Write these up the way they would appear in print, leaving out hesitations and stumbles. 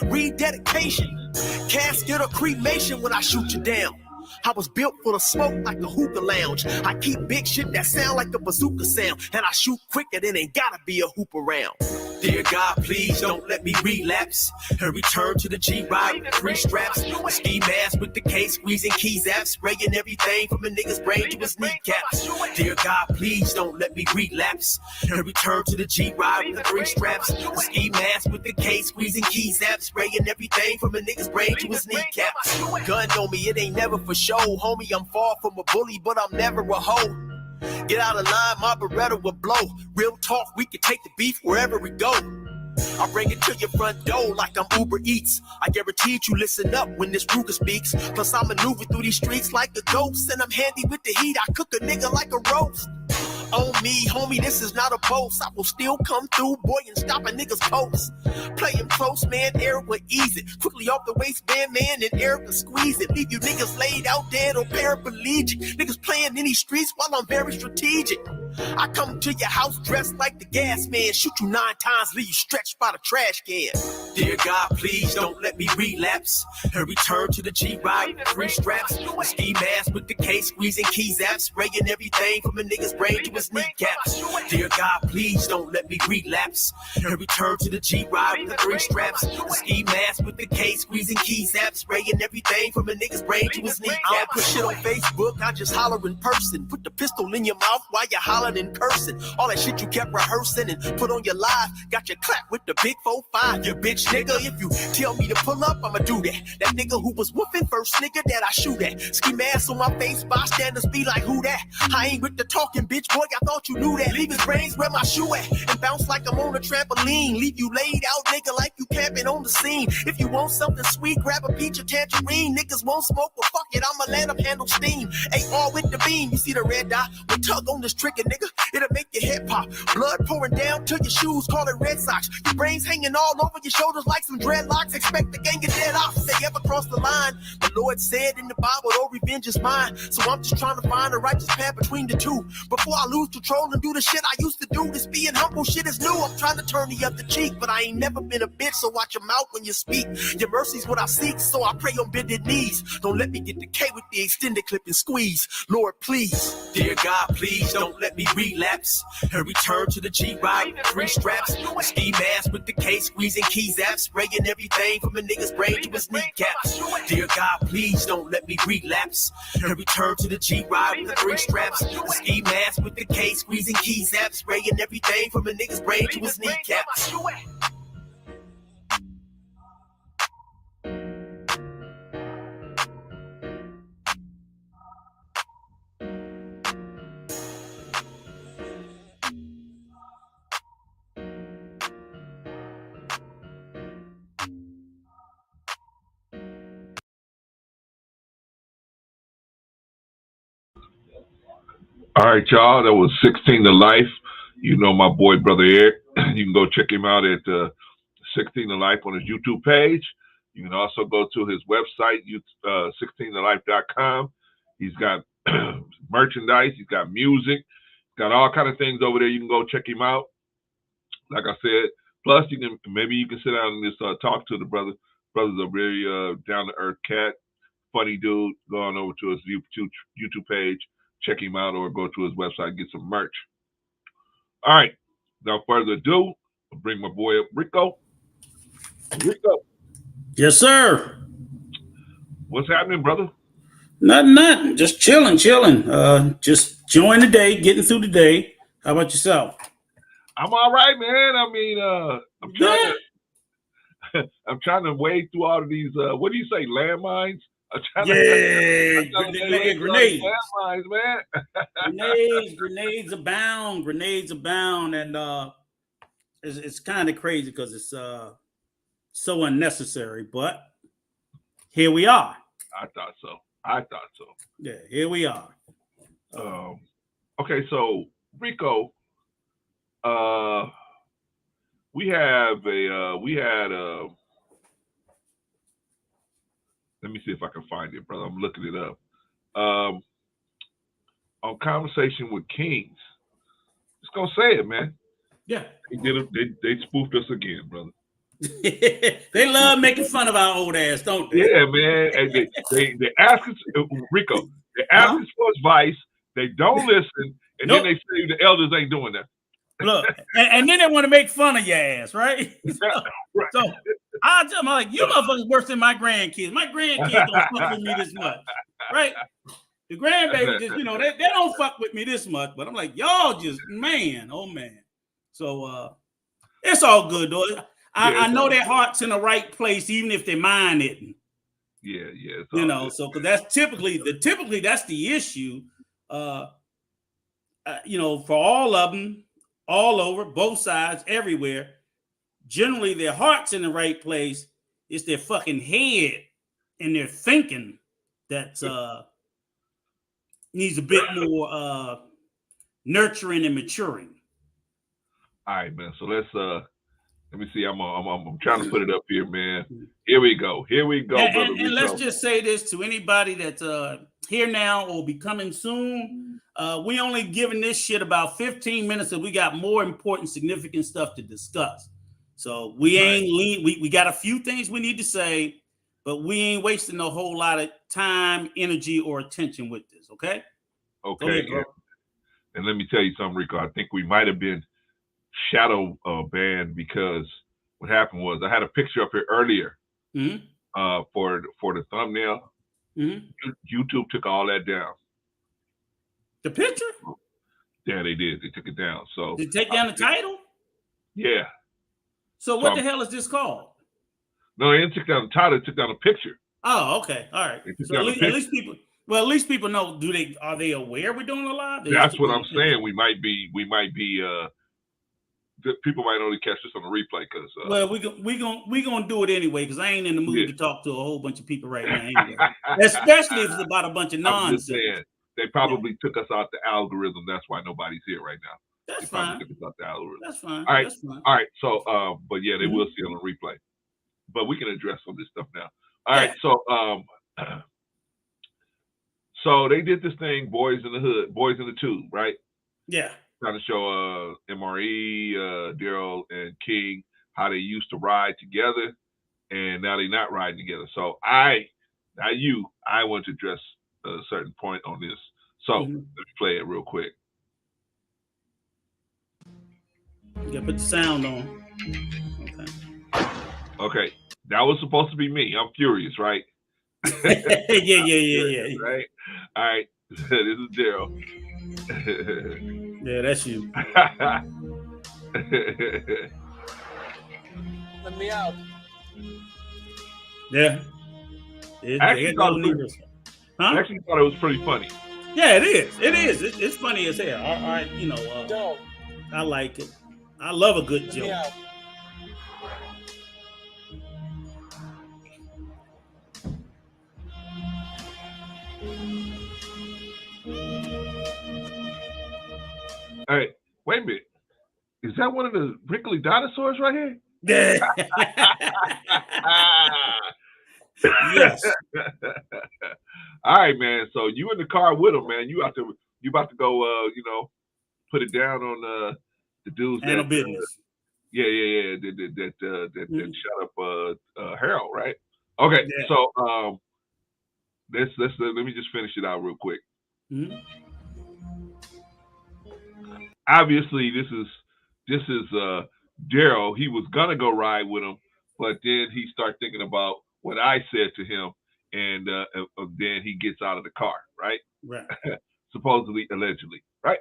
Rededication, casket or cremation when I shoot you down. I was built for the smoke like a hookah lounge. I keep big shit that sound like the bazooka sound, and I shoot quicker than ain't gotta be a hoop around. Dear God, please don't let me relapse and return to the G-Ride with 3 straps. Ski mask with the case, squeezing keys apps, spraying everything from a nigga's brain to his kneecaps. Dear God, please don't let me relapse and return to the G-Ride with the 3 straps. Ski mask with the case, squeezing keys apps, spraying everything from a nigga's brain to his kneecaps. Gun on me, it ain't never for show, homie. I'm far from a bully, but I'm never a hoe. Get out of line, my Beretta will blow. Real talk, we can take the beef wherever we go. I bring it to your front door like I'm Uber Eats. I guarantee you listen up when this Ruger speaks. Plus I maneuver through these streets like a ghost, and I'm handy with the heat. I cook a nigga like a roast. On me, homie, this is not a boast. I will still come through, boy, and stop a nigga's post. Play him close, man, Eric will ease it. Quickly off the waistband, man, and Eric will squeeze it. Leave you niggas laid out dead or paraplegic. Niggas playing in these streets while I'm very strategic. I come to your house dressed like the gas man. Shoot you 9 times, leave you stretched by the trash can. Dear God, please don't let me relapse and return to the G-Ride with 3 straps. A ski mask with the case, squeezing keys apps, spraying everything from a nigga's brain to his kneecaps. Dear God, please don't let me relapse and return to the G-Ride with the 3 straps. A ski mask with the case, squeezing keys apps, spraying everything from a nigga's brain to his kneecaps. I don't put shit on Facebook, I just holler in person. Put the pistol in your mouth while you're hollering and cursing. All that shit you kept rehearsing and put on your live, got you clapped with the big 4-5. You bitch nigga, if you tell me to pull up, I'ma do that. That nigga who was whooping first nigga that I shoot at. Ski mask on my face, bystanders be like, who that? I ain't with the talking, bitch boy, I thought you knew that. Leave his brains where my shoe at and bounce like I'm on a trampoline. Leave you laid out, nigga, like you camping on the scene. If you want something sweet, grab a peach or tangerine. Niggas won't smoke, well fuck it, I'ma let them handle steam. AR with the beam, you see the red dot? We tug on this trigger, nigga, it'll make your head pop. Blood pouring down to your shoes, call it Red Sox. Your brains hanging all over your shoulders like some dreadlocks. Expect the gang of dead off if they ever cross the line. The Lord said in the Bible, oh, revenge is mine. So I'm just trying to find a righteous path between the two. Before I lose control and do the shit I used to do. This being humble shit is new. I'm trying to turn the other cheek, but I ain't never been a bitch, so watch your mouth when you speak. Your mercy's what I seek, so I pray on bended knees. Don't let me get the K with the extended clip and squeeze. Lord, please. Dear God, please don't let me relapse and return to the G-Ride with 3 straps. A ski mask with the case, squeezing keys apps, spraying everything from a nigga's brain to his kneecaps. Dear God, please don't let me relapse and return to the G-Ride with the 3 straps. A ski mask with the case, squeezing keys apps, spraying everything from a nigga's brain to his kneecaps. All right, y'all. That was 16 to Life. You know my boy, Brother Eric. You can go check him out at 16 to Life on his YouTube page. You can also go to his website, 16tolife.com. He's got merchandise. He's got music. He's got all kind of things over there. You can go check him out. Like I said, plus you can sit down and just talk to the brother. Brother's a very down-to-earth cat, funny dude. Go on over to his YouTube page. Check him out or go to his website and get some merch. All right. Without further ado, I'll bring my boy up, Rico. Rico. Yes, sir. What's happening, brother? Nothing. Just chilling. Just enjoying the day, getting through the day. How about yourself? I'm all right, man. I mean, I'm trying to wade through all of these, what do you say, landmines? Grenades. Landmines, man. Grenades abound, and it's kind of crazy because it's so unnecessary. But here we are. I thought so. Yeah, here we are. Okay, so Rico, we had let me see if I can find it, brother. I'm looking it up. On Conversation with Kings. Just gonna say it, man. Yeah. They spoofed us again, brother. They love making fun of our old ass, don't they? Yeah, man. And they ask us, Rico, they ask us for advice. They don't listen, and then they say the elders ain't doing that. Look, and then they want to make fun of your ass, right? Right. So I tell them, I'm like, you motherfuckers worse than my grandkids. My grandkids don't fuck with me this much, right? The grandbaby just, you know, they don't fuck with me this much, but I'm like, y'all just, man, oh man. So it's all good though. I know their heart's in the right place, even if their mind isn't. Yeah. You know, good. So because that's typically that's the issue. You know, for all of them, all over, both sides, everywhere. Generally, their heart's in the right place. It's their fucking head and their thinking that needs a bit more nurturing and maturing. All right, man. So let's let me see. I'm trying to put it up here, man. Here we go, brother. And let's just say this to anybody that's here now or be coming soon. We only giving this shit about 15 minutes, and we got more important, significant stuff to discuss. So we ain't we got a few things we need to say, but we ain't wasting a whole lot of time, energy, or attention with this. Okay. Okay. Ahead, and let me tell you something, Rico. I think we might have been shadow banned because what happened was I had a picture up here earlier for the thumbnail. YouTube took all that down. The picture? Yeah, they did. They took it down. So did they take down the title? Yeah. So what the hell is this called? No, they didn't take down the title. They took down a picture. Oh, okay. All right. So at least people know. Are they aware we're doing a live? That's what I'm saying. We might be. People might only catch this on the replay because. Well, we gonna do it anyway because I ain't in the mood to talk to a whole bunch of people right now. Anyway. Especially if it's about a bunch of nonsense. They probably took us out the algorithm. That's why nobody's here right now. That's fine. Took us out the algorithm. That's fine. All right. That's fine. All right. So, but yeah, they will see it on the replay. But we can address some of this stuff now. All right. So, so they did this thing, Boys in the Hood, Boys in the Tube, right? Yeah. Trying to show MRE, Daryl, and King how they used to ride together, and now they're not riding together. So I want to address a certain point on this. So let me play it real quick. You gotta put the sound on. Okay. That was supposed to be me. I'm furious, right? Yeah. Right? All right. This is Daryl. Yeah, that's you. Let me out. Yeah. I actually thought it was pretty funny. Yeah, it is. It is. It's funny as hell. All right, you know, I like it. I love a good joke. Yeah. All right, wait a minute. Is that one of the wrinkly dinosaurs right here? Yeah. Yes. All right, man. So you in the car with him, man. You about to go put it down on the dudes and business. That shut up Harold, right? Okay. Yeah. So let me just finish it out real quick. Obviously, this is Daryl. He was gonna go ride with him, but then he started thinking about what I said to him, and then he gets out of the car, right? Right. Supposedly, allegedly, right?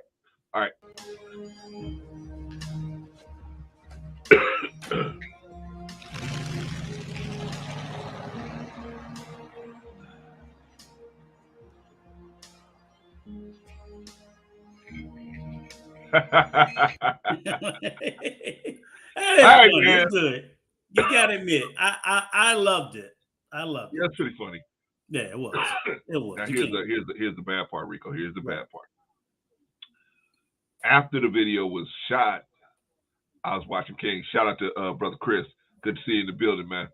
All right. All right, man. It's good. You gotta admit, I loved it. I loved it. Yeah, it's pretty funny. Yeah, it was. It was. Now here's the bad part, Rico. Here's the bad part. After the video was shot, I was watching King. Shout out to brother Chris. Good to see you in the building, man.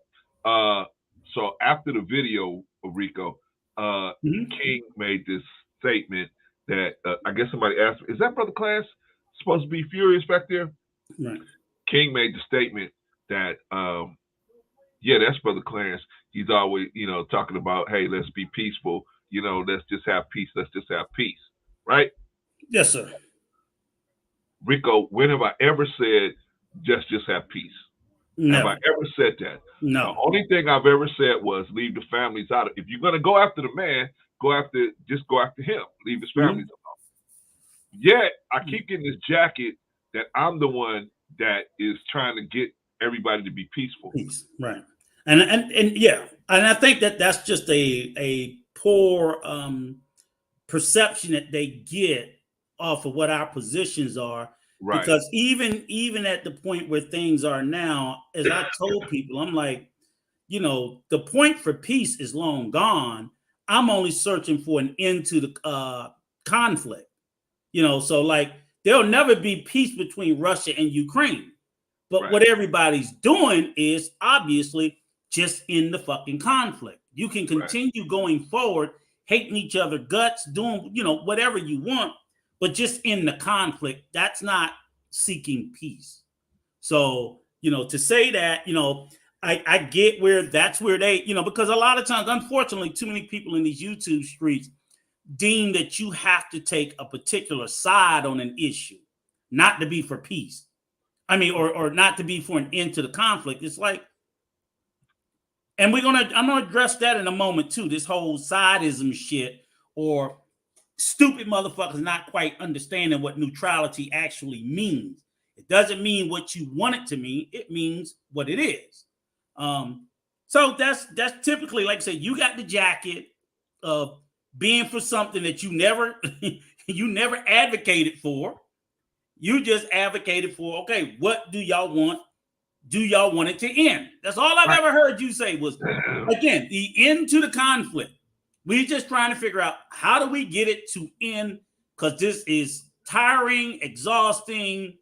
So after the video, Rico, King made this statement that I guess somebody asked, "Is that brother Clarence supposed to be furious back there?" Right. King made the statement that that's Brother Clarence. He's always, talking about, hey, let's be peaceful. Let's just have peace. Let's just have peace. Right? Yes, sir. Rico, when have I ever said just have peace? Never. Have I ever said that? No. The only thing I've ever said was leave the families out of. If you're gonna go after the man, go after him. Leave his families alone. Yet I keep getting this jacket that I'm the one that is trying to get everybody to be peaceful. Peace. Right. And yeah, and I think that's just a poor perception that they get off of what our positions are. Right. Because even at the point where things are now, as I told people, I'm like, the point for peace is long gone. I'm only searching for an end to the conflict. So like there'll never be peace between Russia and Ukraine. But what everybody's doing is obviously just in the fucking conflict. You can continue going forward, hating each other guts, doing, whatever you want, but just in the conflict, that's not seeking peace. So, to say that, I get where that's where they, because a lot of times, unfortunately, too many people in these YouTube streets deem that you have to take a particular side on an issue, not to be for peace. I mean, or not to be for an end to the conflict. It's like, and I'm gonna address that in a moment too. This whole sideism shit, or stupid motherfuckers not quite understanding what neutrality actually means. It doesn't mean what you want it to mean. It means what it is. So that's typically, like I said, you got the jacket of being for something that you never advocated for. You just advocated for, okay, what do y'all want? Do y'all want it to end? That's all I've ever heard you say was, again, the end to the conflict. We're just trying to figure out how do we get it to end, because this is tiring, exhausting.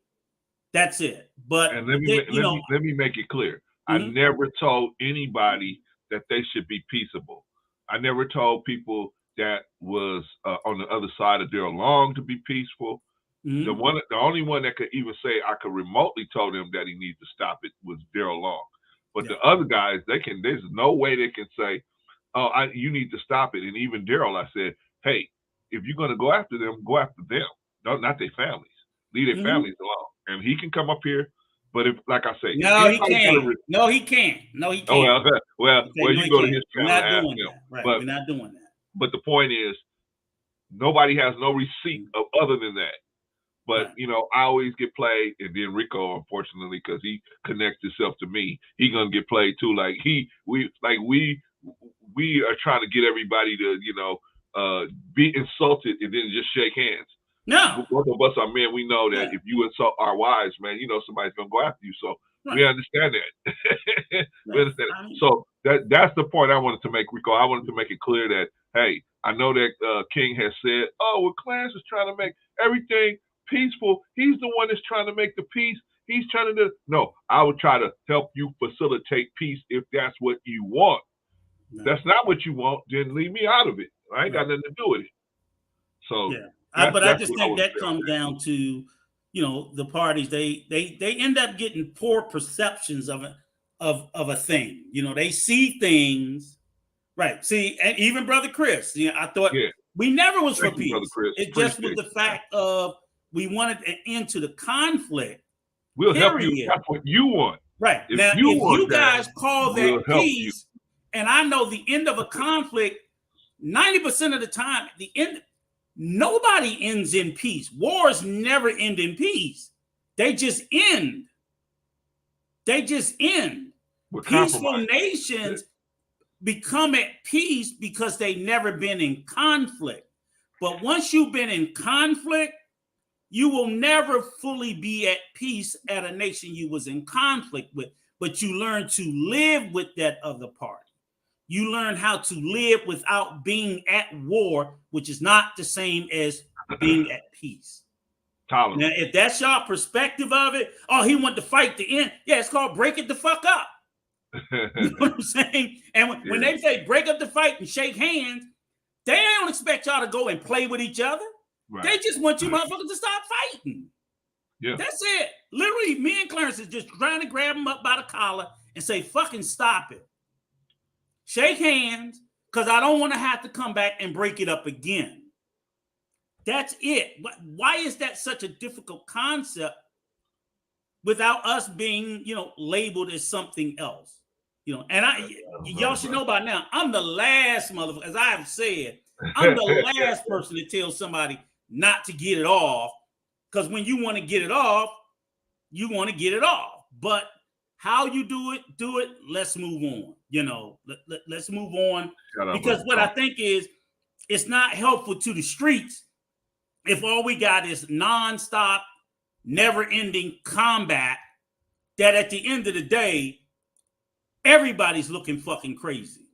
That's it. But and let me make it clear. I never told anybody that they should be peaceable. I never told people that was on the other side of their lawn to be peaceful. The only one that could even say I could remotely told him that he needs to stop it was Daryl Long. But the other guys, there's no way they can say, oh, you need to stop it. And even Daryl, I said, hey, if you're going to go after them, go after them. No, not their families. Leave their families alone. And he can come up here. But if, like I say, no, he can't. No, he can't. Oh, well, you go to his channel. We're not doing that. Right. We're not doing that. But the point is, nobody has no receipt of other than that. But, I always get played, and then Rico, unfortunately, because he connects himself to me, he going to get played too. Like we are trying to get everybody to, be insulted and then just shake hands. No. Both of us are men. We know that if you insult our wives, man, somebody's going to go after you. So we understand that. We understand that. So that's the point I wanted to make, Rico. I wanted to make it clear that, hey, I know that King has said, oh, well, Clarence is trying to make everything peaceful. He's the one that's trying to make the peace. He's trying to do. No, I would try to help you facilitate peace if that's what you want. No. That's not what you want, then leave me out of it. I ain't got nothing to do with it. So but I just think that comes down to, the parties, they end up getting poor perceptions of a thing. They see things, right? See, and even Brother Chris, I thought we never was for peace. It just was the fact of we wanted an end to the conflict. We'll help you. That's what you want. Right. Now, if you guys call that peace, and I know the end of a conflict, 90% of the time, nobody ends in peace. Wars never end in peace. They just end. Peaceful nations become at peace because they've never been in conflict. But once you've been in conflict, you will never fully be at peace at a nation you was in conflict with. But you learn to live with that other party. You learn how to live without being at war, which is not the same as being at peace. Tolerance. Now, if that's your perspective of it, oh, he wanted to fight the end. Yeah, it's called break it the fuck up. You know what I'm saying? And when they say break up the fight and shake hands, they don't expect y'all to go and play with each other. Right. They just want you motherfuckers to stop fighting. Yeah. That's it. Literally, me and Clarence is just trying to grab him up by the collar and say, fucking stop it. Shake hands, because I don't want to have to come back and break it up again. That's it. Why is that such a difficult concept without us being, labeled as something else? And y'all should know by now, I'm the last motherfucker, as I have said, I'm the last person to tell somebody not to get it off, because when you want to get it off, you want to get it off. But how you do it, let's move on. Let's move on. Because what I think is, it's not helpful to the streets if all we got is nonstop, never-ending combat that at the end of the day, everybody's looking fucking crazy.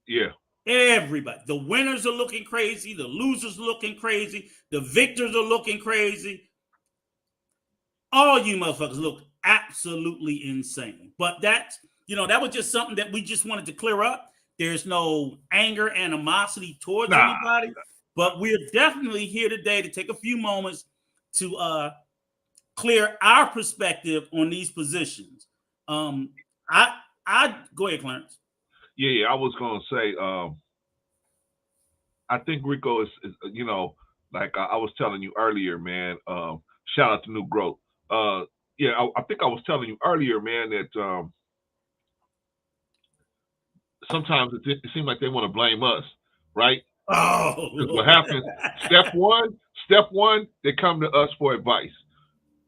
Yeah. Everybody. The winners are looking crazy. The losers are looking crazy. The victors are looking crazy. All you motherfuckers look absolutely insane. But that was just something that we just wanted to clear up. There's no anger, animosity towards anybody. But we're definitely here today to take a few moments to clear our perspective on these positions. I go ahead, Clarence. Yeah. I was gonna say, I think Rico is like I was telling you earlier, man. Shout out to New Growth. I think I was telling you earlier, man, that sometimes it seems like they want to blame us, right? Oh, what happens? Step one, they come to us for advice.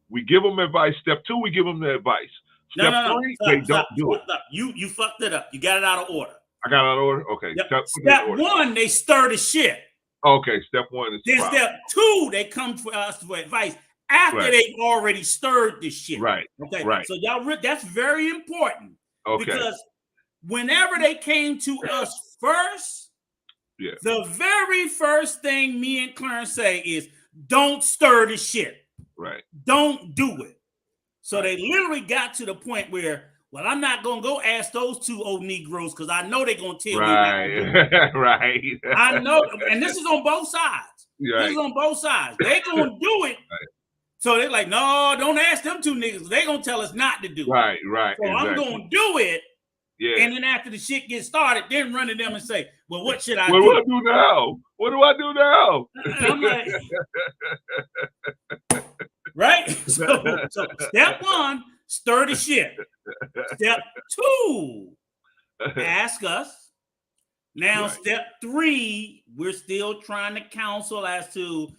We give them advice. Step 2, we give them the advice. Step 3, they don't do it. You fucked it up. You got it out of order. I got it out of order? Okay. Yep. Step 1, they stir the shit. Okay, step 1 is then step 2, they come to us for advice after they've already stirred the shit. Right. Okay. Right. So that's very important. Okay. Because whenever they came to us first, the very first thing me and Clarence say is, don't stir the shit. Right. Don't do it. So they literally got to the point where, well, I'm not going to go ask those 2 old Negroes because I know they're going to tell me. Right. I know. And this is on both sides. Right. This is on both sides. They're going to do it. Right. So they're like, no, don't ask them 2 niggas. They're going to tell us not to do it. Right. So exactly. I'm going to do it. Yeah. And then after the shit gets started, then run to them and say, well, what should I do? What do I do now? What do I do now? I'm like, right? So step 1, stir the shit. Step 2, ask us. Now, step 3, we're still trying to counsel as to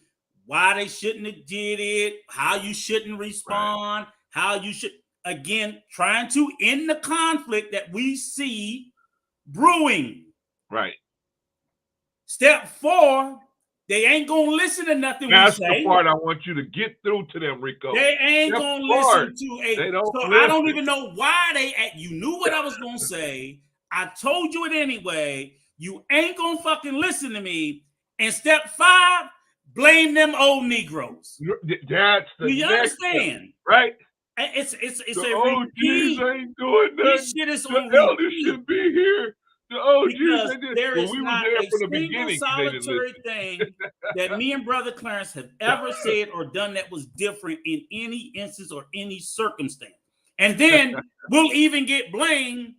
why they shouldn't have did it, how you shouldn't respond, how you should, again, trying to end the conflict that we see brewing. Right. Step 4, they ain't gonna listen to nothing That's we say. the part I want you to get through to them, Rico. They ain't gonna listen to a. I don't even know why they. You knew what I was gonna say. I told you it anyway. You ain't gonna fucking listen to me. And step 5, blame them old Negroes. That's the. You understand, step, right? It's the a OGs repeat. Ain't doing nothing. This shit is on the elders repeat. Should be here. The OGs Because there is not a single solitary thing that me and Brother Clarence have ever said or done that was different in any instance or any circumstance. And then we'll even get blamed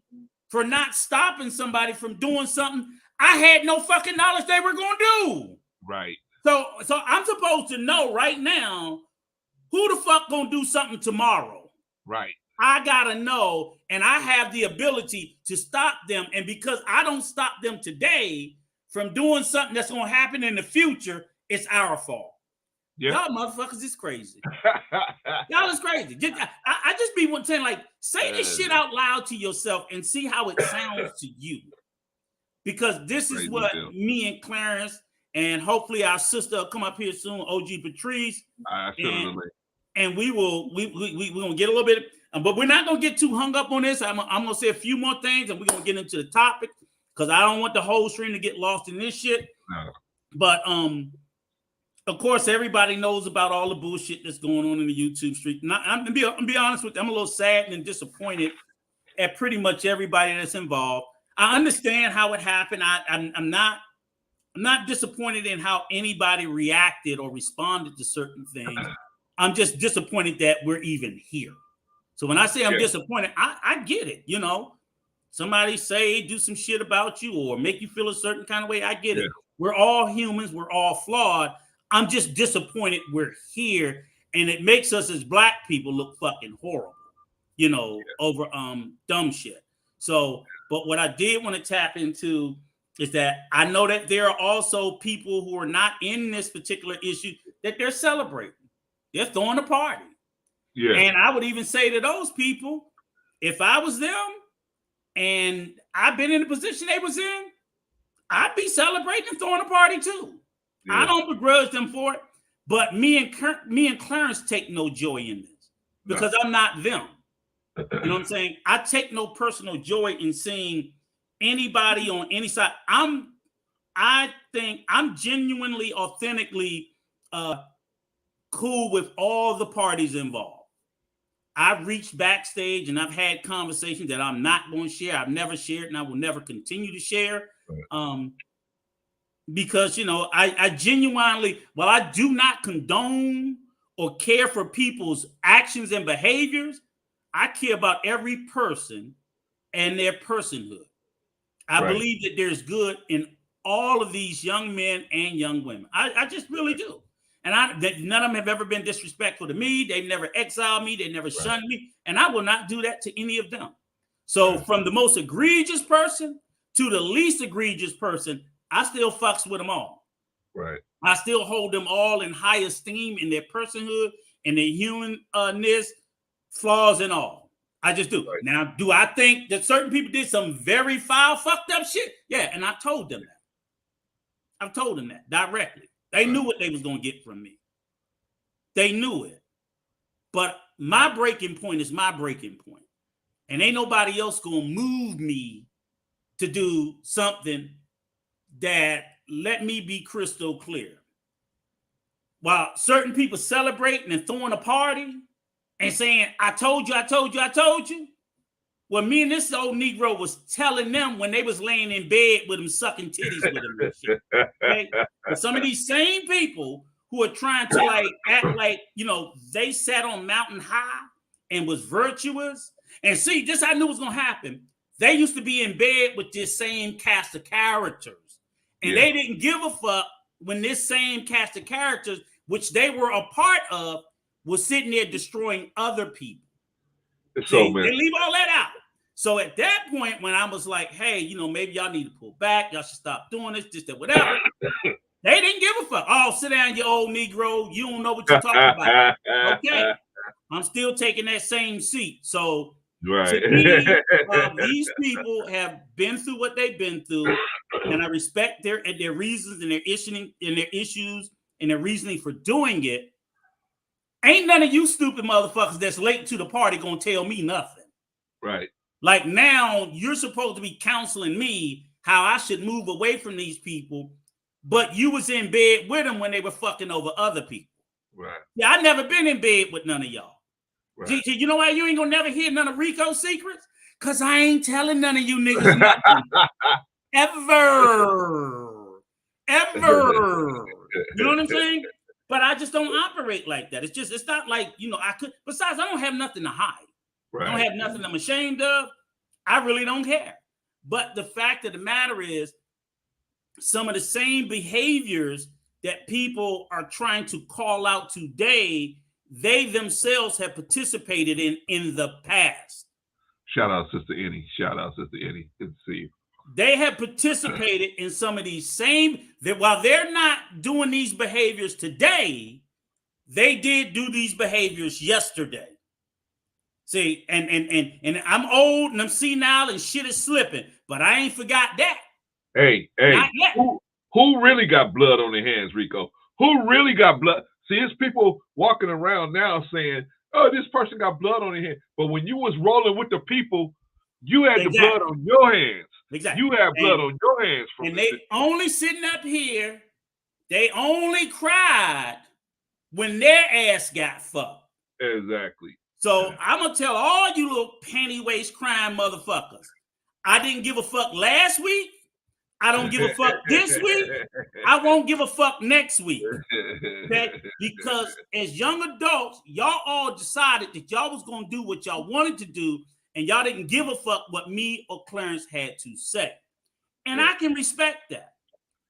for not stopping somebody from doing something I had no fucking knowledge they were going to do. Right. So I'm supposed to know right now who the fuck going to do something tomorrow. Right. I gotta know, and I have the ability to stop them. And because I don't stop them today from doing something that's gonna happen in the future, it's our fault. Yeah. Y'all motherfuckers is crazy. Y'all is crazy. I just be saying, like, say this shit out loud to yourself and see how it sounds to you. Because this is what me and Clarence, and hopefully our sister will come up here soon, OG Patrice. And we're gonna get a little bit. But we're not going to get too hung up on this. I'm going to say a few more things, and we're going to get into the topic because I don't want the whole stream to get lost in this shit. No. But, of course, everybody knows about all the bullshit that's going on in the YouTube street. And I'm going to be honest with you. I'm a little sad and disappointed at pretty much everybody that's involved. I understand how it happened. I'm not disappointed in how anybody reacted or responded to certain things. I'm just disappointed that we're even here. So when I say I'm disappointed, I get it. You know, somebody say, do some shit about you or make you feel a certain kind of way. I get it. We're all humans. We're all flawed. I'm just disappointed we're here. And it makes us as black people look fucking horrible, you know, over dumb shit. So, but what I did want to tap into is that I know that there are also people who are not in this particular issue that they're celebrating. They're throwing a party. Yeah. And I would even say to those people, if I was them and I've been in the position they was in, I'd be celebrating and throwing a party too. Yeah. I don't begrudge them for it, but me and Clarence take no joy in this because I'm not them. You know what I'm saying? I take no personal joy in seeing anybody on any side. I think I'm genuinely, authentically cool with all the parties involved. I've reached backstage and I've had conversations that I'm not going to share. I've never shared and I will never continue to share. Because, you know, I genuinely, while I do not condone or care for people's actions and behaviors, I care about every person and their personhood. I believe that there's good in all of these young men and young women. I just really do. And none of them have ever been disrespectful to me. They've never exiled me. They never shunned me. And I will not do that to any of them. So from the most egregious person to the least egregious person, I still fucks with them all. Right. I still hold them all in high esteem in their personhood and their humanness, flaws and all. I just do. Right. Now, do I think that certain people did some very foul, fucked up shit? Yeah, and I told them that. I've told them that directly. They knew what they was going to get from me. They knew it. But my breaking point is my breaking point. And ain't nobody else going to move me to do something that, let me be crystal clear. While certain people celebrating and throwing a party and saying, I told you, I told you, I told you. Well, me and this old Negro was telling them when they was laying in bed with him, sucking titties with him and shit. Okay? But some of these same people who are trying to like act like, you know, they sat on mountain high and was virtuous. And see, this I knew was going to happen. They used to be in bed with this same cast of characters. And they didn't give a fuck when this same cast of characters, which they were a part of, was sitting there destroying other people. They leave all that out. So at that point, when I was like, hey, you know, maybe y'all need to pull back. Y'all should stop doing this, that, whatever. They didn't give a fuck. Oh, sit down, you old Negro. You don't know what you're talking about. Okay. I'm still taking that same seat. So to me, these people have been through what they've been through, and I respect their reasons and their issues and their reasoning for doing it. Ain't none of you stupid motherfuckers that's late to the party gonna tell me nothing. Right. Like now you're supposed to be counseling me how I should move away from these people, but you was in bed with them when they were fucking over other people. Right. Yeah, I never been in bed with none of y'all. Right. You know why you ain't gonna never hear none of Rico's secrets? Cause I ain't telling none of you niggas nothing. Ever. You know what I'm saying? But I just don't operate like that. It's not like, you know, I could. Besides, I don't have nothing to hide. Right. I don't have nothing I'm ashamed of. I really don't care. But the fact of the matter is, some of the same behaviors that people are trying to call out today, they themselves have participated in the past. Shout out, Sister Annie. Shout out, Sister Annie. Good to see you. They have participated in some of these same, that while they're not doing these behaviors today, they did do these behaviors yesterday. See, and I'm old and I'm senile and shit is slipping, but I ain't forgot that. Hey, who really got blood on their hands, Rico? Who really got blood? See, it's people walking around now saying, oh, this person got blood on their hands. But when you was rolling with the people, you had the blood on your hands. Exactly. You had blood on your hands. And they only sitting up here, they only cried when their ass got fucked. Exactly. So I'm going to tell all you little panty waist crying motherfuckers, I didn't give a fuck last week. I don't give a fuck this week. I won't give a fuck next week. Okay? Because as young adults, y'all all decided that y'all was going to do what y'all wanted to do, and y'all didn't give a fuck what me or Clarence had to say. And I can respect that.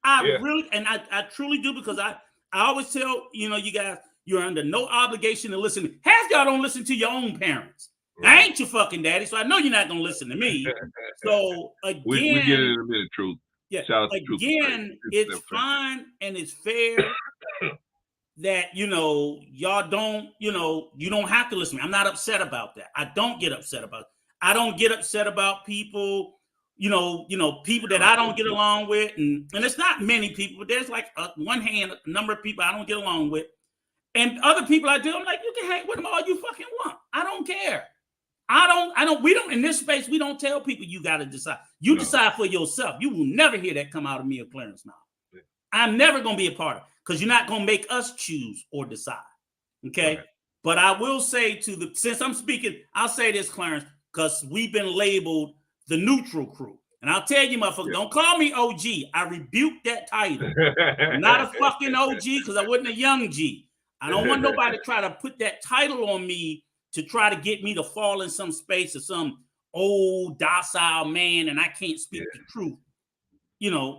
I truly do, because I always tell, you guys, you're under no obligation to listen. Half y'all don't listen to your own parents. Right. I ain't your fucking daddy, so I know you're not going to listen to me. So again, we get it in a minute, Truth. Yeah, again, it's fine and it's fair that, y'all don't, you don't have to listen to me. I'm not upset about that. I don't get upset about it. I don't get upset about people, people that I don't get along with. And it's not many people, but there's like a number of people I don't get along with. And other people I do, I'm like, you can hang with them all you fucking want. I don't care. We don't, in this space, we don't tell people you got to decide. You decide for yourself. You will never hear that come out of me or Clarence now. Yeah. I'm never going to be a part of it, because you're not going to make us choose or decide. Okay. Right. But I will say since I'm speaking, I'll say this, Clarence, because we've been labeled the neutral crew. And I'll tell you, motherfucker, don't call me OG. I rebuke that title. I'm not a fucking OG, because I wasn't a young G. I don't want nobody to try to put that title on me to try to get me to fall in some space of some old docile man, and I can't speak the truth,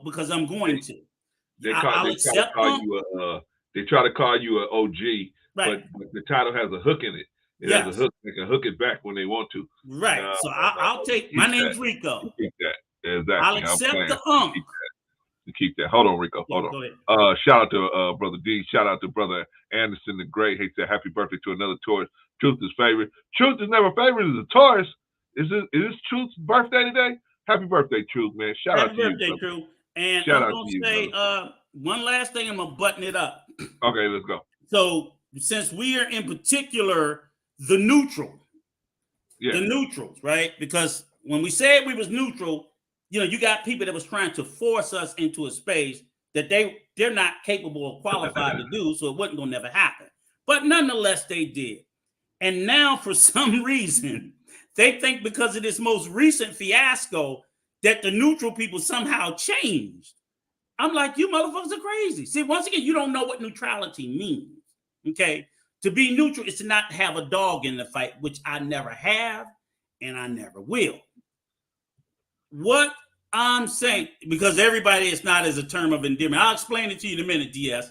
because I'm going to. They try to call you an OG, right. but the title has a hook in it. It has a hook. They can hook it back when they want to. Right. So I'll take. My name's Rico. Keep that. Exactly. I'll accept the to keep that. Hold on, Rico. Hold on. Shout out to Brother D. Shout out to Brother Anderson the Great. He said, happy birthday to another Taurus. Truth is favorite. Truth is never favorite. Is a Taurus. Is this Truth's birthday today? Happy birthday, Truth, man. Shout out to you. Happy birthday, Truth. And I'm going to say one last thing. I'm going to button it up. Okay, let's go. So since we are in particular the neutral, the neutrals, right? Because when we said we was neutral, you got people that was trying to force us into a space that they're not capable or qualified to do, so it wasn't going to never happen. But nonetheless, they did. And now, for some reason, they think because of this most recent fiasco that the neutral people somehow changed. I'm like, you motherfuckers are crazy. See, once again, you don't know what neutrality means, okay? To be neutral is to not have a dog in the fight, which I never have and I never will. What I'm saying, because everybody is not as a term of endearment. I'll explain it to you in a minute, DS.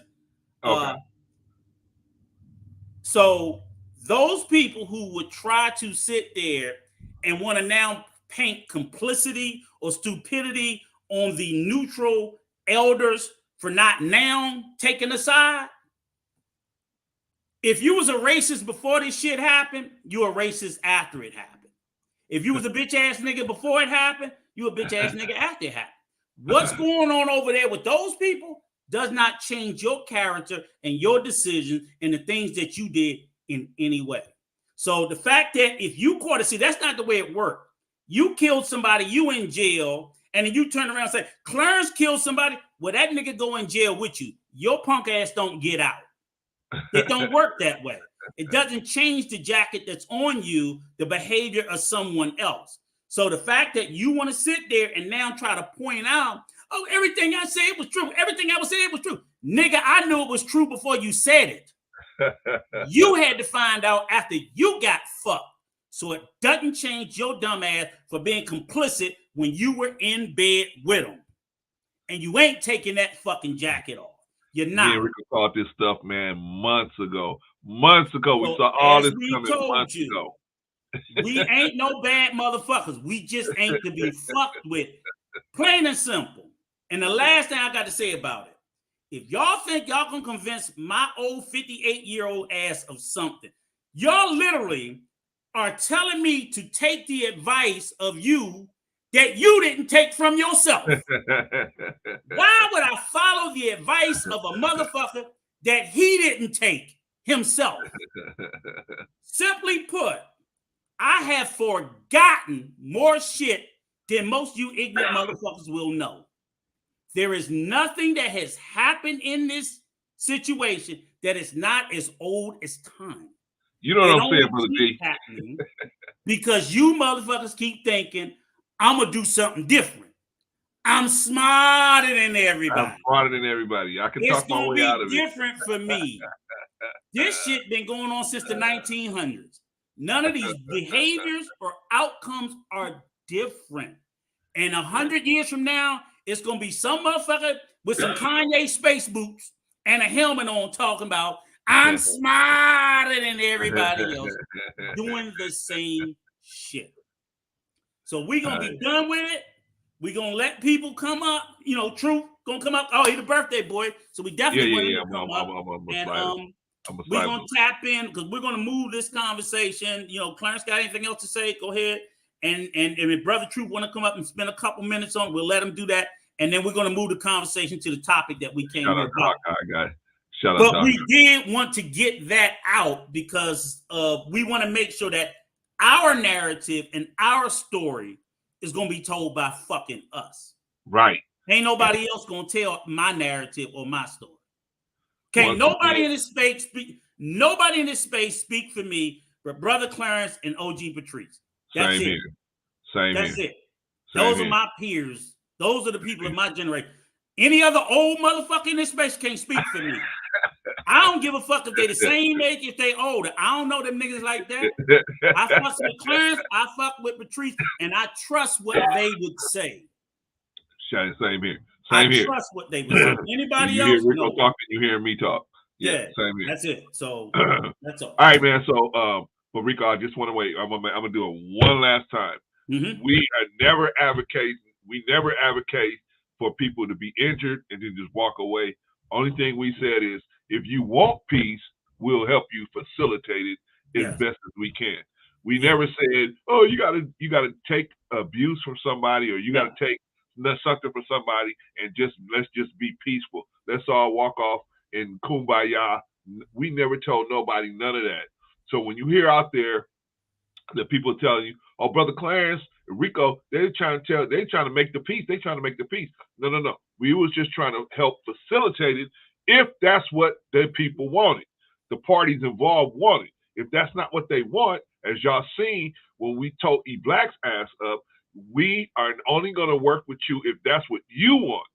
Okay. So those people who would try to sit there and want to now paint complicity or stupidity on the neutral elders for not now taking a side. If you was a racist before this shit happened, you're a racist after it happened. If you was a bitch ass nigga before it happened, you a bitch ass nigga after it happened. What's going on over there with those people does not change your character and your decisions and the things that you did in any way. So the fact that if you caught it, see, that's not the way it worked. You killed somebody, you in jail, and then you turn around and say, Clarence killed somebody. Well, that nigga go in jail with you. Your punk ass don't get out. It don't work that way. It doesn't change the jacket that's on you, the behavior of someone else. So the fact that you want to sit there and now try to point out, oh, everything I said was true. Everything I was saying was true. Nigga, I knew it was true before you said it. You had to find out after you got fucked. So it doesn't change your dumb ass for being complicit when you were in bed with them. And you ain't taking that fucking jacket off. You're not. Yeah, we caught this stuff, man, months ago. Months ago. We saw all this coming months ago. We ain't no bad motherfuckers. We just ain't to be fucked with. Plain and simple. And the last thing I got to say about it, if y'all think y'all can convince my old 58-year-old ass of something, y'all literally are telling me to take the advice of you that you didn't take from yourself. Why would I follow the advice of a motherfucker that he didn't take himself? Simply put, I have forgotten more shit than most you ignorant motherfuckers will know. There is nothing that has happened in this situation that is not as old as time. You know what I'm saying, Brother D? Because you motherfuckers keep thinking, I'm going to do something different. I'm smarter than everybody. I'm smarter than everybody. I can talk my way out of it. It's gonna be different for me. This shit been going on since the 1900s. None of these behaviors or outcomes are different. And 100 years from now, it's gonna be some motherfucker with some Kanye space boots and a helmet on talking about I'm smarter than everybody else, doing the same shit. So we're gonna be done with it. We're gonna let people come up. You know, Truth gonna come up. Oh, he's the birthday boy. So we definitely want him to come up. We're gonna tap in because we're gonna move this conversation. You know, Clarence got anything else to say? Go ahead. And if Brother Truth want to come up and spend a couple minutes on it, we'll let him do that. And then we're gonna move the conversation to the topic that we came here about. But we did want to get that out because we want to make sure that our narrative and our story is going to be told by fucking us. Right. Ain't nobody else going to tell my narrative or my story. Okay, nobody in this space speak for me but Brother Clarence and OG Patrice. That's it. That's it. Those are my peers. Those are the people of my generation. Any other old motherfucker in this space can't speak for me. I don't give a fuck if they the same age, if they older. I don't know them niggas like that. I fuck with Clarence, I fuck with Patrice, and I trust what they would say. Same here. I trust what they would say. Anybody else? Rico talking, you hear me talk. Yeah, same here. That's it. So that's all. All right, man. So but Rico, I just want to wait. I'm gonna do it one last time. Mm-hmm. We never advocate for people to be injured and then just walk away. Only thing we said is if you want peace, we'll help you facilitate it as best as we can. We never said, oh, you gotta take abuse from somebody or you gotta take something from somebody and let's just be peaceful. Let's all walk off in kumbaya. We never told nobody none of that. So when you hear out there that people telling you, oh, Brother Clarence, Rico, they're trying to make the peace. They're trying to make the peace. No. We was just trying to help facilitate it if that's what the people wanted. The parties involved wanted. If that's not what they want, as y'all seen when we told E-Black's ass up, we are only going to work with you if that's what you want.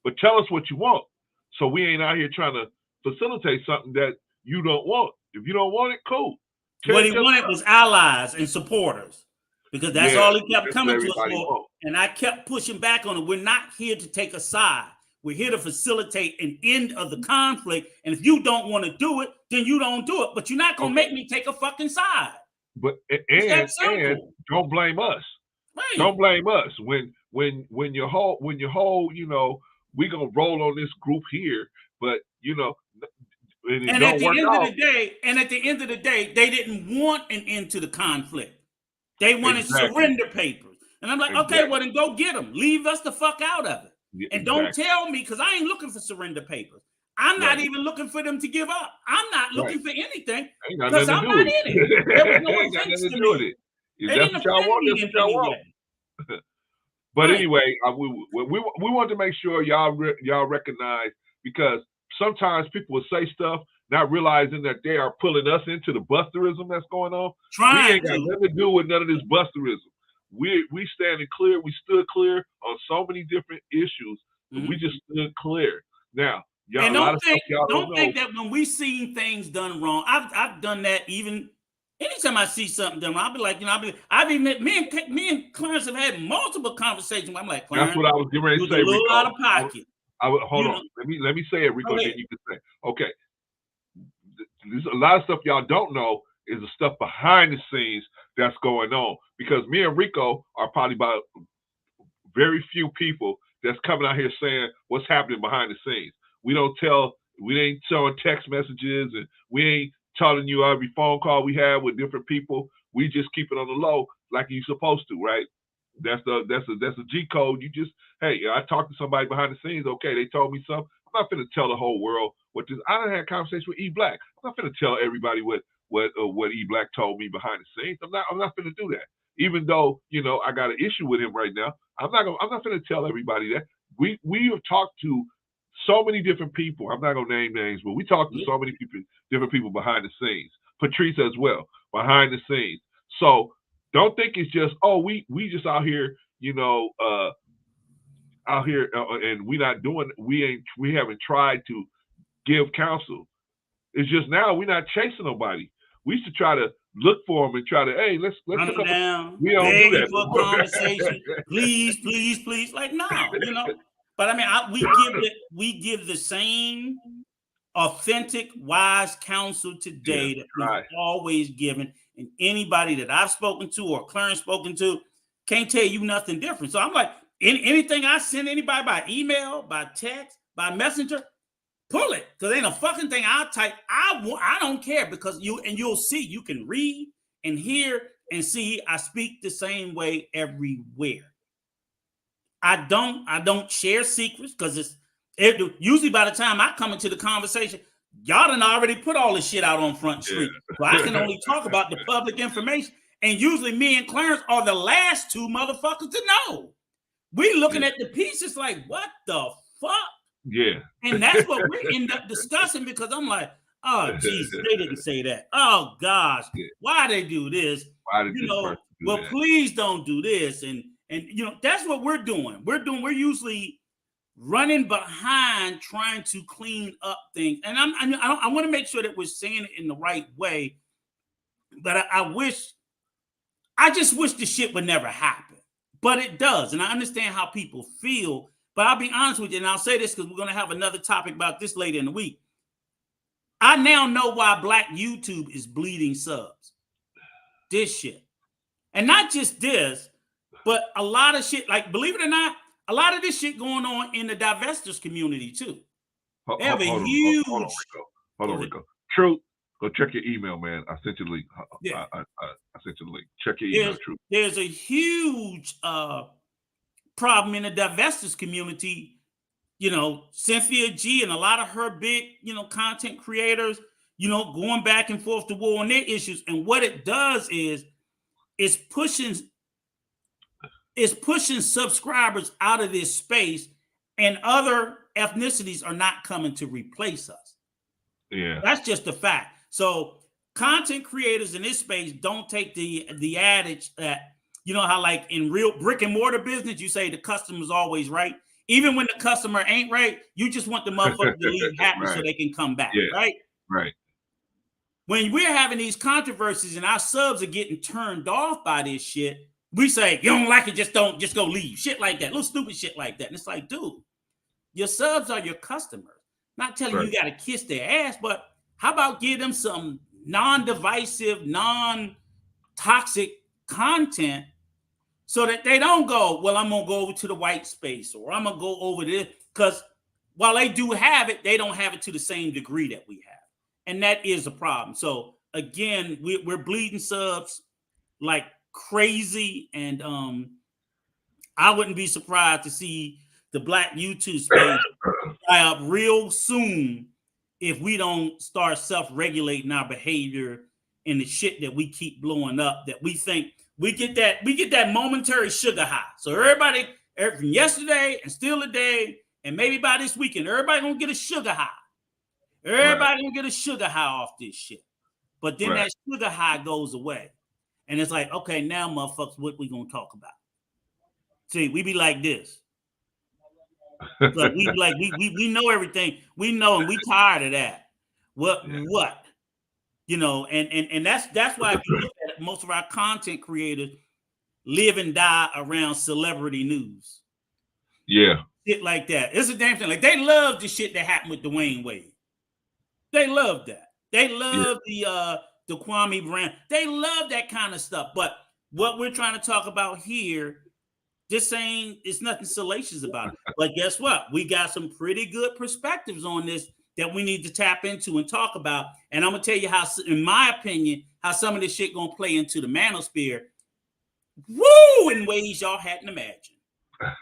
But tell us what you want. So we ain't out here trying to facilitate something that you don't want. If you don't want it, cool. What he wanted was allies and supporters. Because that's all he kept coming to us for. And I kept pushing back on it. We're not here to take a side. We're here to facilitate an end of the conflict. And if you don't want to do it, then you don't do it. But you're not going to make me take a fucking side. But and don't blame us. Right. Don't blame us. When your whole, you know, we gonna roll on this group here, but you know, and at the end of the day, they didn't want an end to the conflict. They wanted surrender papers. And I'm like, okay, well then go get them. Leave us the fuck out of it. Yeah, and don't tell me, because I ain't looking for surrender papers. I'm not even looking for them to give up. I'm not looking for anything because I'm not in it. There was no offense to me. That's what y'all want. That's what y'all want. But anyway, we want to make sure y'all recognize, because sometimes people will say stuff not realizing that they are pulling us into the Busterism that's going on. We ain't got nothing to do with none of this Busterism. We standing clear. We stood clear on so many different issues. We just stood clear. Now, y'all, and don't think that when we seen things done wrong, I've done that even. Anytime I see something done wrong, I'll be like, you know, I've even me and Clarence have had multiple conversations. I'm like, Clarence, that's what I was getting ready to say. A little out of pocket. Hold on. Let me say it, Rico. Then you can say, okay. There's a lot of stuff y'all don't know is the stuff behind the scenes that's going on, because me and Rico are probably about very few people that's coming out here saying what's happening behind the scenes. We ain't showing text messages, and we ain't telling you every phone call we have with different people. We just keep it on the low like you're supposed to, right? That's a G code. You just, hey, I talked to somebody behind the scenes. Okay, they told me something. I'm not finna tell the whole world what this. I done had a conversation with E-Black. I'm not finna tell everybody what E-Black told me behind the scenes. I'm not finna do that. Even though, you know, I got an issue with him right now, I'm not finna tell everybody that. We have talked to so many different people. I'm not gonna name names, but we talked to so many different people behind the scenes. Patrice as well, behind the scenes. So don't think it's just, oh, we just out here, you know, out here, and we haven't tried to give counsel. It's just now we're not chasing nobody. We used to try to look for them and try to, hey, let's run look them up. down, We don't do that. for a conversation. Please. Like, no, you know. But I mean, we give the same authentic, wise counsel today that we've always given. And anybody that I've spoken to or Clarence spoken to can't tell you nothing different. So I'm like, anything I send anybody by email, by text, by messenger, pull it, because ain't a fucking thing I'll type. I don't care, because you'll see, you can read and hear and see I speak the same way everywhere. I don't share secrets, because usually by the time I come into the conversation, y'all done already put all this shit out on Front Street. So I can only talk about the public information. And usually me and Clarence are the last two motherfuckers to know. We looking at the pieces like, what the fuck? Yeah. And that's what we end up discussing, because I'm like, oh, Jesus, they didn't say that. Oh, gosh, why they do this? Why did this person do well, that? please don't do this. And you know, that's what we're doing. We're usually running behind trying to clean up things. And I want to make sure that we're saying it in the right way. But I just wish the shit would never happen. But it does. And I understand how people feel. But I'll be honest with you, and I'll say this because we're going to have another topic about this later in the week. I now know why Black YouTube is bleeding subs. This shit. And not just this, but a lot of shit, like, believe it or not, a lot of this shit going on in the divestors community too. They have a huge... Hold on, Rico. Truth, go check your email, man. I sent you the link. I sent you the link. Check your email, Truth. There's a huge problem in the divestors community. You know, Cynthia G and a lot of her big, you know, content creators, you know, going back and forth to war on their issues. And what it does is it's pushing subscribers out of this space, and other ethnicities are not coming to replace us. Yeah. That's just a fact. So content creators in this space don't take the adage that, you know how like in real brick and mortar business, you say the customer's always right. Even when the customer ain't right, you just want the motherfucker to leave happy so they can come back, right? Right. When we're having these controversies and our subs are getting turned off by this shit, we say, you don't like it, just go leave. Shit like that, little stupid shit like that. And it's like, dude, your subs are your customers. Not telling you got to kiss their ass, but how about give them some non-divisive, non-toxic content so that they don't go, well, I'm going to go over to the white space, or I'm going to go over this. Because while they do have it, they don't have it to the same degree that we have. And that is a problem. So again, we're bleeding subs like crazy. And I wouldn't be surprised to see the Black YouTube space fly up real soon if we don't start self-regulating our behavior and the shit that we keep blowing up, that we think we get that momentary sugar high. So everybody from yesterday and still today, and maybe by this weekend, everybody gonna get a sugar high. Everybody gonna get a sugar high off this shit. But then that sugar high goes away. And it's like, okay, now motherfuckers, what we gonna talk about? See, we be like this. Like we know everything. We know, and we tired of that. What? You know, and that's why if you look at it, most of our content creators live and die around celebrity news. Yeah. Shit like that. It's a damn thing. Like, they love the shit that happened with Dwayne Wade. They love that. They love the Kwame Brown. They love that kind of stuff. But what we're trying to talk about here, just saying, it's nothing salacious about it. But guess what? We got some pretty good perspectives on this that we need to tap into and talk about. And I'm going to tell you how, in my opinion, how some of this shit going to play into the manosphere. Woo! In ways y'all hadn't imagined.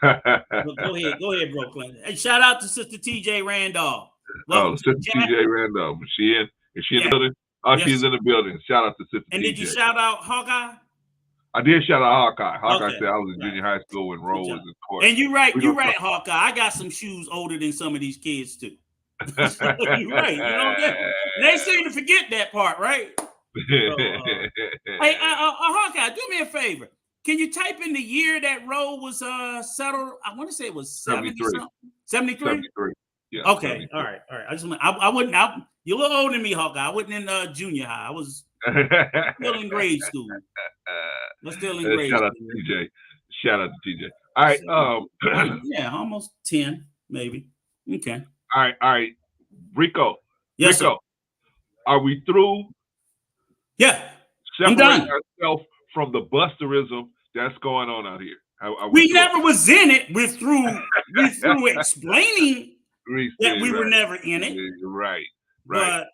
Go ahead, bro, Clinton. Hey, shout out to Sister TJ Randolph. Sister TJ Randolph. Is she in the building? Oh, she's in the building. Shout out to Sister TJ. And did you shout out Hawkeye? I did shout out Hawkeye. Hawkeye said I was in junior high school when Roe was in court. And you're right, Hawkeye. I got some shoes older than some of these kids too. So you're right. You know what I'm saying? They seem to forget that part, right? So, hey, Hawkeye, do me a favor. Can you type in the year that Roe was settled? I want to say it was 73. 73? 73. Yeah. Okay. 73. All right. I wouldn't. You're a little older than me, Hawkeye. I wasn't in junior high. I was still in grade school. I'm still in grade Shout out school. to TJ. Shout out to TJ. All right. Yeah, almost 10, maybe. Okay. All right. Rico. Yes, Rico. sir. Are we through? Yeah. I'm Separating done. ourselves from the Busterism that's going on out here. We never was in it. We're through explaining that we were never in it. Right. But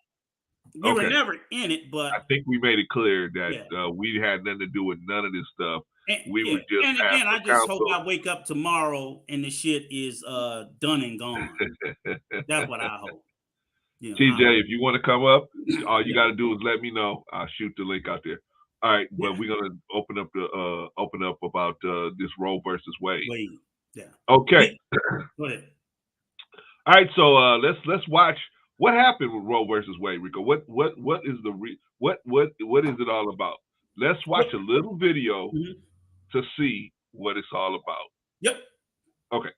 we were never in it. But I think we made it clear that we had nothing to do with none of this stuff. We were just. And again, I just hope I wake up tomorrow and the shit is done and gone. That's what I hope. You know, TJ, if you want to come up, all you got to do is let me know. I'll shoot the link out there. All right, but we're gonna open up about this Roe versus Wade. Yeah. Okay. Go ahead. All right, so let's watch what happened with Roe versus Wade, Rico. What is what is it all about? Let's watch a little video to see what it's all about. Yep. Okay.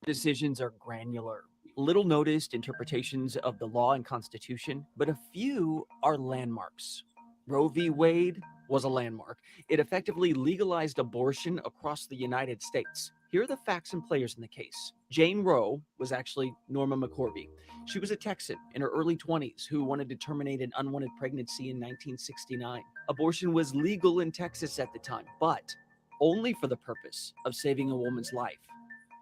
Decisions are granular, little noticed interpretations of the law and constitution, but a few are landmarks. Roe v. Wade was a landmark. It effectively legalized abortion across the United States. Here are the facts and players in the case. Jane Roe was actually Norma McCorvey. She was a Texan in her early 20s who wanted to terminate an unwanted pregnancy in 1969. Abortion was legal in Texas at the time, but only for the purpose of saving a woman's life.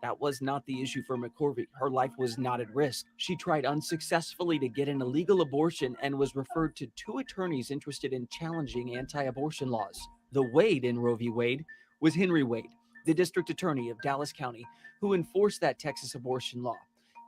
That was not the issue for McCorvey. Her life was not at risk. She tried unsuccessfully to get an illegal abortion and was referred to 2 attorneys interested in challenging anti-abortion laws. The Wade in Roe v. Wade was Henry Wade, the district attorney of Dallas County, who enforced that Texas abortion law.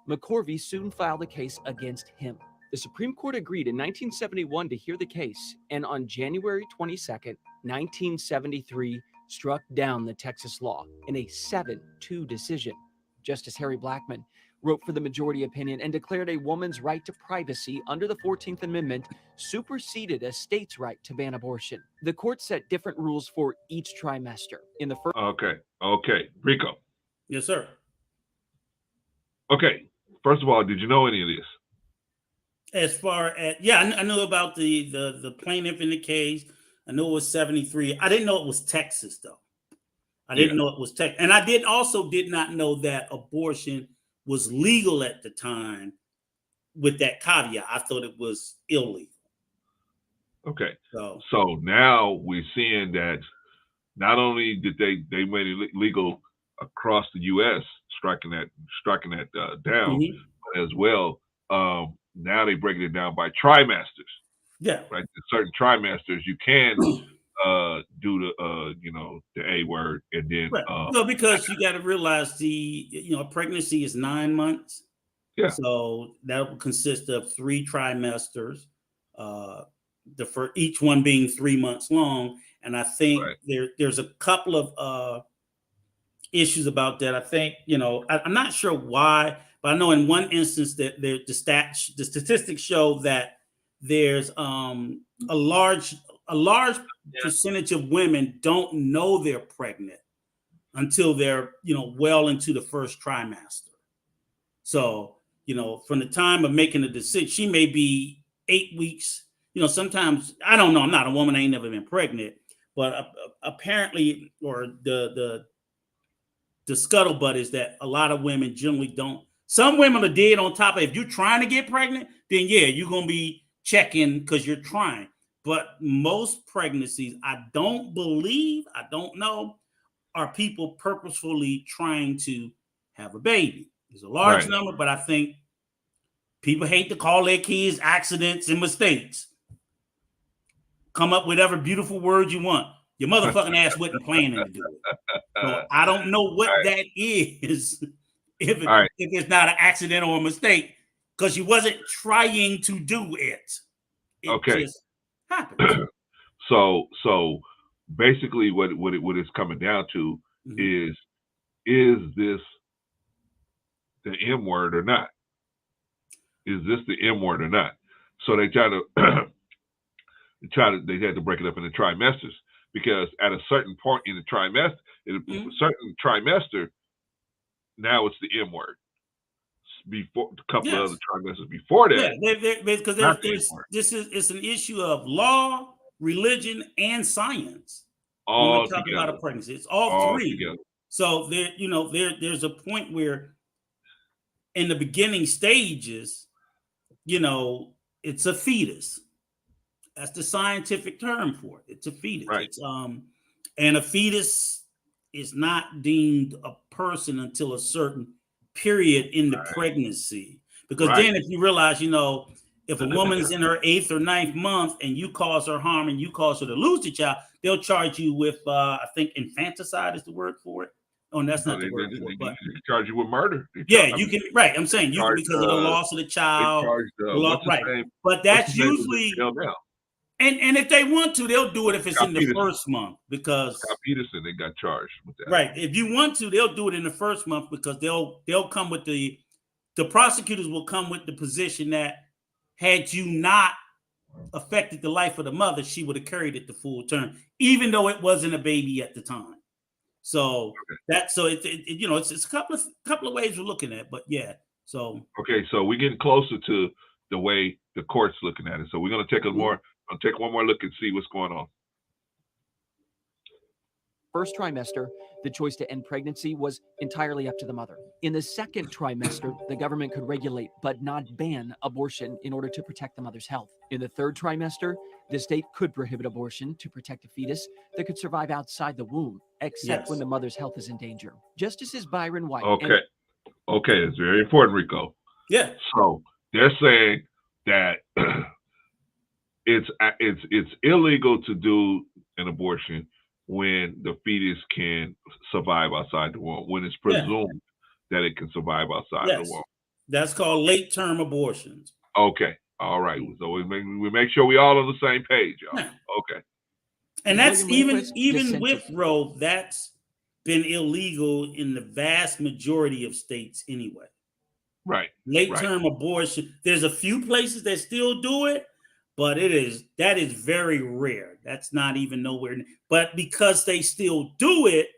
McCorvey soon filed a case against him. The Supreme Court agreed in 1971 to hear the case, and on January 22nd, 1973, struck down the Texas law in a 7-2 decision. Justice Harry Blackmun wrote for the majority opinion and declared a woman's right to privacy under the 14th Amendment superseded a state's right to ban abortion. The court set different rules for each trimester. In the first. Okay. Rico. Yes, sir. Okay. First of all, did you know any of this? As far as I knew about the plaintiff in the case. I knew it was 73. I didn't know it was Texas, though. I didn't know it was Texas. And I did not know that abortion was legal at the time with that caveat. I thought it was illegal. Okay. So now we're seeing that not only did they made it legal across the U.S., striking that down, but as well, now they're breaking it down by trimesters. Yeah. Right. Certain trimesters you can do the A word and then no, because you got to realize a pregnancy is 9 months. Yeah. So that will consist of 3 trimesters, for each one being 3 months long. And I think there's a couple of issues about that. I think, I'm not sure why, but I know in one instance that the statistics show that there's a large percentage of women don't know they're pregnant until they're well into the first trimester. So from the time of making the decision, she may be 8 weeks. Sometimes I don't know. I'm not a woman. I ain't never been pregnant, but apparently, or the scuttlebutt is that a lot of women generally don't. Some women are dead on top of it. If you're trying to get pregnant, then you're gonna be checking because you're trying. But most pregnancies, I don't know, are people purposefully trying to have a baby. There's a large number, but I think people hate to call their kids accidents and mistakes. Come up with whatever beautiful word you want. Your motherfucking ass wasn't planning to do it. So I don't know what that is if it's not an accident or a mistake. Because you wasn't trying to do it. It just happened. So basically what it's coming down to is this the M word or not? Is this the M word or not? So they had to break it up into trimesters. because at a certain point in the trimester, Mhm. a certain trimester, now it's the M word. Before a couple of Yes. other trimesters before Yeah, that, because not the M there's word. it's an issue of law, religion, and science when we're All talking about together. a pregnancy. It's all All three. together. So there's a point where in the beginning stages, it's a fetus. That's the scientific term for it. It's a fetus. Right. It's and a fetus is not deemed a person until a certain period in the pregnancy. Because Right. then if you realize, if a woman is in her 8th or 9th month and you cause her harm and you cause her to lose the child, they'll charge you with I think infanticide is the word for it. Oh, and that's not the word for it, but they charge you with murder. you can, right. I'm saying you can, because of the loss of the They child, charged right. But what's that's his name was in usually, jail now? and if they want to, they'll do it if it's Scott in the Peterson. first month, because Scott Peterson, they got charged with that. right. If you want to, they'll do it in the first month, because they'll come with the prosecutors will come with the position that had you not affected the life of the mother, she would have carried it the full term, even though it wasn't a baby at the time. So it's a couple of ways we're looking at, but yeah. So okay, so we're getting closer to the way the court's looking at it. So we're gonna take take one more look and see what's going on. First trimester, the choice to end pregnancy was entirely up to the mother. In the second trimester, the government could regulate but not ban abortion in order to protect the mother's health. In the third trimester, the state could prohibit abortion to protect a fetus that could survive outside the womb, except when the mother's health is in danger. Justices Byron White. Okay, that's very important, Rico. Yeah. So they're saying that it's illegal to do an abortion when the fetus can survive outside the womb, when it's presumed that it can survive outside the womb. That's called late-term abortions. Okay. All right. So we make sure we all on the same page, y'all. Yeah. Okay. And that's even with Roe, that's been illegal in the vast majority of states anyway. Right. Late-term abortion. There's a few places that still do it, but that is very rare. That's not even nowhere. But because they still do it,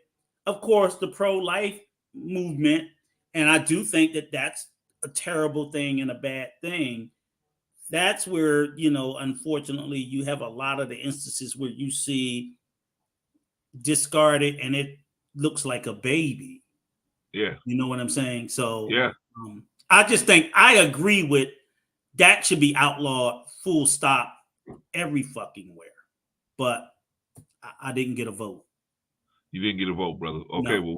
of course, the pro-life movement, and I do think that that's a terrible thing and a bad thing. That's where, unfortunately, you have a lot of the instances where you see discarded and it looks like a baby. Yeah. You know what I'm saying? So yeah. I just think I agree with that should be outlawed, full stop, every fucking where. But I didn't get a vote. You didn't get a vote, brother. Okay, no. Well,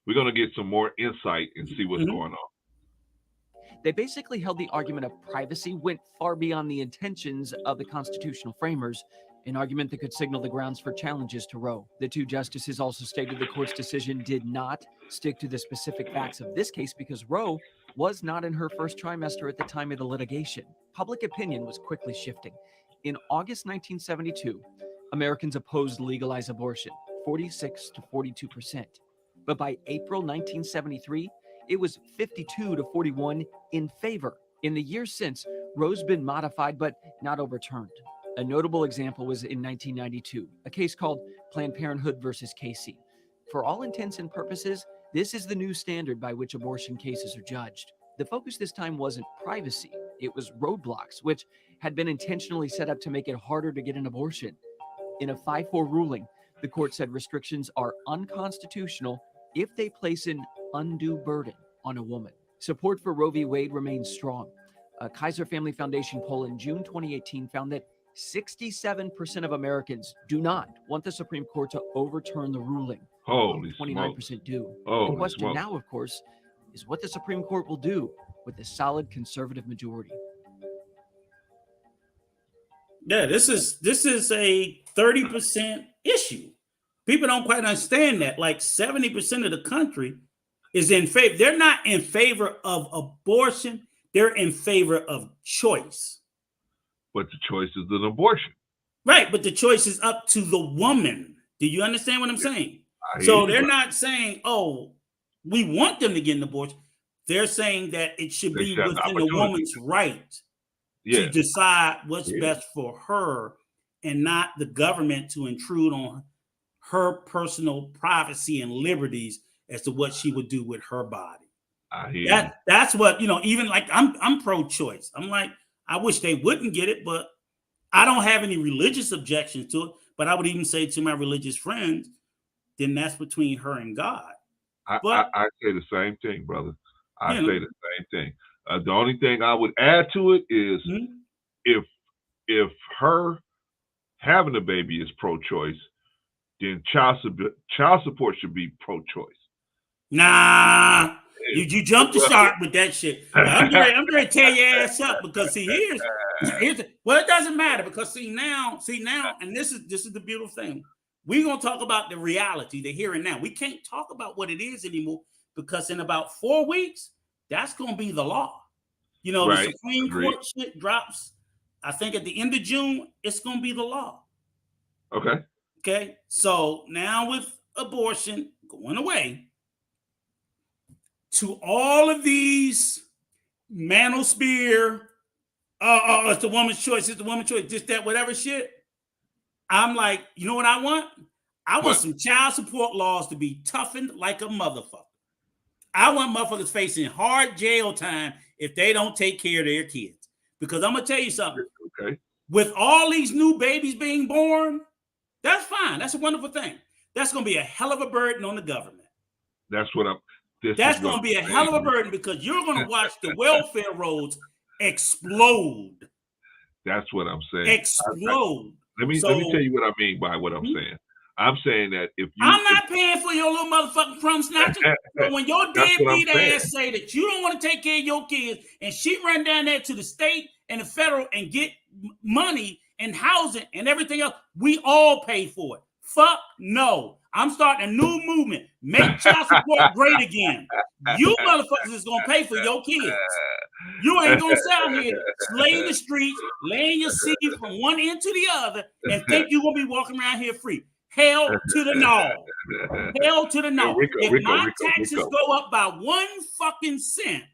we're gonna get some more insight and see what's going on. They basically held the argument of privacy went far beyond the intentions of the constitutional framers, an argument that could signal the grounds for challenges to Roe. The two justices also stated the court's decision did not stick to the specific facts of this case because Roe was not in her first trimester at the time of the litigation. Public opinion was quickly shifting. In August 1972, Americans opposed legalized abortion, 46 to 42%. But by April 1973, it was 52 to 41 in favor. In the years since, Roe's been modified but not overturned. A notable example was in 1992, a case called Planned Parenthood versus Casey. For all intents and purposes, this is the new standard by which abortion cases are judged. The focus this time wasn't privacy, it was roadblocks, which had been intentionally set up to make it harder to get an abortion. In a 5-4 ruling, the court said restrictions are unconstitutional if they place an undue burden on a woman. Support for Roe v. Wade remains strong. A Kaiser Family Foundation poll in June 2018 found that 67% of Americans do not want the Supreme Court to overturn the ruling. Holy 29% smokes. do. Holy the question smokes. now, of course, is what the Supreme Court will do with a solid conservative majority. Yeah, this is a 30% issue. People don't quite understand that. Like 70% of the country is in favor. They're not in favor of abortion. They're in favor of choice. But the choice is an abortion. Right, but the choice is up to the woman. Do you understand what I'm saying? So they're not saying, oh, we want them to get an abortion. They're saying that it should be within the woman's right to decide what's best for her and not the government to intrude on her personal privacy and liberties as to what she would do with her body. I hear you. That's what, even like I'm pro-choice. I'm like, I wish they wouldn't get it, but I don't have any religious objections to it. But I would even say to my religious friends, then that's between her and God. I say the same thing, brother. I say the same thing. The only thing I would add to it is if her having a baby is pro-choice, then child support should be pro-choice. Nah, you jumped the shark with that shit. I'm going to tear your ass up because here's well, it doesn't matter because see now, and this is the beautiful thing. We're going to talk about the reality, the here and now. We can't talk about what it is anymore because in about 4 weeks, that's going to be the law. The Supreme Court shit drops, I think at the end of June, it's going to be the law. Okay. So now with abortion going away, to all of these manosphere, it's the woman's choice, just that, whatever shit. I'm like, you know what I want? I want some child support laws to be toughened like a motherfucker. I want motherfuckers facing hard jail time if they don't take care of their kids. Because I'm going to tell you something. Okay. With all these new babies being born, that's fine. That's a wonderful thing. That's going to be a hell of a burden on the government. That's what I'm... That's going to be a hell of a burden because you're going to watch the welfare rolls explode. That's what I'm saying. Explode. Let me tell you what I mean by what I'm saying. I'm saying that I'm not paying for your little motherfucking crumb snatcher. But when your deadbeat ass say that you don't want to take care of your kids and she run down there to the state and the federal and get money and housing and everything else, we all pay for it. Fuck no. I'm starting a new movement. Make child support great again. You motherfuckers is going to pay for your kids. You ain't going to sit out here, slay the streets, laying your seed from one end to the other, and think you're going to be walking around here free. Hell to the no. Hell to the no. If my taxes go up by 1 fucking cent,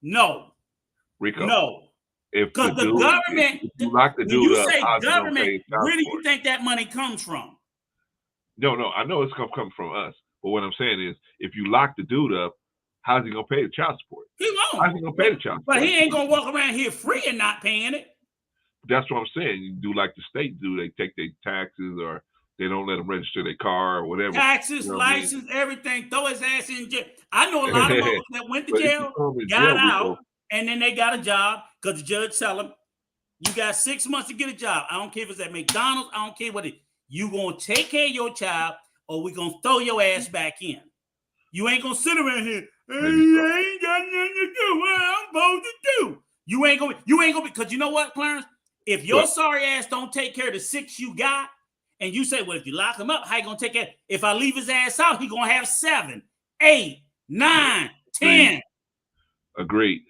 no. No. Because the government, when you say government, where do you think that money comes from? No, I know it's going to come from us. But what I'm saying is, if you lock the dude up, how's he going to pay the child support? He won't. How's he going to pay the child support? But he ain't going to walk around here free and not paying it. That's what I'm saying. You do like the state do. They take their taxes or they don't let them register their car or whatever. Taxes, license, everything. Throw his ass in jail. I know a lot of folks that went to jail, got out, and then they got a job because the judge tell them, you got 6 months to get a job. I don't care if it's at McDonald's. I don't care what it is. You going to take care of your child or we going to throw your ass back in. You ain't going to sit around here. Hey, I ain't got nothing to do. What I'm supposed to do. You ain't going to, because you know what, Clarence? If your sorry ass don't take care of the 6 you got, and you say, well, if you lock him up, how you going to take care? If I leave his ass out, he going to have 7, 8, 9, 10. Agreed.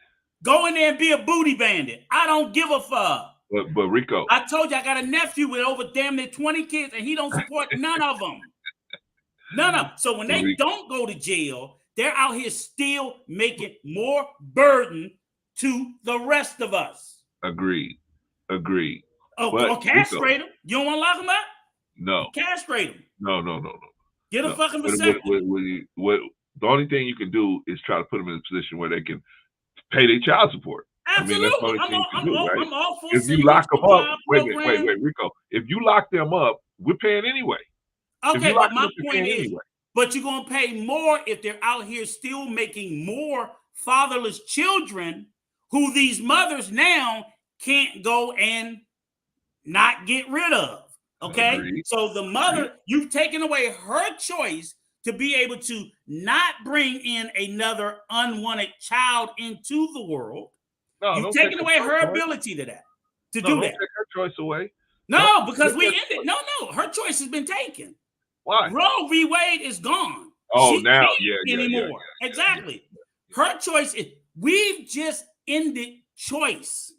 Go in there and be a booty bandit. I don't give a fuck. But Rico, I told you I got a nephew with over damn near 20 kids, and he don't support none of them. None of them. So when they don't go to jail, they're out here still making more burden to the rest of us. Agreed. Oh, castrate them. You don't want to lock them up? No. Castrate them. No. Get a fucking vasectomy. The only thing you can do is try to put them in a position where they can pay their child support. Absolutely. I mean, that's the only thing you can do, right? I'm all for if you lock them up, wait, Rico. If you lock them up, we're paying anyway. Okay, but my point is, but you're going to pay more if they're out here still making more fatherless children who these mothers now can't go and not get rid of. Okay? Agreed. So the mother, you've taken away her choice to be able to not bring in another unwanted child into the world. No, you've taken away her ability to do that. Don't take her choice away. No, because we ended. No, her choice has been taken. Why? Roe v. Wade is gone. Oh, she now, can't anymore. Exactly. Her choice is, we've just ended choice.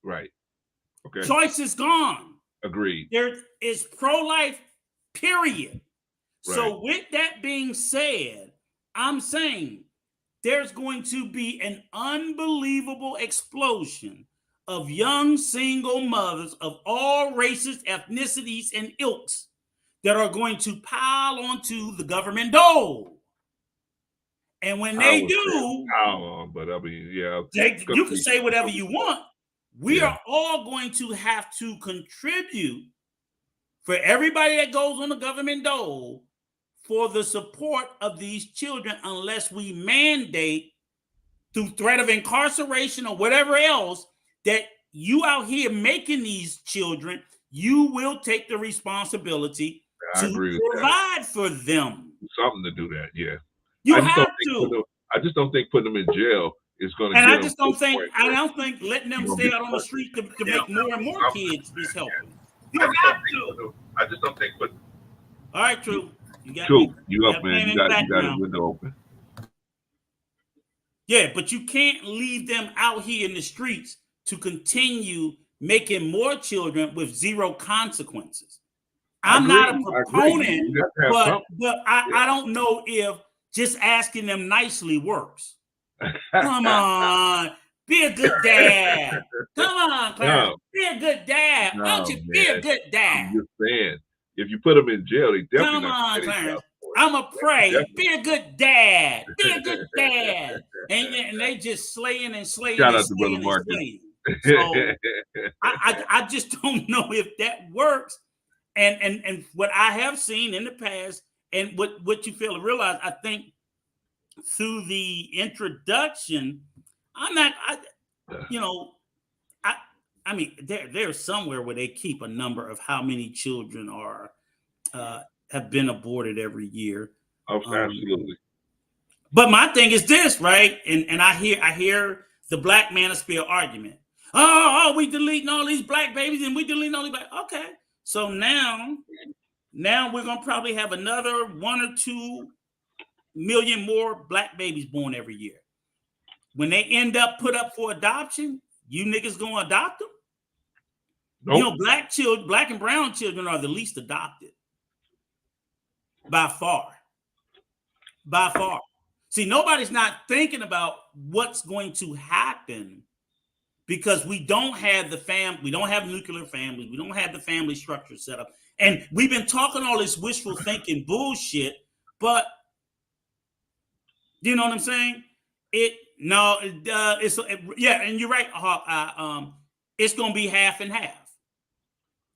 Right. Okay. Choice is gone. Agreed. There is pro-life, period. Right. So with that being said, I'm saying there's going to be an unbelievable explosion of young single mothers of all races, ethnicities, and ilks that are going to pile onto the government dole. And when they do, but I mean, yeah, you can say whatever you want. We Yeah. are all going to have to contribute for everybody that goes on the government dole for the support of these children, unless we mandate through threat of incarceration or whatever else that you out here making these children, you will take the responsibility to provide for them. Something to do that, yeah. You have to. I just don't think putting them in jail is going to. And I don't think letting them stay out on the street to make more and more kids is helping. You have to. I just don't think. All right, True. You got True. You up, man? You got the window open. Yeah, but you can't leave them out here in the streets to continue making more children with zero consequences. I'm not a proponent, but I don't know if just asking them nicely works. Come on, be a good dad. Come on, Clarence, be a good dad. Why don't you be a good dad? I'm just saying, if you put them in jail, they definitely come on, Clarence. I'm a pray. Be a good dad. Be a good dad. And they just slaying and slaying. Shout out to Brother Marcus. So I just don't know if that works. And what I have seen in the past, and what you fail to realize, I think through the introduction, I mean, there's somewhere where they keep a number of how many children are have been aborted every year. Absolutely. But my thing is this, right? And I hear the black manosphere argument. Oh, we deleting all these black babies and we deleting all these black. Okay. So now we're gonna probably have another 1 or 2 million more black babies born every year. When they end up put up for adoption, you niggas gonna adopt them? Nope. You know, black and brown children are the least adopted. By far. See, nobody's not thinking about what's going to happen because we don't have we don't have nuclear families, we don't have the family structure set up. And we've been talking all this wishful thinking bullshit, but you know what I'm saying? And you're right, Hawk. It's gonna be half and half.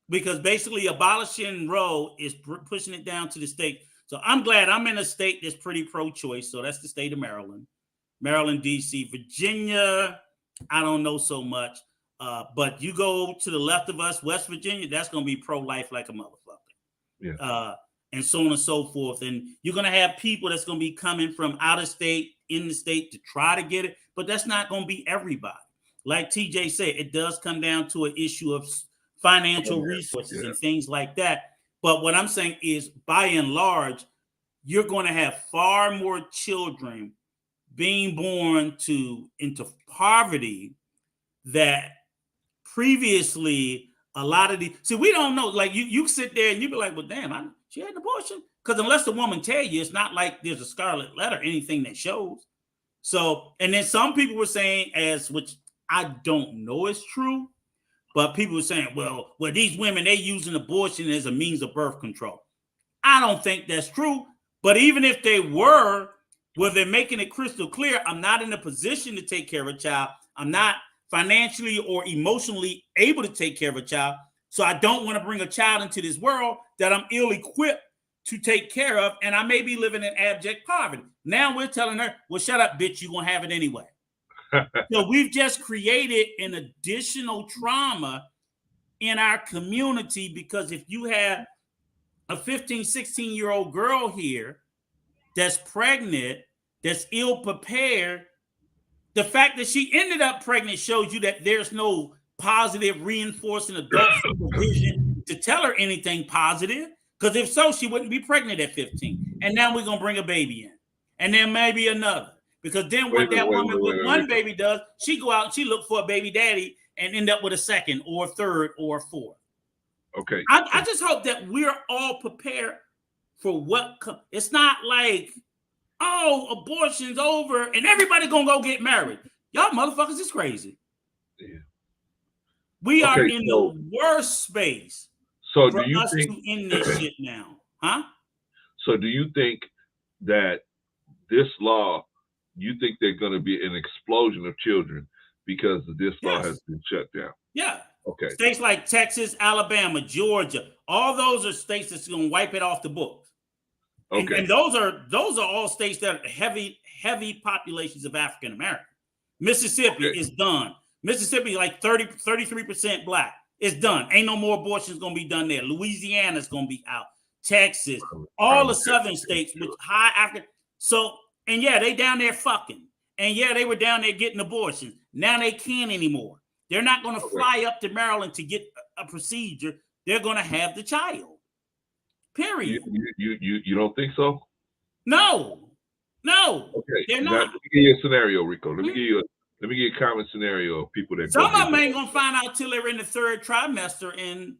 Because basically abolishing Roe is pushing it down to the state. So I'm glad I'm in a state that's pretty pro-choice. So that's the state of Maryland, D.C., Virginia. I don't know so much. But you go to the left of us, West Virginia, that's going to be pro-life like a motherfucker. Yeah. And so on and so forth. And you're going to have people that's going to be coming from out of state, in the state to try to get it. But that's not going to be everybody. Like TJ said, it does come down to an issue of financial resources and things like that. But what I'm saying is, by and large, you're going to have far more children being born into poverty that previously a lot of we don't know. Like you sit there and you be like, well, damn, she had an abortion. Because unless the woman tell you, it's not like there's a scarlet letter, anything that shows. So, and then some people were saying, which I don't know is true, but people were saying, well, these women, they using abortion as a means of birth control. I don't think that's true. But even if they were, they're making it crystal clear, I'm not in a position to take care of a child. I'm not financially or emotionally able to take care of a child. So I don't want to bring a child into this world that I'm ill-equipped to take care of. And I may be living in abject poverty. Now we're telling her, well, shut up, bitch. You're going to have it anyway. So we've just created an additional trauma in our community, because if you have a 15, 16-year-old girl here that's pregnant, that's ill prepared, the fact that she ended up pregnant shows you that there's no positive reinforcing adult supervision to tell her anything positive, because if so, she wouldn't be pregnant at 15. And now we're going to bring a baby in. And then maybe another. Because then what that woman with one baby does, she go out and she look for a baby daddy and end up with a second or a third or a fourth. Okay. I just hope that we're all prepared for what it's not like, oh, abortion's over and everybody gonna go get married. Y'all motherfuckers is crazy. Yeah. We are Okay, in so- the worst space So for do you us think? to end this shit now, huh? So do you think that this law? You think there's going to be an explosion of children because this law Yes. has been shut down? Yeah. Okay. States like Texas, Alabama, Georgia, all those are states that's going to wipe it off the books. And, Okay. and those are all states that are heavy populations of African American. Mississippi is done. Mississippi like 33% black. It's done. Ain't no more abortions going to be done there. Louisiana's going to be out. Texas, all the southern states with high African. So, and yeah, they down there fucking. And yeah, they were down there getting abortions. Now they can't anymore. They're not going to fly up to Maryland to get a procedure. They're going to have the child. Period. You don't think so? No. Okay. They're Now, not. let me give you a scenario, Rico. Let me give you a common scenario of people that Some go of them ain't gonna find out till they're in the third trimester, and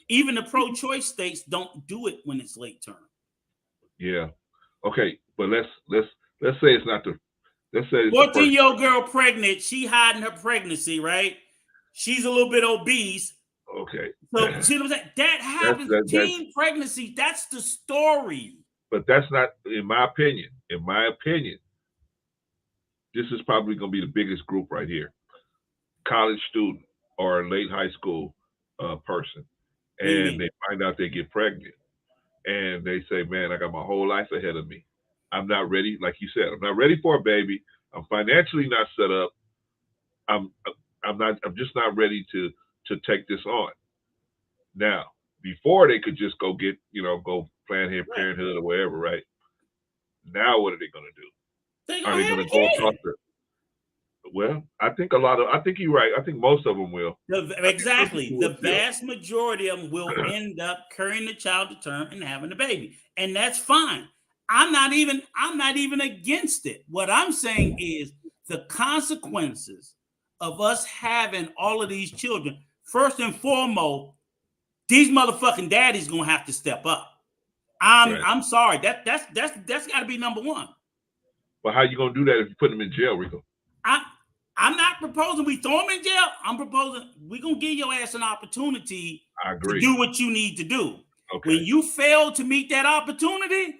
even the pro-choice states don't do it when it's late term. Yeah. Okay, but let's say it's not the. Let's say it's 14-year-old girl pregnant. She hiding her pregnancy, right? She's a little bit obese. Okay. So see what I'm saying? That happens. Teen pregnancy. That's the story. But that's not, in my opinion. In my opinion, this is probably going to be the biggest group right here. College student or late high school person, and they find out they get pregnant, and they say, "Man, I got my whole life ahead of me. I'm not ready." Like you said, I'm not ready for a baby. I'm financially not set up. I'm just not ready to take this on. Now, before they could just go get, go Planned Parenthood or wherever, right? Now, what are they going to do? Are they going to go across the? Well, I think you're right. I think most of them will. Exactly. The vast majority of them will end up carrying the child to term and having a baby. And that's fine. I'm not even against it. What I'm saying is the consequences of us having all of these children, first and foremost, these motherfucking daddies gonna have to step up. I'm sorry. That's gotta be number one. But how you gonna do that if you put them in jail, Rico? I'm not proposing we throw them in jail. I'm proposing we're going to give your ass an opportunity to do what you need to do. Okay. When you fail to meet that opportunity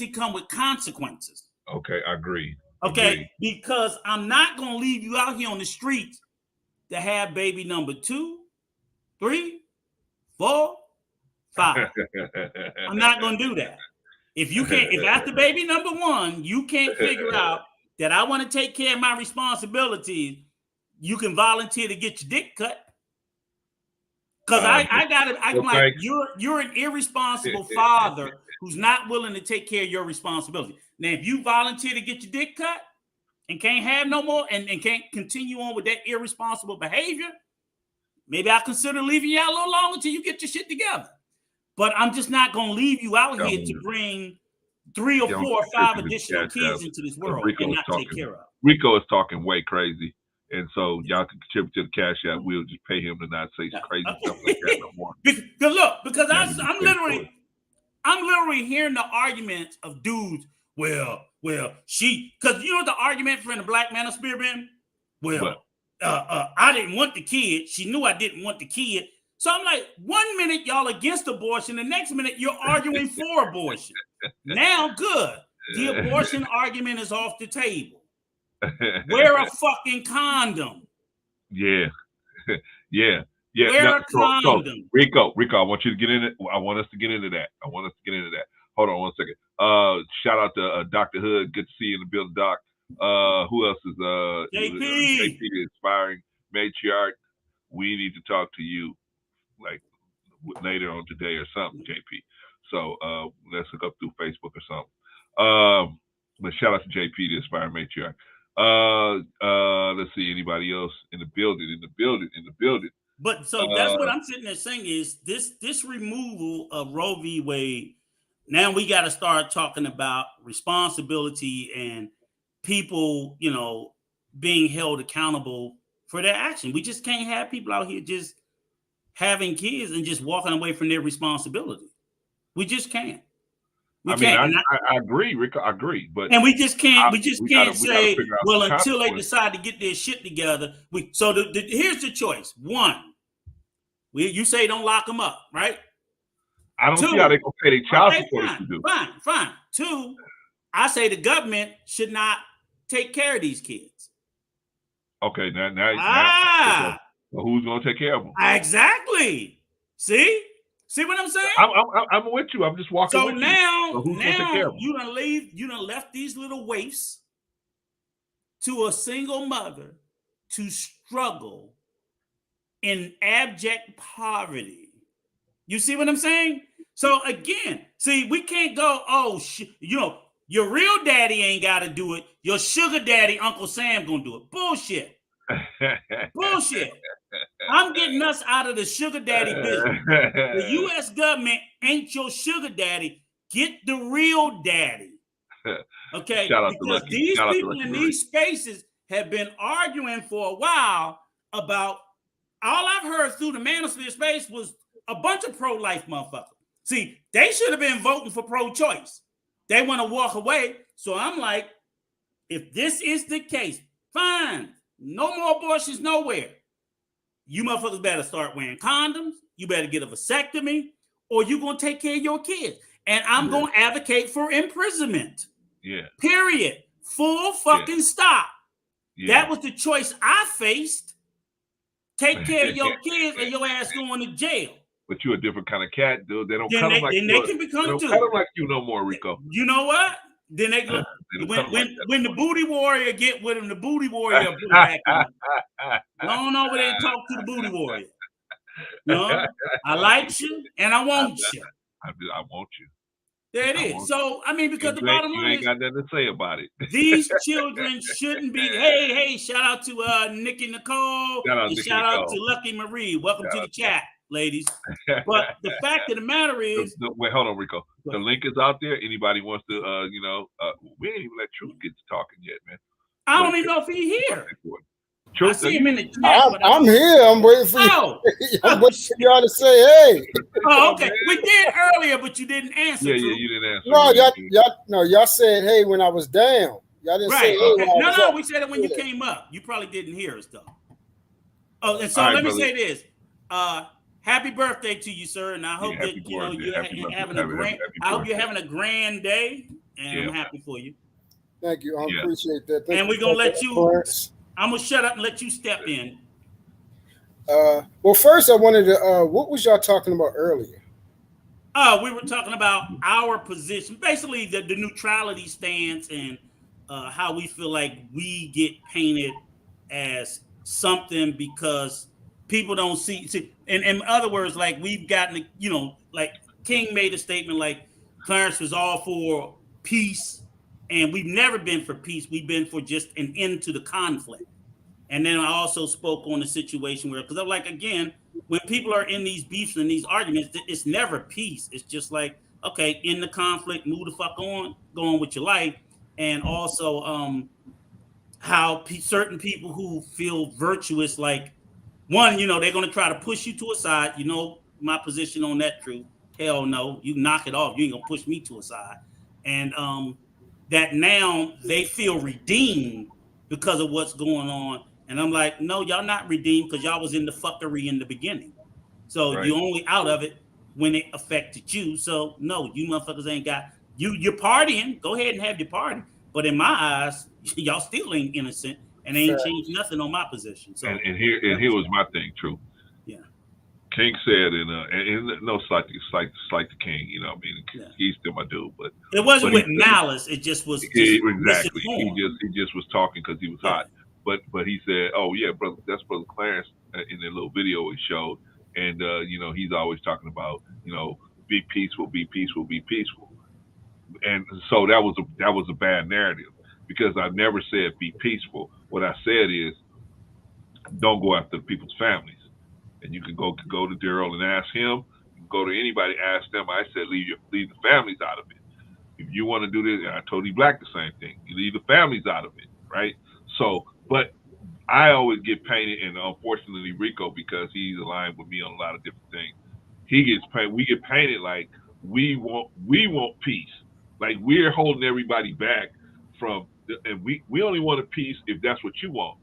come with consequences. Okay, I agree. Okay, because I'm not going to leave you out here on the streets to have baby number 2, 3, 4, 5. I'm not going to do that. If after baby number 1, you can't figure out that I want to take care of my responsibilities, you can volunteer to get your dick cut. Because you're an irresponsible father who's not willing to take care of your responsibility. Now, if you volunteer to get your dick cut and can't have no more and can't continue on with that irresponsible behavior, maybe I'll consider leaving you out a little longer until you get your shit together. But I'm just not going to leave you out here to bring 3 or 4 or 5 additional kids into this world and not take care of. Rico is talking way crazy, and so y'all can contribute to the Cash App. We'll just pay him to not say crazy stuff like that no more. Because I'm literally hearing the arguments of dudes. Well, she, because you know what the argument for the black manosphere been? Well, I didn't want the kid. She knew I didn't want the kid. So I'm like, 1 minute y'all against abortion, the next minute you're arguing for abortion. Now, good. The abortion argument is off the table. Wear a fucking condom. Yeah. Wear a condom. So, Rico, I want you to get in it. I want us to get into that. Hold on 1 second. Shout out to Dr. Hood. Good to see you in the building, Doc. Who else is JP, the inspiring matriarch? We need to talk to you like later on today or something, JP. So let's look up through Facebook or something. But shout out to JP, the inspiring matriarch. Let's see, anybody else in the building. But so that's what I'm sitting there saying is this removal of Roe v. Wade. Now we got to start talking about responsibility and people, being held accountable for their action. We just can't have people out here just having kids and just walking away from their responsibility. We just can't. We I mean, can't. I agree, Rico. I agree, but and we just can't. We just can't say, figure out well, the until they consequences. decide to get their shit together. So here's the choice. One, you say don't lock them up, right? I don't see how they gonna pay their child support if you do. Fine. Two, I say the government should not take care of these kids. Okay, now who's gonna take care of them? Exactly. See what I'm saying? I'm with you. I'm just walking with you. So who's gonna take care of them? you done left these little waifs to a single mother to struggle in abject poverty. You see what I'm saying? So again, see, we can't go, your real daddy ain't got to do it. Your sugar daddy, Uncle Sam, gonna do it. Bullshit. Bullshit. I'm getting us out of the sugar daddy business. The U.S. government ain't your sugar daddy. Get the real daddy. Okay? Because these people in these spaces have been arguing for a while about, all I've heard through the manosphere space was a bunch of pro-life motherfuckers. See, they should have been voting for pro-choice. They want to walk away. So I'm like, if this is the case, fine. No more abortions nowhere. You motherfuckers better start wearing condoms. You better get a vasectomy, or you're going to take care of your kids. And I'm going to advocate for imprisonment. Yeah. Period. Full fucking stop. Yeah. That was the choice I faced. Take care of your kids or your ass going to jail. But you're a different kind of cat, dude. They don't then cut they, them like then you. They can become they don't too. cut them like you no more, Rico. You know what? Then they look, when the booty warrior get with him, the booty warrior put back in. Go on over there and talk to the booty warrior. No, I like you and I want you. I want you. There it is. So, I mean, because the bottom line is, you ain't got nothing to say about it. These children shouldn't be, hey, shout out to Nikki Nicole, and shout out to Lucky Marie. Welcome to the chat, ladies. But the fact of the matter is... Wait, hold on, Rico. The link is out there. Anybody wants to, we ain't even let Truth get to talking yet, man. I don't even know if he's here. Truth, I see him in the chat. I'm here. I'm waiting for you. I'm waiting for y'all to say, hey. Oh, okay. We did earlier, but you didn't answer. Yeah, you didn't answer. Y'all said, hey, when I was down. Y'all didn't say, hey, okay. when I was up. We said it when you came up. You probably didn't hear us, though. Oh, and so let me say this. Happy birthday to you, sir. And I hope that you're having a grand day. And I'm happy for you. Thank you. I appreciate that. And we're gonna let you. I'm gonna shut up and let you step in. Well, first I wanted to. What was y'all talking about earlier? We were talking about our position, basically the neutrality stance, and how we feel like we get painted as something because people don't see. In other words, like we've gotten, like King made a statement, like Clarence was all for peace. And we've never been for peace. We've been for just an end to the conflict. And then I also spoke on the situation where, because I'm like, again, when people are in these beefs and these arguments, it's never peace. It's just like, okay, in the conflict, move the fuck on, go on with your life. And also how certain people who feel virtuous, like, one, they're going to try to push you to a side. You know my position on that, Truth. Hell no, you knock it off. You ain't going to push me to a side. And that now they feel redeemed because of what's going on. And I'm like, no, y'all not redeemed because y'all was in the fuckery in the beginning. So you're only out of it when it affected you. So no, you motherfuckers ain't got, you're partying. Go ahead and have your party. But in my eyes, y'all still ain't innocent and ain't changed nothing on my position. So and here was my thing, True. Yeah. King said, and no slight to King, he's still my dude, but it wasn't with malice. It just was exactly. He just was talking because he was hot. But he said, oh yeah, brother, that's Brother Clarence in the little video he showed, and he's always talking about be peaceful, be peaceful, be peaceful, and so that was a bad narrative because I never said be peaceful. What I said is don't go after people's families. And you can go to Daryl and ask him. You can go to anybody, ask them. I said, leave the families out of it. If you want to do this, and I told E Black the same thing. You leave the families out of it, right? So, but I always get painted, and unfortunately Rico, because he's aligned with me on a lot of different things, we get painted like we want peace. Like we're holding everybody back from, and we only want a peace if that's what you want.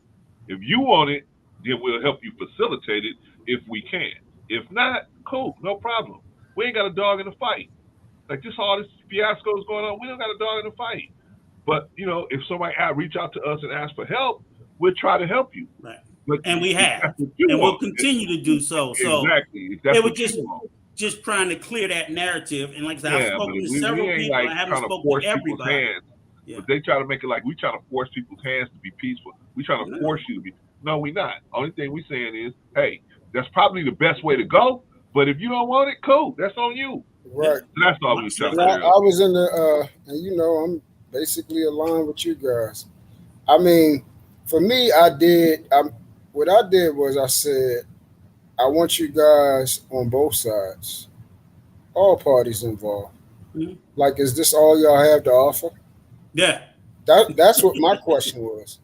If you want it, then we'll help you facilitate it if we can. If not, cool, no problem. We ain't got a dog in the fight. Like all this fiasco is going on, we don't got a dog in the fight. But if somebody reach out to us and ask for help, we'll try to help you. Right. But and we have, and we'll continue to do so. So exactly, it was just trying to clear that narrative. And like I said, I've spoken to several people. I haven't spoken to everybody. But they try to make it like we trying to force people's hands to be peaceful. We trying to force you to be. No, we not. Only thing we saying is, hey, that's probably the best way to go. But if you don't want it, cool. That's on you. Right. So that's all we trying to do. I was in the, and I'm basically aligned with you guys. I mean, for me, what I did was I said, I want you guys on both sides, all parties involved. Mm-hmm. Like, is this all y'all have to offer? Yeah. That's what my question was.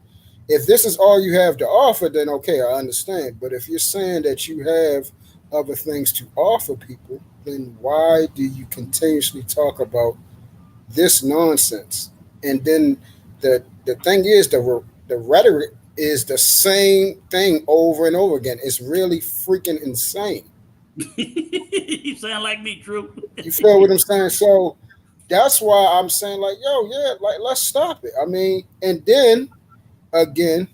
If this is all you have to offer, then okay, I understand. But if you're saying that you have other things to offer people, then why do you continuously talk about this nonsense? And then the thing is, the rhetoric is the same thing over and over again. It's really freaking insane. You sound like me, Drew. You feel what I'm saying? So that's why I'm saying, like, let's stop it. I mean, and then again,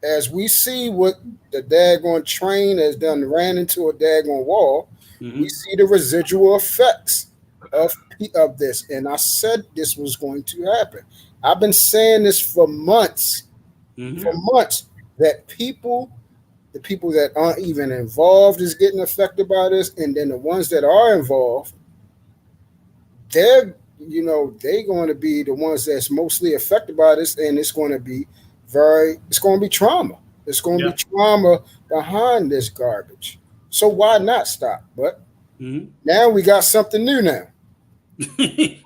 as we see what the daggone train has done, ran into a daggone wall, we see the residual effects of this. And I said this was going to happen. I've been saying this for months, that the people that aren't even involved is getting affected by this. And then the ones that are involved, they're going to be the ones that's mostly affected by this. And it's going to be trauma. There's going to be trauma behind this garbage. So why not stop? But now we got something new now.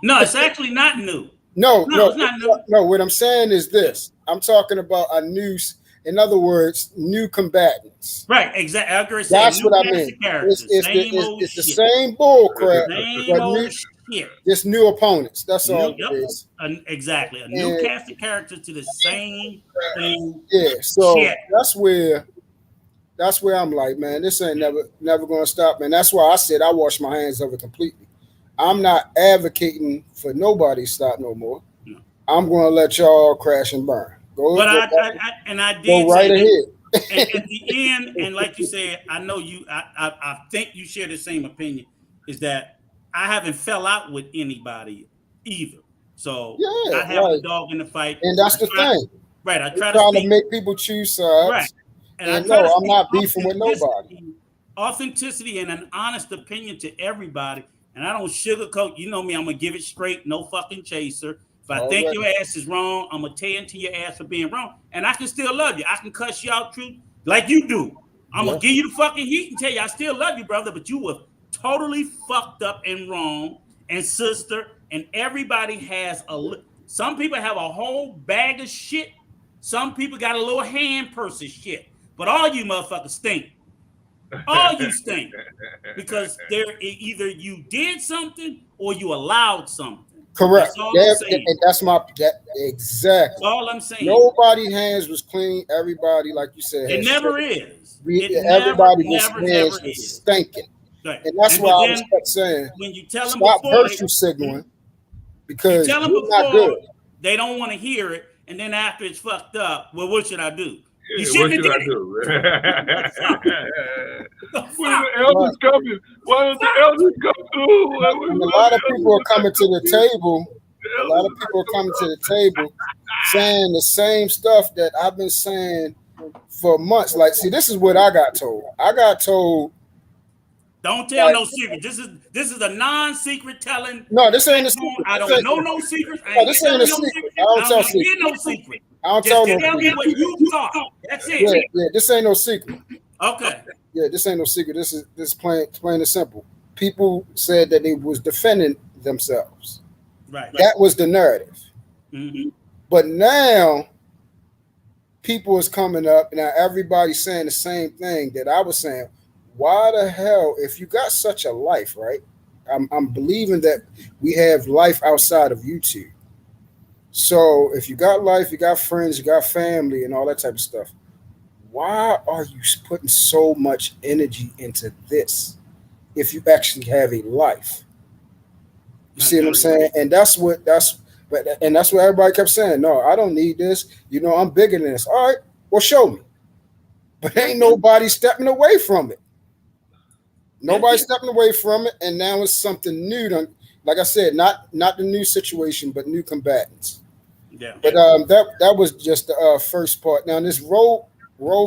No, it's actually not new. No, it's not new. No, what I'm saying is this. I'm talking about in other words, new combatants. Right, exactly. That's what I mean. It's the same bull crap. Same old shit. Just new opponents. That's all it is. Exactly. A new cast of characters to the same thing. Yeah, so that's where I'm like, man, this ain't never going to stop. And that's why I said I wash my hands of it completely. I'm not advocating for nobody to stop no more. No. I'm going to let y'all crash and burn. I did go right ahead. And at the end, and like you said, I know you. I think you share the same opinion. Is that I haven't fell out with anybody either. So I have a dog in the fight, and that's the thing. Right, I try to make people choose sides. Right, and no, I'm not beefing with nobody. Authenticity and an honest opinion to everybody. And I don't sugarcoat. You know me. I'm gonna give it straight. No fucking chaser. If I think your ass is wrong, I'm gonna tear into your ass for being wrong. And I can still love you. I can cuss you out, truth, like you do. I'm gonna give you the fucking heat and tell you I still love you, brother. But you were totally fucked up and wrong. And sister, and everybody has some people have a whole bag of shit. Some people got a little hand purse of shit. But all you motherfuckers stink. All you stink, because either you did something or you allowed something. Correct. Exactly. That's all I'm saying. Nobody's hands was clean. Everybody, like you said, it never is. Everybody's hands was stinking. Right. And that's why I was kept saying, when you tell them stop virtue signaling, because you tell them you're not good. They don't want to hear it, and then after it's fucked up, well, what should I do? What should I do? When the elders coming? Why don't the elders come through? And a lot of people are coming to the table. A lot of people are coming to the table saying the same stuff that I've been saying for months. Like, see, this is what I got told. I got told. Don't tell no secret. This is a non-secret telling. No, this ain't a secret. I don't know no secrets. No, this ain't a secret. I don't tell secrets. No secret. I don't tell no tell me what you thought. That's it. Yeah, this ain't no secret. Okay. Yeah, this ain't no secret. This is plain and simple. People said that they was defending themselves. Right. That was the narrative. Mm-hmm. But now people is coming up. Now everybody's saying the same thing that I was saying. Why the hell, if you got such a life, right? I'm believing that we have life outside of YouTube. So if you got life, you got friends, you got family, and all that type of stuff, why are you putting so much energy into this if you actually have a life? You see what I'm saying? And that's what everybody kept saying. No, I don't need this. You know, I'm bigger than this. All right, well, show me. But ain't nobody stepping away from it. Nobody stepping away from it, and now it's something new. Like I said, not the new situation, but new combatants. Yeah. But that was just the first part. Now this Roe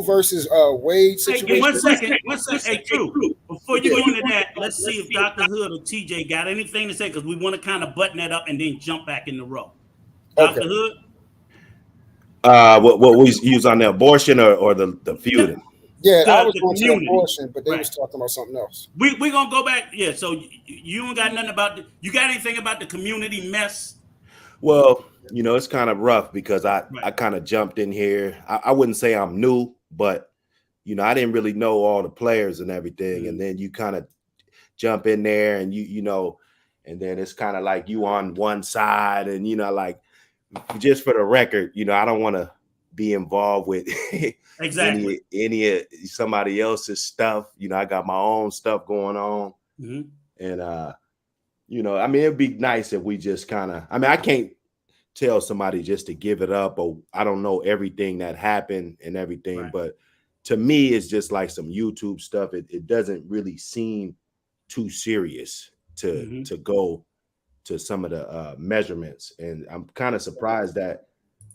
versus Wade situation. Hey, one second. Hey, True. Before you go into that, let's see if Dr. Hood or TJ got anything to say, because we want to kind of button that up and then jump back in the row. Dr. Hood. What was used on the abortion or the feuding? Yeah, I was going to abortion, but they was talking about something else. We're gonna go back. Yeah, so you don't got nothing about you got anything about the community mess? Well, you know, it's kind of rough because I kind of jumped in here. I wouldn't say I'm new, but you know, I didn't really know all the players and everything. And then you kind of jump in there and you know, and then it's kind of like you on one side, and you know, like, just for the record, you know, I don't want to be involved with exactly any somebody else's stuff. You know, I got my own stuff going on. And you know, I mean, it'd be nice if we just kind of, I mean, I can't tell somebody just to give it up, or I don't know everything that happened and everything, but to me, it's just like some YouTube stuff. It doesn't really seem too serious to go to some of the measurements. And I'm kind of surprised that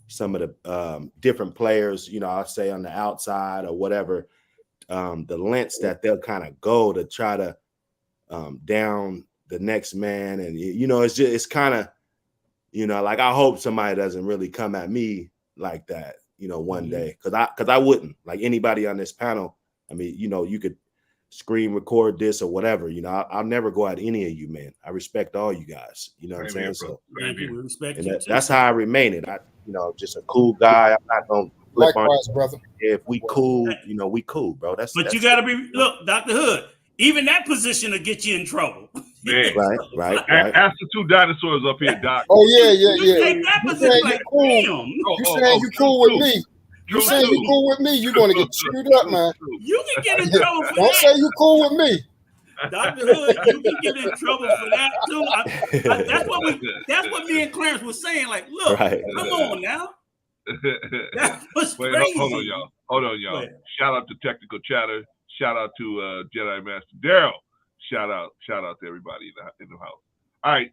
some of the different players, you know, I'll say on the outside or whatever, the lengths that they'll kind of go to try to down the next man. And, you know, it's kind of, you know, like, I hope somebody doesn't really come at me like that, you know, one day. Cause I wouldn't, like anybody on this panel. I mean, you know, you could screen record this or whatever, you know, I'll never go at any of you, man. I respect all you guys, you know what I'm saying? So thank you. We respect and you that's how I remain it. You know, just a cool guy. I'm not gonna flip likewise, on brother. If we cool, you know, we cool, bro. But you gotta be, look, Dr. Hood, even that position will get you in trouble. Man. Right. Ask the two dinosaurs up here, Doc. Oh yeah. Take that position like, damn. You saying you cool with me? You saying you cool with me? You're gonna get chewed up, man. You can get in trouble for Don't that. say you cool with me. Dr. Hood, you can get in trouble for that too. That's what me and Clarence was saying. Like, look, come on now. That was crazy. Hold on, y'all. Shout out to Technical Chatter. Shout out to Jedi Master Daryl. Shout out to everybody in the house. All right.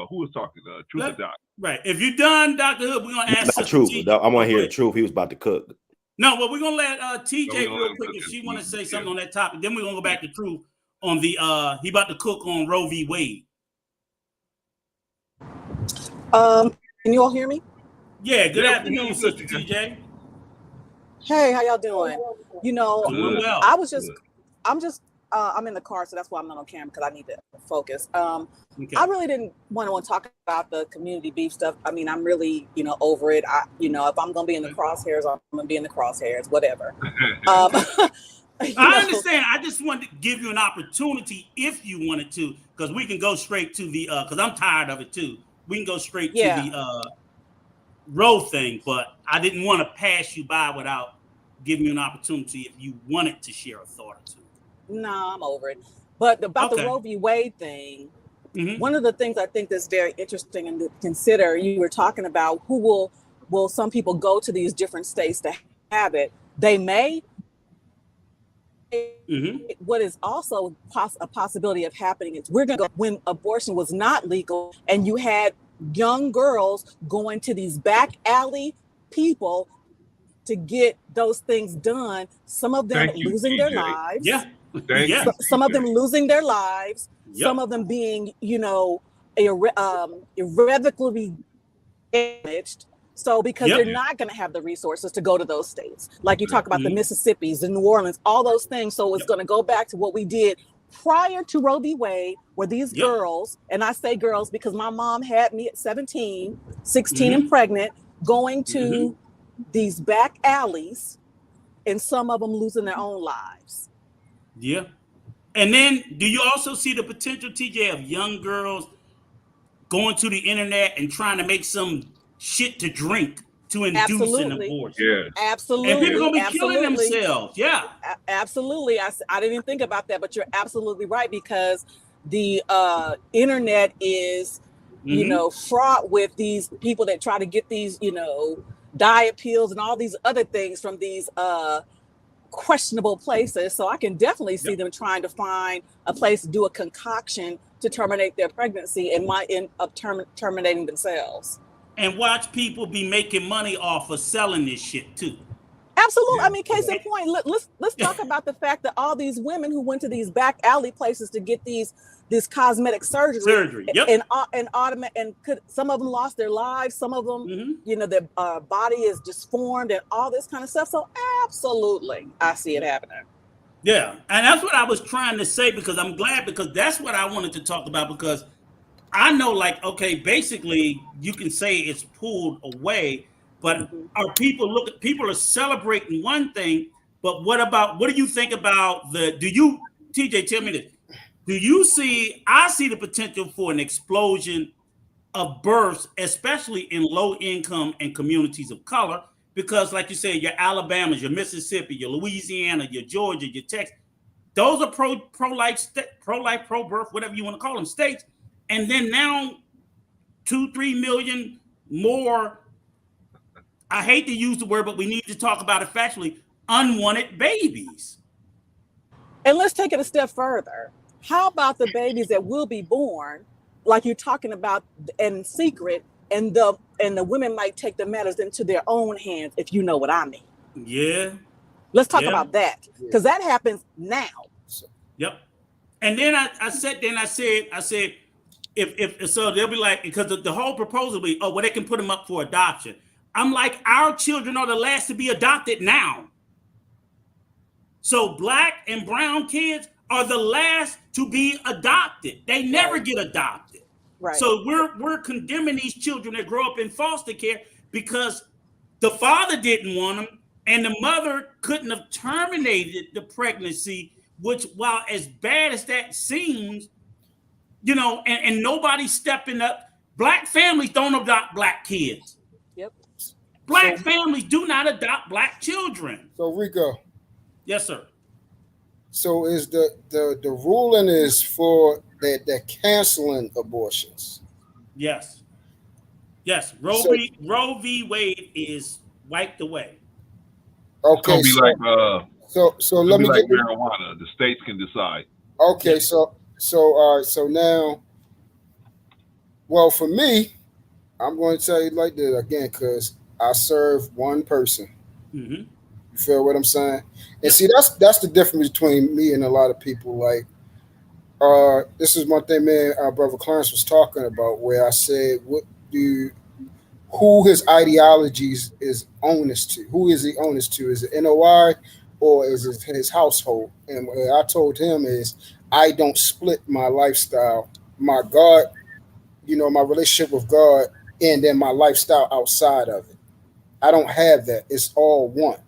Who was talking? Truth or Doc? Right. If you're done, Dr. Hood, we're gonna ask Truth. I want to hear the truth. He was about to cook. No, but we're gonna let TJ real quick if she want to say something on that topic. Then we're gonna go back to Truth on the he about to cook on Roe v. Wade. Can you all hear me? Yeah. Good afternoon, Sister TJ. Hey, how y'all doing? You know, well. I'm in the car, so that's why I'm not on camera, because I need to focus. I really didn't want to talk about the community beef stuff. I mean, I'm really, you know, over it. If I'm going to be in the crosshairs, I'm going to be in the crosshairs, whatever. I understand. I just wanted to give you an opportunity if you wanted to, because we can go straight to the, because I'm tired of it too. We can go straight to the Roe thing, but I didn't want to pass you by without giving you an opportunity if you wanted to share a thought or two. No, I'm over it. But about the Roe v. Wade thing, one of the things I think that's very interesting and to consider, you were talking about who will some people go to these different states to have it. They may. What is also a possibility of happening is we're going to go when abortion was not legal and you had young girls going to these back alley people to get those things done. Some of them losing their lives. Some of them losing their lives. Some of them being, you know, irrevocably damaged. So because they're not going to have the resources to go to those states. Like you talk about the Mississippis, the New Orleans, all those things. So it's going to go back to what we did prior to Roe v. Wade, where these girls, and I say girls because my mom had me at 17, 16 and pregnant, going to these back alleys, and some of them losing their own lives. And then, do you also see the potential, TJ, of young girls going to the internet and trying to make some shit to drink to induce an Absolutely. abortion? Yeah. And people Absolutely. gonna be killing Absolutely. themselves. Yeah. Absolutely. I didn't even think about that, but you're absolutely right, because the internet is, you know, fraught with these people that try to get these, you know, diet pills and all these other things from these questionable places. So I can definitely see them trying to find a place to do a concoction to terminate their pregnancy and might end up terminating themselves. And watch people be making money off of selling this shit too. Absolutely. Yeah. I mean, case in point, let's talk about the fact that all these women who went to these back alley places to get this cosmetic surgery, and some of them lost their lives, some of them, you know, their body is disformed and all this kind of stuff. So absolutely, I see it happening. Yeah, and that's what I was trying to say, because I'm glad, because that's what I wanted to talk about, because I know, like, okay, basically you can say it's pulled away, but are people are celebrating one thing, but what do you think about TJ, tell me this. I see the potential for an explosion of births, especially in low income and communities of color, because like you said, your Alabamas, your Mississippi, your Louisiana, your Georgia, your Texas, those are pro-life, pro-birth, whatever you want to call them, states. And then now 2-3 million more, I hate to use the word, but we need to talk about it factually, unwanted babies. And let's take it a step further. How about the babies that will be born, like you're talking about, in secret, and the women might take the matters into their own hands, if you know what I mean. Yeah. Let's talk about that, because that happens now. Yep. And then I said, if so, they'll be like, because the whole proposal will be, oh, well, they can put them up for adoption. I'm like, our children are the last to be adopted now. So black and brown kids are the last to be adopted. They never get adopted. Right. So we're condemning these children that grow up in foster care because the father didn't want them and the mother couldn't have terminated the pregnancy, which, while as bad as that seems, you know, and nobody's stepping up. Black families don't adopt black kids. Yep. Black families do not adopt black children. So Rico. Yes, sir. So is the ruling is for that canceling abortions? Yes. Yes. Roe v. Wade is wiped away. Okay. It's gonna be so let me like get marijuana. The states can decide. Okay, yes. So now, well, for me, I'm going to tell you like this again, because I serve one person. Mm-hmm. You feel what I'm saying? And see, that's the difference between me and a lot of people. Like, this is one thing, man. Our brother Clarence was talking about, where I said, who his ideologies is honest to? Who is he honest to? Is it NOI or is it his household? And what I told him is, I don't split my lifestyle, my God, you know, my relationship with God, and then my lifestyle outside of it. I don't have that. It's all one.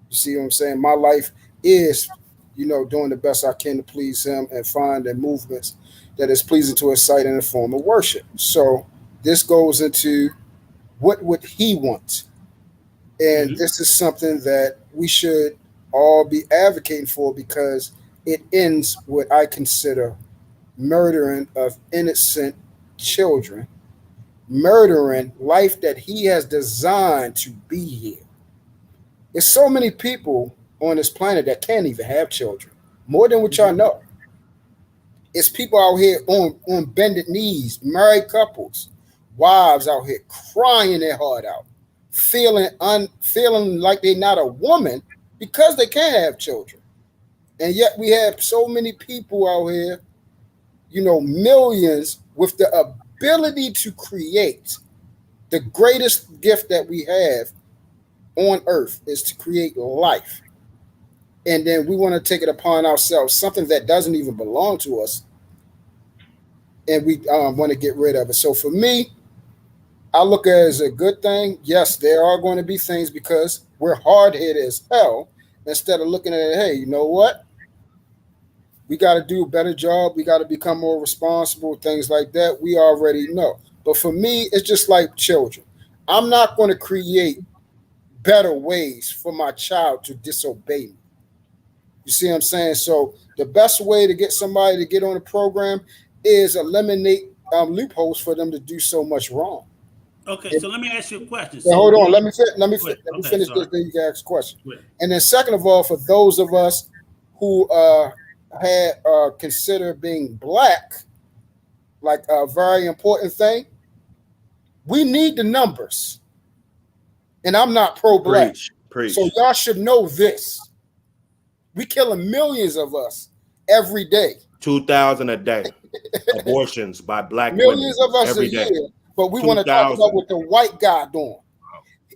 You see what I'm saying? My life is, you know, doing the best I can to please him and find the movements that is pleasing to his sight in the form of worship. So this goes into what would he want? And this is something that we should all be advocating for, because it ends what I consider murdering of innocent children, murdering life that he has designed to be here. There's so many people on this planet that can't even have children, more than what y'all know. It's people out here on bended knees, married couples, wives out here crying their heart out, feeling like they're not a woman because they can't have children. And yet we have so many people out here, you know, millions, with the ability to create. The greatest gift that we have on earth is to create life. And then we want to take it upon ourselves, something that doesn't even belong to us, and we want to get rid of it. So for me, I look at it as a good thing. Yes, there are going to be things, because we're hard-headed as hell, instead of looking at it, hey, you know what? We got to do a better job. We got to become more responsible, things like that. We already know. But for me, it's just like children. I'm not going to create better ways for my child to disobey me. You see what I'm saying? So the best way to get somebody to get on the program is eliminate loopholes for them to do so much wrong. Okay, so let me ask you a question. So hold on, let me finish sorry. this. Then you can ask a question. And then, second of all, for those of us who had consider being black like a very important thing, we need the numbers. And I'm not pro-black, so y'all should know this. We killing millions of us every day. 2,000 a day. Abortions by black millions women of us every a day. year. But we want to talk about what the white guy doing.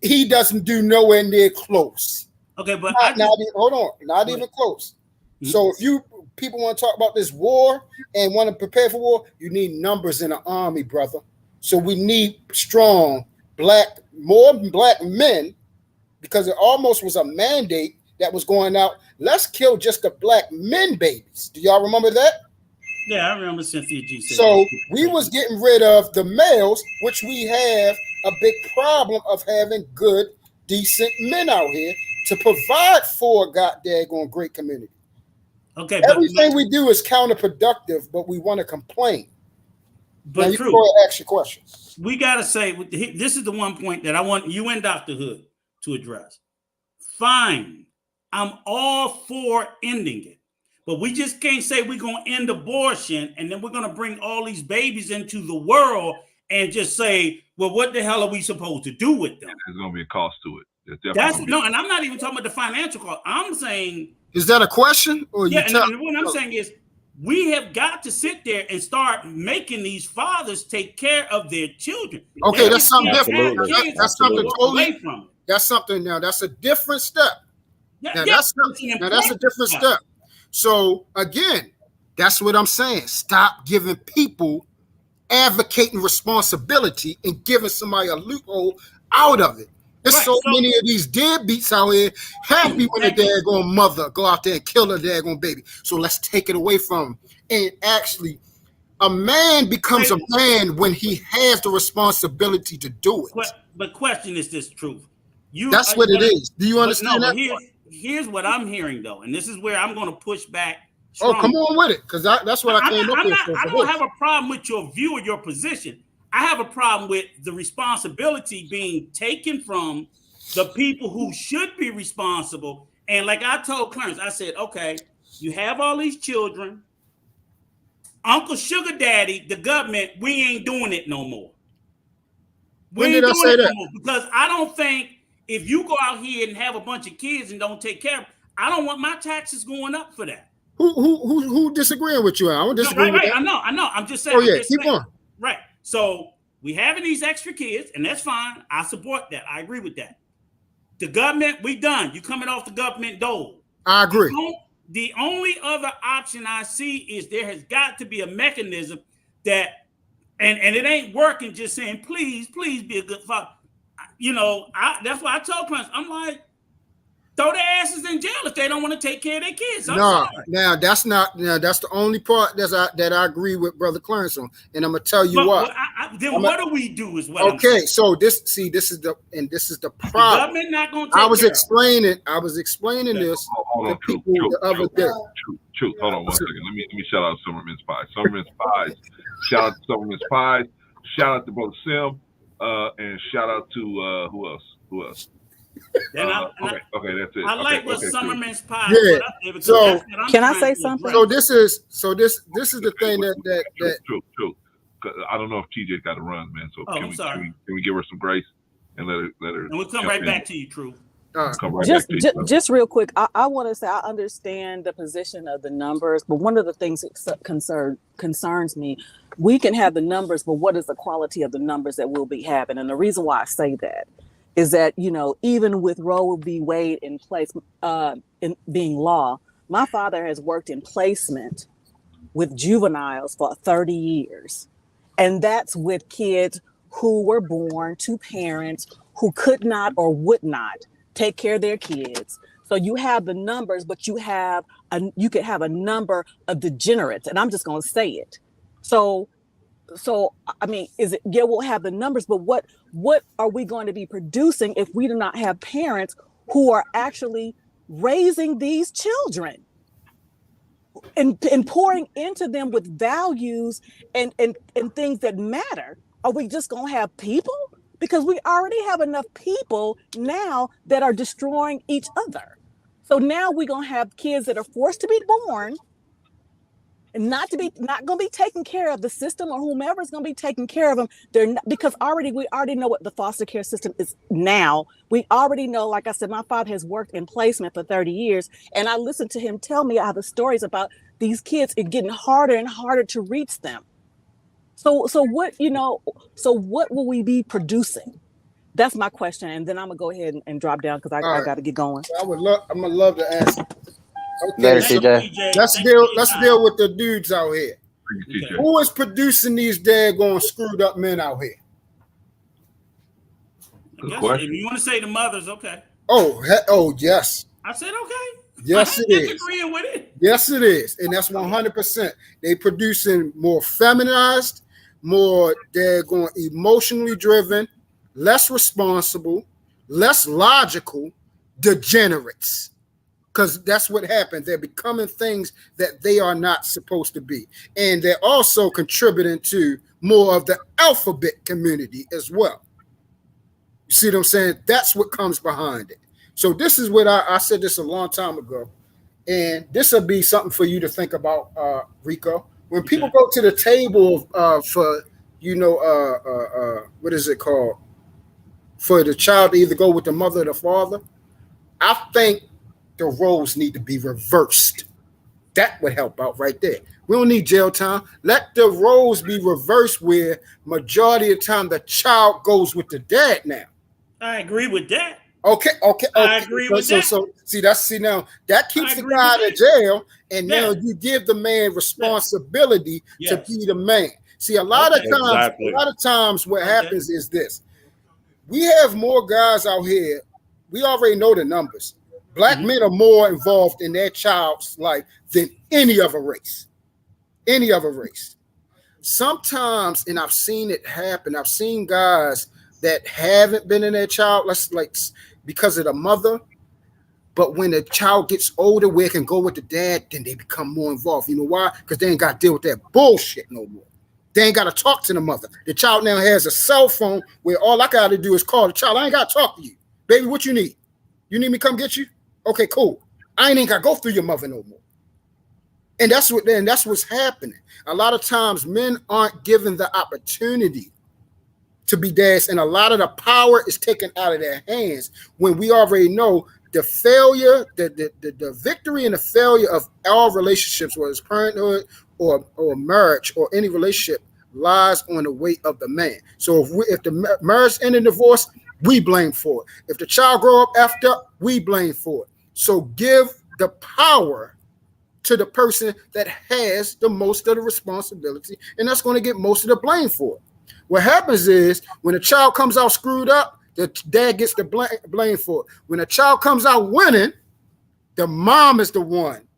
He doesn't do nowhere near close. Okay, but not even close. Mm-hmm. So if you people want to talk about this war and want to prepare for war, you need numbers in the army, brother. So we need strong more black men, because it almost was a mandate that was going out. Let's kill just the black men babies. Do y'all remember that? Yeah, I remember Cynthia G. So we was getting rid of the males, which we have a big problem of having good, decent men out here to provide for a goddamn great community. Okay, everything we do is counterproductive, but we want to complain. But now you can ask your question. We gotta say this is the one point that I want you and Dr. Hood to address. Fine, I'm all for ending it. But we just can't say we're going to end abortion and then we're going to bring all these babies into the world and just say, well, what the hell are we supposed to do with them? There's going to be a cost to it. And I'm not even talking about the financial cost. I'm saying... Is that a question? Or yeah, and what I'm saying is we have got to sit there and start making these fathers take care of their children. Okay, that's something different. That's something totally... That's something now. That's a different step. That's a different step. So again, that's what I'm saying. Stop giving people advocating responsibility and giving somebody a loophole out of it. There's so many of these deadbeats out here happy when a daggone mother go out there and kill a daggone baby. So let's take it away from them. And actually, a man becomes a man when he has the responsibility to do it. But question is this truth. That's what it is. Do you understand that? Here's what I'm hearing, though, and this is where I'm going to push back. Oh, come on with it, because that's what I came up with. I don't have a problem with your view or your position. I have a problem with the responsibility being taken from the people who should be responsible. And like I told Clarence, I said, okay, you have all these children. Uncle Sugar Daddy, the government, we ain't doing it no more. When did I say that? No more, because I don't think if you go out here and have a bunch of kids and don't take care of them, I don't want my taxes going up for that. Who disagreeing with you? I don't disagree with that. I know. I'm just saying. Oh yeah, keep going. Right. So we having these extra kids, and that's fine. I support that. I agree with that. The government, we done. You coming off the government dole. I agree. The only other option I see is there has got to be a mechanism that, and it ain't working just saying, please be a good father. You know, that's why I told Clarence, I'm like, throw their asses in jail if they don't want to take care of their kids. Now that's the only part that I agree with Brother Clarence on, and I'm gonna tell you why. What do we do is what? Okay, so this is the problem. The government not gonna take I was explaining this to people the other day. Truth. Hold on one second. Let me shout out Summerman's Pies. Summerman's Pies. Shout out to Summerman's Pies. Shout out to Brother Sim. And shout out to who else? Okay, that's it. I like what Summerman's Pie. Yeah. So can I say something? So this is the thing that true. I don't know if TJ's got to run, man. So can we give her some grace and let her? And we'll come right back to you, True. Just real quick, I want to say I understand the position of the numbers, but one of the things that concerns me, we can have the numbers, but what is the quality of the numbers that we'll be having? And the reason why I say that is that, you know, even with Roe v. Wade in place, in being law, my father has worked in placement with juveniles for 30 years. And that's with kids who were born to parents who could not or would not take care of their kids. So you have the numbers, but you could have a number of degenerates, and I'm just going to say it. So I mean, we'll have the numbers, but what are we going to be producing if we do not have parents who are actually raising these children and pouring into them with values and things that matter? Are we just going to have people? Because we already have enough people now that are destroying each other. So now we're going to have kids that are forced to be born and not going to be taken care of. The system or whomever is going to be taking care of them. They're not, because we already know what the foster care system is now. We already know, like I said, my father has worked in placement for 30 years. And I listened to him tell me how the stories about these kids are getting harder and harder to reach them. So what will we be producing? That's my question. And then I'm gonna go ahead and drop down because I got to get going. I'm gonna love to ask. Later, Okay, TJ. Let's deal with the dudes out here. Okay. Who is producing these daggone screwed up men out here? If you want to say the mothers, okay. Oh, yes. I said okay. Yes, it is. Disagreeing with it. Yes, it is, and that's 100%. They producing more feminized, more daggone emotionally driven, less responsible, less logical degenerates. Because that's what happens. They're becoming things that they are not supposed to be. And they're also contributing to more of the alphabet community as well. You see what I'm saying? That's what comes behind it. So this is what I said this a long time ago. And this will be something for you to think about, Rico. When people go to the table for, what is it called? For the child to either go with the mother or the father, I think the roles need to be reversed. That would help out right there. We don't need jail time. Let the roles be reversed where majority of the time the child goes with the dad now. I agree with that. Okay. I agree with that. So now that keeps the guy out of jail, and now you give the man responsibility to be the man. See, a lot of times what happens is this. We have more guys out here. We already know the numbers. Black men are more involved in their child's life than any other race. Any other race. Sometimes, and I've seen it happen, I've seen guys that haven't been in their child, because of the mother, but when the child gets older, where it can go with the dad, then they become more involved. You know why? Because they ain't got to deal with that bullshit no more. They ain't got to talk to the mother. The child now has a cell phone where all I got to do is call the child. I ain't got to talk to you. Baby, what you need? You need me to come get you? Okay, cool. I ain't got to go through your mother no more. And that's what's happening. A lot of times men aren't given the opportunity to be dads, and a lot of the power is taken out of their hands when we already know the failure, the victory and the failure of all relationships, whether it's parenthood or marriage or any relationship, lies on the weight of the man. So if the marriage end in divorce, we blame for it. If the child grow up after, we blame for it. So give the power to the person that has the most of the responsibility, and that's going to get most of the blame for it. What happens is when a child comes out screwed up, the dad gets the blame for it. When a child comes out winning, the mom is the one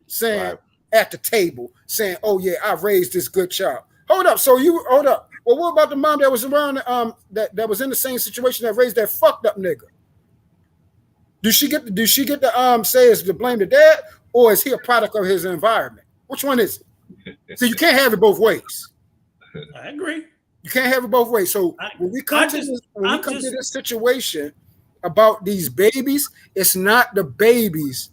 saying at the table, saying, "Oh yeah, I raised this good child." Hold up. Well, what about the mom that was around that was in the same situation that raised that fucked up nigga? Do she get to say is to blame the dad, or is he a product of his environment? Which one is it? So you can't have it both ways. I agree. You can't have it both ways. So when we come to this situation about these babies, it's not the babies.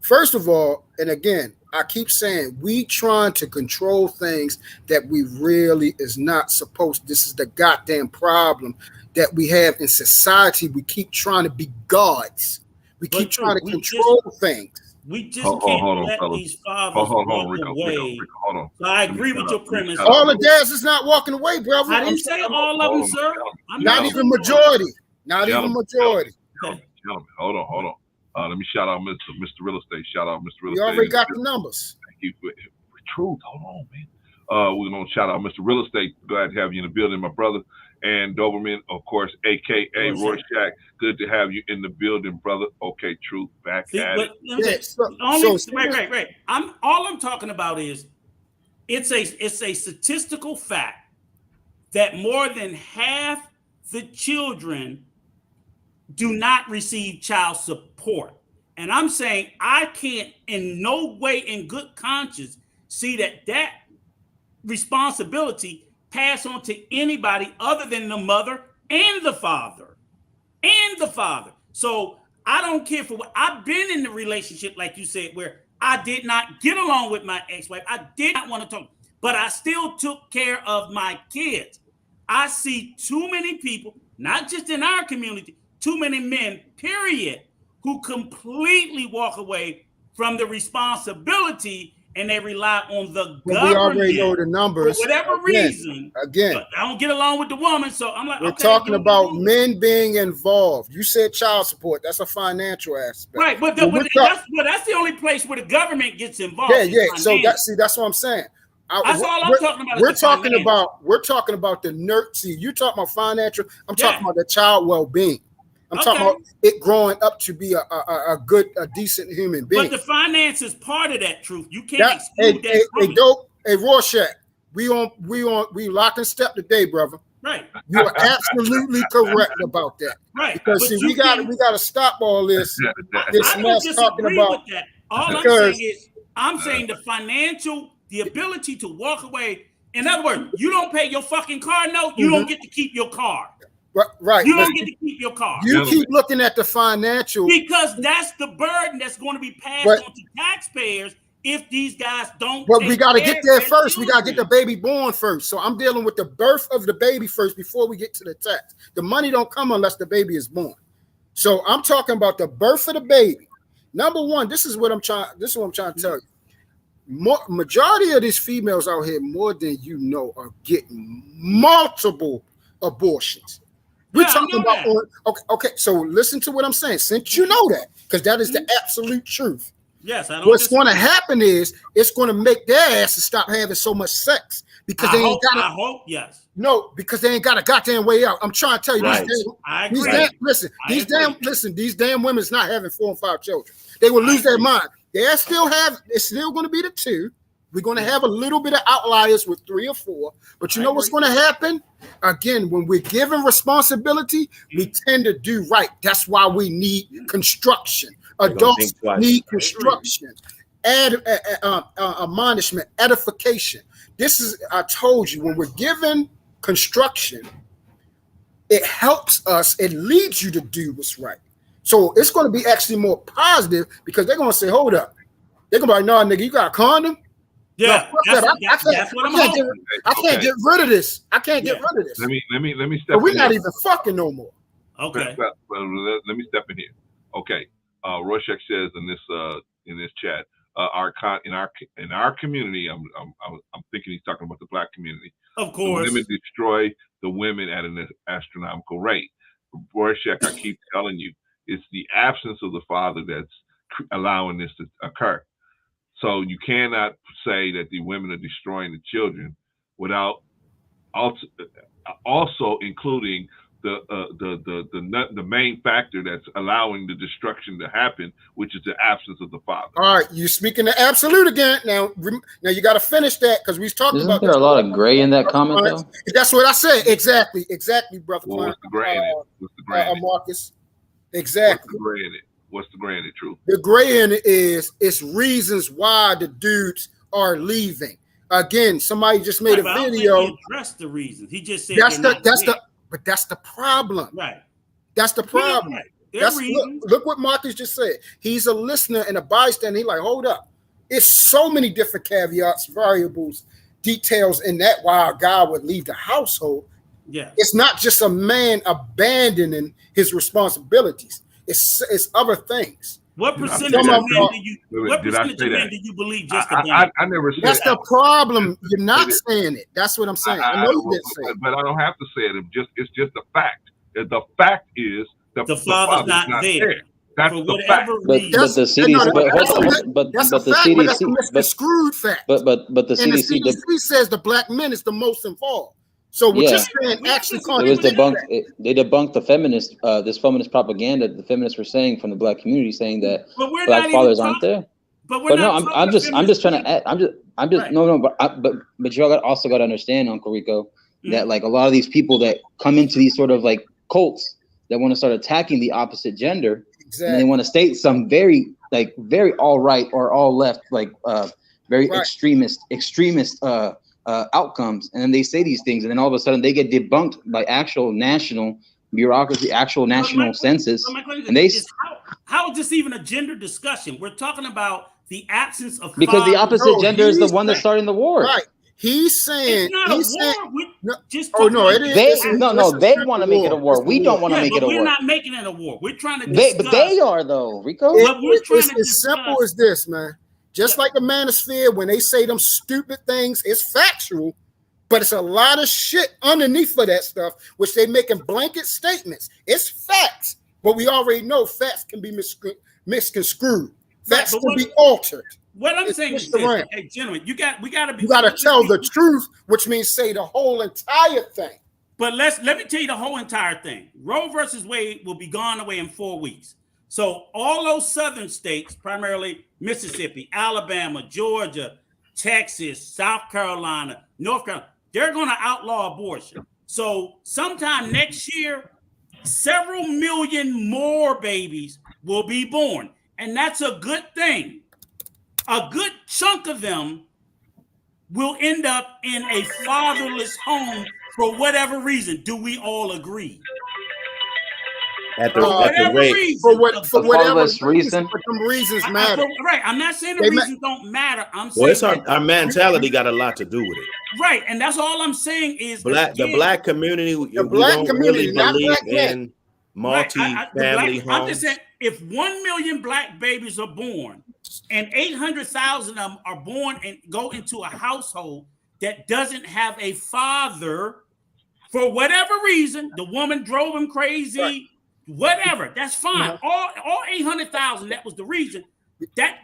First of all, and again, I keep saying we trying to control things that we really is not supposed. This is the goddamn problem that we have in society. We keep trying to be gods. We keep trying to control things. We just can't let these fathers walk away. Hold on. So I agree with your premise. All the dads is not walking away, brother. I didn't say all of them, sir. Not even majority. Not even majority. Gentlemen, hold on. Let me shout out Mr. Real Estate. Shout out Mr. Real Estate. You already got the numbers. Thank you for truth. Hold on, man. We're going to shout out Mr. Real Estate. Glad to have you in the building, my brother. And Doberman, of course, a.k.a. Rorschach. Good to have you in the building, brother. Okay, Truth, back at it. Right. All I'm talking about is it's a statistical fact that more than half the children do not receive child support. And I'm saying I can't in no way in good conscience see that responsibility pass on to anybody other than the mother and the father. So I don't care for what I've been in the relationship, like you said, where I did not get along with my ex-wife. I did not want to talk, but I still took care of my kids. I see too many people, not just in our community, too many men, period, who completely walk away from the responsibility and they rely on the government. We already know the numbers. For whatever reason. Again, I don't get along with the woman, so I'm like, we're talking about men being involved. You said child support. That's a financial aspect. Right, but that's the only place where the government gets involved. Yeah. So that's what I'm saying. That's all I'm talking about. We're talking about the nurture. See, you talking about financial. I'm talking about the child well-being. I'm talking about it growing up to be a decent human being. But the finance is part of that, Truth. You can't exclude that. Hey, Rorschach, we lock and step today, brother. Right. You are absolutely correct about that. Right. Because see, we got to stop all this. This mess talking about that. All I'm saying is the ability to walk away. In other words, you don't pay your fucking car note, you don't get to keep your car. Right. You don't get to keep your car. You keep looking at the financial. Because that's the burden that's going to be passed on to taxpayers if these guys don't. But we got to get there first. Children. We got to get the baby born first. So I'm dealing with the birth of the baby first before we get to the tax. The money don't come unless the baby is born. So I'm talking about the birth of the baby. Number one, this is what I'm trying to tell you. Majority of these females out here, more than you know, are getting multiple abortions. We're talking about okay. So listen to what I'm saying. Since you know that, because that is the absolute truth. Yes, I don't. What's going to happen is it's going to make their asses stop having so much sex because they ain't got. I hope yes. No, because they ain't got a goddamn way out. I'm trying to tell you, these damn women's not having 4 and 5 children. They will lose their mind. It's still going to be the 2. We're going to have a little bit of outliers with 3 or 4, but you know what's going to happen? Again, when we're given responsibility, we tend to do right. That's why we need construction. Adults need construction, admonishment, edification. This is, I told you, when we're given construction, it helps us. It leads you to do what's right. So it's going to be actually more positive because they're going to say, hold up. They're going to be like, no, nigga, you got a condom? Yeah, that's what I'm hoping. I can't get rid of this. I can't get rid of this. Let me step but we're not even fucking no more. Okay. Let me step in here. Okay. Rorschach says in this chat, in our community, I'm thinking he's talking about the black community. Of course. The women destroy the women at an astronomical rate. Rorschach, I keep telling you, it's the absence of the father that's allowing this to occur. So you cannot say that the women are destroying the children without also including the main factor that's allowing the destruction to happen, which is the absence of the father. All right, you're speaking the absolute again. Now you got to finish that because we talked about. Isn't there a lot of gray in that comment, though? That's what I said. Exactly, brother. Well, what's the gray in it? What's the gray in it? Marcus. Exactly. What's the gray in it? What's the gray in it, Truth? The gray in it is it's reasons why the dudes are leaving. Again, somebody just made a video. He addressed the reasons. He just said but that's the problem. Right. That's the problem. Right. Look what Marcus just said. He's a listener and a bystander. He's like, hold up. It's so many different caveats, variables, details in that why a guy would leave the household. Yeah. It's not just a man abandoning his responsibilities. It's other things. What percentage of men do you believe just I never said that's the problem. You're not saying it. That's what I'm saying. I know you didn't say it. But I don't have to say it. It's just a fact. The fact is the father's not there. That's for the fact. whatever But reason. the CDC, that's but a the fact, but that's a CDC, misconstrued fact. but the And the CDC, CDC says the black men is the most involved. So what Yeah. you're saying We actually disagree it was with debunked. that. They debunked the feminist, this feminist propaganda the feminists were saying from the black community, saying that But we're black not fathers even aren't talking. there. But we're But no, not I'm just trying to add. I'm just Right. no, but y'all also got to understand, Uncle Rico, that Mhm. like a lot of these people that come into these sort of like cults that want to start attacking the opposite gender, and they want to state some very all right or all left, like very extremist outcomes, and then they say these things, and then all of a sudden they get debunked by actual national bureaucracy, actual national census, and they how is this even a gender discussion? We're talking about the absence of because the opposite gender is the one that's starting the war. Right. He's saying it's not a war. No, just oh no, it is. They want to make it a war. We don't want to make it a war. We're not making it a war. We're trying to discuss. But they are though, Rico. It's as simple as this, man. Just like the manosphere, when they say them stupid things, it's factual, but it's a lot of shit underneath for that stuff, which they making blanket statements. It's facts, but we already know facts can be misconstrued. Facts can be altered. What I'm saying is this, hey, gentlemen, we got to tell the truth, which means say the whole entire thing. But let me tell you the whole entire thing. Roe versus Wade will be gone away in 4 weeks. So all those southern states, primarily Mississippi, Alabama, Georgia, Texas, South Carolina, North Carolina, they're going to outlaw abortion. So sometime next year, several million more babies will be born. And that's a good thing. A good chunk of them will end up in a fatherless home for whatever reason. Do we all agree? For whatever reason, but some reasons matter. Right. I'm not saying the reasons don't matter. I'm saying it's our mentality got a lot to do with it. Right. And that's all I'm saying is the black community, we don't really believe in multi-family homes. I'm just saying if 1 million black babies are born and 800,000 of them are born and go into a household that doesn't have a father for whatever reason, the woman drove him crazy, whatever, that's fine. All 800,000, that was the reason. That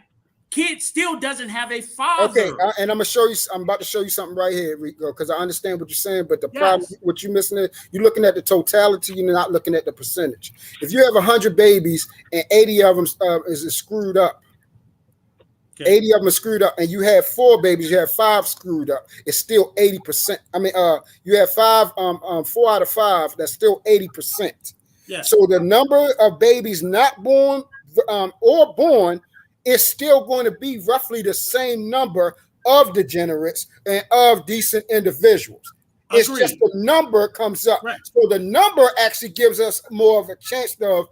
kid still doesn't have a father. Okay, and I'm about to show you something right here, Rico, because I understand what you're saying, but the problem, what you're missing is you're looking at the totality, you're not looking at the percentage. If you have 100 babies and 80 of them is screwed up, 80 of them are screwed up, and you have 4 babies, you have 5 screwed up, it's still 80%. I mean, you have 4 out of 5, that's still 80%. Yeah. So the number of babies not born or born is still going to be roughly the same number of degenerates and of decent individuals. It's just the number comes up. Right. So the number actually gives us more of a chance to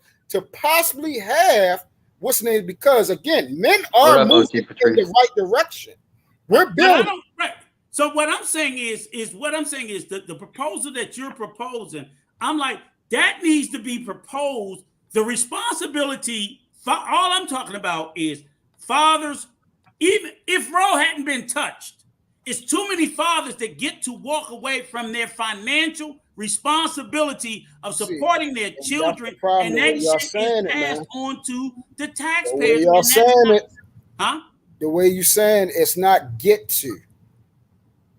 possibly have what's named, because again, men are moving in the right direction. We're building. Right. So what I'm saying is the proposal that you're proposing, I'm like, that needs to be proposed. The responsibility, all I'm talking about is fathers, even if Roe hadn't been touched, it's too many fathers that get to walk away from their financial responsibility of supporting their children, and that shit is passed on to the taxpayers. The way y'all saying it, the way you saying it's not get to.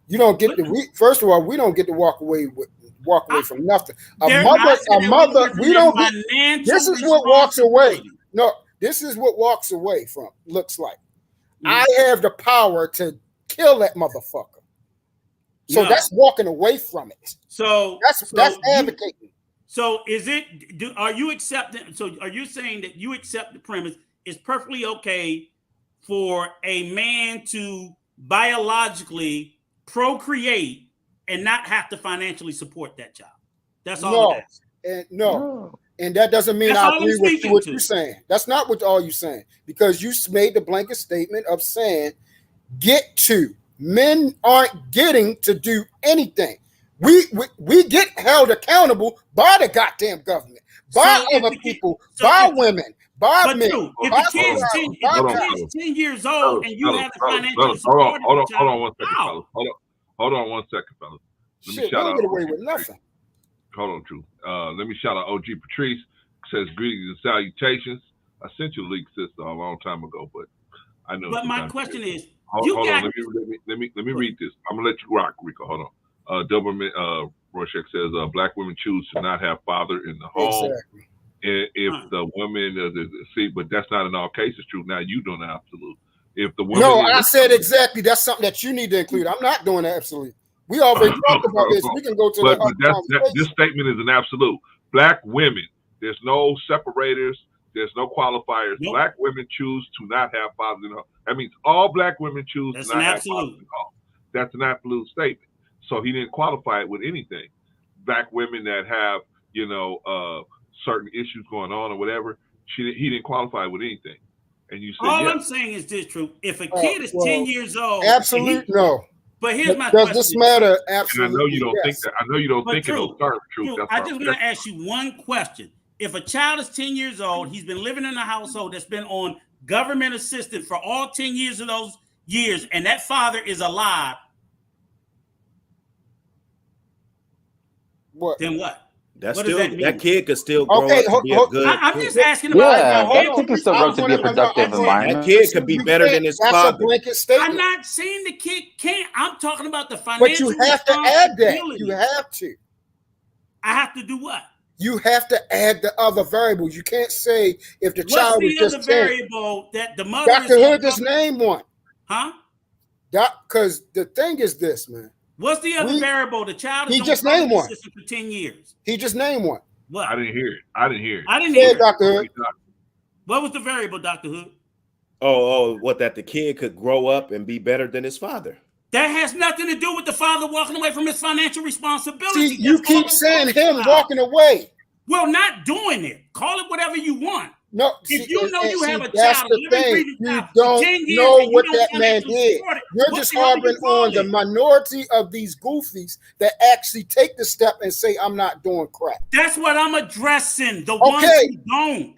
You don't get to. First of all, we don't get to walk away from nothing. A mother, we don't get. This is what walks away. No, this is what walks away from. Looks like I have the power to kill that motherfucker. So that's walking away from it. So that's advocating. So is it? Are you accepting? So are you saying that you accept the premise? It's perfectly okay for a man to biologically procreate and not have to financially support that child? That's all. No. And that doesn't mean I agree with what you're saying. That's not what all you're saying, because you made the blanket statement of saying get to. Men aren't getting to do anything. We get held accountable by the goddamn government, by other people, by women, by men. If the kid's 10 years old and you have a financial support, hold on 1 second, fellas. Hold on 1 second, fellas. Let me shout out. Get away with nothing. Hold on, Drew. Let me shout out OG Patrice. Says greetings and salutations. I sent you a link, sister, a long time ago, but I know. But my question is, hold on. Let me read this. I'm gonna let you rock, Rico. Hold on. Doberman Rorschach says black women choose to not have father in the home. Exactly. If the woman see, but that's not in all cases true. Now you doing the absolute. If the woman I said exactly. That's something that you need to include. I'm not doing the absolute. We already talked about this. We can go to this statement is an absolute. Black women, there's no separators, there's no qualifiers. Nope. Black women choose to not have fathers in the home. That means all black women choose to not have fathers in the home. That's an absolute statement. So he didn't qualify it with anything. Black women that have, certain issues going on or whatever, he didn't qualify it with anything. And you said, all I'm saying is this, true. If a kid is 10 years old, absolute no. But here's my question. Does this matter? Absolutely. And I know you don't think that. I know you don't think True, in those terms, True. I just want to ask you one question. If a child is 10 years old, he's been living in a household that's been on government assistance for all 10 years of those years, and that father is alive, then what? That's what still does that mean? That kid could still grow up to be a good. I'm just asking about that kid can still grow up to be a productive environment. That kid could be better than his father. A blanket statement. I'm not saying the kid can't. I'm talking about the financial. But you have to add that. You have to. I have to do what? You have to add the other variables. You can't say if the child is just 10. What's the other variable that the mother? Dr. Hood just named one. Huh? Because the thing is this, man. What's the other variable? The child is he just named one for 10 years. He just named one. What? I didn't hear it. I didn't hear it. Dr. Hood. What was the variable, Dr. Hood? What, that the kid could grow up and be better than his father? That has nothing to do with the father walking away from his financial responsibility. See, you keep saying him walking away. Well, not doing it. Call it whatever you want. No, if you know you have a that's child, the thing. You don't know what that man did. You're just harboring on the minority of these goofies that actually take the step and say, "I'm not doing crap." That's what I'm addressing. The ones who don't.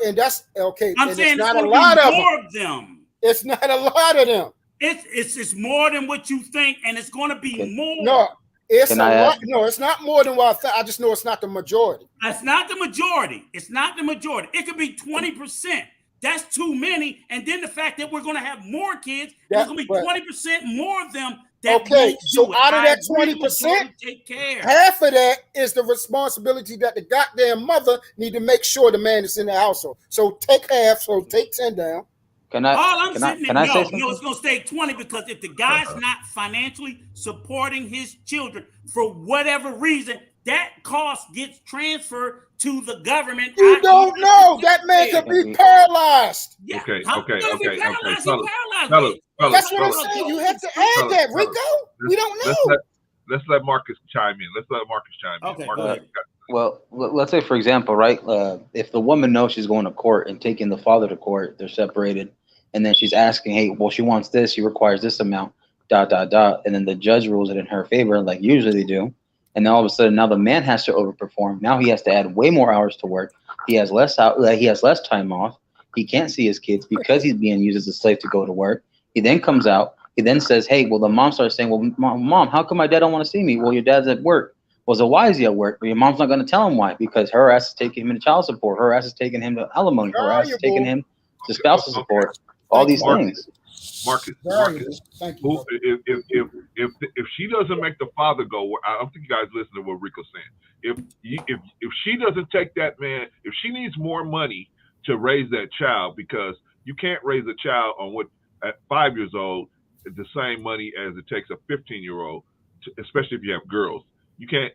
And that's okay. I'm saying it's not a lot of them. It's not a lot of them. It's more than what you think, and it's going to be more. No. It's a lot. No, it's not more than what I thought. I just know it's not the majority. It's not the majority. It's not the majority. It could be 20%. That's too many. And then the fact that we're going to have more kids, there's going to be 20% more of them. So out of that 20%, half of that is the responsibility that the goddamn mother need to make sure the man is in the household. So take half. So take 10 down. Can I say something? No, it's going to stay 20 because if the guy's not financially supporting his children for whatever reason, that cost gets transferred to the government. You don't know. That man could be paralyzed. Yeah. Okay. That's what I'm saying. You have to add that, Rico. We don't know. Let's let Marcus chime in. Okay. Marcus, well, let's say, for example, right, if the woman knows she's going to court and taking the father to court, they're separated, and then she's asking, hey, well, she wants this, she requires this amount, ... and then the judge rules it in her favor, like usually they do, and then all of a sudden now the man has to overperform. Now he has to add way more hours to work. He has less time off. He can't see his kids because he's being used as a slave to go to work. He then comes out. He then says, hey, well, the mom starts saying, well, mom, how come my dad don't want to see me? Well, your dad's at work. Well, so why is he at work? But your mom's not going to tell him why, because her ass is taking him to child support. Her ass is taking him to alimony. Her ass is taking him to spousal support. All these things. Marcus, thank you. If she doesn't make the father go, I don't think you guys listen to what Rico's saying. If she doesn't take that man, if she needs more money to raise that child, because you can't raise a child on what at 5 years old the same money as it takes a 15-year-old, especially if you have girls. You can't.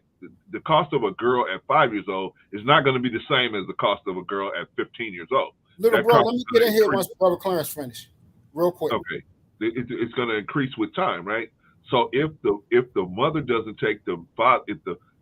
The cost of a girl at 5 years old is not going to be the same as the cost of a girl at 15 years old. Little bro, let me get in here once Brother Clarence finish, real quick. Okay, it's going to increase with time, right? So if the mother doesn't take the father,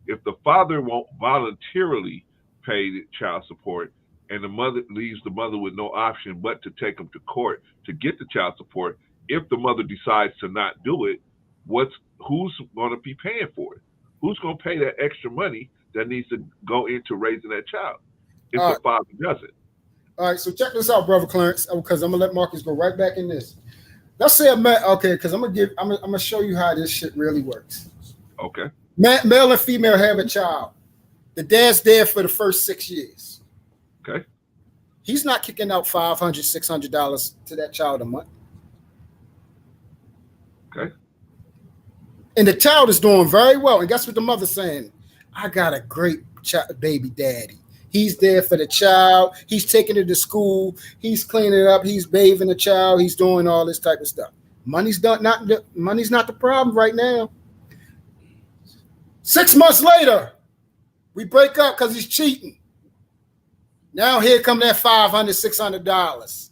if the father won't voluntarily pay the child support, and the mother leaves the mother with no option but to take him to court to get the child support, if the mother decides to not do it, who's going to be paying for it? Who's going to pay that extra money that needs to go into raising that child if the father doesn't? All right, so check this out, Brother Clarence, because I'm gonna let Marcus go right back in this. Let's say because I'm gonna show you how this shit really works. Okay. Male and female have a child. The dad's dead for the first 6 years. Okay. He's not kicking out $500, $600 to that child a month. Okay. And the child is doing very well. And guess what the mother's saying? I got a great baby daddy. He's there for the child. He's taking it to school. He's cleaning it up. He's bathing the child. He's doing all this type of stuff. Money's not the problem right now. 6 months later, we break up because he's cheating. Now here come that $500, $600.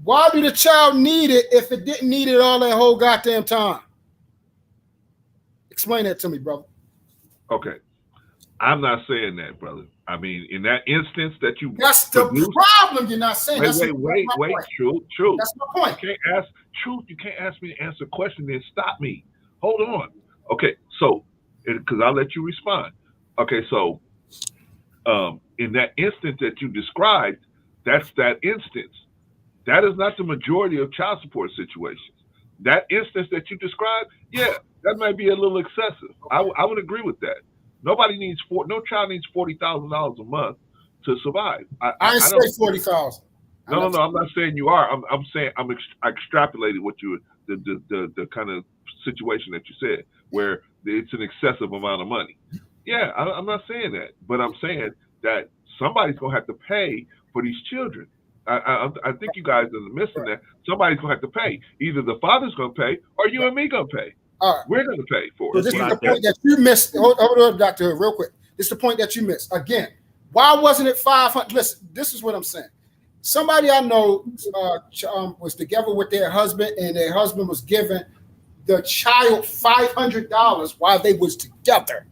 Why do the child need it if it didn't need it all that whole goddamn time? Explain that to me, brother. Okay. I'm not saying that, brother. I mean, in that instance that you That's the problem. You're not saying. Wait. Truth. That's my point. You can't ask me to answer a question then stop me. Hold on. Okay, so because I'll let you respond. Okay, so in that instance that you described, that's that instance. That is not the majority of child support situations. That instance that you described, yeah, that might be a little excessive. I would agree with that. No child needs $40,000 a month to survive. I ain't say 40,000. No. I'm not saying you are. I'm saying I extrapolated what the kind of situation that you said where it's an excessive amount of money. Yeah, I'm not saying that, but I'm saying that somebody's gonna have to pay for these children. I think you guys are missing that. Somebody's gonna have to pay. Either the father's gonna pay or you and me gonna pay. All right. We're gonna pay for So it. this is the point that you missed. Hold on, Dr. Hood, real quick. This is the point that you missed. Again, why wasn't it 500? Listen, this is what I'm saying. Somebody I know was together with their husband, and their husband was giving the child $500 while they was together.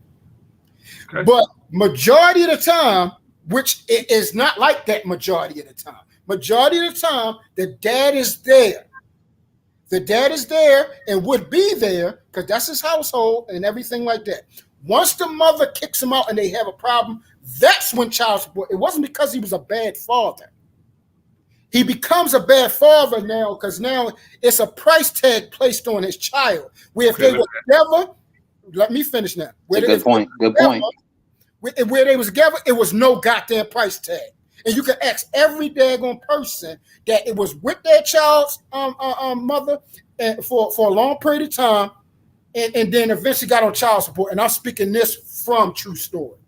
Okay. But majority of the time, which it is not like that majority of the time. Majority of the time, the dad is there. The dad is there and would be there because that's his household and everything like that. Once the mother kicks him out and they have a problem, that's when child support. It wasn't because he was a bad father. He becomes a bad father now because now it's a price tag placed on his child. Where if they were together, let me finish now. Good point. Where they was together, it was no goddamn price tag. And you can ask every daggone person that it was with their child's mother for a long period of time, and then eventually got on child support. And I'm speaking this from true story.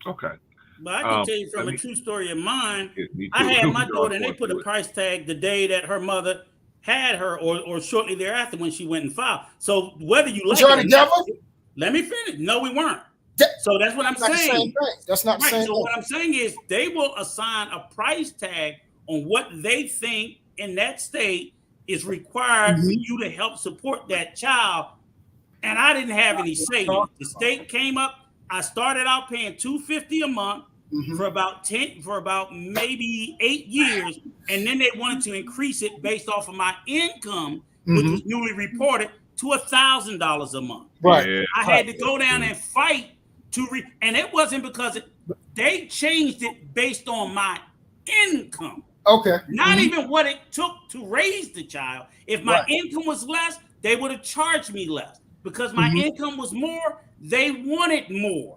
Okay. But I can tell you from a true story of mine, I had my daughter and they put a price tag the day that her mother had her or shortly thereafter when she went and filed. So whether you like it or not, let me finish. No, we weren't. So that's what I'm saying. That's not the same thing. What I'm saying is they will assign a price tag on what they think in that state is required for you to help support that child. And I didn't have any say. The state came up. I started out paying $250 a month for about maybe 8 years, and then they wanted to increase it based off of my income, which was newly reported, to $1,000 a month. Right. I had to go down and fight and it wasn't because they changed it based on my income. Okay. Not even what it took to raise the child. If my income was less, they would have charged me less. Because my income was more, they wanted more.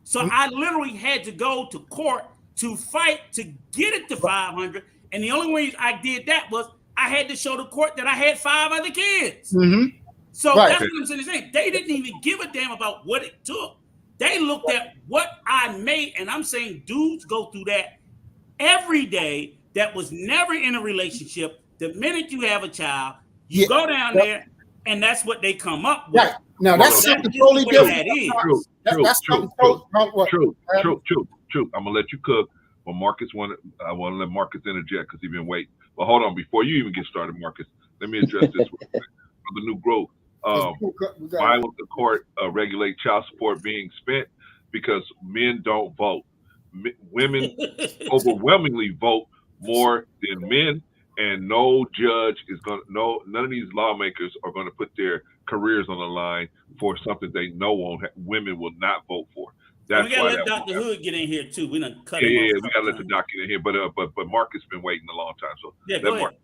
So I literally had to go to court to fight to get it to 500. And the only way I did that was I had to show the court that I had 5 other kids. So that's what I'm saying. They didn't even give a damn about what it took. They looked at what I made, and I'm saying dudes go through that every day that was never in a relationship. The minute you have a child, you go down there, and that's what they come up with. Right. Now, that's something totally different. True. I'm going to let you cook, but I want to let Marcus interject because he's been waiting. But hold on, before you even get started, Marcus, let me address this for the new growth. Why would the court regulate child support being spent? Because men don't vote. Women overwhelmingly vote more than men, and no judge is none of these lawmakers are going to put their careers on the line for something they know women will not vote for. That's we gotta let Dr. Hood get in here too. We done cut him off. We gotta let the doc get in here, but Marcus been waiting a long time. So yeah, go ahead.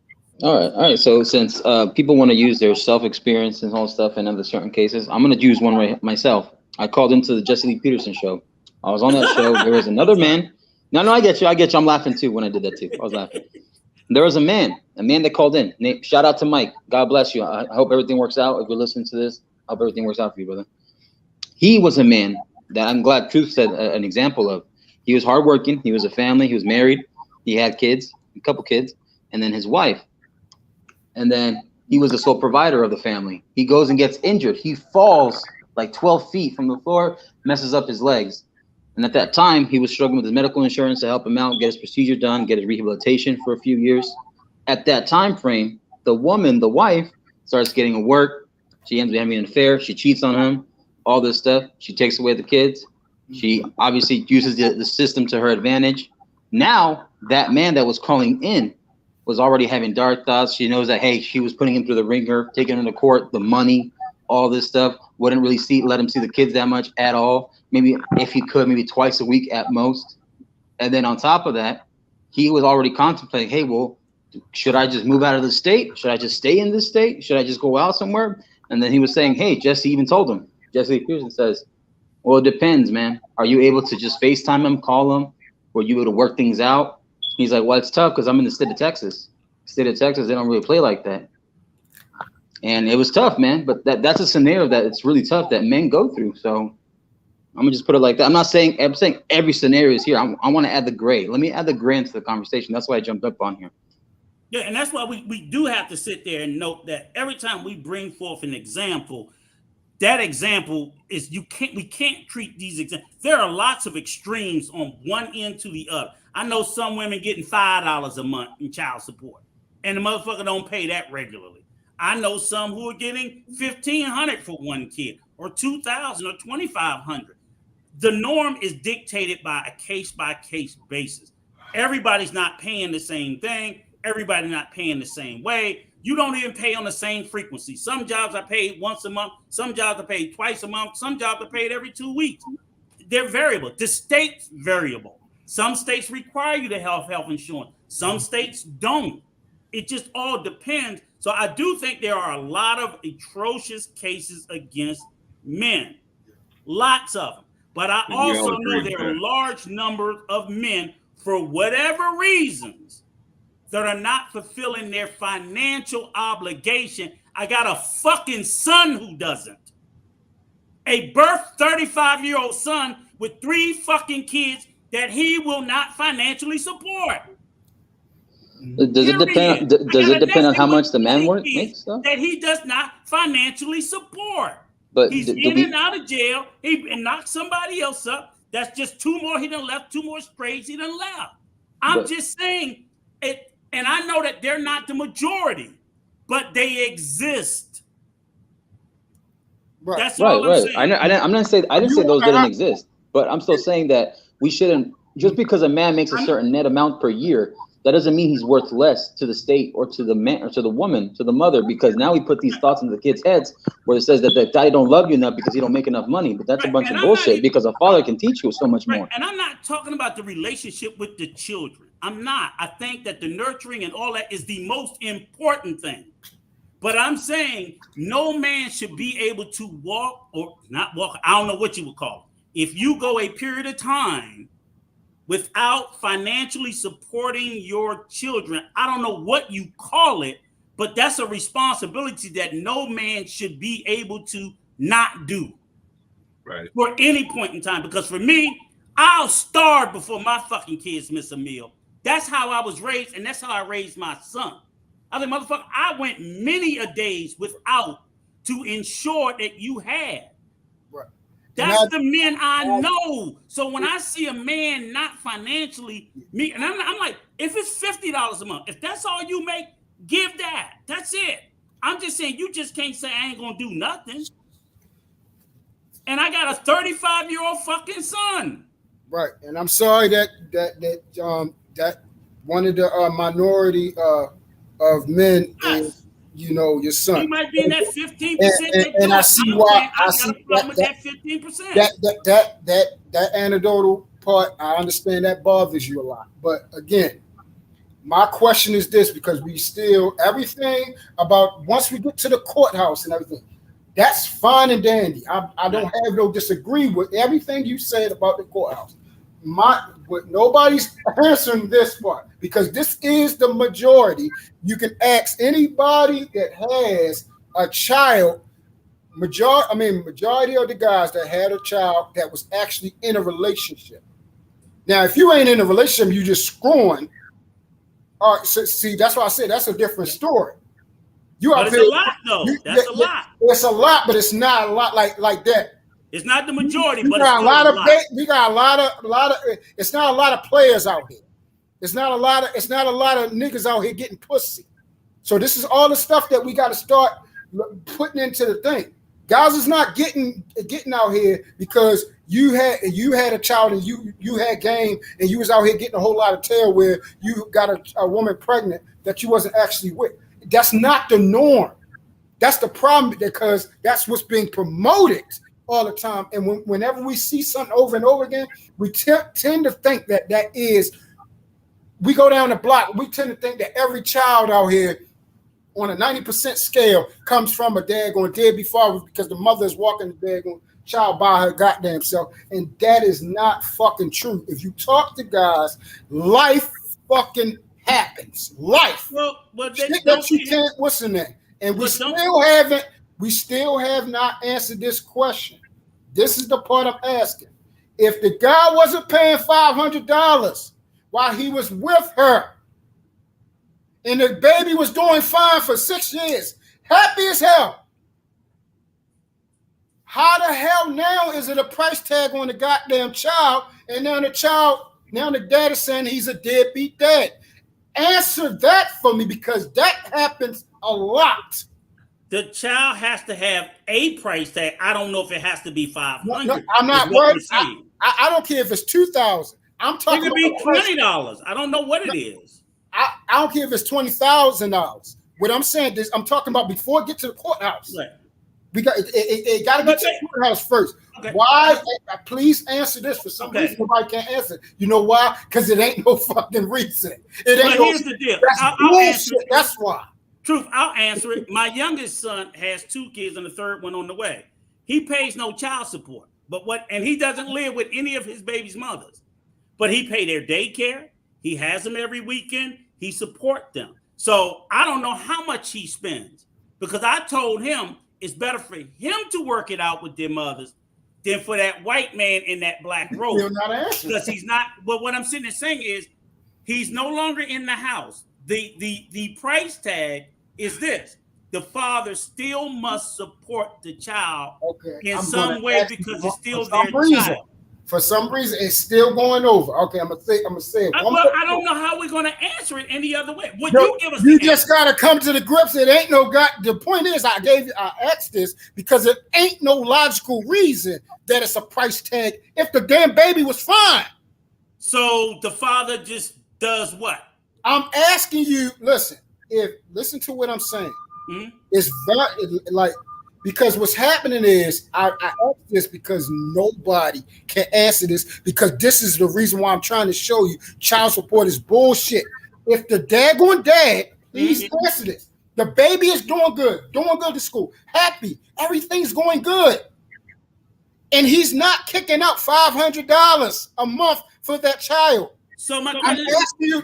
All right. So since people want to use their self-experience and all stuff in other certain cases, I'm going to use one myself. I called into the Jesse Lee Peterson show. I was on that show. There was another man No, I get you. I'm laughing too when I did that too. I was laughing. There was a man that called in. Shout out to Mike. God bless you. I hope everything works out. If you're listening to this, I hope everything works out for you, brother. He was a man that I'm glad Truth said an example of. He was hardworking. He was a family. He was married. He had kids, a couple kids, and then his wife. And then he was the sole provider of the family. He goes and gets injured. He falls like 12 feet from the floor, messes up his legs. And at that time, he was struggling with his medical insurance to help him out, get his procedure done, get his rehabilitation for a few years. At that time frame, the woman, the wife, starts getting work. She ends up having an affair. She cheats on him, all this stuff. She takes away the kids. She obviously uses the system to her advantage. Now, that man that was calling in was already having dark thoughts. She knows that, hey, she was putting him through the ringer, taking him to court, the money, all this stuff. Wouldn't really let him see the kids that much at all. Maybe if he could, maybe twice a week at most. And then on top of that, he was already contemplating, hey, well, should I just move out of the state? Should I just stay in this state? Should I just go out somewhere? And then he was saying, hey, Jesse even told him. Jesse Pearson says, well, it depends, man. Are you able to just FaceTime him, call him? Were you able to work things out? He's like, well, it's tough because I'm in the state of Texas. State of Texas, they don't really play like that. And it was tough, man. But that's a scenario that it's really tough that men go through. So I'm gonna just put it like that. I'm saying every scenario is here. I want to add the gray. Let me add the gray into the conversation. That's why I jumped up on here. Yeah, and that's why we do have to sit there and note that every time we bring forth an example, that example is we can't treat these examples. There are lots of extremes on one end to the other. I know some women getting $5 a month in child support, and the motherfucker don't pay that regularly. I know some who are getting $1,500 for one kid, or $2,000 or $2,500. The norm is dictated by a case-by-case basis. Everybody's not paying the same thing. Everybody's not paying the same way. You don't even pay on the same frequency. Some jobs are paid once a month. Some jobs are paid twice a month. Some jobs are paid every 2 weeks. They're variable. The state's variable. Some states require you to have health insurance. Some states don't. It just all depends. So I do think there are a lot of atrocious cases against men. Lots of them. But I also know there are large numbers of men, for whatever reasons, that are not fulfilling their financial obligation. I got a fucking son who doesn't. A birth 35-year-old son with 3 fucking kids that he will not financially support. Does it depend on how much the man makes? That he does not financially support. But he's in and out of jail. He knocked somebody else up. That's just 2 more he done left, 2 more strays he done left. I'm just saying it. And I know that they're not the majority, but they exist. Right. That's all I'm saying. I'm not saying I didn't say those didn't exist, but I'm still saying that we shouldn't, just because a man makes a certain net amount per year, that doesn't mean he's worth less to the state or to the man or to the woman, to the mother, because now we put these thoughts into the kids' heads where it says that the daddy don't love you enough because he don't make enough money. But that's a bunch of bullshit, because a father can teach you so much more. And I'm not talking about the relationship with the children. I'm not. I think that the nurturing and all that is the most important thing. But I'm saying no man should be able to walk or not walk. I don't know what you would call it. If you go a period of time without financially supporting your children, I don't know what you call it, but that's a responsibility that no man should be able to not do. Right. For any point in time. Because for me, I'll starve before my fucking kids miss a meal. That's how I was raised, and that's how I raised my son. I was like, motherfucker, I went many a days without to ensure that you had. Right. That's the men I know. So when I see a man not financially, and I'm like, if it's $50 a month, if that's all you make, give that. That's it. I'm just saying, you just can't say I ain't gonna do nothing. And I got a 35-year-old fucking son. Right, and I'm sorry that one of the minority of men is, your son. He might be in that 15%. And I see why I see that 15%. That anecdotal part. I understand that bothers you a lot, but again, my question is this, because we still everything about once we get to the courthouse and everything. That's fine and dandy. I don't have no disagree with everything you said about the courthouse. nobody's answering this part because this is the majority. You can ask anybody that has a child. Majority of the guys that had a child that was actually in a relationship. Now, if you ain't in a relationship, you just screwing. All right, so, see, that's why I said that's a different story. But it's a lot, though. That's a lot. It's a lot, but it's not a lot like that. It's not the majority, but it's still a lot. We got a lot of. It's not a lot of players out here. It's not a lot of niggas out here getting pussy. So this is all the stuff that we got to start putting into the thing. Guys is not getting out here because you had a child and you had game and you was out here getting a whole lot of tail where you got a woman pregnant that you wasn't actually with. That's not the norm. That's the problem because that's what's being promoted all the time. And whenever we see something over and over again, we tend to think that is. We go down the block. We tend to think that every child out here on a 90% scale comes from a daggone deadbeat father because the mother is walking the daggone child by her goddamn self. And that is not fucking true. If you talk to guys, life fucking happens. Life. Well, shit that you can't, what's in there? And we still have not answered this question. This is the part I'm asking. If the guy wasn't paying $500 while he was with her, and the baby was doing fine for 6 years, happy as hell. How the hell now is it a price tag on the goddamn child? And now the dad is saying he's a deadbeat dad. Answer that for me because that happens a lot. The child has to have a price tag. I don't know if it has to be $500. No, I'm not worried. I don't care if it's $2,000. I'm talking. It could be $20. I don't know what it is. I don't care if it's $20,000. What I'm saying is, I'm talking about before it get to the courthouse. Right. We got it got to get to the courthouse first. Okay. Why? Please answer this. For some reason, nobody can't answer. You know why? Because it ain't no fucking reason. It ain't. But here's the deal. I'll answer it. That's why. Truth, I'll answer it. My youngest son has 2 kids and the third one on the way. He pays no child support, and he doesn't live with any of his baby's mothers. But he pay their daycare. He has them every weekend. He support them. So I don't know how much he spends because I told him it's better for him to work it out with their mothers than for that white man in that black robe. Because he's not. But what I'm sitting there saying is he's no longer in the house. The price tag is this. The father still must support the child in some way because it's still their child. For some reason, it's still going over. Okay, I'm gonna say it. I don't know how we're gonna answer it any other way. Would you give us? You just gotta come to the grips. It ain't no God. The point is, I asked this because it ain't no logical reason that it's a price tag if the damn baby was fine. So the father just does what? I'm asking you. Listen to what I'm saying. Mm-hmm. It's very like. Because what's happening is, I ask this because nobody can answer this because this is the reason why I'm trying to show you child support is bullshit. If the daggone dad, please answer this. The baby is doing good to school, happy, everything's going good. And he's not kicking out $500 a month for that child. So I'm asking you,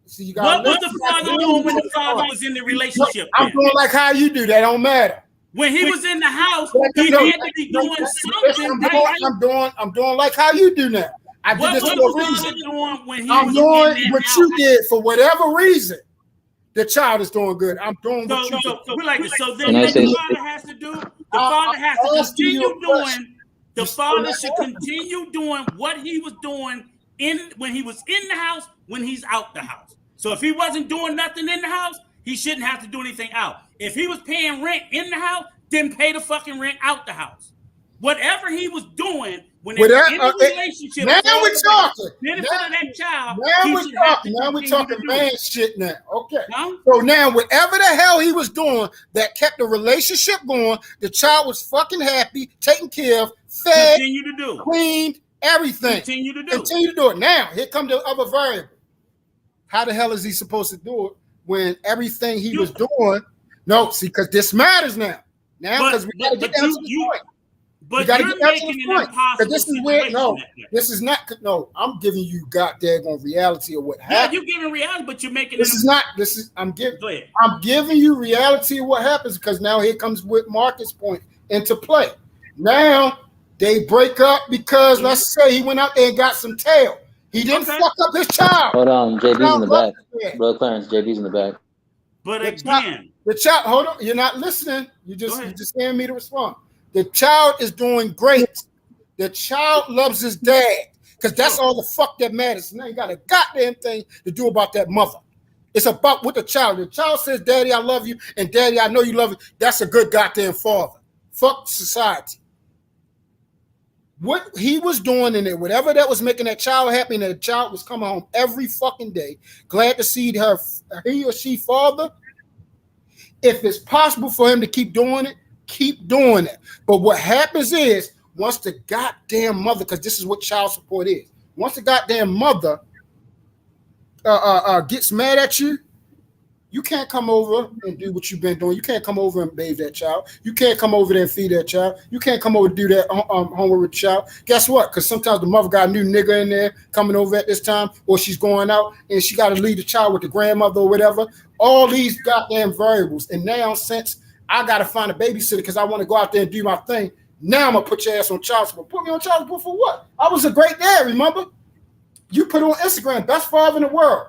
see, what was the father doing when the father was in the relationship? I'm doing like how you do, that don't matter. When he was in the house, he had to be doing something. I'm doing like how you do now. I did this for a reason. I'm doing what you did for whatever reason. The child is doing good. I'm doing what you did. So we're like this. So then what the father has to do, the father has to continue doing. The father should continue doing what he was doing when he was in the house, when he's out the house. So if he wasn't doing nothing in the house, he shouldn't have to do anything out. If he was paying rent in the house, then pay the fucking rent out the house. Whatever he was doing when they were in a relationship, now we're talking. That child. Now we're talking man shit now. Okay. So now whatever the hell he was doing that kept the relationship going, the child was fucking happy, taken care of, fed, continue to do, cleaned, everything. Continue to do it. Now here come the other variable. How the hell is he supposed to do it when everything he was doing? No, see, because this matters now. Now, because we got to get down to the point. But you got to you're get back to making the an point. impossible This is where situation. this is not. No, I'm giving you goddamn reality of what Yeah, happened. you're giving reality, but you're making This is not. This is I'm giving. Go ahead. I'm giving you reality of what happens because now here comes with Marcus' point into play. Now they break up because let's say he went out there and got some tail. He didn't fuck up his child. Hold on, JB's in the back. Brother Clarence, JB's in the back. But again, the child. Hold on, you're not listening. You just hearing me to respond. The child is doing great. The child loves his dad because that's all the fuck that matters. Now you got a goddamn thing to do about that mother. It's about what the child. The child says, "Daddy, I love you," and "Daddy, I know you love me." That's a good goddamn father. Fuck society. What he was doing in there, whatever that was making that child happy, and that child was coming home every fucking day, glad to see he or she father. If it's possible for him to keep doing it, keep doing it. But what happens is, once the goddamn mother, because this is what child support is, once the goddamn mother gets mad at you, you can't come over and do what you've been doing. You can't come over and bathe that child. You can't come over there and feed that child. You can't come over and do that homework with the child. Guess what? Because sometimes the mother got a new nigga in there coming over at this time, or she's going out and she got to leave the child with the grandmother or whatever. All these goddamn variables. And now since I got to find a babysitter because I want to go out there and do my thing, now I'm going to put your ass on child support. Put me on child support for what? I was a great dad, remember? You put on Instagram, best father in the world.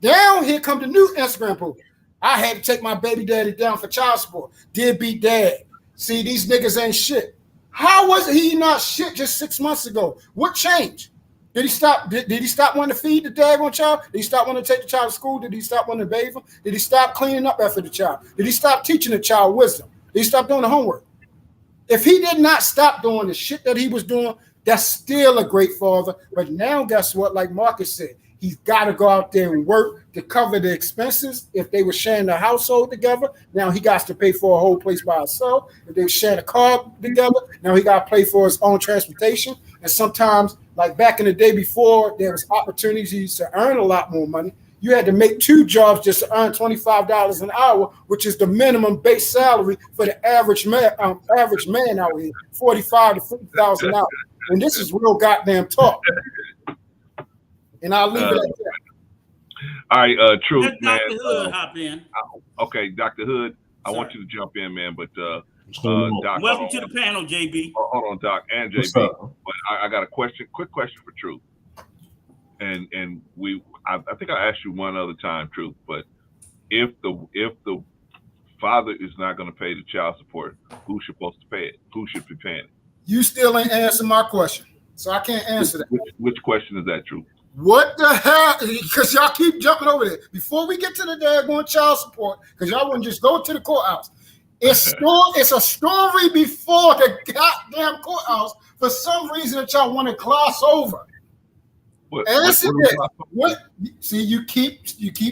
Now here come the new Instagram post. I had to take my baby daddy down for child support. Did beat dad. See, these niggas ain't shit. How was he not shit just 6 months ago? What changed? Did he stop? Did he stop wanting to feed the daggone child? Did he stop wanting to take the child to school? Did he stop wanting to bathe him? Did he stop cleaning up after the child? Did he stop teaching the child wisdom? Did he stop doing the homework? If he did not stop doing the shit that he was doing, that's still a great father. But now, guess what? Like Marcus said, he's got to go out there and work to cover the expenses. If they were sharing the household together, now he got to pay for a whole place by himself. If they were sharing a car together, now he got to pay for his own transportation. And sometimes, like back in the day before, there was opportunities to earn a lot more money. You had to make 2 jobs just to earn $25 an hour, which is the minimum base salary for the average man out here, $45,000 to $50,000 an hour. And this is real goddamn talk. And I'll leave it at that. All right, Truth, let man. Dr. Hood hop in. Okay, Dr. Hood, I want you to jump in, man. But Doc, welcome to the panel, JB. Hold on, Doc and JB. But I got a question, quick question for Truth. And I think I asked you one other time, Truth. But if the father is not going to pay the child support, who's supposed to pay it? Who should be paying it? You still ain't answering my question, so I can't answer that. Which question is that, Truth? What the hell? Because y'all keep jumping over there. Before we get to the daggone child support, because y'all want to just go to the courthouse. It's a story before the goddamn courthouse. For some reason that y'all want to gloss over. Answer that. What? See, you keep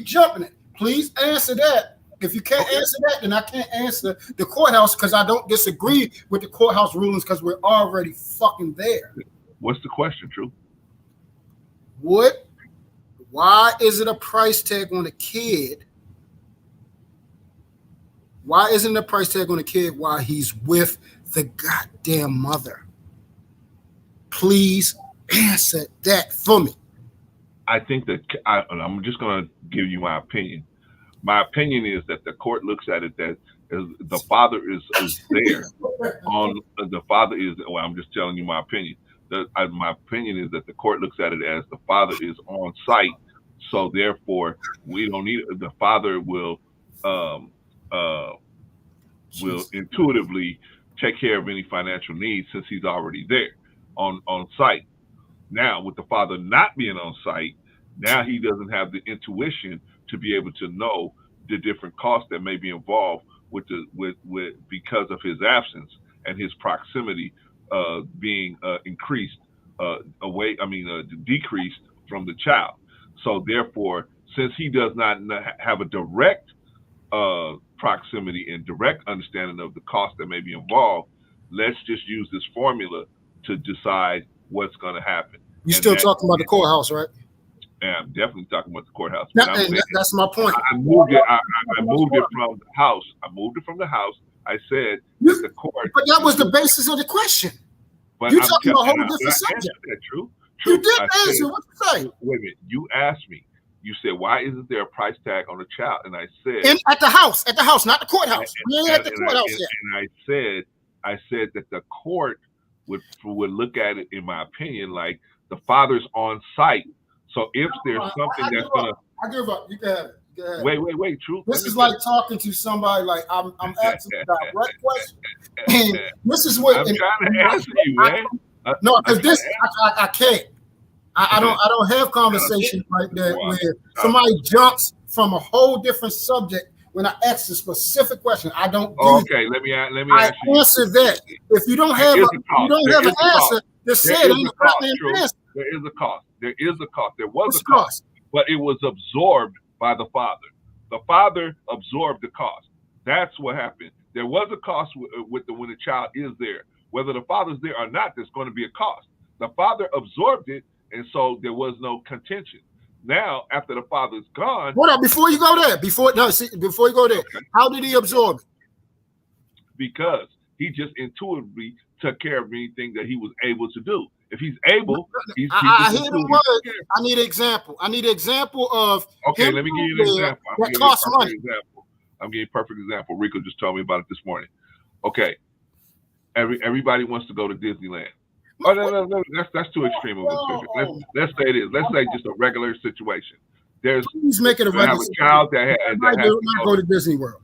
jumping it. Please answer that. If you can't answer that, then I can't answer the courthouse because I don't disagree with the courthouse rulings because we're already fucking there. What's the question, Truth? Why is it a price tag on a kid? Why isn't the price tag on a kid while he's with the goddamn mother? Please answer that for me. I think that I'm just going to give you my opinion. My opinion is that the court looks at it that the father is there. The father is. Well, I'm just telling you my opinion. My opinion is that the court looks at it as the father is on site, so therefore we don't need the father will intuitively take care of any financial needs since he's already there on site. Now, with the father not being on site, now he doesn't have the intuition to be able to know the different costs that may be involved with because of his absence and his proximity being decreased from the child. So therefore, since he does not have a direct proximity and direct understanding of the cost that may be involved, let's just use this formula to decide what's going to happen. You're still talking about the courthouse, right? Yeah, I'm definitely talking about the courthouse. That's my point. I moved it from the house. I moved it from the house. I said that the court. But that was the basis of the question. But you're talking about a whole different subject. That, true. You did answer. What you say? Wait a minute. You asked me. You said, why isn't there a price tag on a child? And I said, at the house, not the courthouse. We ain't at the courthouse yet. And I said that the court would look at it, in my opinion, like the father's on site. So if there's something that's gonna, I give up. You can have it. Wait, Truth. This is like talking to somebody. Like I'm asking a direct question, and this is what I'm trying to answer you, man. No, because this I can't. I don't have conversations like that where somebody jumps from a whole different subject when I ask a specific question. I don't do okay, that. let me I answer that. If you don't have an answer, just say it. Ain't an answer. There is a cost. There is a cost. There was What's a cost, but it was absorbed by the father. The father absorbed the cost. That's what happened. There was a cost when the child is there. Whether the father's there or not, there's going to be a cost. The father absorbed it, and so there was no contention. Now, after the father's gone, hold on. Before you go there, before you go there, okay. How did he absorb it? Because he just intuitively took care of anything that he was able to do. If he's able, I hear the word. I need an example. I need an example of. Okay, let me give you an example. That costs money. I'm giving a perfect example. Rico just told me about it this morning. Okay, everybody wants to go to Disneyland. Oh no, that's too extreme of a situation. Let's say it is. Let's say just a regular situation. Please make it a regular situation. Child that not go to Disney World.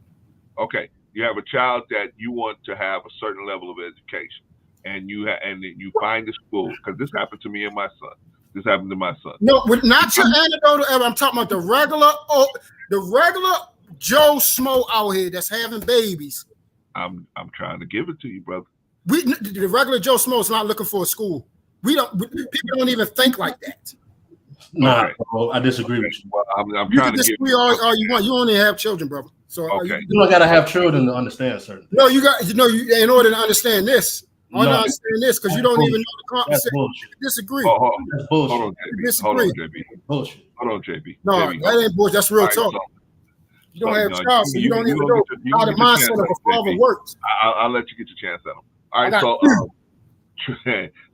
Okay, you have a child that you want to have a certain level of education, and you find a school, because this happened to me and my son. This happened to my son. No, not your anecdotal. I'm talking about the regular Joe Smo out here that's having babies. I'm trying to give it to you, brother. The regular Joe Smo is not looking for a school. People don't even think like that. Nah, bro, I disagree with you. Well, I'm trying to disagree all you want. You only have children, brother. So okay. You don't gotta have children to understand certain things. No, in order to understand this. I don't understand this because you don't even know the concept. Disagree. That's bullshit. Hold on, JB. Bullshit. Hold on, JB. No, JB, that ain't bullshit. That's real talk. You don't have child, so you don't even know how the mindset of a father works. I'll let you get your chance at them. All right,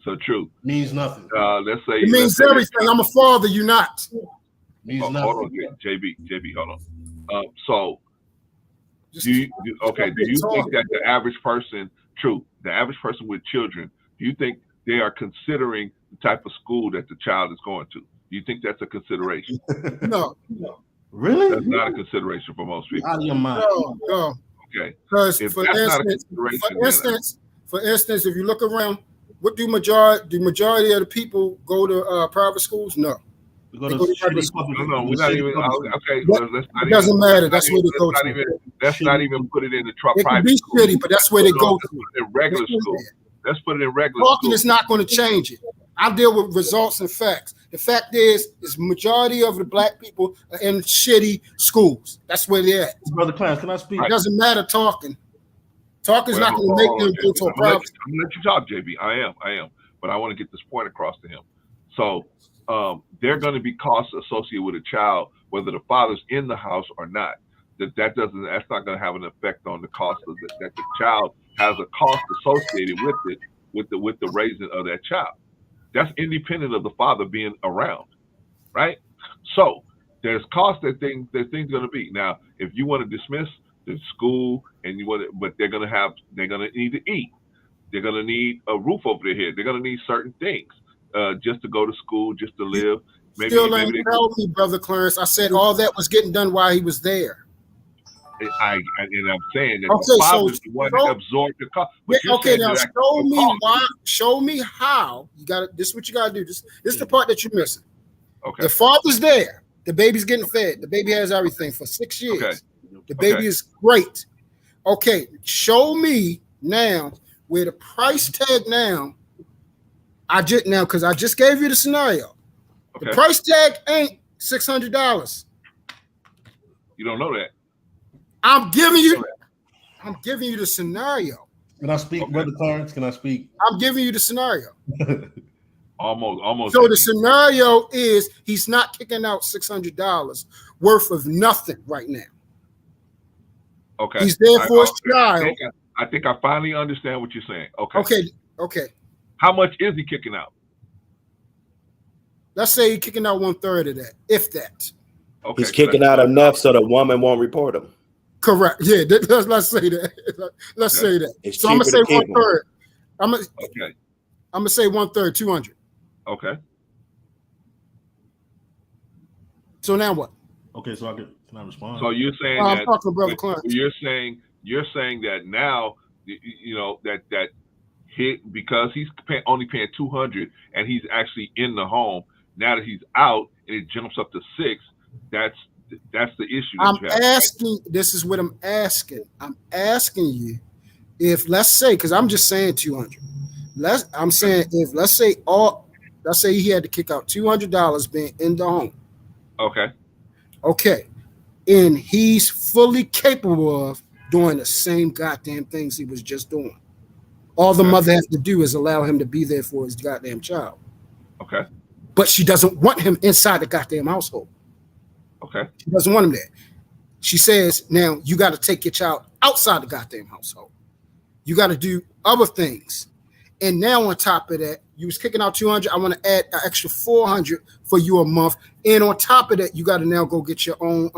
so true means nothing. Let's say it means everything. I'm a father. You're not. Means nothing. Hold on, JB. Hold on. So, do you think that the average person, the average person with children, do you think they are considering the type of school that the child is going to? Do you think that's a consideration? No. Really? That's not a consideration for most people. Out of your mind. No. Okay. Because for instance, if you look around, what do majority of the people go to private schools? No. They go to private schools. No, we're not even okay. It doesn't matter. That's where they go to. Let's not even put it in the private school. It can be shitty, but that's where they go to. In regular school. Let's put it in regular school. Talking is not going to change it. I deal with results and facts. The fact is majority of the black people are in shitty schools. That's where they're at. Brother Clarence, can I speak? It doesn't matter talking. Talking is not going to make them go to a private. I'm going to let you talk, JB. I am. But I want to get this point across to him. So there are going to be costs associated with a child, whether the father's in the house or not. That's not going to have an effect on the cost of that the child has a cost associated with it, with the raising of that child. That's independent of the father being around, right? So there's cost that things going to be. Now, if you want to dismiss the school and but they're going to need to eat. They're going to need a roof over their head. They're going to need certain things just to go to school, just to live. Maybe tell me, Brother Clarence. I said all that was getting done while he was there. And I'm saying that the father's the one that absorbed the cost. Okay, now show me why. Show me how. You got this. Is what you got to do. This is the part that you're missing. Okay. The father's there. The baby's getting fed. The baby has everything for 6 years. Okay. The baby is great. Okay, show me now where the price tag now. Because I just gave you the scenario. Okay. The price tag ain't $600. You don't know that. I'm giving you the scenario. Can I speak, Brother Clarence? Can I speak? I'm giving you the scenario. Almost. So the scenario is he's not kicking out $600 worth of nothing right now. Okay. He's there for his child. I think I finally understand what you're saying. Okay. How much is he kicking out? Let's say he's kicking out 1/3 of that, if that. Okay, He's kicking out enough so the woman won't report him. Correct. Yeah, let's say that. Let's say that. It's so I'm gonna say cheaper to keep 1/3. I'm Okay. gonna say 1/3, 200. Okay. So now what? Okay, so can I respond? So you're saying I'm that talking to Brother Clarence. you're saying that now you know that hit because he's only paying 200 and he's actually in the home. Now that he's out and it jumps up to 6, that's the issue. I'm asking. This is what I'm asking. I'm asking you if, let's say, because I'm just saying 200. I'm saying if let's say he had to kick out $200 being in the home. Okay. Okay. And he's fully capable of doing the same goddamn things he was just doing. All the mother has to do is allow him to be there for his goddamn child. Okay. But she doesn't want him inside the goddamn household. Okay. She doesn't want him there. She says, now you got to take your child outside the goddamn household. You got to do other things. And now on top of that, you was kicking out 200. I want to add an extra 400 for you a month. And on top of that, you got to now go get your own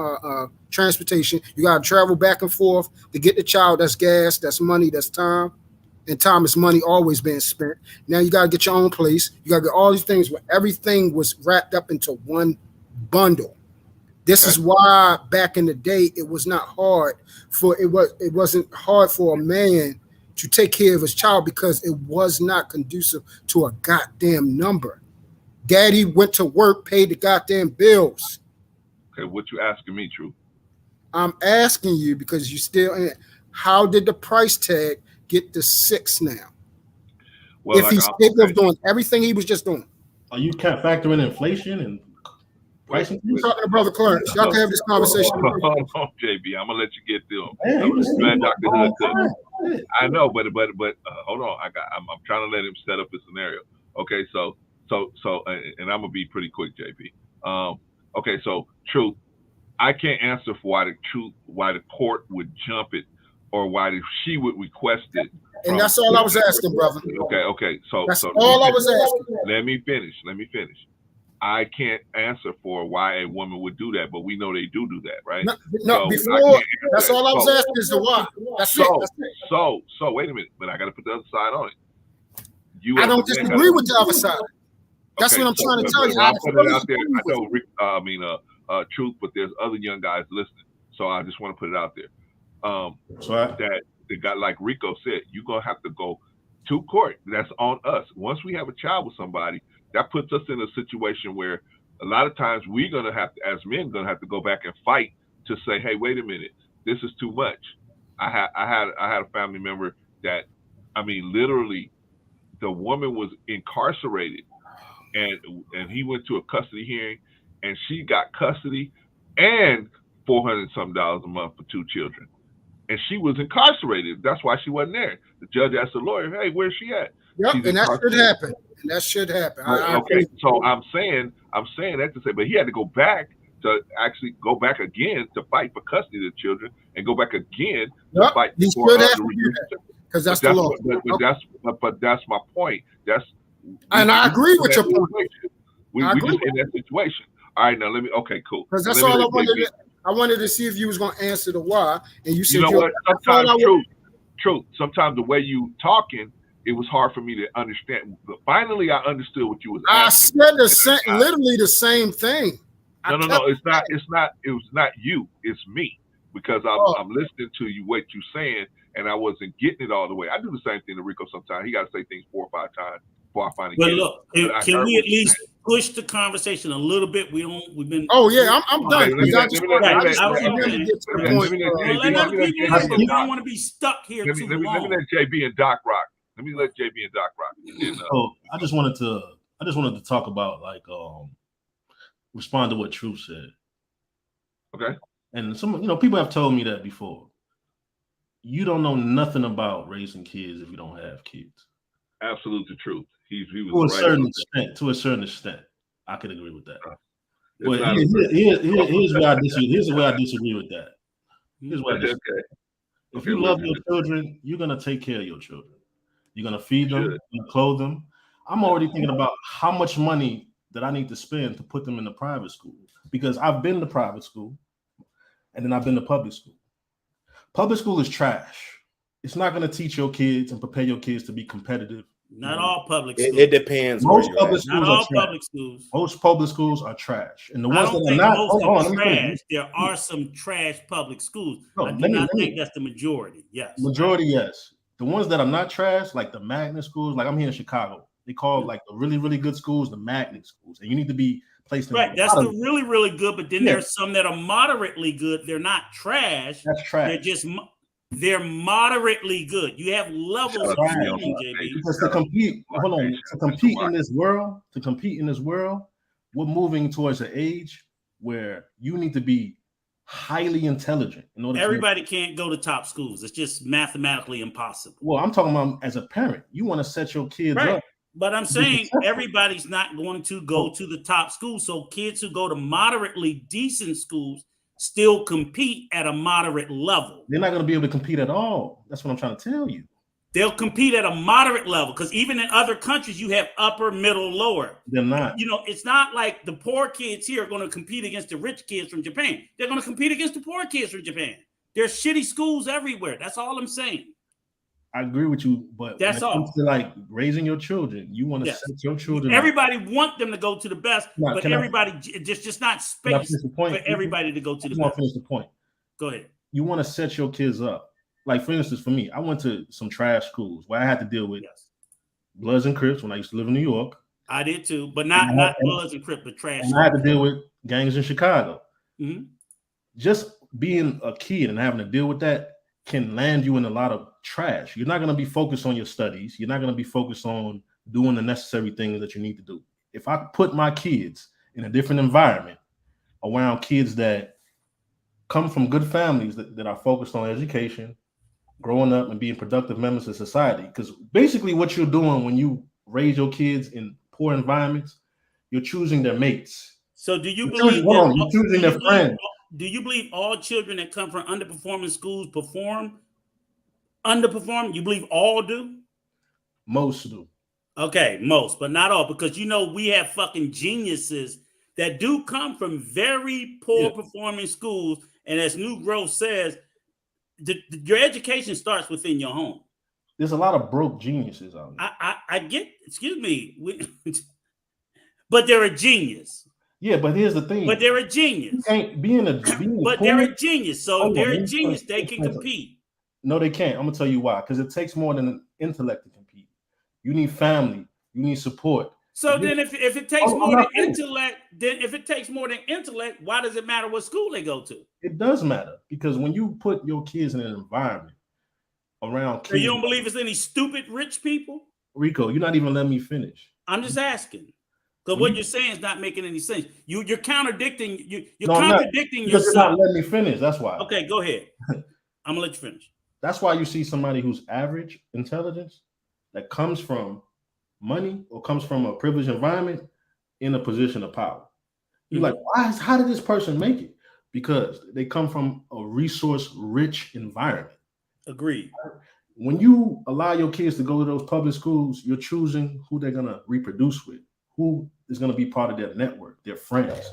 transportation. You got to travel back and forth to get the child. That's gas, that's money, that's time. And time is money always being spent. Now you got to get your own place. You got to get all these things where everything was wrapped up into one bundle. This is why back in the day, it was not hard it wasn't hard for a man to take care of his child because it was not conducive to a goddamn number. Daddy went to work, paid the goddamn bills. Okay, what you asking me, True? I'm asking you because you still in it. How did the price tag get to 6 now? Well, if he's capable of doing everything he was just doing. Are you factoring in inflation and pricing? You're talking to Brother Clarence. Y'all can have this conversation. Hold on, JB. I'm gonna let you get through him. Dr. Hood. I know, but hold on. I'm trying to let him set up a scenario. Okay, so, and I'm gonna be pretty quick, JB. Okay, so Truth, I can't answer for why the court would jump it, or why she would request it. And that's all I was asking, brother. Okay. So that's all I was asking. Let me finish. I can't answer for why a woman would do that, but we know they do that, right? No, before that's all I was asking is the why. That's it. So wait a minute, but I got to put the other side on it. I don't disagree with the other side. That's what I'm trying to tell you. I put it out there. I know, Truth, but there's other young guys listening, so I just want to put it out there. That the guy, like Rico said, you're gonna have to go to court. That's on us. Once we have a child with somebody, that puts us in a situation where a lot of times we're gonna have to, as men, gonna have to go back and fight to say, hey, wait a minute, this is too much. I had a family member that, I mean, literally, the woman was incarcerated, and he went to a custody hearing, and she got custody and $400 some a month for 2 children. And she was incarcerated. That's why she wasn't there. The judge asked the lawyer, hey, where's she at? Yep, and that should happen. Okay, so I'm saying that to say, but he had to go back to actually go back again to fight for custody of the children and go back again to fight for because that's the law. But that's my point. And I agree with your point. We just in that situation. All right, now let me. Okay, cool. Because that's all I wanted. I wanted to see if you was going to answer the why, and you said, you know what? Sometimes truth. Sometimes the way you talking, it was hard for me to understand. But finally, I understood what you was asking. I said literally the same thing. No. It's not. It was not you. It's me, because I'm listening to you, what you saying, and I wasn't getting it all the way. I do the same thing to Rico sometimes. He got to say things 4 or 5 times before I finally get it. Look, can we at least push the conversation a little bit? We've been. Oh yeah, I'm done. Let I want to be stuck here too long. Let me let JB and Doc rock. I just wanted to talk about respond to what Truth said. Okay. And some people have told me that before. You don't know nothing about raising kids if you don't have kids. Absolutely true. He was to a certain extent, I could agree with that. But here's where I disagree. Here's the way I disagree with that. Here's what I disagree. If you love your children, you're gonna take care of your children. You're gonna feed them, you're gonna clothe them, I'm already thinking about how much money that I need to spend to put them in the private school, because I've been to private school and then I've been to public school. Public school is trash. It's not going to teach your kids and prepare your kids to be competitive. Not all public schools. It depends. Most public schools not all are trash. public schools. Most public schools are trash, and the ones I don't that think are not. most Hold are on, trash. There are some trash public schools. No, I do not think that's the majority. Yes. Majority, yes. The ones that are not trash, like the magnet schools, like I'm here in Chicago, they call like the really, really good schools the magnet schools, and you need to be placed in. Right, that's the really, really good. But then there's some that are moderately good. They're not trash. That's trash. They're just they're moderately good. You have levels of schooling, JB. Because to compete in this world, we're moving towards an age where you need to be highly intelligent in order. Everybody can't go to top schools. It's just mathematically impossible. Well, I'm talking about as a parent. You want to set your kids up. But I'm saying everybody's not going to go to the top schools. So kids who go to moderately decent schools still compete at a moderate level. They're not going to be able to compete at all. That's what I'm trying to tell you. They'll compete at a moderate level, because even in other countries, you have upper, middle, lower. They're not. You know, it's not like the poor kids here are going to compete against the rich kids from Japan. They're going to compete against the poor kids from Japan. There's shitty schools everywhere. That's all I'm saying. I agree with you, but that's when it comes all. to like raising your children, you want to set your children. Everybody want them to go to the best, but everybody just not space for everybody to go to the best. Finish the point. Go ahead. You want to set your kids up. Like, for instance, for me, I went to some trash schools where I had to deal with Bloods and Crips when I used to live in New York. I did too, but not Bloods and Crips, but trash. And I had to deal with gangs in Chicago. Mm-hmm. Just being a kid and having to deal with that can land you in a lot of trash. You're not going to be focused on your studies. You're not going to be focused on doing the necessary things that you need to do. If I put my kids in a different environment around kids that come from good families that are focused on education, growing up and being productive members of society, because basically what you're doing when you raise your kids in poor environments, you're choosing their mates. So do you believe you're choosing their friends? Do you believe all children that come from underperforming schools underperform? You believe all do? Most do. Okay, most, but not all, because you know we have fucking geniuses that do come from very poor performing schools, and as New Growth says, your education starts within your home. There's a lot of broke geniuses out there. I get, excuse me, but they're a genius. Yeah, but here's the thing. But they're a genius. They're a genius. So they're a genius. They can compete. No, they can't. I'm gonna tell you why. Because it takes more than an intellect to compete. You need family. You need support. So then, if it takes more than intellect, why does it matter what school they go to? It does matter, because when you put your kids in an environment around kids, so you don't believe it's any stupid rich people? Rico, you're not even letting me finish. I'm just asking. Because what you're saying is not making any sense. You're contradicting. You're contradicting yourself. You're not letting me finish. That's why. Okay, go ahead. I'm gonna let you finish. That's why you see somebody who's average intelligence that comes from money or comes from a privileged environment in a position of power. You're like, how did this person make it? Because they come from a resource-rich environment. Agreed. When you allow your kids to go to those public schools, you're choosing who they're gonna reproduce with, who is going to be part of their network, their friends.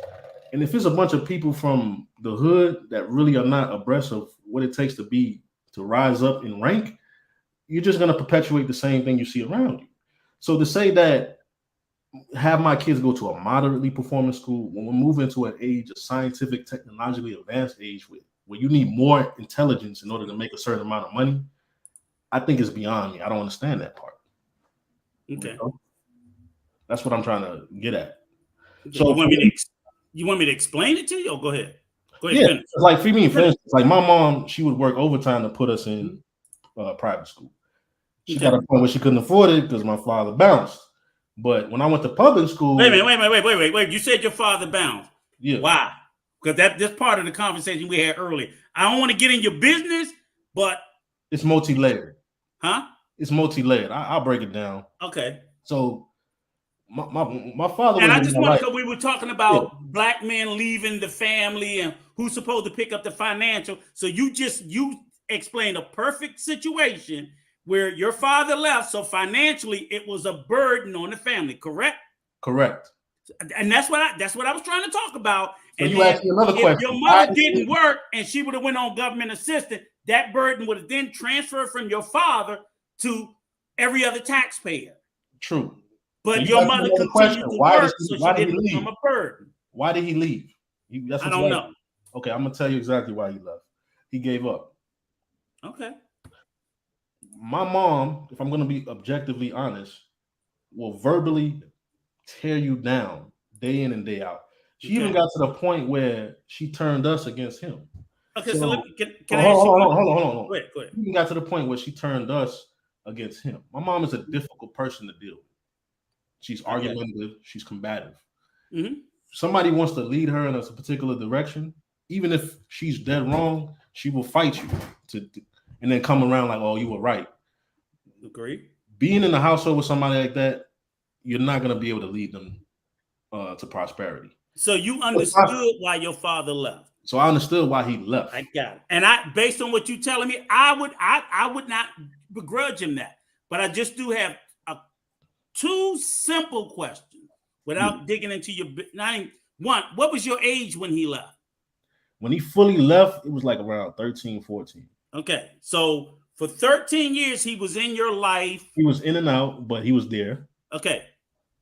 And if it's a bunch of people from the hood that really are not abreast of what it takes to rise up in rank, you're just going to perpetuate the same thing you see around you. So to say that have my kids go to a moderately performing school when we're moving to an age, a scientific, technologically advanced age where you need more intelligence in order to make a certain amount of money, I think it's beyond me. I don't understand that part. Okay. That's what I'm trying to get at. So you want me to explain it to you? Or go ahead. Yeah, finish. Like for me, for instance, like my mom, she would work overtime to put us in private school. She got a point where she couldn't afford it because my father bounced. But when I went to public school, wait. You said your father bounced. Yeah. Why? Because that's part of the conversation we had earlier. I don't want to get in your business, but it's multi-layered. Huh? It's multi-layered. I'll break it down. Okay. So my father, and I just want to, we were talking about black men leaving the family and who's supposed to pick up the financial. So you explained a perfect situation where your father left, so financially it was a burden on the family, correct? Correct. And that's what I was trying to talk about. So and you asked me another question. If your mother didn't work and she would have went on government assistance, that burden would have then transferred from your father to every other taxpayer. True. But so your mother continued to work, so she didn't become a burden. Why did he leave? I don't know. Okay, I'm gonna tell you exactly why he left. He gave up. Okay. My mom, if I'm gonna be objectively honest, will verbally tear you down day in and day out. She even got to the point where she turned us against him. Okay, so can I ask you? Hold on. Go ahead. She even got to the point where she turned us against him. My mom is a difficult person to deal with. She's argumentative. She's combative. Mm-hmm. Somebody wants to lead her in a particular direction, even if she's dead wrong, she will fight you and then come around like, oh, you were right. Agree. Being in the household with somebody like that, you're not going to be able to lead them to prosperity. So you understood why your father left. So I understood why he left. I got it. And based on what you're telling me, I would not begrudge him that. But I just do have two simple questions without digging into your one. What was your age when he left? When he fully left, it was like around 13, 14. Okay. So for 13 years, he was in your life. He was in and out, but he was there. Okay.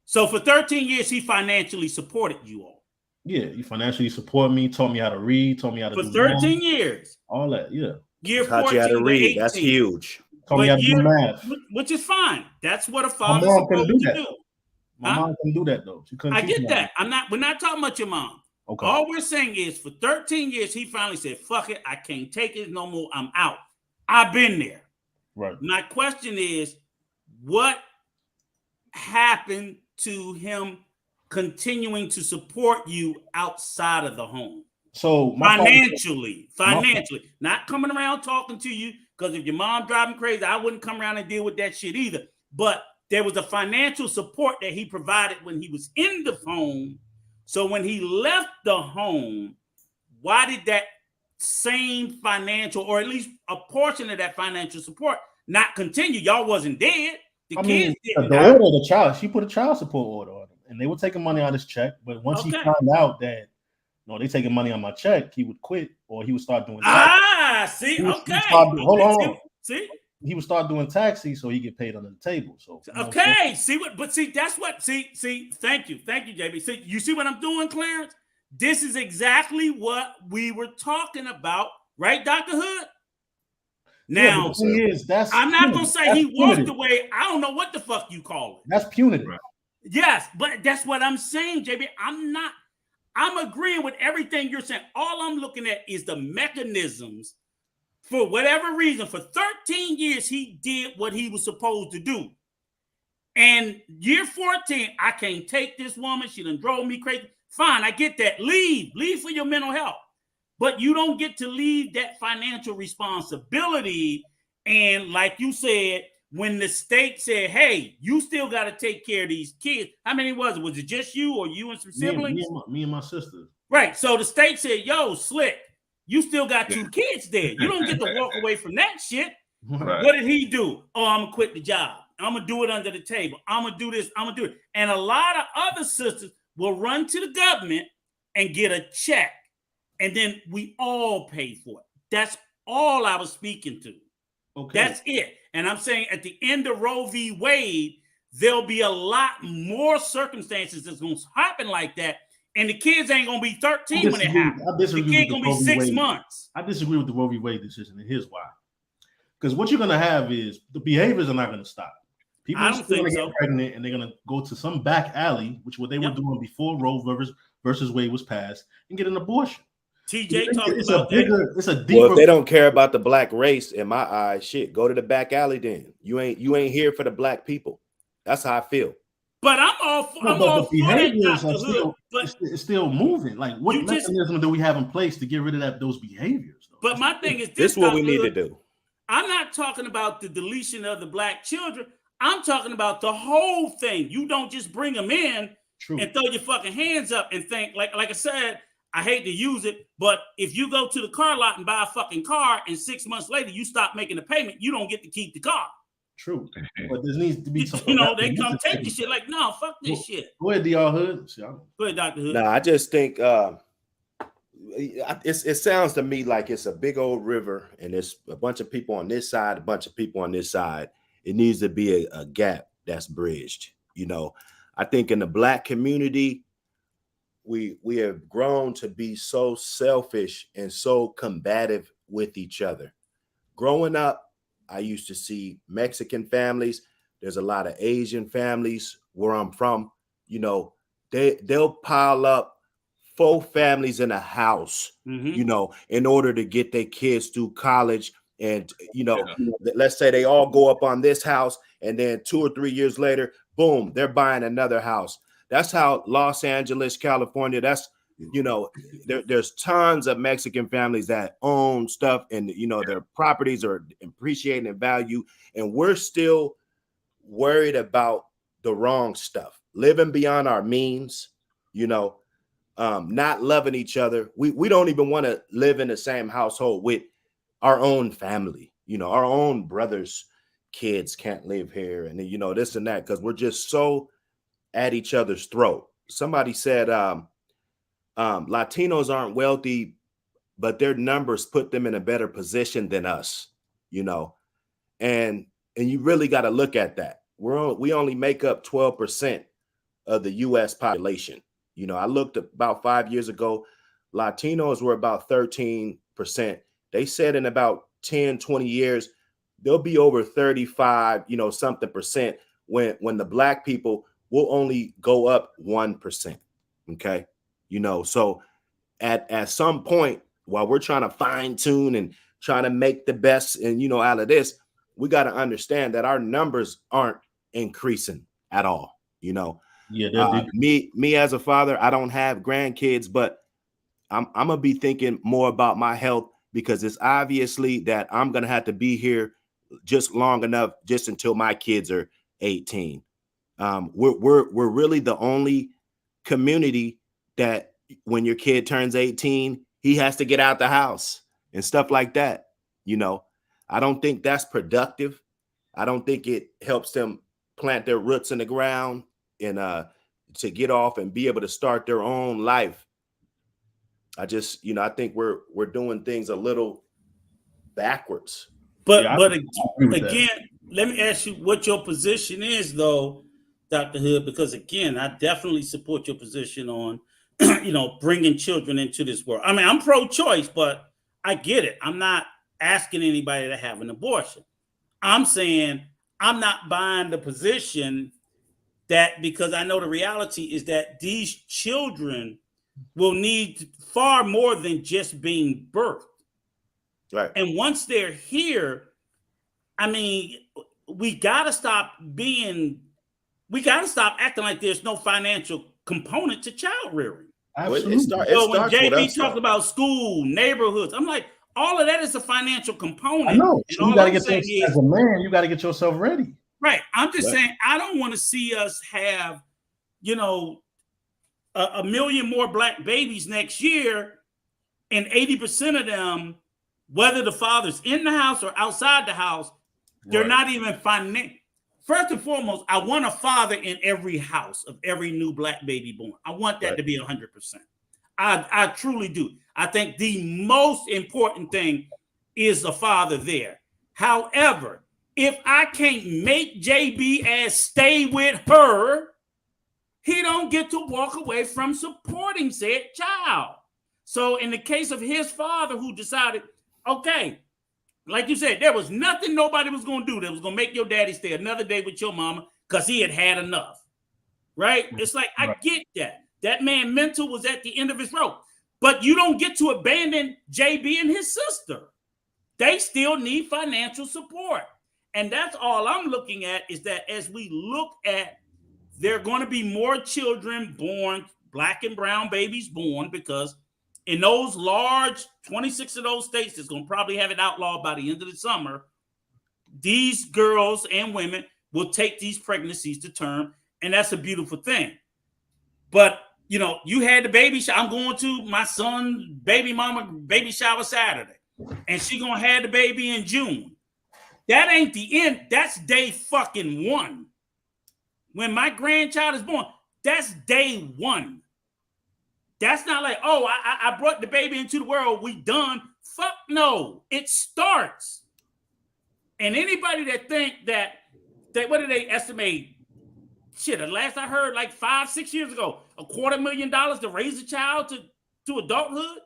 So for 13 years, he financially supported you all. Yeah, he financially supported me, taught me how to read, taught me how to for do 13 years. All that, yeah. Year taught 14 you how to read. 18. That's huge. Taught me how to do math. Which is fine. That's what a father's My mom supposed couldn't do to that. do. My mom couldn't do that though. She couldn't. I get that. We're not talking about your mom. Okay. All we're saying is for 13 years, he finally said, fuck it, I can't take it no more. I'm out. I've been there. Right. My question is, what happened to him continuing to support you outside of the home? So financially, not coming around talking to you, because if your mom driving crazy, I wouldn't come around and deal with that shit either. But there was a financial support that he provided when he was in the home. So when he left the home, why did that same financial, or at least a portion of that financial support, not continue? Y'all wasn't dead. Kids didn't die. The child, she put a child support order on him, and they were taking money out of his check. But once he found out that no, they taking money on my check, he would quit, or he would start doing taxi. See, Hold on. See, he would start doing taxi, so he get paid under the table. So okay, that's what. Thank you, JB. See, you see what I'm doing, Clarence? This is exactly what we were talking about, right, Dr. Hood? Now, I'm not gonna say he walked away. I don't know what the fuck you call it. That's punitive. Yes, but that's what I'm saying, JB. I'm agreeing with everything you're saying. All I'm looking at is the mechanisms. For whatever reason, for 13 years, he did what he was supposed to do. And year 14, I can't take this woman. She done drove me crazy. Fine, I get that. Leave for your mental health. But you don't get to leave that financial responsibility. And like you said, when the state said, hey, you still got to take care of these kids. How many was it? Was it just you or you and some siblings? Me and my sister. Right. So the state said, yo, Slick, you still got 2 kids there. You don't get to walk away from that shit. Right. What did he do? Oh, I'm going to quit the job. I'm going to do it under the table. I'm going to do this. I'm going to do it. And a lot of other sisters will run to the government and get a check. And then we all pay for it. That's all I was speaking to. Okay. That's it. And I'm saying at the end of Roe v. Wade, there'll be a lot more circumstances that's going to happen like that. And the kids ain't going to be 13 when it happens. The kid going to be 6 months. I disagree with the Roe v. Wade decision, and here's why. Because what you're going to have is the behaviors are not going to stop. People are still going to get pregnant, and they're going to go to some back alley, which what they were doing before Roe versus Wade was passed, and get an abortion. TJ talking about that. It's a deeper. Well, if they don't care about the black race, in my eyes, shit, go to the back alley then. You ain't here for the black people. That's how I feel. But I'm all for the behaviors are still, it's still moving. Like, what mechanism do we have in place to get rid of those behaviors? Though? But my thing is this is what we need to do. I'm not talking about the deletion of the black children. I'm talking about the whole thing. You don't just bring them in and throw your fucking hands up and think, like I said, I hate to use it, but if you go to the car lot and buy a fucking car and 6 months later you stop making the payment, you don't get to keep the car. True. But there needs to be some. They come take the shit like, no, fuck this shit. Go ahead, DR Hood. Go ahead, Dr. Hood. No, I just think it sounds to me like it's a big old river and there's a bunch of people on this side, a bunch of people on this side. It needs to be a gap that's bridged. I think in the Black community, we have grown to be so selfish and so combative with each other. Growing up, I used to see Mexican families. There's a lot of Asian families where I'm from. They'll pile up 4 families in a house, in order to get their kids through college. And, let's say they all go up on this house and then 2 or 3 years later, boom, they're buying another house. That's how Los Angeles, California, there's tons of Mexican families that own stuff and, their properties are appreciating in value. And we're still worried about the wrong stuff, living beyond our means, not loving each other. We don't even want to live in the same household with our own family. Our own brothers' kids can't live here. And, this and that, because we're just so at each other's throat. Somebody said Latinos aren't wealthy, but their numbers put them in a better position than us, and you really got to look at that. We only make up 12% of the U.S. population. I looked about 5 years ago, Latinos were about 13%. They said in about 10, 20 years, they'll be over 35, something percent when the Black people will only go up 1%. Okay. So at some point, while we're trying to fine tune and trying to make the best and, out of this, we got to understand that our numbers aren't increasing at all. Me as a father, I don't have grandkids, but I'm going to be thinking more about my health because it's obviously that I'm going to have to be here just long enough, just until my kids are 18. We're really the only community that when your kid turns 18, he has to get out the house and stuff like that. I don't think that's productive. I don't think it helps them plant their roots in the ground and to get off and be able to start their own life. I just, I think we're doing things a little backwards. But again, let me ask you what your position is, though, Dr. Hood, because again, I definitely support your position on, bringing children into this world. I mean, I'm pro-choice, but I get it. I'm not asking anybody to have an abortion. I'm saying I'm not buying the position that, because I know the reality is that these children will need far more than just being birthed. Right. And once they're here, I mean, we got to stop acting like there's no financial component to child rearing. Absolutely. So when JB talks about school, neighborhoods, I'm like, all of that is a financial component. I know. So you got to get as a man, you got to get yourself ready. Right. I'm just saying, I don't want to see us have, a million more Black babies next year, and 80% of them, whether the father's in the house or outside the house, they're not even financial. First and foremost, I want a father in every house of every new Black baby born. I want that to be 100%. I truly do. I think the most important thing is the father there. However, if I can't make JB as stay with her, he don't get to walk away from supporting said child. So in the case of his father, who decided, okay, like you said, there was nothing nobody was going to do that was going to make your daddy stay another day with your mama because he had enough, right? It's like, I get that. That man mental was at the end of his rope. But you don't get to abandon JB and his sister. They still need financial support. And that's all I'm looking at, is that as we look at, there are going to be more children born, Black and brown babies born, because in those large 26 of those states that's going to probably have it outlawed by the end of the summer, these girls and women will take these pregnancies to term, and that's a beautiful thing. But, you had the baby shower. I'm going to my son's baby mama baby shower Saturday, and she going to have the baby in June. That ain't the end. That's day fucking one. When my grandchild is born, that's day one. That's not like, oh, I brought the baby into the world, we done. Fuck no. It starts. And anybody that think that what do they estimate? Shit, the last I heard, like 5-6 years ago, $250,000 to raise a child to adulthood.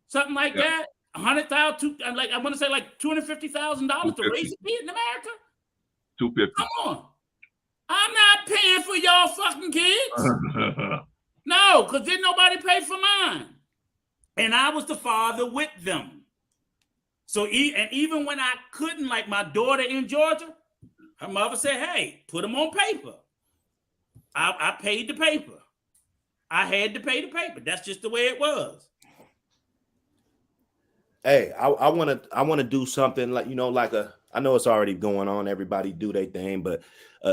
Something like that. $100,000, like I want to say like $250,000 to raise a kid in America. $250,000. Come on. I'm not paying for y'all fucking kids. No, because didn't nobody pay for mine. And I was the father with them. So, and even when I couldn't, like my daughter in Georgia, her mother said, hey, put them on paper. I paid the paper. I had to pay the paper. That's just the way it was. Hey, I want to do something like, I know it's already going on. Everybody do their thing, but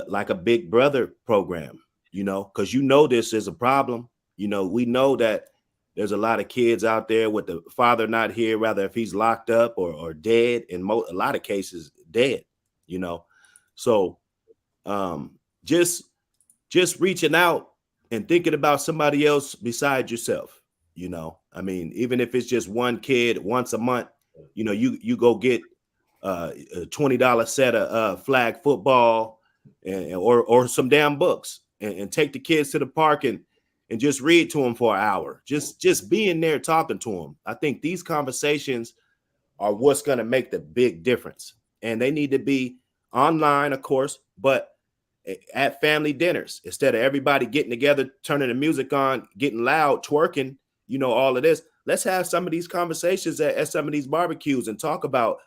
like a Big Brother program, because this is a problem. We know that there's a lot of kids out there with the father not here, rather if he's locked up or dead, in a lot of cases dead, So just reaching out and thinking about somebody else besides yourself, I mean, even if it's just one kid once a month, you go get a $20 set of flag football or some damn books and take the kids to the park and just read to them for an hour. Just being there talking to them. I think these conversations are what's going to make the big difference. And they need to be online, of course, but at family dinners, instead of everybody getting together, turning the music on, getting loud, twerking, all of this. Let's have some of these conversations at some of these barbecues and talk about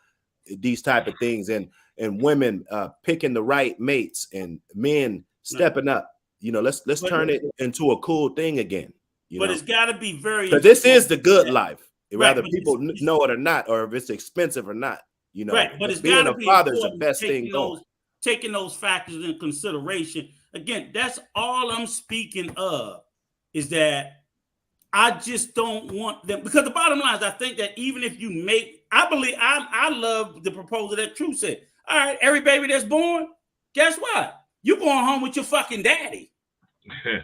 these type of things and women picking the right mates and men stepping up. Let's turn it into a cool thing again. But it's got to be very. But this is the good life, whether people know it or not, or if it's expensive or not. Right, but it's being a father is the best thing going. Taking those factors in consideration. Again, that's all I'm speaking of, is that I just don't want them, because the bottom line is I think that even if you I love the proposal that True said. All right, every baby that's born, guess what? You're going home with your fucking daddy.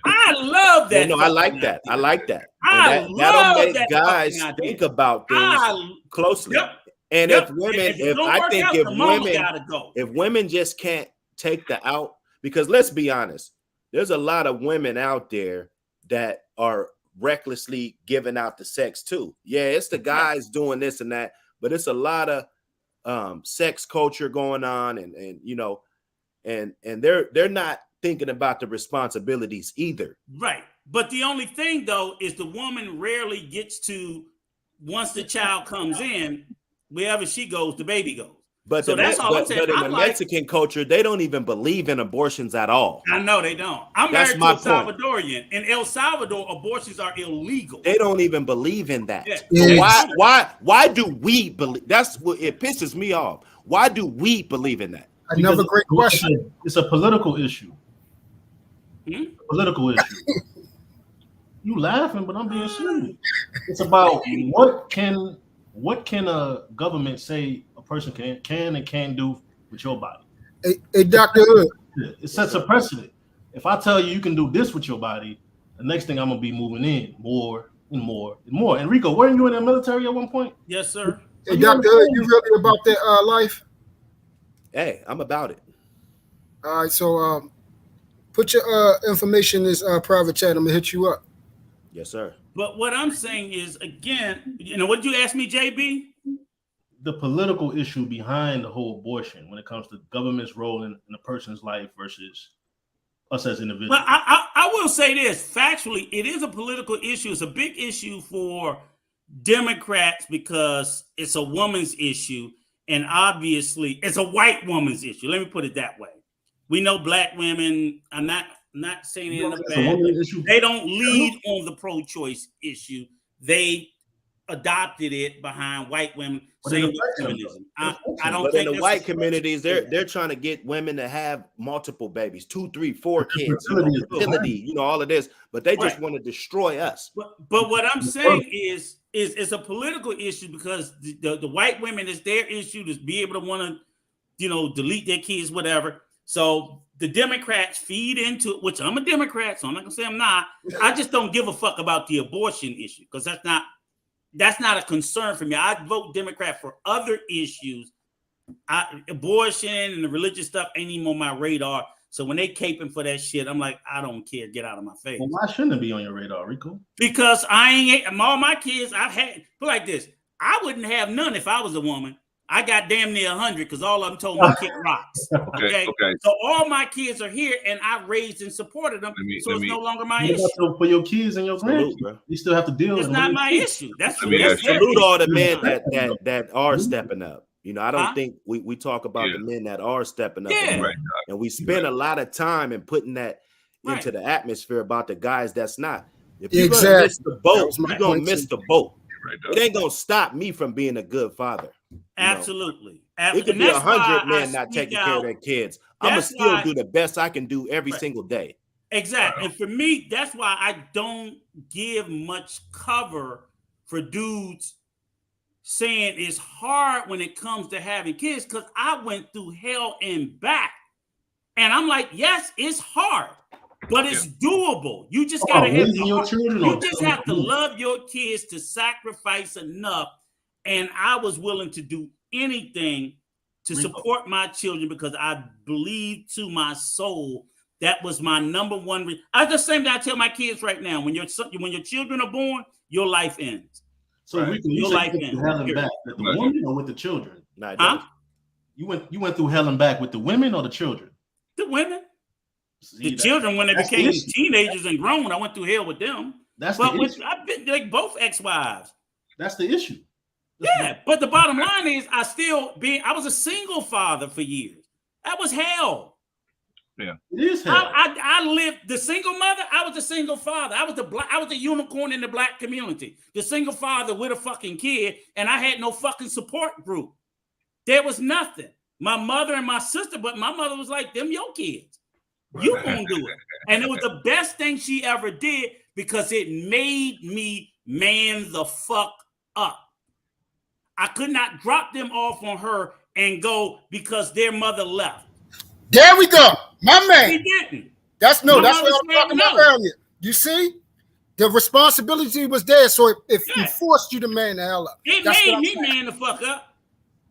I love that. I like that. I like that. That'll make guys think about things closely. Yep. And if women just can't take the out, because let's be honest, there's a lot of women out there that are recklessly giving out the sex too. Yeah, it's the guys doing this and that, but it's a lot of sex culture going on, and they're not thinking about the responsibilities either. Right. But the only thing though is the woman rarely gets to, once the child comes in, wherever she goes, the baby goes. But so that's all I'm saying. But in the Mexican culture, they don't even believe in abortions at all. I know they don't. I'm married to a Salvadorian. In El Salvador, abortions are illegal. They don't even believe in that. Yeah. So why do we believe? That's what it pisses me off. Why do we believe in that? Another great question. It's a political issue. A political issue. You laughing, but I'm being serious. It's about what can a government say a person can and can't do with your body? Hey, Dr. Hood. It sets a precedent. If I tell you can do this with your body, the next thing I'm gonna be moving in more and more and more. And Rico, weren't you in the military at one point? Yes, sir. Hey, Dr. Hood, you really about that life? Hey, I'm about it. All right, so put your information in this private chat. I'm gonna hit you up. Yes, sir. But what I'm saying is, again, what did you ask me, JB? The political issue behind the whole abortion when it comes to government's role in a person's life versus us as individuals. But I will say this, factually, it is a political issue. It's a big issue for Democrats because it's a woman's issue. And obviously, it's a white woman's issue. Let me put it that way. We know black women, I'm not saying it in a bad. They don't lead on the pro-choice issue. They adopted it behind white women. Saying feminism. I don't but think in the white communities, they're trying to get women to have multiple babies, 2, 3, 4 kids, fertility, all of this. But they just want to destroy us. But what I'm saying is, it's a political issue because the white women, it's their issue to be able to want to, you know, delete their kids, whatever. So the Democrats feed into it, which I'm a Democrat, so I'm not gonna say I'm not. I just don't give a fuck about the abortion issue because that's not a concern for me. I vote Democrat for other issues. Abortion and the religious stuff ain't even on my radar. So when they caping for that shit, I'm like, I don't care. Get out of my face. Well, why shouldn't it be on your radar, Rico? Because I ain't all my kids. I've had put like this. I wouldn't have none if I was a woman. I got damn near 100 because all of them told me to kick rocks. Okay. So all my kids are here, and I raised and supported them. So it's no longer my issue. For your kids and your grandkids, you still have to deal with it. It's not my issue. That's salute all the men that are stepping up. You know, I don't think we talk about the men that are stepping up, and we spend a lot of time in putting that into the atmosphere about the guys that's not. If you're gonna miss the boat, you're gonna miss the boat. It ain't gonna stop me from being a good father. Absolutely. It could be 100 men not taking care of their kids. I'm gonna still do the best I can do every single day. Exactly. And for me, that's why I don't give much cover for dudes saying it's hard when it comes to having kids, because I went through hell and back. And I'm like, yes, it's hard, but it's doable. You just gotta have to love your kids to sacrifice enough. And I was willing to do anything to support my children because I believe to my soul that was my number one. I just same thing I tell my kids right now: when your children are born, your life ends. So Rico, your life ends. Hell and back with the women or with the children? You went through hell and back with the women or the children? The women. The children, when they became teenagers and grown, I went through hell with them. I've been like both ex-wives. That's the issue. Yeah, but the bottom line is I was a single father for years. That was hell. Yeah. It is hell. I lived the single mother, I was a single father. I was the unicorn in the black community. The single father with a fucking kid, and I had no fucking support group. There was nothing. My mother and my sister, but my mother was like, them your kids. You gonna do it. And it was the best thing she ever did because it made me man the fuck up. I could not drop them off on her and go because their mother left. There we go. My man. He didn't. That's what I was talking about earlier. You see? The responsibility was there. So if he forced you to man the hell up. It made me man the fuck up.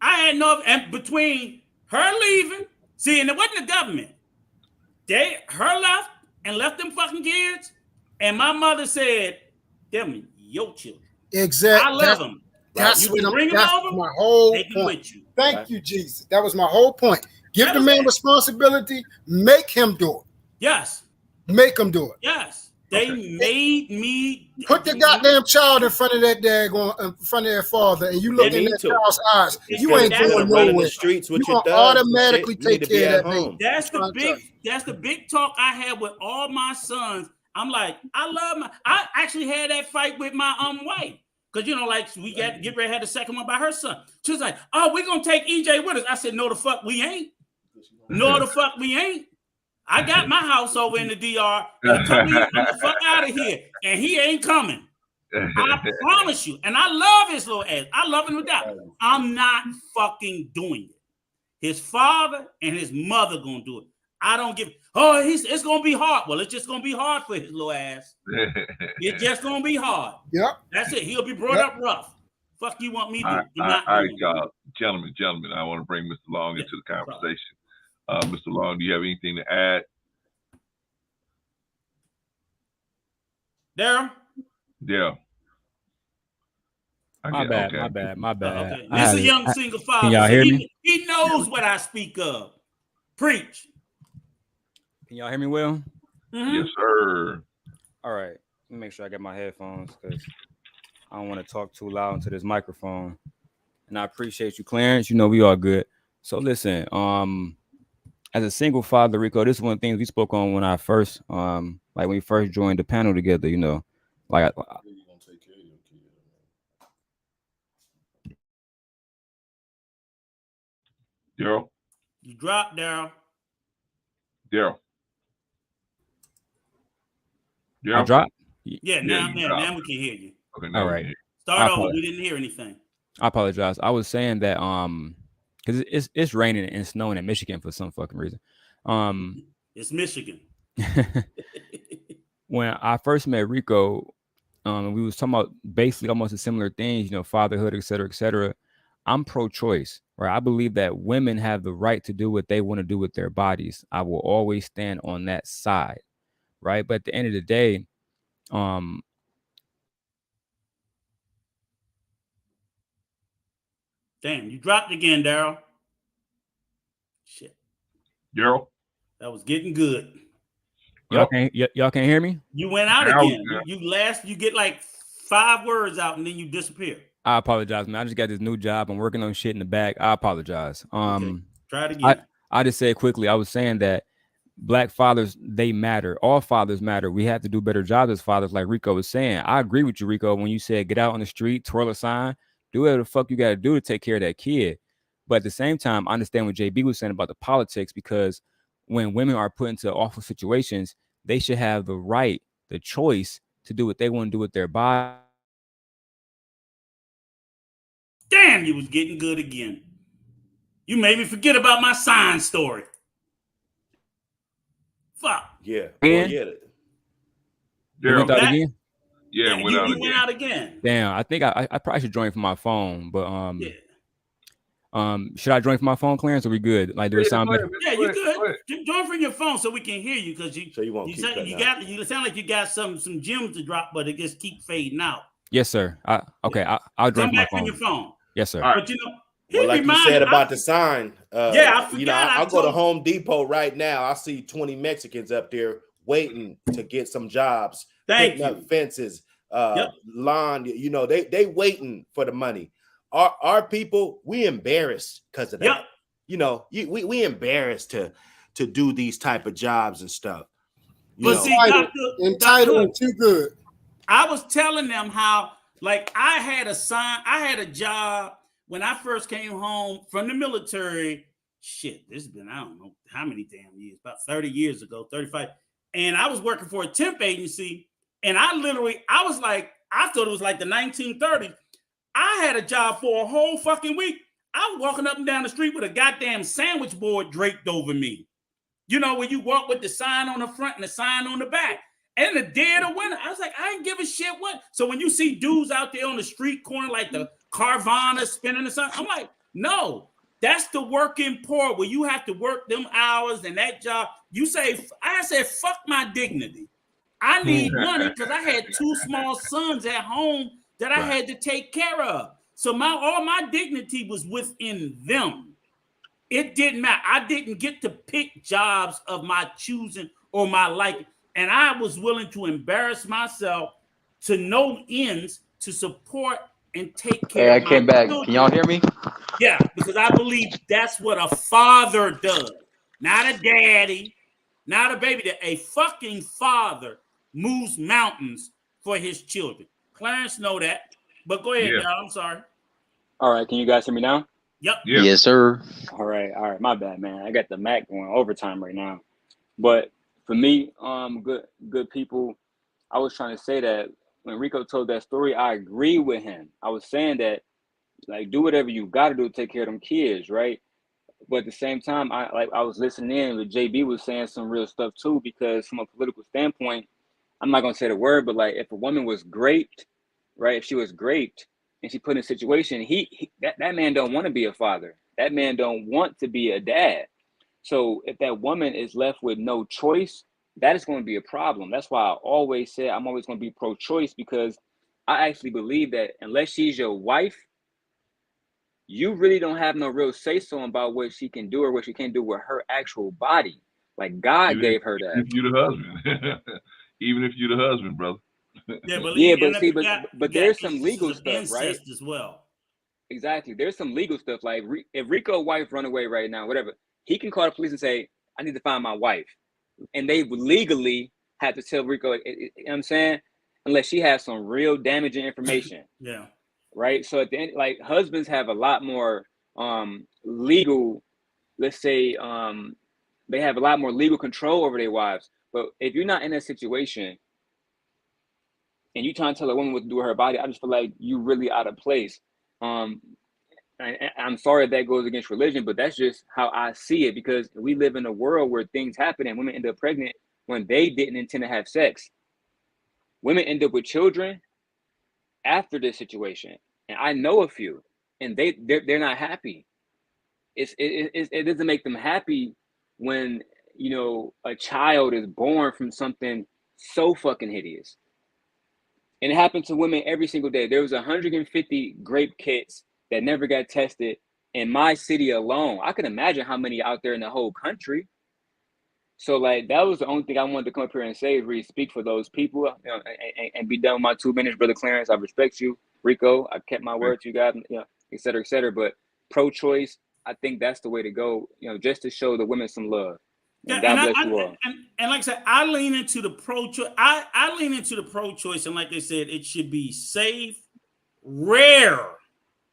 I had no, and between her leaving, and it wasn't the government. Her left and left them fucking kids. And my mother said, them your children. Exactly. I love them. That's my whole point. Thank you, Jesus. That was my whole point. Give the man responsibility. Make him do it. Yes. Make him do it. Yes. They made me put the goddamn child in front of that daggone, in front of their father, and you look in that child's eyes. You ain't going nowhere. You gonna automatically take care of that baby. That's the big talk I had with all my sons. I'm like, I actually had that fight with my wife. Because, like, we get ready to have the second one by her son. She was like, oh, we're going to take EJ with us. I said, no, the fuck we ain't. No, the fuck we ain't. I got my house over in the DR. And he told me, I'm the fuck out of here. And he ain't coming. I promise you. And I love his little ass. I love him to death. I'm not fucking doing it. His father and his mother going to do it. I don't give. It's gonna be hard. Well, it's just gonna be hard for his little ass. It's just gonna be hard. Yep. That's it. He'll be brought up rough. Fuck you want me to do? All right, y'all. Gentlemen, I want to bring Mr. Long into the conversation. Mr. Long, do you have anything to add? Daryl? My bad. Okay. This is a young single father. Can y'all hear me? He knows what I speak of. Preach. Can y'all hear me well? Mm-hmm. Yes, sir. All right. Let me make sure I got my headphones because I don't want to talk too loud into this microphone. And I appreciate you, Clarence. You know we all good. So listen, as a single father, Rico, this is one of the things we spoke on when I first, when we first joined the panel together, like Daryl? You dropped, Daryl. Daryl? I dropped? Yeah, now we can hear you. Okay, all right. Start over. We didn't hear anything. I apologize. I was saying that because it's raining and snowing in Michigan for some fucking reason. It's Michigan. When I first met Rico, we was talking about basically almost the similar things, you know, fatherhood, et cetera, et cetera. I'm pro-choice, right? I believe that women have the right to do what they want to do with their bodies. I will always stand on that side, right? But at the end of the day, damn, you dropped again, Daryl. Shit. Daryl? That was getting good. Y'all can't hear me? You went out again. You get like 5 words out and then you disappear. I apologize, man. I just got this new job. I'm working on shit in the back. I apologize. Okay. Try it again. I just said quickly, I was saying that Black fathers, they matter. All fathers matter. We have to do better jobs as fathers, like Rico was saying. I agree with you, Rico, when you said get out on the street, twirl a sign, do whatever the fuck you got to do to take care of that kid. But at the same time, I understand what JB was saying about the politics, because when women are put into awful situations, they should have the right, the choice to do what they want to do with their body. Damn, you was getting good again. You made me forget about my sign story. Fuck. Yeah. You went out again? Yeah, you went out again. Damn, I think I probably should join from my phone, but should I join from my phone, Clarence? Or we good? Like, do it sound better? Yeah, you good. Join from your phone so we can hear you, because you sound like you got some gems to drop, but it just keep fading out. Yes, sir. I'll join Come back from your phone. Yes, sir. But you know, well, like you said about the sign, I forgot. I'll go to Home Depot right now. I see 20 Mexicans up there waiting to get some jobs, putting up fences, lawn. You know, they waiting for the money. Our people, we embarrassed because of that. Yep. You know, we embarrassed to do these type of jobs and stuff. But see, entitled and too good. I was telling them how, like, I had a job when I first came home from the military. Shit, this has been, I don't know how many damn years, about 30 years ago, 35. And I was working for a temp agency, and I thought it was like the 1930s. I had a job for a whole fucking week. I was walking up and down the street with a goddamn sandwich board draped over me. You know, when you walk with the sign on the front and the sign on the back. And the dead of winter, I was like, I ain't give a shit what. So when you see dudes out there on the street corner like the Carvana spinning the sun, I'm like, no, that's the working poor where you have to work them hours and that job. I said, fuck my dignity. I need money because I had 2 small sons at home that I had to take care of. So all my dignity was within them. It didn't matter. I didn't get to pick jobs of my choosing or my liking. And I was willing to embarrass myself to no ends to support and take care of my came back. children. Can y'all hear me? Yeah, because I believe that's what a father does. Not a daddy, not a baby. A fucking father moves mountains for his children. Clarence know that. But go ahead, y'all. I'm sorry. All right, can you guys hear me now? Yep. Yeah. Yes, sir. All right. My bad, man. I got the Mac going overtime right now. But for me, good people, I was trying to say that when Rico told that story, I agree with him. I was saying that, like, do whatever you got to do to take care of them kids, right? But at the same time, I was listening in, but JB was saying some real stuff too, because from a political standpoint, I'm not gonna say the word, but like, if a woman was raped, right? If she was raped and she put in a situation, that man don't want to be a father. That man don't want to be a dad. So if that woman is left with no choice, that is going to be a problem. That's why I always say I'm always going to be pro-choice, because I actually believe that unless she's your wife, you really don't have no real say-so about what she can do or what she can't do with her actual body. Like, God gave her that. If you're the husband. Even if you're the husband, brother. But there's some legal stuff, right? As well. Exactly. There's some legal stuff. Like, if Rico's wife run away right now, whatever, he can call the police and say, I need to find my wife. And they legally have to tell Rico, you know what I'm saying? Unless she has some real damaging information. Yeah. Right. So at the end, like, husbands have a lot more legal, let's say, they have a lot more legal control over their wives. But if you're not in that situation, and you trying to tell a woman what to do with her body, I just feel like you really out of place. I'm sorry that goes against religion, but that's just how I see it, because we live in a world where things happen and women end up pregnant when they didn't intend to have sex. Women end up with children after this situation, and I know a few, and they're not happy. It doesn't make them happy when, you know, a child is born from something so fucking hideous. And it happens to women every single day. There was 150 grape kits that never got tested in my city alone. I can imagine how many out there in the whole country. So like, that was the only thing I wanted to come up here and say, really speak for those people, you know, and be done with my 2 minutes, Brother Clarence. I respect you, Rico. I kept my word to you guys, you know, et cetera, et cetera. But pro-choice, I think that's the way to go, you know, just to show the women some love. And God bless you all. And like I said, I lean into the pro-choice. I lean into the pro-choice, and like they said, it should be safe, rare.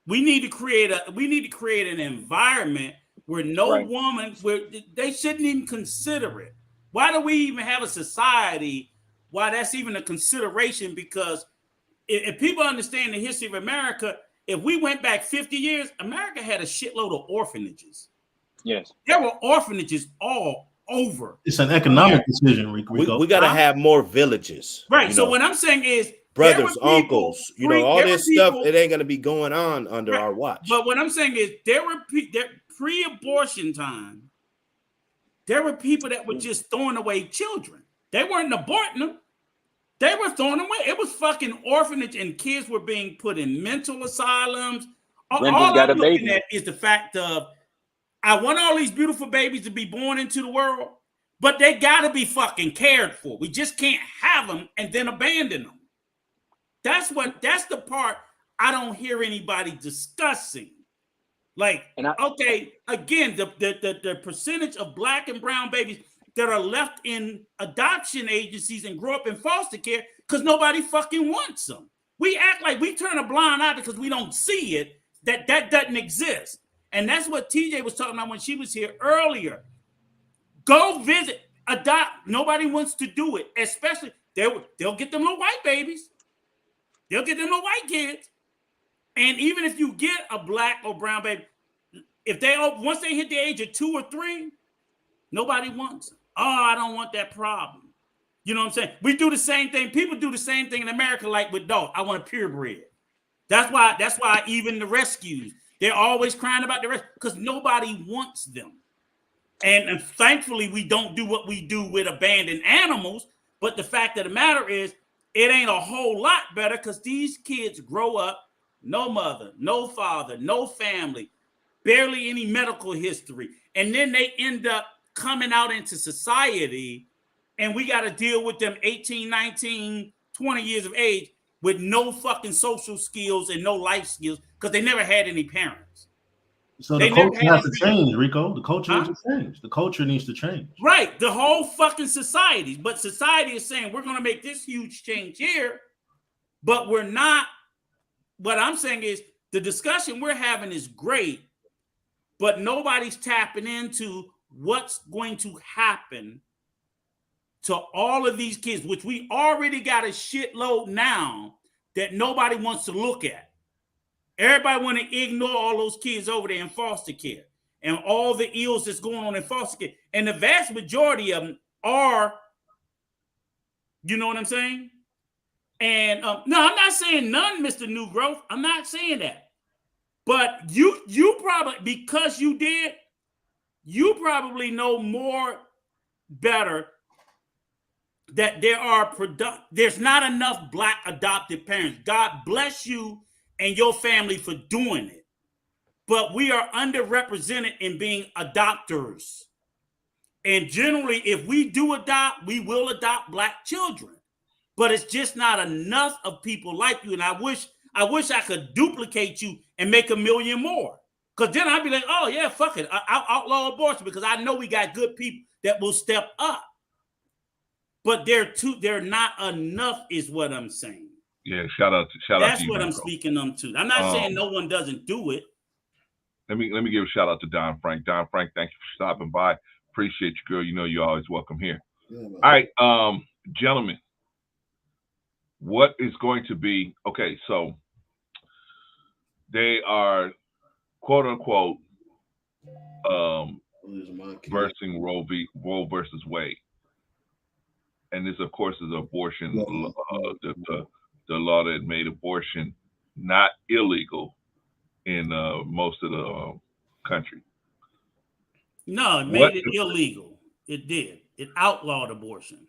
We need to create an environment where no woman, where they shouldn't even consider it. Why do we even have a society why that's even a consideration? Because if people understand the history of America, if we went back 50 years, America had a shitload of orphanages. Yes. There were orphanages all over. It's an economic decision, Rico. We got to have more villages. Right. So what I'm saying is, brothers, uncles, you know, all this stuff, it ain't going to be going on under our watch. But what I'm saying is, there pre-abortion time, there were people that were just throwing away children. They weren't aborting them. They were throwing away. It was fucking orphanage, and kids were being put in mental asylums. All I'm looking at is the fact of, I want all these beautiful babies to be born into the world, but they got to be fucking cared for. We just can't have them and then abandon them. That's the part I don't hear anybody discussing. Like, okay, again, the percentage of Black and brown babies that are left in adoption agencies and grow up in foster care because nobody fucking wants them. We act like we turn a blind eye because we don't see it, that doesn't exist. And that's what TJ was talking about when she was here earlier. Go visit, adopt. Nobody wants to do it, especially they'll get them little white babies. They'll get them little white kids. And even if you get a Black or brown baby, if once they hit the age of 2 or 3, nobody wants them. Oh, I don't want that problem. You know what I'm saying? We do the same thing. People do the same thing in America, like with dogs. I want a purebred. That's why even the rescues, they're always crying about the rescue because nobody wants them. And thankfully, we don't do what we do with abandoned animals. But the fact of the matter is, it ain't a whole lot better because these kids grow up, no mother, no father, no family, barely any medical history. And then they end up coming out into society, and we got to deal with them 18, 19, 20 years of age with no fucking social skills and no life skills because they never had any parents. So the culture has to change, Rico. The culture needs to change. The culture needs to change. Right. The whole fucking society. But society is saying we're going to make this huge change here, but we're not. What I'm saying is the discussion we're having is great, but nobody's tapping into what's going to happen to all of these kids, which we already got a shitload now that nobody wants to look at. Everybody want to ignore all those kids over there in foster care and all the ills that's going on in foster care. And the vast majority of them are, you know what I'm saying? And no, I'm not saying none, Mr. New Growth. I'm not saying that. But you probably, because you did, you probably know more better that there's not enough Black adopted parents. God bless you and your family for doing it. But we are underrepresented in being adopters. And generally, if we do adopt, we will adopt Black children. But it's just not enough of people like you. And I wish I could duplicate you and make 1 million more. Because then I'd be like, oh yeah, fuck it. I'll outlaw abortion because I know we got good people that will step up. But they're not enough, is what I'm saying. Yeah, shout out to you. That's what I'm speaking to. I'm not saying no one doesn't do it. Let me give a shout out to Don Frank. Don Frank, thank you for stopping by. Appreciate you, girl. You know you're always welcome here. Yeah, all right, gentlemen. what is going to be, okay, so they are, quote unquote, versing Roe versus Wade. And this, of course, is abortion, the law that made abortion not illegal in most of the country. No, it made it illegal. It did. It outlawed abortion.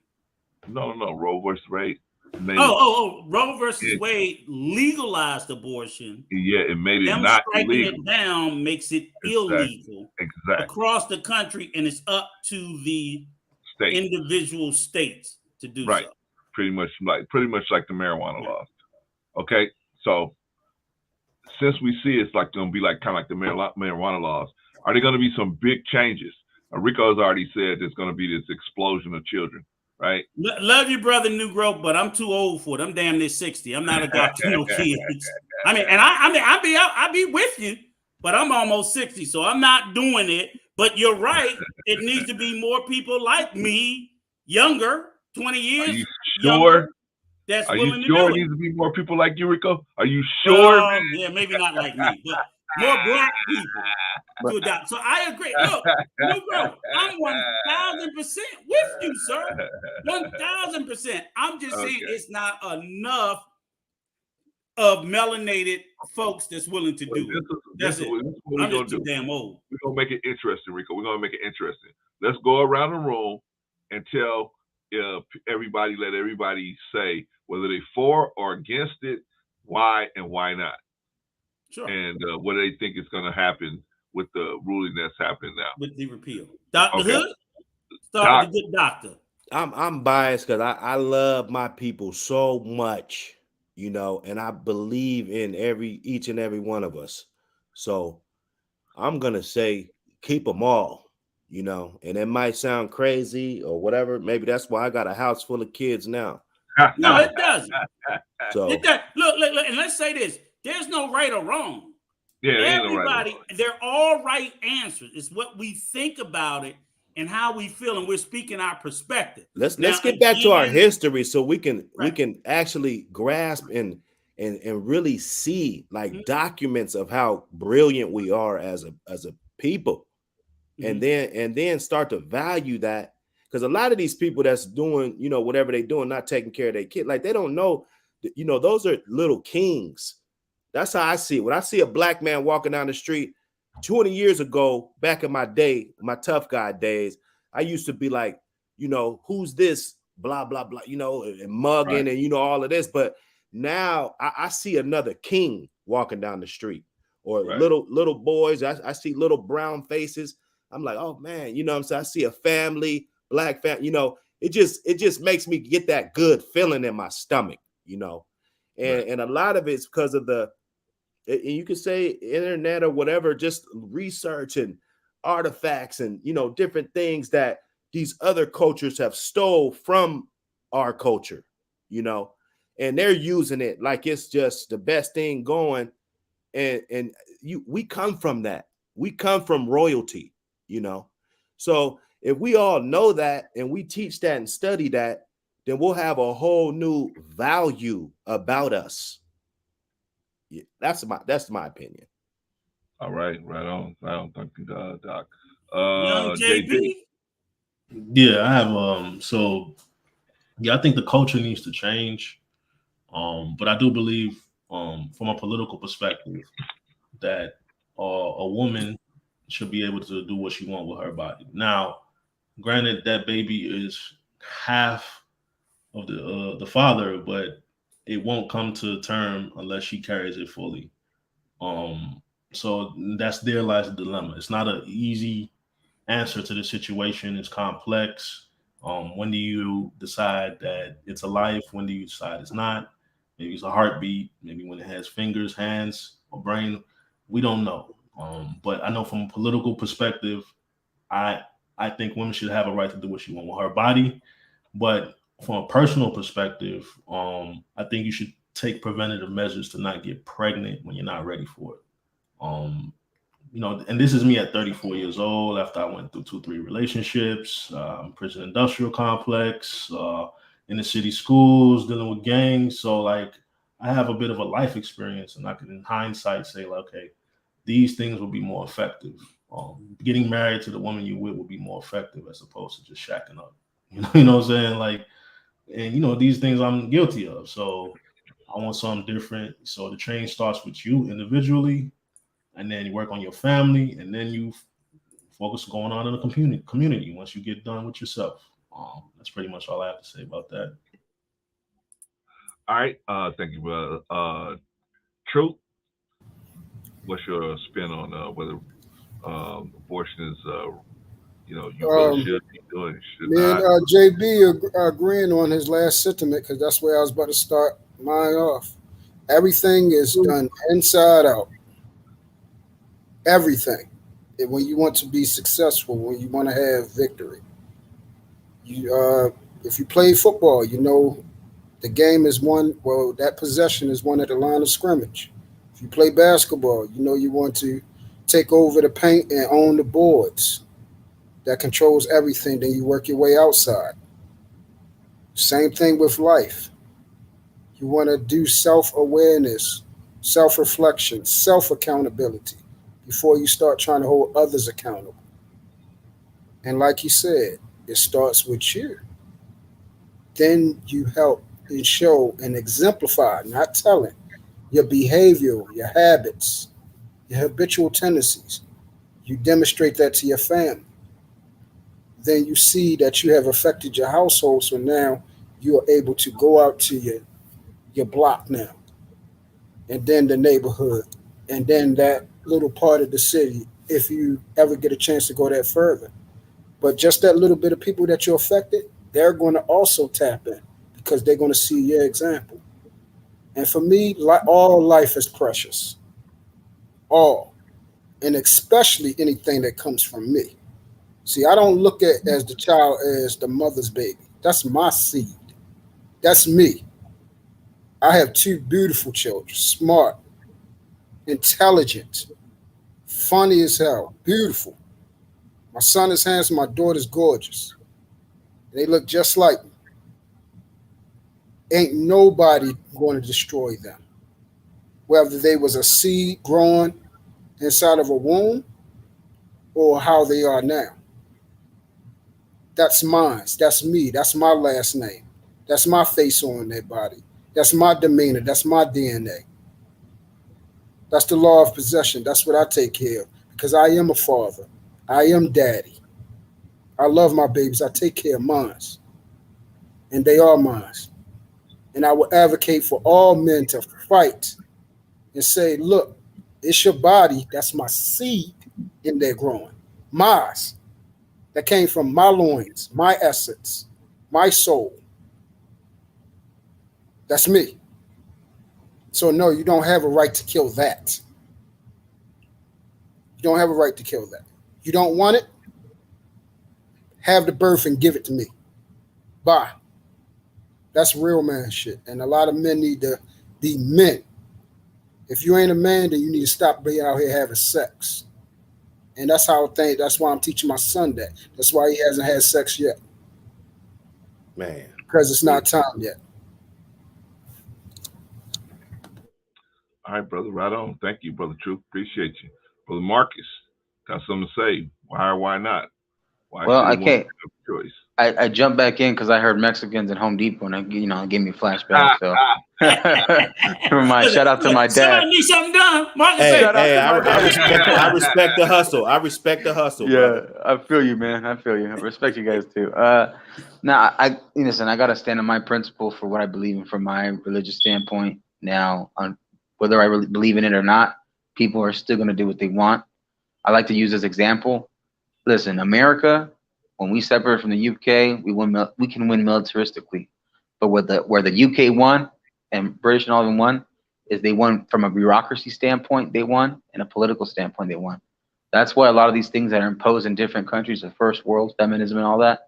No, Roe versus Wade. Roe versus Wade legalized abortion. Yeah, it made it Them not striking illegal. it down makes it illegal across the country, and it's up to the individual states to do so. Pretty much like the marijuana laws. Okay, so since we see it's like going to be like kind of like the marijuana laws, are there going to be some big changes? Rico has already said there's going to be this explosion of children, right? Love you, brother Negro, but I'm too old for it. I'm damn near 60. I'm not adopting no kids. I mean, and I'll be with you, but I'm almost 60, so I'm not doing it. But you're right. It needs to be more people like me, younger, 20 years. Are you younger, sure? That's Are willing you to sure do it it. needs to be more people like you, Rico? Are you sure? Yeah, maybe not like me, but more black people to adopt. So I agree. Look, Negro, I'm 1,000% with you, sir. 1,000%. I'm just saying it's not enough of melanated folks that's willing to do it. That's it. I'm just too damn old. We're gonna make it interesting, Rico. We're gonna make it interesting. Let's go around the room and tell everybody, let everybody say whether they're for or against it, why and why not. Sure. And what do they think is going to happen with the ruling that's happening now? With the repeal. Dr. Hood? Start with the good doctor. I'm biased because I love my people so much, you know, and I believe in each and every one of us. So I'm going to say keep them all, you know, and it might sound crazy or whatever. Maybe that's why I got a house full of kids now. No, it doesn't. So Look, and let's say this. There's no right or wrong. Yeah, everybody, they're all right answers. It's what we think about it and how we feel, and we're speaking our perspective. Let's get back to our history so we can actually grasp and really see like documents of how brilliant we are as a people, and then start to value that, because a lot of these people that's doing, you know, whatever they're doing, not taking care of their kid, like they don't know, you know, those are little kings. That's how I see it. When I see a black man walking down the street 20 years ago, back in my day, my tough guy days, I used to be like, you know, who's this? Blah, blah, blah, you know, and mugging and, you know, all of this. But now I see another king walking down the street, or little boys. I see little brown faces. I'm like, oh man, you know what I'm saying? I see a family, black family, you know, it just makes me get that good feeling in my stomach, you know. And a lot of it's because of you could say internet or whatever, just research and artifacts and, you know, different things that these other cultures have stole from our culture, you know, and they're using it like it's just the best thing going. And we come from that. We come from royalty, you know. So if we all know that and we teach that and study that, then we'll have a whole new value about us. Yeah, that's my opinion. All right, right on. Thank you, Doc. Young JB. Yeah, I have so yeah, I think the culture needs to change. But I do believe from a political perspective that a woman should be able to do what she wants with her body. Now, granted, that baby is half of the father, but it won't come to term unless she carries it fully. So there lies the dilemma. It's not an easy answer to the situation. It's complex. When do you decide that it's a life? When do you decide it's not? Maybe it's a heartbeat. Maybe when it has fingers, hands, or brain. We don't know. But I know from a political perspective, I think women should have a right to do what she wants with her body. But from a personal perspective, I think you should take preventative measures to not get pregnant when you're not ready for it. You know, and this is me at 34 years old after I went through 2-3 relationships, prison industrial complex, inner city schools, dealing with gangs. So like I have a bit of a life experience, and I can in hindsight say like, okay, these things will be more effective. Getting married to the woman you with will be more effective as opposed to just shacking up. You know what I'm saying? Like, and you know, these things I'm guilty of. So I want something different. So the train starts with you individually, and then you work on your family, and then you focus going on in the community once you get done with yourself. That's pretty much all I have to say about that. All right. Thank you, brother. Truth, what's your spin on whether abortion is, you really should be doing it, should Me and not? JB agreeing on his last sentiment because that's where I was about to start mine off. Everything is done inside out. Everything. When you want to be successful, when you want to have victory, you if you play football, you know the game is won. Well, that possession is won at the line of scrimmage. If you play basketball, you know you want to take over the paint and own the boards. That controls everything. Then you work your way outside. Same thing with life. You want to do self-awareness, self-reflection, self-accountability before you start trying to hold others accountable. And like you said, it starts with you. Then you help and show and exemplify, not telling, your behavior, your habits, your habitual tendencies. You demonstrate that to your family. Then you see that you have affected your household. So now you are able to go out to your block now, and then the neighborhood, and then that little part of the city, if you ever get a chance to go that further. But just that little bit of people that you affected, they're going to also tap in because they're going to see your example. And for me, all life is precious. All. And especially anything that comes from me. See, I don't look at as the child as the mother's baby. That's my seed. That's me. I have two beautiful children, smart, intelligent, funny as hell, beautiful. My son is handsome, my daughter's gorgeous. They look just like me. Ain't nobody going to destroy them. Whether they was a seed growing inside of a womb or how they are now. That's mine. That's me. That's my last name. That's my face on their body. That's my demeanor. That's my DNA. That's the law of possession. That's what I take care of because I am a father. I am daddy. I love my babies. I take care of mine. And they are mine. And I will advocate for all men to fight and say, look, it's your body. That's my seed in there growing. Mine. That came from my loins, my essence, my soul. That's me. So no, you don't have a right to kill that. You don't have a right to kill that. You don't want it? Have the birth and give it to me. Bye. That's real man shit. And a lot of men need to be men. If you ain't a man, then you need to stop being out here having sex. And that's how I think. That's why I'm teaching my son that. That's why he hasn't had sex yet. Man. Because it's not time yet. All right, brother. Right on. Thank you, brother Truth. Appreciate you. Brother Marcus, got something to say. Why or why not? Why well, I can't. Choice? I jumped back in because I heard Mexicans at Home Depot, and it gave me a flashback. So, shout out to my dad. Somebody need something done. Marcus, I respect the hustle. I respect the hustle. Yeah, brother. I feel you, man. I feel you. I respect you guys too. Now, listen. I gotta stand on my principle for what I believe in from my religious standpoint. Now, on whether I really believe in it or not, people are still gonna do what they want. I like to use this example. Listen, America. When we separate from the UK, we can win militaristically, but where the UK won and British and all of them won is they won from a bureaucracy standpoint. They won, and a political standpoint. They won. That's why a lot of these things that are imposed in different countries, the first world, feminism, and all that,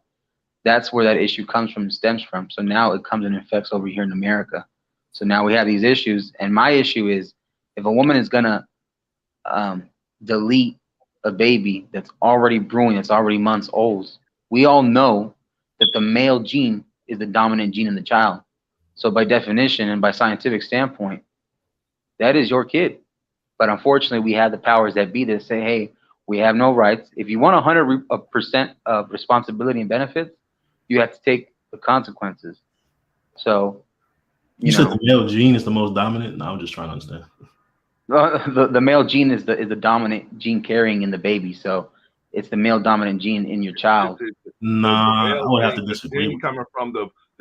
that's where that issue comes from, stems from. So now it comes and affects over here in America. So now we have these issues, and my issue is if a woman is gonna delete a baby that's already brewing, that's already months old. We all know that the male gene is the dominant gene in the child. So by definition and by scientific standpoint, that is your kid. But unfortunately, we have the powers that be that say, hey, we have no rights. If you want 100% of responsibility and benefits, you have to take the consequences. So, you said the male gene is the most dominant? No, I'm just trying to understand. The male gene is the dominant gene carrying in the baby. So it's the male dominant gene in your child. Nah, I would have to disagree. The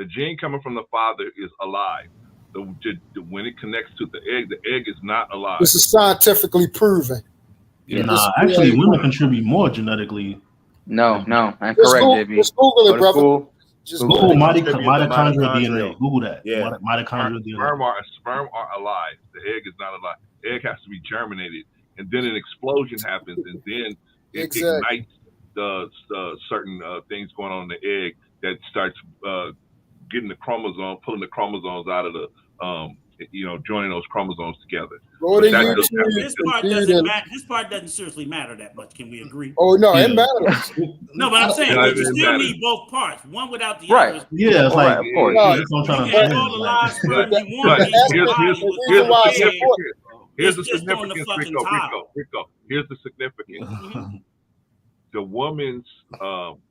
gene coming from the father is alive. When it connects to the egg is not alive. This is scientifically proven. Yeah. Nah, actually, women contribute more genetically. No, I'm correct, JB. Just Google it, brother. Just Google mitochondrial DNA. Google that. Yeah. Mitochondrial DNA. Sperm are alive. The egg is not alive. The egg has to be germinated, and then an explosion happens, and then it ignites the certain things going on in the egg that starts getting the chromosome, pulling the chromosomes out of the joining those chromosomes together. This part doesn't seriously matter that much. Can we agree? Oh no, it matters. No, but I'm saying you still need both parts, one without the other. Right. Yeah, it's like, of course. Here's the significance, Rico. Here's the significance. The woman's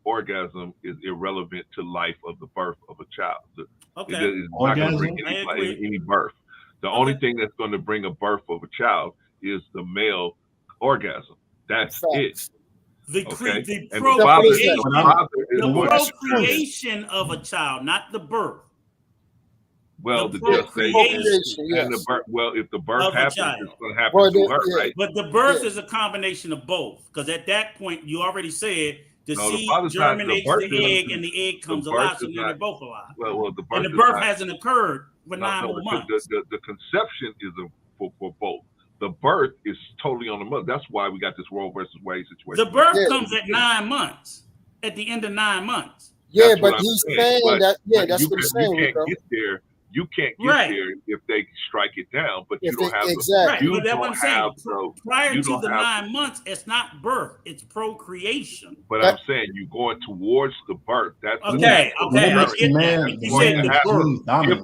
orgasm is irrelevant to life of the birth of a child. It's not going to bring any birth. The only thing that's going to bring a birth of a child is the male orgasm. That's it. The procreation of a child, not the birth. Well, the gestation and the birth. Well, if the birth happens, it's going to happen to her, right? But the birth is a combination of both, because at that point, you already said the seed germinates the egg, and the egg comes alive, so then they're both alive. Well, the birth, and the birth hasn't occurred for 9 more months. The conception is for both. The birth is totally on the mother. That's why we got this Roe versus Wade situation. The birth comes at 9 months, at the end of 9 months. Yeah, but he's saying that. Yeah, that's what he's saying. You can't get there if they strike it down, but you don't have exactly. But that's what I'm saying. Prior to the 9 months, it's not birth; it's procreation. But I'm saying you're going towards the birth. That's okay. If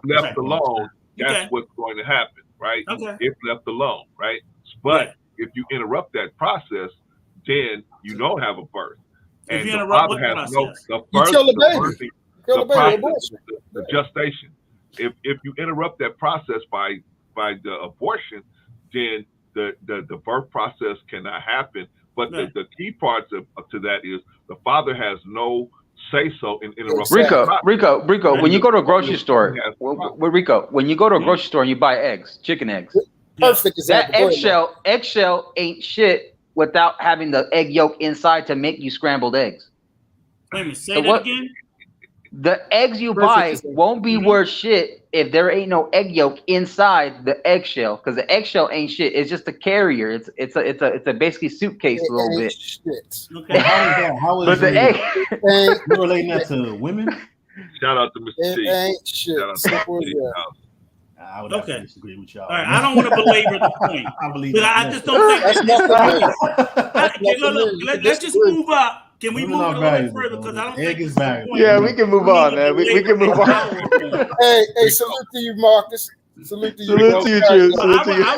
left alone, that's what's going to happen, right? Okay. If left alone, right? But if you interrupt that process, then you don't have a birth, and the father has the gestation. If you interrupt that process by the abortion, then the birth process cannot happen. But the key parts to that is the father has no say so in interrupting. Rico, when you go to a grocery store, when you go to a grocery store and you buy eggs, chicken eggs, perfect example. That eggshell ain't shit without having the egg yolk inside to make you scrambled eggs. Wait a minute, say that again. The eggs you buy won't be worth shit if there ain't no egg yolk inside the eggshell, because the eggshell ain't shit. It's just a carrier. It's a basically suitcase a little bit. Shit. Okay. How is but the egg? You're relating that to women? Shout out to Mr. T. It ain't shit. I would have to disagree with y'all. All right, I don't want to belabor the point. I believe but I just don't think let's just move up. Can we move it a little further? Because I don't think is valuable. Yeah, we can move on, man. We can move on. Hey, salute to you, Marcus. Salute to you. I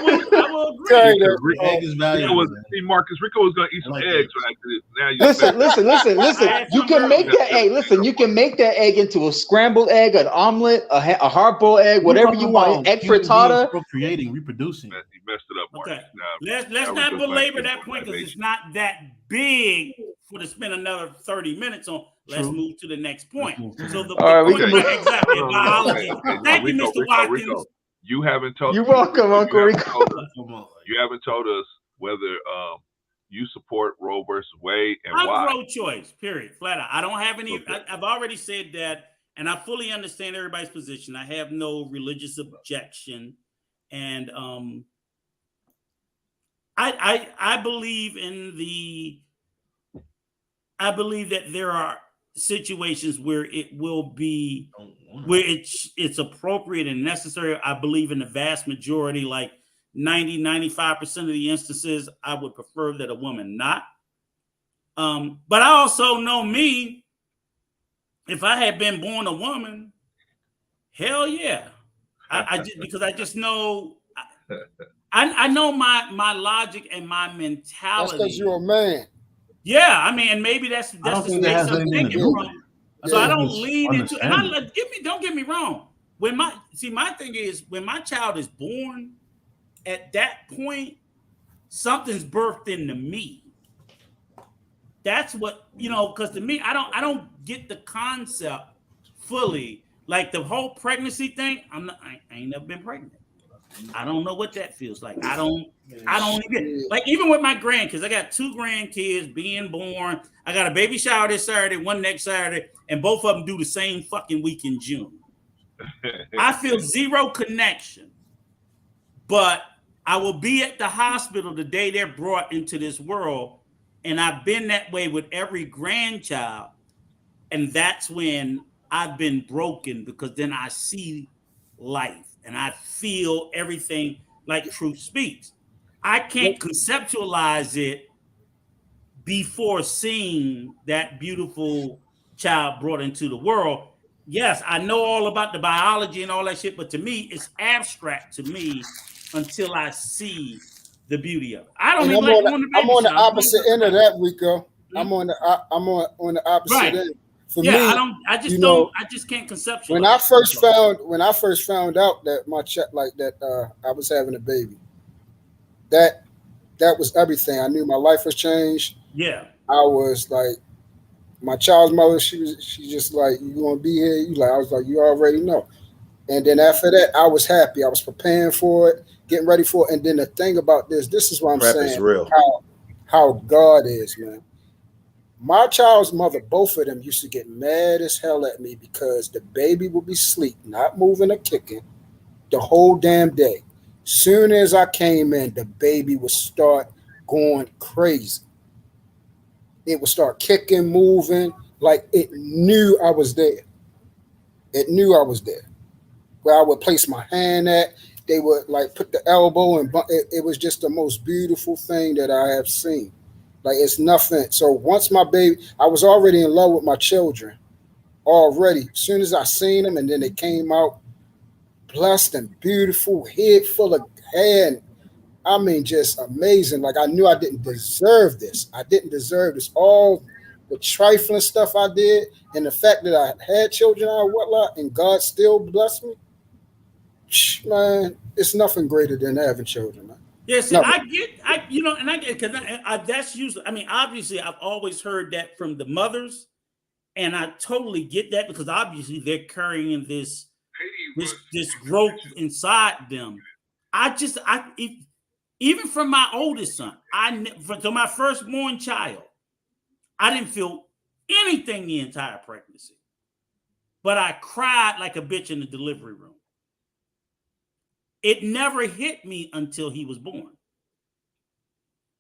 will agree. Egg is valuable. Marcus, Rico was going to eat some eggs right now. Listen. You can make that egg. Listen, you can make that egg into a scrambled egg, an omelet, a hard-boiled egg, whatever you want. Egg frittata. Procreating, reproducing. You messed it up, Marcus. Okay. Let's not belabor that point because it's not that big for to spend another 30 minutes on. Let's move to the next point. So the point exactly biology. Thank you, Mr. Watkins. Rico, you haven't told. You're welcome, Uncle Rico. You haven't told us whether you support Roe versus Wade and I'm why. I'm pro-choice. Period. Flat out. I don't have any. Okay. I've already said that, and I fully understand everybody's position. I have no religious objection, and I believe in the. I believe that there are situations where it will be where it's appropriate and necessary. I believe in the vast majority, like 95% of the instances, I would prefer that a woman not. But I also know me. if I had been born a woman, hell yeah. Because I just know I know my logic and my mentality. That's because you're a man. Yeah, I mean, and maybe that's the space I'm thinking from. So I don't lean into, and don't get me wrong. My thing is, when my child is born, at that point, something's birthed into me. That's what, because to me, I don't get the concept fully. Like the whole pregnancy thing, I ain't never been pregnant. I don't know what that feels like. I don't even, like, even with my grandkids, I got 2 grandkids being born. I got a baby shower this Saturday, one next Saturday, and both of them do the same fucking week in June. I feel zero connection, but I will be at the hospital the day they're brought into this world. And I've been that way with every grandchild. And that's when I've been broken, because then I see life and I feel everything like truth speaks. I can't conceptualize it before seeing that beautiful child brought into the world. Yes, I know all about the biology and all that shit, but to me, it's abstract to me until I see the beauty of it. I don't even like going to baby I'm on the showers. opposite end of that, Rico. I'm on the opposite end. For me, I just can't conceptualize. When I first found out that I was having a baby, that was everything. I knew my life was changed. Yeah. I was like, my child's mother, she just like, you gonna be here? I was like, you already know. And then after that, I was happy. I was preparing for it, getting ready for it. And then the thing about this is what I'm saying, real. How God is, man. My child's mother, both of them used to get mad as hell at me because the baby would be asleep, not moving or kicking the whole damn day. Soon as I came in, the baby would start going crazy. It would start kicking, moving, like it knew I was there. It knew I was there. Where I would place my hand at, they would like put the elbow, and it was just the most beautiful thing that I have seen. Like, it's nothing. So once my baby, I was already in love with my children already. As soon as I seen them, and then they came out blessed and beautiful, head full of hair, and I mean, just amazing. Like, I knew I didn't deserve this. I didn't deserve this. All the trifling stuff I did, and the fact that I had children out of wedlock, and God still blessed me, man, it's nothing greater than having children, man. Yeah, see, I get, because that's usually, I mean, obviously, I've always heard that from the mothers, and I totally get that, because obviously they're carrying this growth inside them. Even from my oldest son, to my firstborn child, I didn't feel anything the entire pregnancy, but I cried like a bitch in the delivery room. It never hit me until he was born.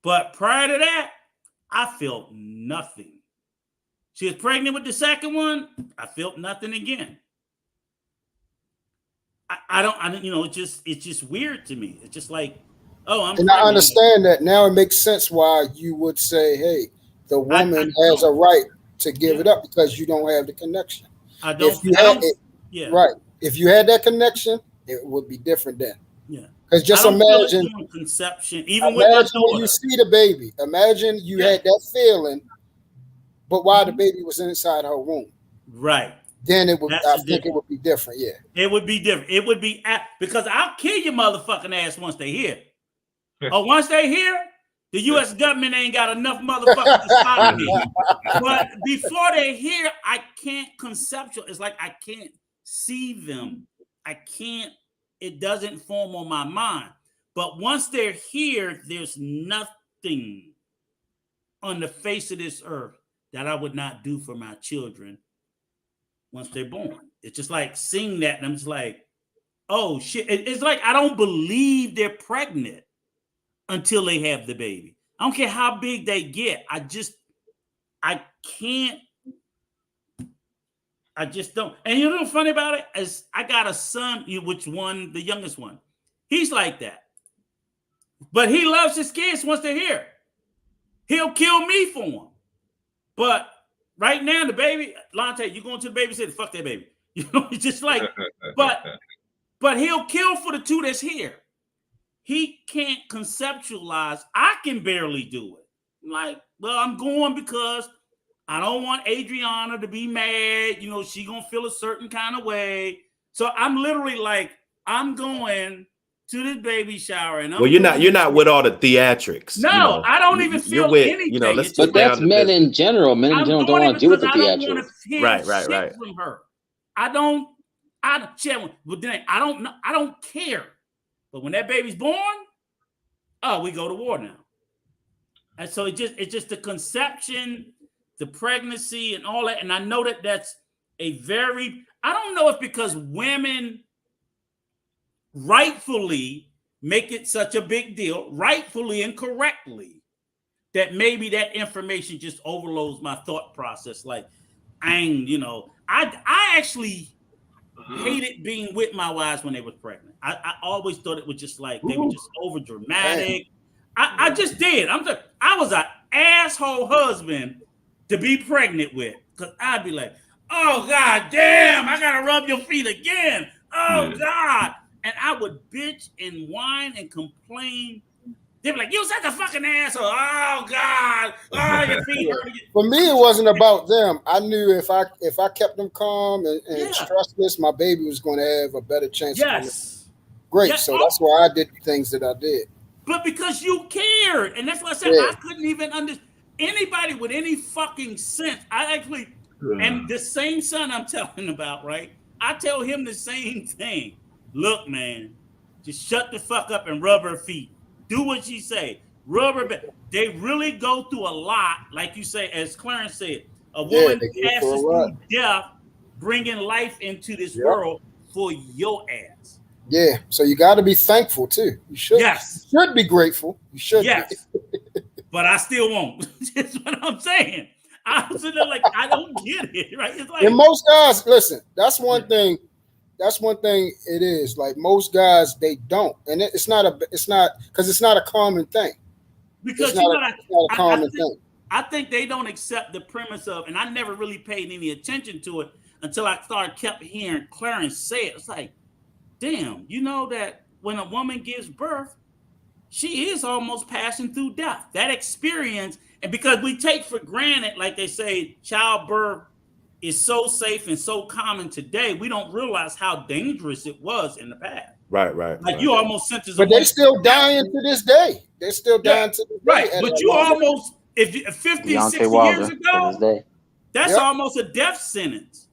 But prior to that, I felt nothing. She was pregnant with the second one. I felt nothing again. I don't, it's just weird to me. It's just like, oh, I'm pregnant. I understand that now. It makes sense why you would say, hey, the woman has a right to give it up, because you don't have the connection. Right. If you had that connection, it would be different then. Yeah. Because just imagine conception, even with my daughter. When you see the baby, imagine you had that feeling, but while the baby was inside her womb. Right. Then it would, I think it would be different. Yeah. It would be different. It would be, because I'll kill your motherfucking ass once they here. Once they here, the U.S. government ain't got enough motherfuckers to stop me. But before they're here, I can't conceptualize. It's like I can't see them. It doesn't form on my mind. But once they're here, there's nothing on the face of this earth that I would not do for my children once they're born. It's just like seeing that, and I'm just like, oh shit. It's like I don't believe they're pregnant until they have the baby. I don't care how big they get. I just don't. And you know what's funny about it? Is I got a son, the youngest one. He's like that. But he loves his kids once they're here. He'll kill me for them. But Right now, the baby, Lante, you going to the babysitter? Fuck that baby. You know, it's just like, but he'll kill for the two that's here. He can't conceptualize. I can barely do it. Like, well, I'm going because I don't want Adriana to be mad. You know, she gonna feel a certain kind of way. So I'm literally like, I'm going to the baby shower, and you're not with all the theatrics. No, you know, I don't even feel with, anything. You know, let's but that's men in general. Men in general don't want to deal with the theatrics. Right. From her, I don't care. But when that baby's born, oh, we go to war now. And so it's just the conception, the pregnancy, and all that. And I know that that's I don't know if because women rightfully make it such a big deal, rightfully and correctly, that maybe that information just overloads my thought process. Like, I actually hated being with my wives when they were pregnant. I always thought it was just like they were just over dramatic. I just did. I was an asshole husband to be pregnant with, because I'd be like, oh God damn, I gotta rub your feet again. Oh God. And I would bitch and whine and complain. They'd be like, you such a fucking asshole. Oh God. Oh, your feet hurt. For me, it wasn't about them. I knew if I kept them calm and stressless, my baby was going to have a better chance. Yes. Great. Yes. So that's why I did the things that I did. But because you cared. And that's why I said I couldn't even understand anybody with any fucking sense. And the same son I'm telling about, right? I tell him the same thing. Look, man, just shut the fuck up and rub her feet. Do what she say. Rub her back. They really go through a lot, like you say, as Clarence said. A woman passes through death, bringing life into this world for your ass. Yeah, so you got to be thankful too. You should. Yes. You should be grateful. You should. Yes. But I still won't. That's what I'm saying. I'm sitting there like, I don't get it, right? It's like, and most guys, listen, that's one thing. That's one thing it is. Like most guys, they don't. And it's not because it's not a common thing. Because it's not a common thing. I think they don't accept the premise of, and I never really paid any attention to it until I kept hearing Clarence say it. It's like, damn, you know that when a woman gives birth, she is almost passing through death. That experience, and because we take for granted, like they say, childbirth is so safe and so common today, we don't realize how dangerous it was in the past. Right. Like you almost sent us. But they're still dying to this day. They're still dying to this day. Right. But you almost, if 50, 60 years ago, that's almost a death sentence.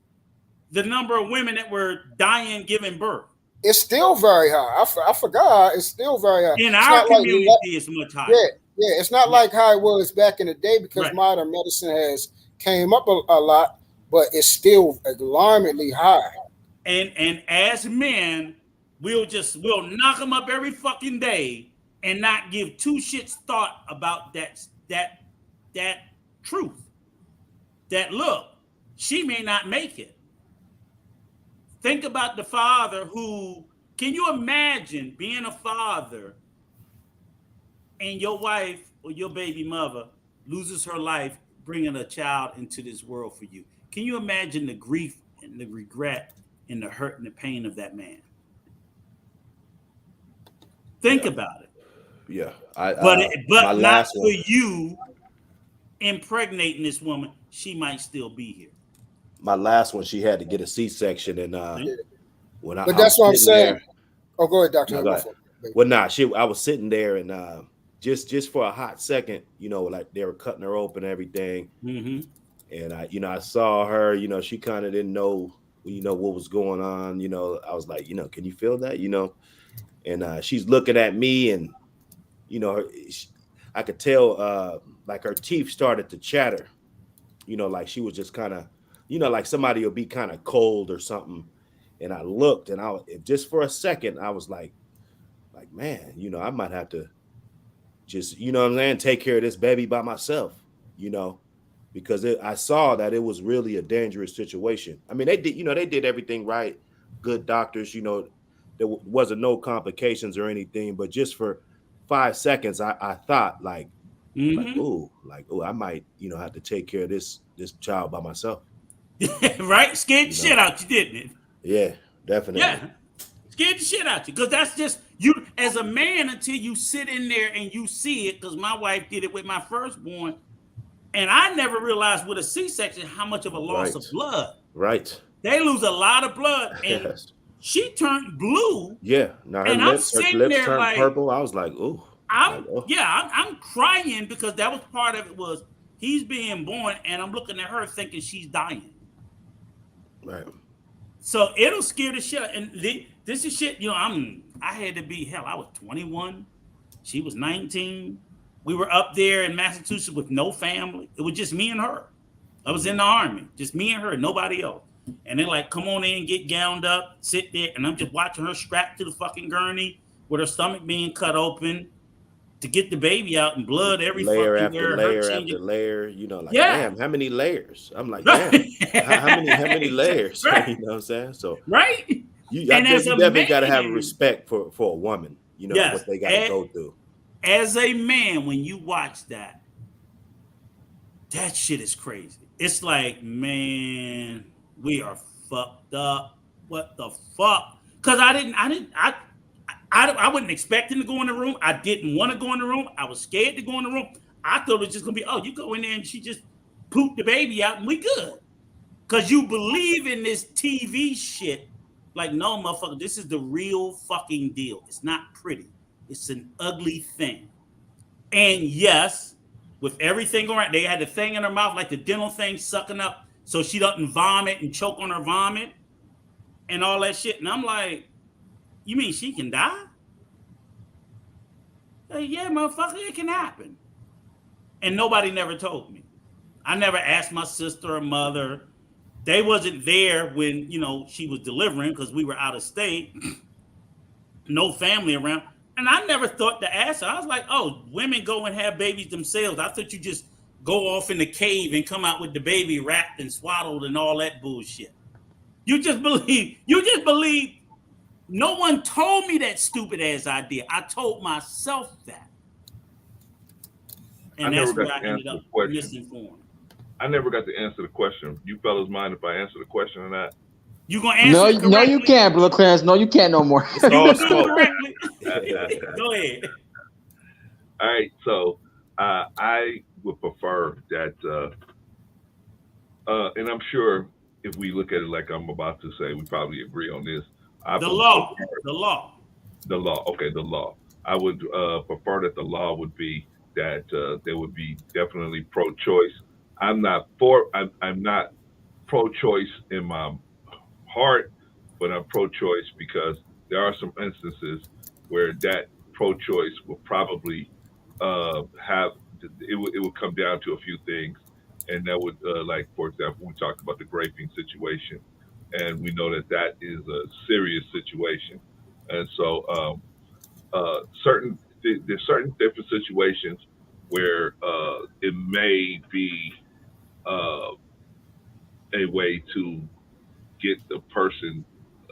The number of women that were dying giving birth. It's still very high. I forgot. It's still very high. In our community, it's much higher. Yeah. It's not like how it was back in the day because modern medicine has came up a lot. But it's still alarmingly high. And as men, we'll knock them up every fucking day and not give two shits thought about that truth. That look, she may not make it. Think about the father who, can you imagine being a father and your wife or your baby mother loses her life bringing a child into this world for you? Can you imagine the grief and the regret and the hurt and the pain of that man? Think about it. Yeah. But not for you impregnating this woman. She might still be here. My last one, she had to get a C-section. And but that's what I'm saying. Oh, go ahead, Doctor. I was sitting there and just for a hot second, you know, like they were cutting her open and everything. Mm-hmm. And I saw her, you know, she kind of didn't know, you know, what was going on. You know, I was like, you know, can you feel that? You know, and she's looking at me and, you know, I could tell like her teeth started to chatter, you know, like she was just kind of, you know, like somebody will be kind of cold or something. And I looked and just for a second, I was like, man, you know, I might have to just, you know what I'm saying, take care of this baby by myself, you know. Because I saw that it was really a dangerous situation. I mean, they did everything right. Good doctors, you know, there wasn't no complications or anything. But just for 5 seconds, I thought like, Like, I might, have to take care of this child by myself. Right? Scared the shit out you, didn't it? Yeah, definitely. Yeah. Scared the shit out you. Because that's just you as a man until you sit in there and you see it. Because my wife did it with my firstborn. And I never realized with a C-section how much of a loss of blood. Right. They lose a lot of blood. And she turned blue. Yeah. Now her lips turned like, purple. I was like, ooh. I'm crying because that was part of it was he's being born and I'm looking at her thinking she's dying. Right. So it'll scare the shit out. And this is shit, I had to be, I was 21. She was 19. We were up there in Massachusetts with no family. It was just me and her. I was in the Army, just me and her, nobody else. And they're like, come on in, get gowned up, sit there. And I'm just watching her strapped to the fucking gurney with her stomach being cut open to get the baby out and blood every layer fucking after layer after layer, damn, how many layers? I'm like, damn, how many layers? Right. You know what I'm saying? So right. I think you definitely got to have respect for a woman, what they got to go through. As a man, when you watch that shit is crazy. It's like, man, we are fucked up. What the fuck? Because I wasn't expecting to go in the room. I didn't want to go in the room. I was scared to go in the room. I thought it was just going to be, you go in there and she just pooped the baby out and we good. Because you believe in this TV shit. Like, no, motherfucker, this is the real fucking deal. It's not pretty. It's an ugly thing. And yes, with everything going on, they had the thing in her mouth, like the dental thing sucking up so she doesn't vomit and choke on her vomit and all that shit. And I'm like, you mean she can die? Like, yeah, motherfucker, it can happen. And nobody never told me. I never asked my sister or mother. They wasn't there when, she was delivering because we were out of state. No family around. And I never thought to ask her. I was like, women go and have babies themselves. I thought you just go off in the cave and come out with the baby wrapped and swaddled and all that bullshit. You just believe. No one told me that stupid ass idea. I told myself that. And that's where I ended up misinformed. I never got to answer the question. You fellas mind if I answer the question or not? You gonna answer it correctly? No, you can't, Brother Clarence. No, you can't no more. Go ahead. All right, so I would prefer that, and I'm sure if we look at it like I'm about to say, we probably agree on this. The law. Okay, the law. I would prefer that the law would be that there would be definitely pro-choice. I'm not pro-choice in my heart, but I'm pro-choice because there are some instances where that pro-choice will probably it would come down to a few things, and that would like, for example, we talked about the graping situation, and we know that is a serious situation, and so there's certain different situations where it may be a way to get the person,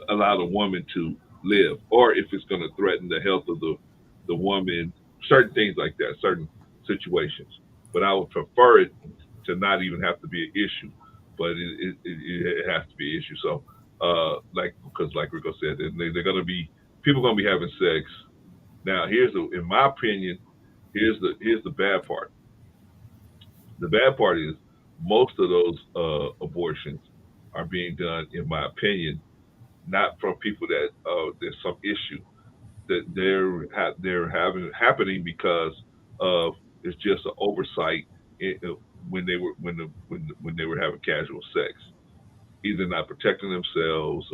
allow the woman to live, or if it's going to threaten the health of the woman, certain things like that, certain situations. But I would prefer it to not even have to be an issue, but it has to be an issue. So, because like Rico said, they're going to be, people going to be having sex. Now, in my opinion, here's the bad part. The bad part is most of those abortions are being done, in my opinion, not from people that there's some issue that they're happening because of it's just an oversight when they were having casual sex, either not protecting themselves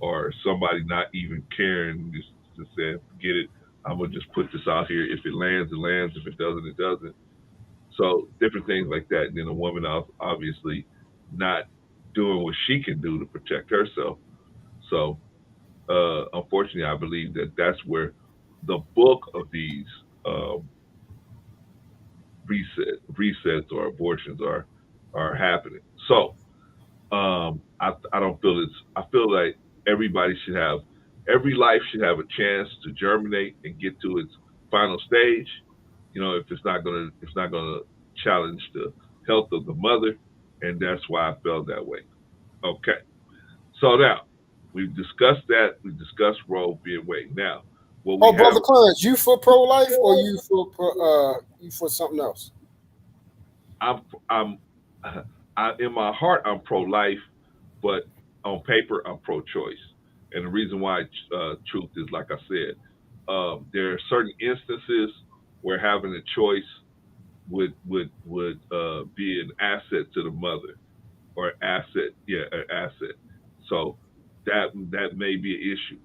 or somebody not even caring, just saying, forget it, I'm gonna just put this out here. If it lands, it lands. If it doesn't, it doesn't. So different things like that. And then a woman obviously not doing what she can do to protect herself. So unfortunately, I believe that's where the bulk of these resets or abortions are happening. So I don't feel I feel like every life should have a chance to germinate and get to its final stage. if it's not gonna challenge the health of the mother, and that's why I felt that way. Okay. So now we've discussed that. We discussed Roe v. Wade. Now, what we Brother have, Clarence, you for pro-life or you for something else? I'm in my heart I'm pro-life, but on paper I'm pro-choice. And the reason why, truth is, like I said, there are certain instances where having a choice would be an asset to the mother, or an asset. So that may be an issue.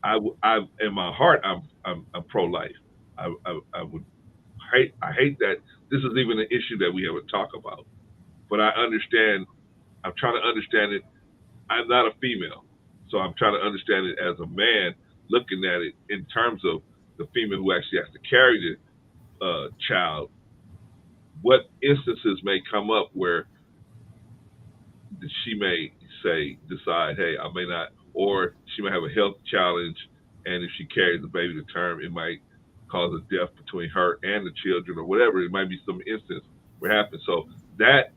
I in my heart I'm pro-life. I would hate that this is even an issue that we haven't talked about. But I understand. I'm trying to understand it. I'm not a female, so I'm trying to understand it as a man looking at it in terms of the female who actually has to carry the child. What instances may come up where she may decide, hey, I may not, or she may have a health challenge, and if she carries the baby to term, it might cause a death between her and the children, or whatever. It might be some instance where it happens. So that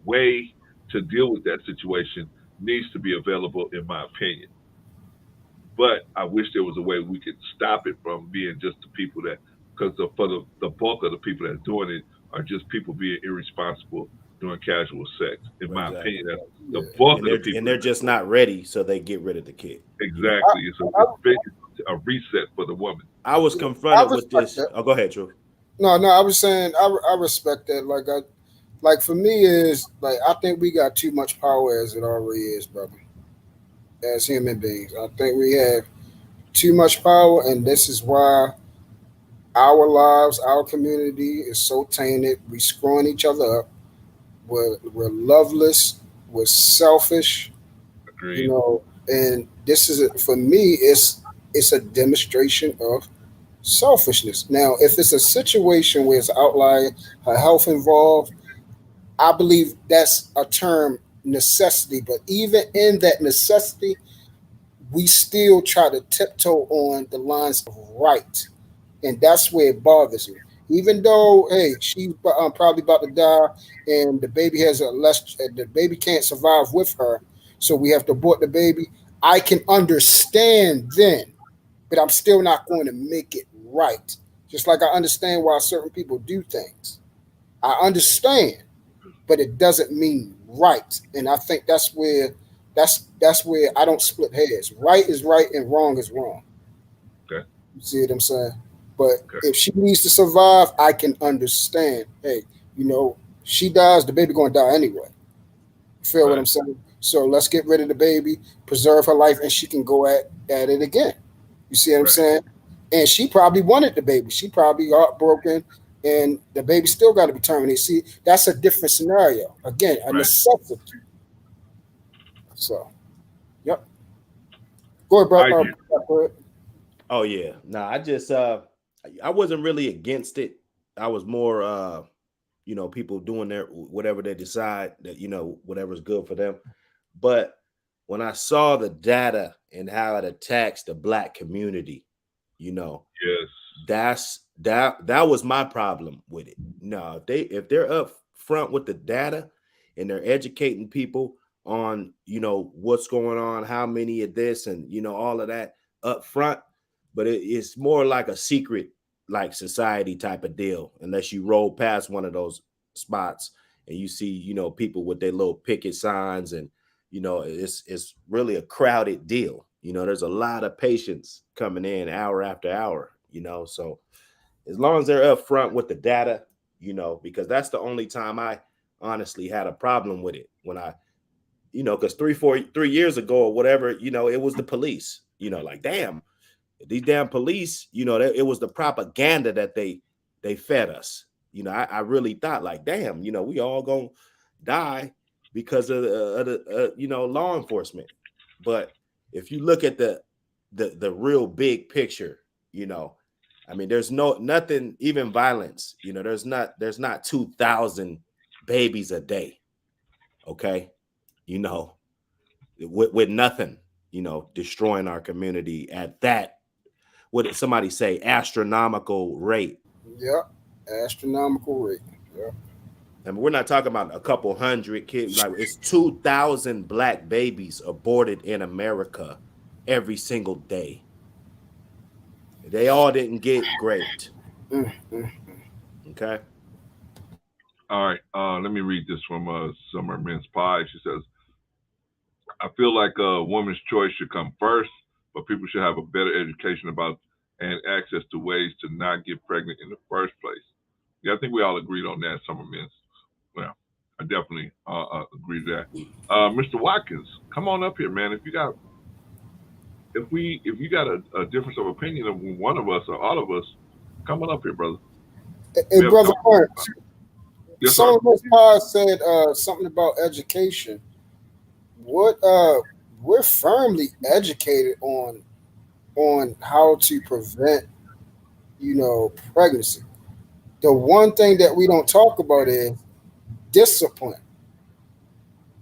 way to deal with that situation needs to be available, in my opinion. But I wish there was a way we could stop it from being just the people that, because for the bulk of the people that's doing it are just people being irresponsible doing casual sex. In my opinion, that's the bulk of the people. And they're just not ready, so they get rid of the kid. Exactly. It's a reset for the woman. I was confronted with this. That. Oh, go ahead, Drew. No, I was saying I respect that. Like for me is like I think we got too much power as it already is, brother. As human beings, I think we have too much power, and this is why our lives, our community is so tainted. We screwing each other up. We're loveless. We're selfish. Agreed. And this is for me. It's a demonstration of selfishness. Now, if it's a situation where it's outlier, her health involved, I believe that's a term necessity. But even in that necessity, we still try to tiptoe on the lines of right, and that's where it bothers me. Even though, hey, she's probably about to die, and the baby the baby can't survive with her, so we have to abort the baby. I can understand then, but I'm still not going to make it right. Just like I understand why certain people do things. I understand, but it doesn't mean right. And I think that's where I don't split hairs. Right is right and wrong is wrong. Okay. You see what I'm saying? But if she needs to survive, I can understand. Hey, she dies, the baby gonna die anyway. Feel what I'm saying? So let's get rid of the baby, preserve her life, and she can go at it again. You see what I'm saying? And she probably wanted the baby. She probably heartbroken, and the baby still got to be terminated. See, that's a different scenario. Again, a necessity. So, yep. Go ahead, bro. Oh yeah. No, I wasn't really against it. I was more people doing whatever they decide that, whatever's good for them. But when I saw the data and how it attacks the Black community, yes, that was my problem with it. No, if they're up front with the data and they're educating people on, what's going on, how many of this and, all of that up front, but it's more like a secret, like society type of deal, unless you roll past one of those spots and you see, people with their little picket signs and, it's really a crowded deal. There's a lot of patients coming in hour after hour, so as long as they're up front with the data, because that's the only time I honestly had a problem with it when I, because 3 years ago or whatever, it was the police, like, damn, these damn police, it was the propaganda that they fed us. I really thought like, damn, we all gonna die because of the law enforcement. But if you look at the real big picture, I mean, there's nothing, even violence, there's not 2,000 babies a day. Okay. With nothing, destroying our community at that, what did somebody say, astronomical rate. Yeah, astronomical rate. Yeah. I mean, we're not talking about a couple hundred kids. Like it's 2,000 black babies aborted in America every single day. They all didn't get great. Okay. All right. Let me read this from Summer Men's Pie. She says, I feel like a woman's choice should come first, but people should have a better education about and access to ways to not get pregnant in the first place. Yeah, I think we all agreed on that, Summer Men's. Well, I definitely agree to that. Mr. Watkins, come on up here, man. If you got a difference of opinion of one of us or all of us, come on up here, brother. Hey, brother Clarence, yes, some of us Pie said something about education. We're firmly educated on how to prevent, pregnancy. The one thing that we don't talk about is discipline.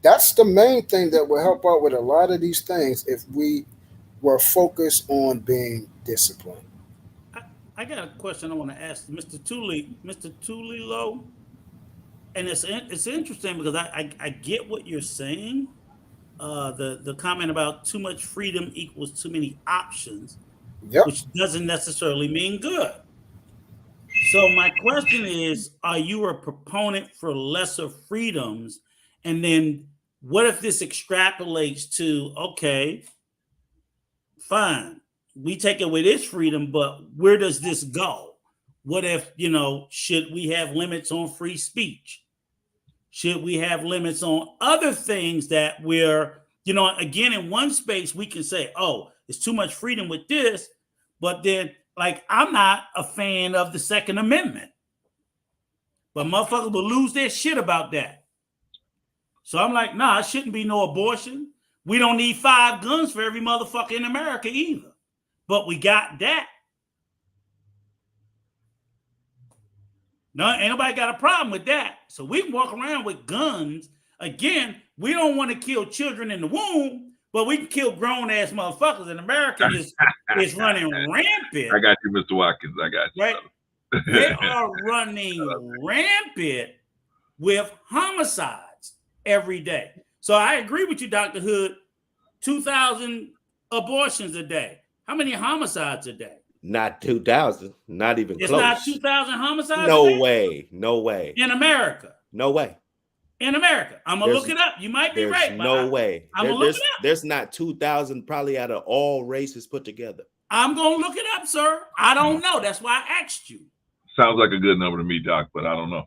That's the main thing that will help out with a lot of these things if we were focused on being disciplined. I got a question I want to ask Mr. Tulilo, and it's interesting because I get what you're saying. The comment about too much freedom equals too many options, which doesn't necessarily mean good. So my question is, are you a proponent for lesser freedoms? And then what if this extrapolates to, okay, fine, we take away this freedom, but where does this go? What if, should we have limits on free speech? Should we have limits on other things that we're, again, in one space, we can say, oh, it's too much freedom with this. But then, like, I'm not a fan of the Second Amendment. But motherfuckers will lose their shit about that. So I'm like, nah, it shouldn't be no abortion. We don't need 5 guns for every motherfucker in America either. But we got that. No, ain't nobody got a problem with that. So we can walk around with guns. Again, we don't want to kill children in the womb, but we can kill grown-ass motherfuckers. And America is running rampant. I got you, Mr. Watkins. I got you. Right? They are running rampant with homicides every day. So I agree with you, Dr. Hood. 2,000 abortions a day. How many homicides a day? Not 2,000. Not even it's close. It's not 2,000 homicides No a day? way. No way. In America. No way. In America. I'm going to look it up. You might be right. No way. I'm going to look it up. There's not 2,000 probably out of all races put together. I'm going to look it up, sir. I don't know. That's why I asked you. Sounds like a good number to me, Doc, but I don't know.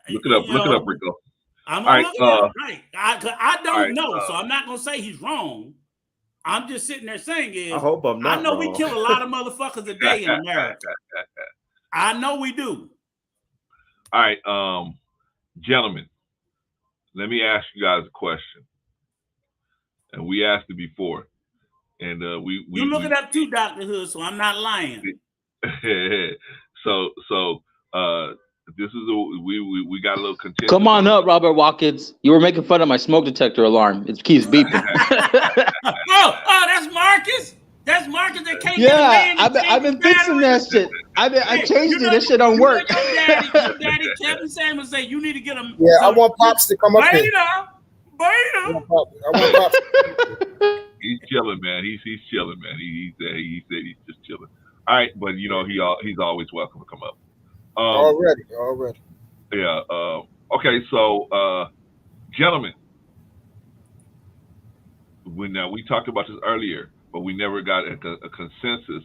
Look it up. Look it up, Rico. I'm going to look it up. Right. I don't know, so I'm not going to say he's wrong. I'm just sitting there saying I hope I'm not I know wrong. we kill a lot of motherfuckers a day in America. I know we do. All right, gentlemen, let me ask you guys a question. And we asked it before. And we look it up too, Dr. Hood, so I'm not lying. so this is we got a little contention. Come on up, Robert Watkins. You were making fun of my smoke detector alarm. It keeps beeping. oh, that's Marcus. That's Marcus that can't I've been fixing that shit. I changed it. This shit don't work. Your daddy Kevin Samuels say you need to get him. Yeah, I want Pops to come up here. Beta. He's chilling, man. He's chilling, man. He said he's just chilling. All right, but he's always welcome to come up. Already. Yeah. Okay. So, gentlemen, we talked about this earlier, but we never got a consensus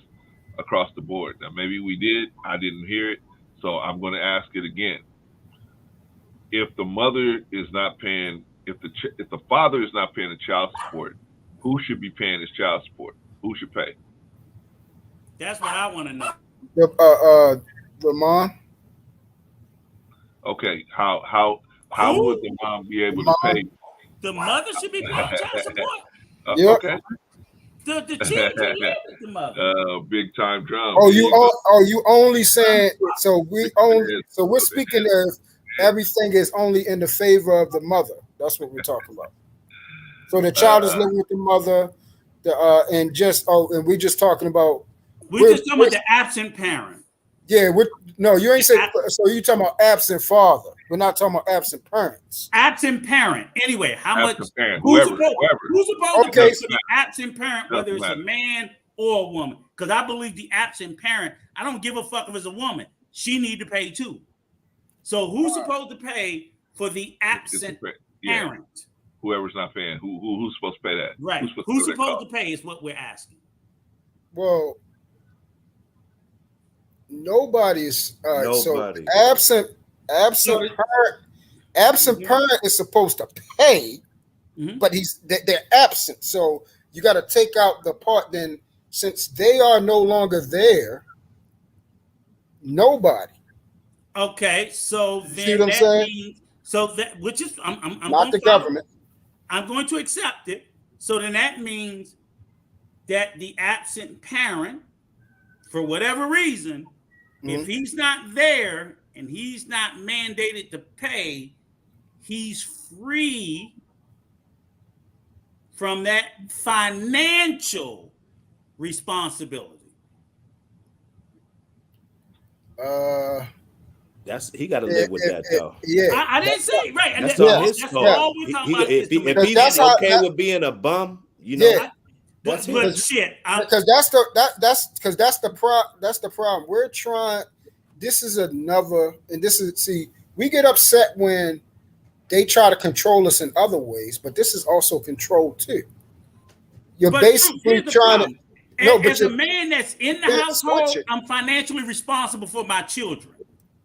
across the board. Now, maybe we did. I didn't hear it, so I'm going to ask it again. If the mother is not paying, if the father is not paying the child support, who should be paying his child support? Who should pay? That's what I want to know. The mom. Okay, how would the mom be able to pay? The mother should be paying child support. Okay. The children live with the mother. Big time drum. You only saying so we're speaking of everything is only in the favor of the mother. That's what we're talking about. So the child is living with the mother, and we're just talking about we're just talking about the absent parent. Yeah, no, you ain't say. So you talking about absent father? We're not talking about absent parents. Absent parent. Anyway, how much? Parent, Who's whoever. supposed to pay for the absent parent, whether it's a man or a woman? Because I believe the absent parent. I don't give a fuck if it's a woman. She need to pay too. So who's supposed to pay for the absent parent? Whoever's not paying. Who's supposed to pay that? Right. Who's supposed to pay is what we're asking. Well, nobody's. Nobody. So absent parent is supposed to pay, but they're absent. So you got to take out the part. Then, since they are no longer there, nobody. Okay, so then see what I'm saying? Means, so that which is I'm not the government. I'm going to accept it. So then that means that the absent parent, for whatever reason, if he's not there and he's not mandated to pay, he's free from that financial responsibility. He got to live with that though. Yeah, I didn't say right. And that's all his fault. If he's okay with being a bum, you know. But shit, because that's the problem. We're trying. This is another, and this is we get upset when they try to control us in other ways, but this is also control too. You're basically trying to. As a man that's in the household, I'm financially responsible for my children.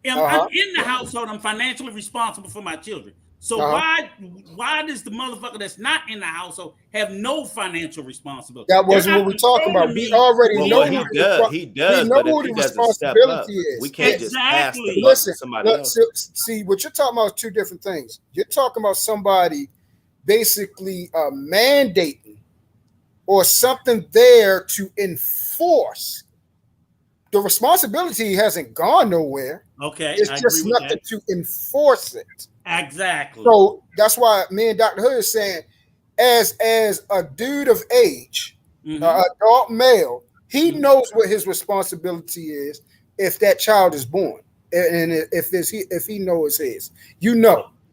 I'm in the household, I'm financially responsible for my children. So why does the motherfucker that's not in the household have no financial responsibility? That wasn't what we're talking about. We already know he does. He does. But if he doesn't step up, we can't just pass the buck to somebody else. See, what you're talking about is two different things. You're talking about somebody basically mandating or something there to enforce. The responsibility hasn't gone nowhere. Okay, it's just nothing to enforce it. Exactly. So that's why me and Dr. Hood is saying, as a dude of age, adult male, he knows what his responsibility is if that child is born, and if he knows his,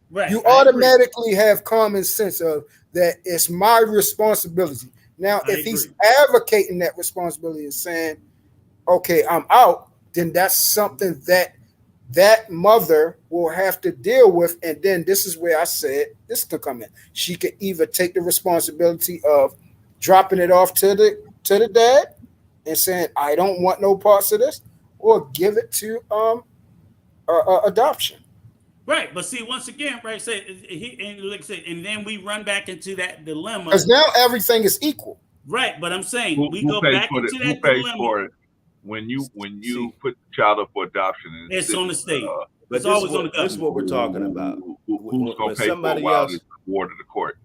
right. You automatically have common sense of that. It's my responsibility. Now, if he's advocating that responsibility and saying, okay, I'm out, then that's something that mother will have to deal with. And then this is where I said this could come in. She could either take the responsibility of dropping it off to the dad and saying, I don't want no parts of this, or give it to adoption. Right, but see, once again, right, and then we run back into that dilemma. Because now everything is equal. Right, but I'm saying we go back into that dilemma. Who pays for it? When you put the child up for adoption, it's on the state. But it's always on the government. This is what we're talking about. Who's going to pay for it while it's awarded to court?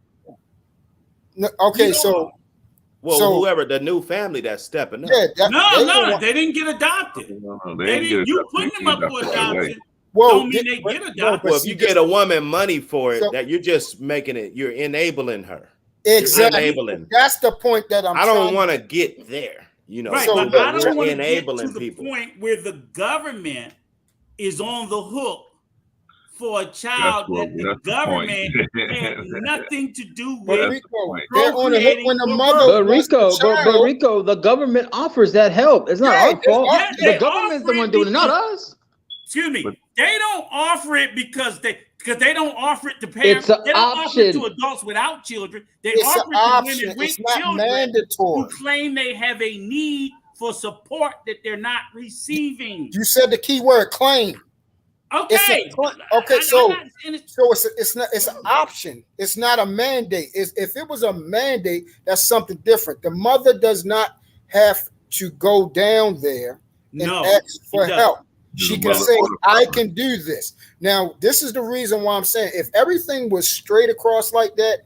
No, okay, so whoever the new family that's stepping up. Yeah, they didn't get adopted. You putting them up for adoption. Don't mean they get adopted. Well, if you get a woman money for it, that you're just making it. You're enabling her. Exactly. You're enabling. That's the point that I don't want to get there. You know, right, so but I don't want to get to the point where the government is on the hook for a child that the government had nothing to do with. They're on the hook when the mother. But Rico, the government offers that help. It's not our fault. The government's the one doing it, not us. Excuse me. They don't offer it because they don't offer it to parents. It's an they don't option. offer it to adults without children. They offer it to women with children who claim they have a need for support that they're not receiving. You said the key word, claim. Okay. So it's an option. It's not a mandate. If it was a mandate, that's something different. The mother does not have to go down there and ask for help. She can say, I can do this. Now, this is the reason why I'm saying if everything was straight across like that,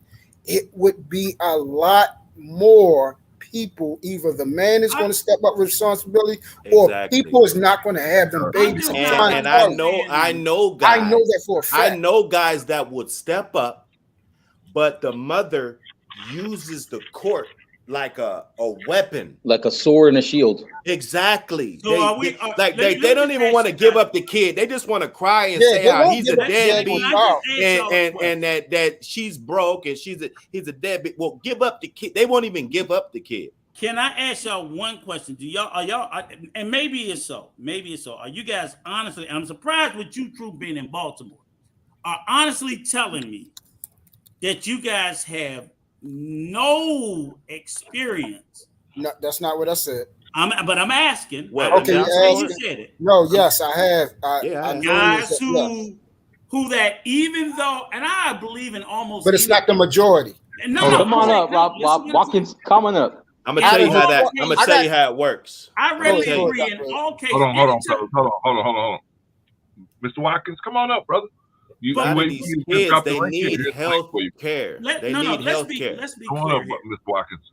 it would be a lot more people. Either the man is going to step up with responsibility or people is not going to have them babies. And I know guys. I know that for a fact. I know guys that would step up, but the mother uses the court like a weapon, like a sword and a shield. Exactly. So they don't even want to give up the kid. They just want to cry and say how he's a deadbeat and that she's broke and he's a deadbeat. Well, give up the kid. They won't even give up the kid. Can I ask y'all one question? Are y'all and maybe it's so. Are you guys honestly? I'm surprised with you, True, being in Baltimore. Are honestly telling me that you guys have no experience. No, that's not what I said. But I'm asking. Okay, you said it. No, yes, I have. Guys who that even though, and I believe in almost, but it's not the majority. No, come on up, Rob Watkins. Come on up. I'm gonna tell you how that. I'm gonna tell you how it works. I really agree in all cases. Hold on. Mr. Watkins, come on up, brother. These kids, they need health care. They need health care. Let's be clear. Come on up, Mr. Watkins.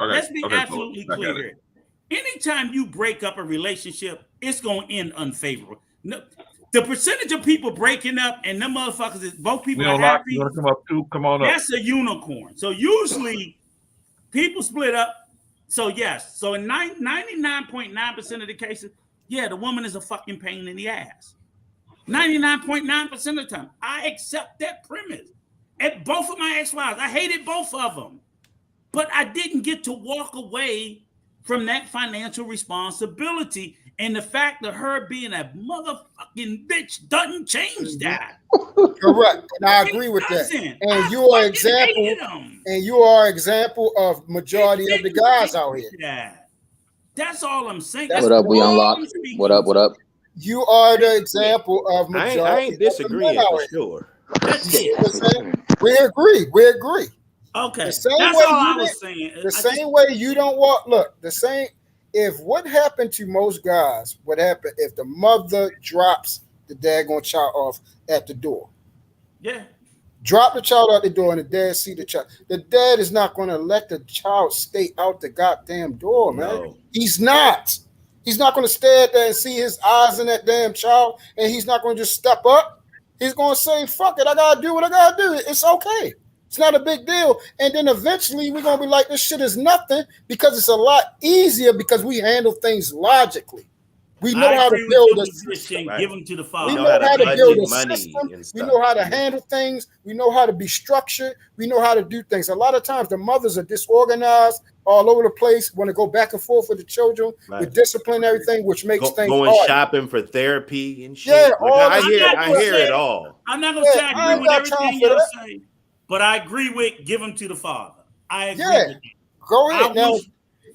Okay, let's be absolutely clear here. Anytime you break up a relationship, it's going to end unfavorable. No, the percentage of people breaking up and them motherfuckers is both people are happy. You want to come up too? Come on up. That's a unicorn. So usually people split up. So yes. So in 99.9% of the cases, yeah, the woman is a fucking pain in the ass. 99.9% of the time. I accept that premise. And both of my ex-wives, I hated both of them. But I didn't get to walk away from that financial responsibility. And the fact of her being a motherfucking bitch doesn't change that. Correct. And I agree with that. And you are example. And you are example of majority of the guys out here. That's all I'm saying. What up, we unlocked? What up? You are the example of majority. I ain't disagreeing for sure. We agree. Okay. That's all I was saying. The same way you don't walk. Look, the same. If what happened to most guys, what happened if the mother drops the daggone child off at the door? Yeah. Drop the child out the door and the dad see the child. The dad is not going to let the child stay out the goddamn door, man. No. He's not. He's not going to stay at there and see his eyes in that damn child, and he's not going to just step up. He's going to say, fuck it, I got to do what I got to do. It's okay. It's not a big deal. And then eventually we're going to be like, this shit is nothing because it's a lot easier because we handle things logically. We know how to build a system. Give them to the father. We know how to build a system. We know how to handle things. We know how to be structured. We know how to do things. A lot of times the mothers are disorganized all over the place, want to go back and forth with the children, with discipline and everything, which makes things going hard. Shopping for therapy and shit. Yeah, I hear it all. I'm not going to say I agree with everything y'all say, but I agree with give them to the father. I agree with that. Go ahead.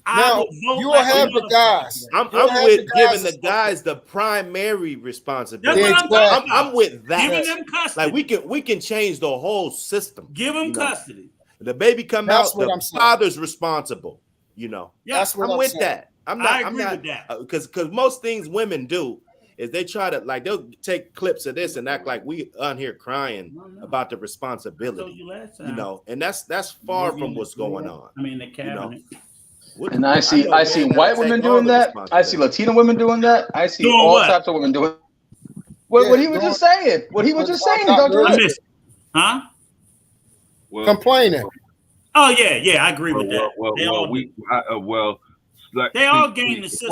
Now you will have the guys. I'm with giving the guys the primary responsibility. I'm with that. Giving them custody. Like we can change the whole system. Give them custody. The baby come out, the father's responsible. You know. Yeah, that's what I'm with saying. that. I agree with that. Because most things women do is they try to they'll take clips of this and act like we on here crying about the responsibility. You know, and that's far from what's going on. I mean, the cabinet. And I see white women doing that. I see Latino women doing that. I see all types of women doing what he was just saying. What he was just saying. Don't do it. Huh? Well, complaining. Oh yeah, I agree with that. They all game the system.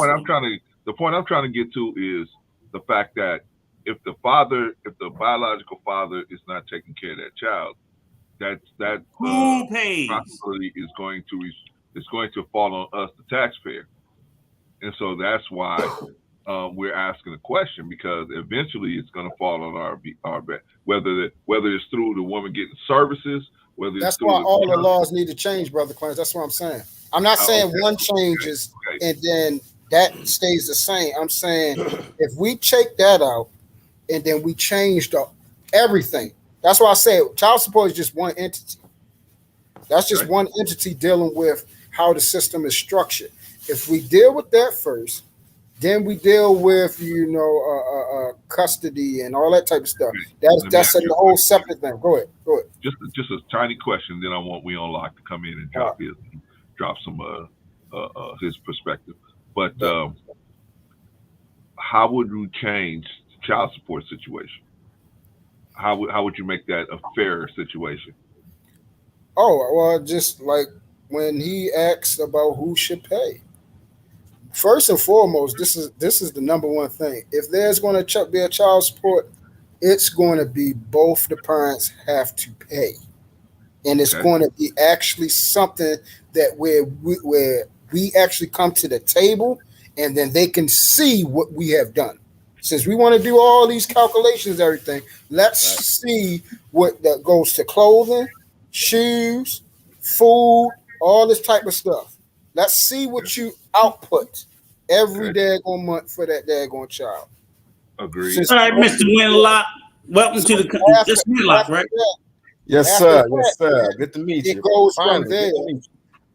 The point I'm trying to get to is the fact that if the biological father is not taking care of that child, that who pays responsibility is going to fall on us, the taxpayer. And so that's why we're asking the question, because eventually it's going to fall on our back, whether it's through the woman getting services, whether that's it's through why all the laws need to change, Brother Clarence. That's what I'm saying. I'm not saying one changes and then that stays the same. I'm saying if we check that out and then we change everything. That's why I say child support is just one entity. That's just one entity dealing with how the system is structured. If we deal with that first, then we deal with custody and all that type of stuff. That's a whole separate thing. Go ahead. Just a tiny question. Then I want We Unlock to come in and drop some his perspective. But how would you change the child support situation? How would you make that a fairer situation? Oh, well, just like when he asked about who should pay. First and foremost, this is the number one thing. If there's going to be a child support, it's going to be both the parents have to pay, and it's going to be actually something that where we actually come to the table, and then they can see what we have done. Since we want to do all these calculations, everything, let's see what that goes to clothing, shoes, food, all this type of stuff. Let's see what you output every daggone month for that daggone child. Agreed. All right, Mr. Winlock, welcome to the this Winlock, right? Yes, sir. Yes, sir. Good to meet you. It goes Finally, from there,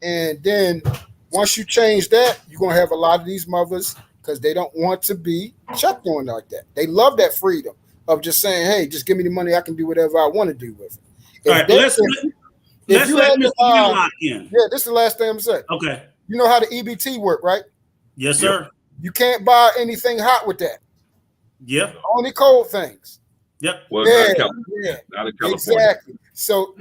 and then once you change that, you're gonna have a lot of these mothers because they don't want to be checked on like that. They love that freedom of just saying, "Hey, just give me the money. I can do whatever I want to do with it." All right, let's let Mr. Winlock in. Yeah, this is the last thing I'm saying. Okay. You know how the EBT work, right? Yes, sir. You can't buy anything hot with that. Yep. Only cold things. Yep. Well, not in California. Not in California. Exactly. So.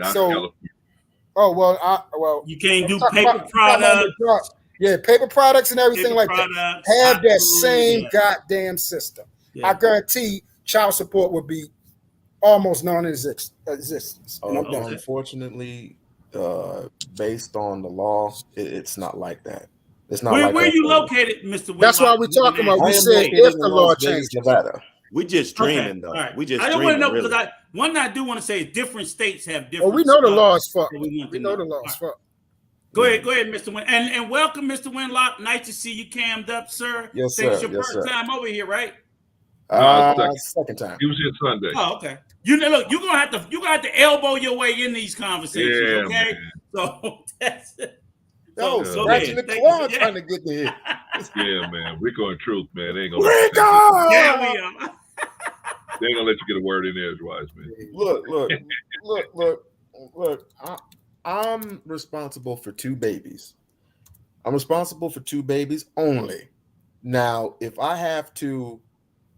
Oh well. You can't do paper products. Yeah, paper products and everything like that. Have that same goddamn system. Yeah. I guarantee child support would be almost non-existent. Unfortunately, based on the law, it's not like that. It's not. Where are you located, Mr. Winlock? That's why we're talking about. We said if the law changes. We just dreaming though. Right. We just. I don't want to know because I do want to say different states have different. Oh, we know the law is fucked. We know the law is fucked. Go ahead, Mr. Win, and welcome, Mr. Winlock. Nice to see you cammed up, sir. Yes, sir. It's your first time over here, right? Second time. He was here Sunday. Oh, okay. You're gonna have to elbow your way in these conversations, okay? Man. So that's it. Scratching the claw trying to get there. Yeah, man. Rico and Truth, man. They ain't gonna let you yeah, we are. They ain't gonna let you get a word in there, edgewise, man. Look. I'm responsible for 2 babies. I'm responsible for 2 babies only. Now, if I have to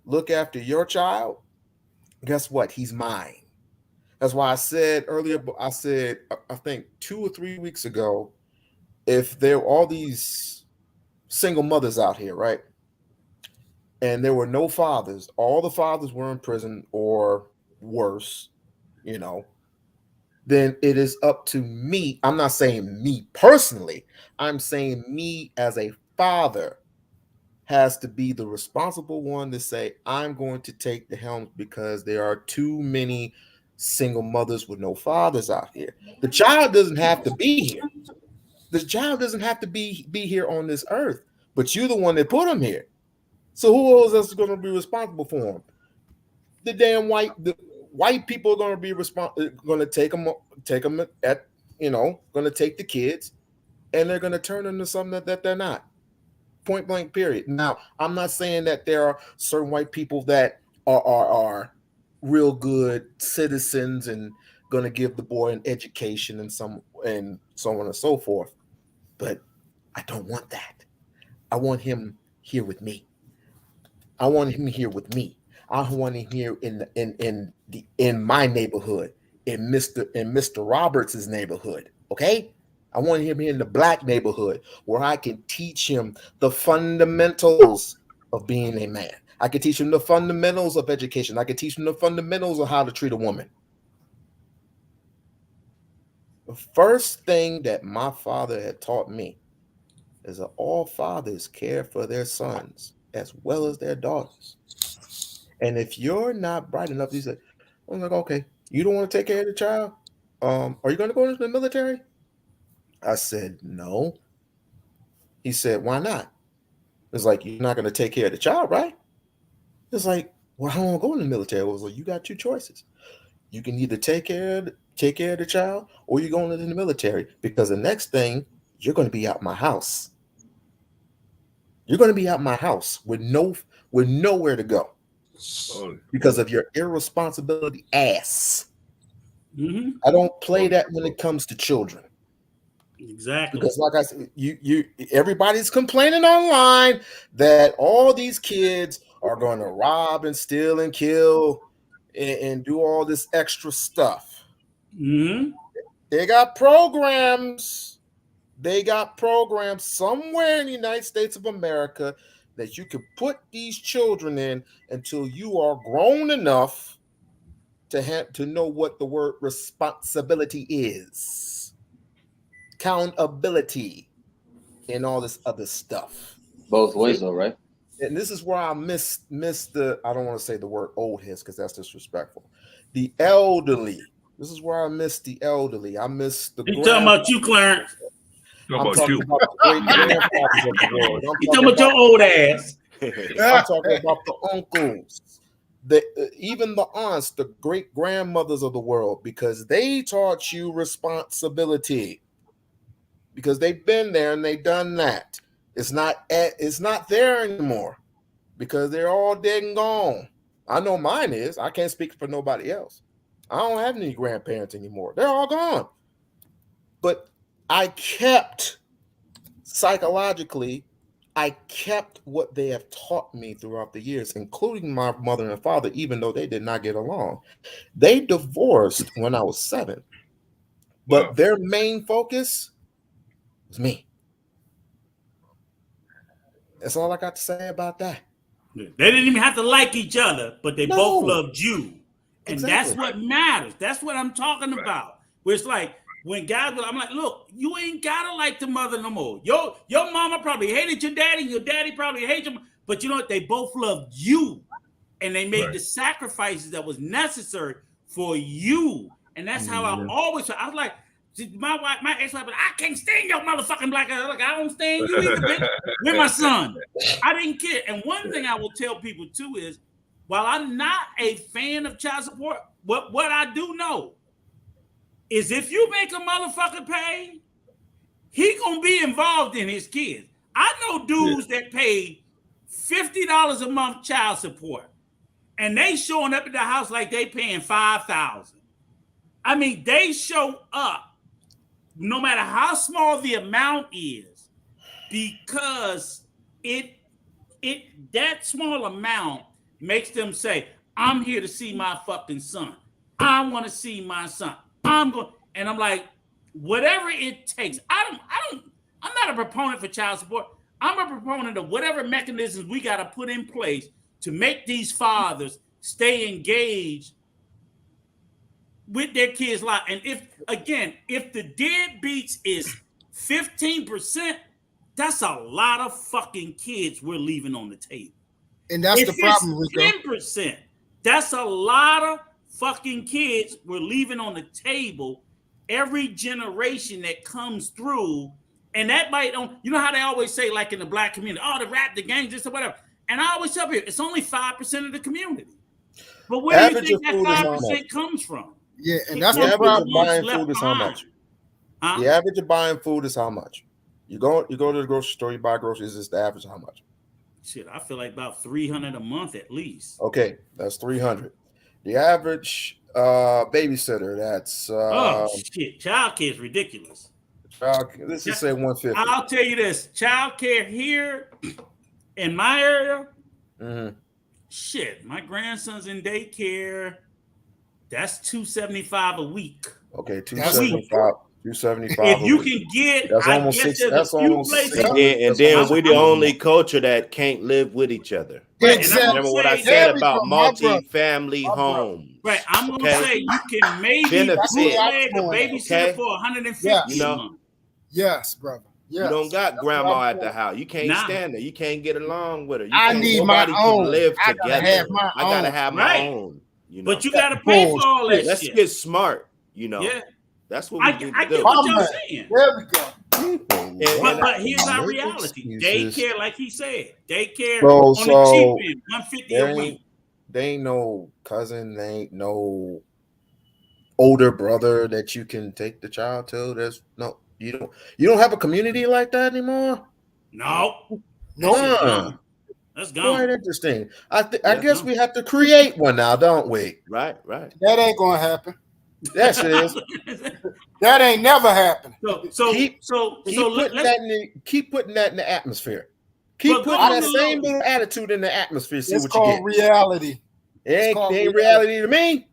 look after your child, guess what? He's mine. That's why I said earlier, I think 2 or 3 weeks ago, if there were all these single mothers out here, right? And there were no fathers, all the fathers were in prison or worse, then it is up to me. I'm not saying me personally. I'm saying me as a father has to be the responsible one to say, I'm going to take the helm because there are too many single mothers with no fathers out here. The child doesn't have to be here. The child doesn't have to be here on this earth, but you're the one that put him here. So who else is going to be responsible for him? The damn white people are going to be going to take them at, going to take the kids, and they're going to turn them into something that they're not. Point blank, period. Now, I'm not saying that there are certain white people that are real good citizens and going to give the boy an education and so on and so forth, but I don't want that. I want him here with me. I want him here with me. I want him here in my neighborhood, in Mr. Roberts' neighborhood. Okay, I want him here in the black neighborhood where I can teach him the fundamentals of being a man. I can teach him the fundamentals of education. I can teach him the fundamentals of how to treat a woman. The first thing that my father had taught me is that all fathers care for their sons as well as their daughters. And if you're not bright enough, he said, I'm like, okay, you don't want to take care of the child? Are you going to go into the military? I said, no. He said, why not? It's like, you're not going to take care of the child, right? It's like, well, I don't want to go in the military. I was like, you got 2 choices. You can either take care of the child, or you're going into the military, because the next thing, you're going to be out my house. You're going to be out my house with nowhere to go because of your irresponsibility ass. Mm-hmm. I don't play that when it comes to children. Exactly. Because like I said, everybody's complaining online that all these kids are going to rob and steal and kill and do all this extra stuff. Mm-hmm. They got programs They got programs somewhere in the United States of America that you can put these children in until you are grown enough to know what the word responsibility is, accountability, and all this other stuff. Both ways, though, right? And this is where I miss the, I don't want to say the word old heads because that's disrespectful. The elderly. This is where I miss the elderly. I miss the. You talking about you, Clarence? I'm talking about the great grandfathers of the world. You talking about your old ass? I'm talking about the uncles, even the aunts, the great grandmothers of the world, because they taught you responsibility. Because they've been there and they've done that. It's not there anymore because they're all dead and gone. I know mine is. I can't speak for nobody else. I don't have any grandparents anymore. They're all gone. But I kept psychologically, I kept what they have taught me throughout the years, including my mother and father, even though they did not get along. They divorced when I was 7. But their main focus was me. That's all I got to say about that. They didn't even have to like each other, but they both loved you. And Exactly. That's what matters. That's what I'm talking about. Where it's like, when guys, I'm like, look, you ain't gotta like the mother no more. Your mama probably hated your daddy, your daddy probably hated you, but you know what? They both loved you, and they made the sacrifices that was necessary for you. And that's how I always. I was like, my wife, my ex-wife, I can't stand your motherfucking black ass. Like, I don't stand you either, bitch. With my son, I didn't care. And one thing I will tell people too is, while I'm not a fan of child support, what I do know is if you make a motherfucker pay, he gonna be involved in his kids. I know dudes that pay $50 a month child support, and they showing up at the house like they paying $5,000. I mean, they show up no matter how small the amount is, because that small amount makes them say, I'm here to see my fucking son. I want to see my son. I'm like, whatever it takes. I'm not a proponent for child support. I'm a proponent of whatever mechanisms we got to put in place to make these fathers stay engaged with their kids' life. And if the deadbeats is 15%, that's a lot of fucking kids we're leaving on the table. And that's the problem, Rico. 10%, that's a lot of fucking kids we're leaving on the table every generation that comes through. And that might, you know how they always say, like in the black community, oh, the rap, the gangs, this or whatever. And I always tell people, it's only 5% of the community. But where do you think that 5% comes from? Yeah, and that's the average of buying food is how much? Huh? The average of buying food is how much? You go to the grocery store, you buy groceries, is the average of how much? Shit, I feel like about $300 a month at least. Okay, that's $300. The average babysitter, that's shit, childcare is ridiculous. Let's just say $150. I'll tell you this: childcare here in my area, shit, my grandson's in daycare. That's $275 a week. Okay, $275. If you can get, that's almost six. That's almost six. And then we're the only culture that can't live with each other. Exactly. Remember what I said about multi-family homes. Right, I'm gonna say you can maybe bootleg a babysitter for $150 a month. Yes, brother. Yes. You don't got grandma at the house. You can't stand her. You can't get along with her. I need my own. Live together. I gotta have my own. You know? But you gotta pay for all that Let's shit. get smart. You know. Yeah. That's what we need to do. I get what you're saying. There we go. But here's our reality: daycare, like he said, daycare Bro, on the cheap end, $150 a week. They ain't no cousin, they ain't no older brother that you can take the child to. There's no, you don't have a community like that anymore. No. That's gone. Quite interesting. I guess we have to create one now, don't we? Right. That ain't gonna happen. That shit is. That ain't never happened. Keep putting that in the atmosphere. Keep putting that same little attitude in the atmosphere. See it's what you called get. Reality. It ain't reality to me.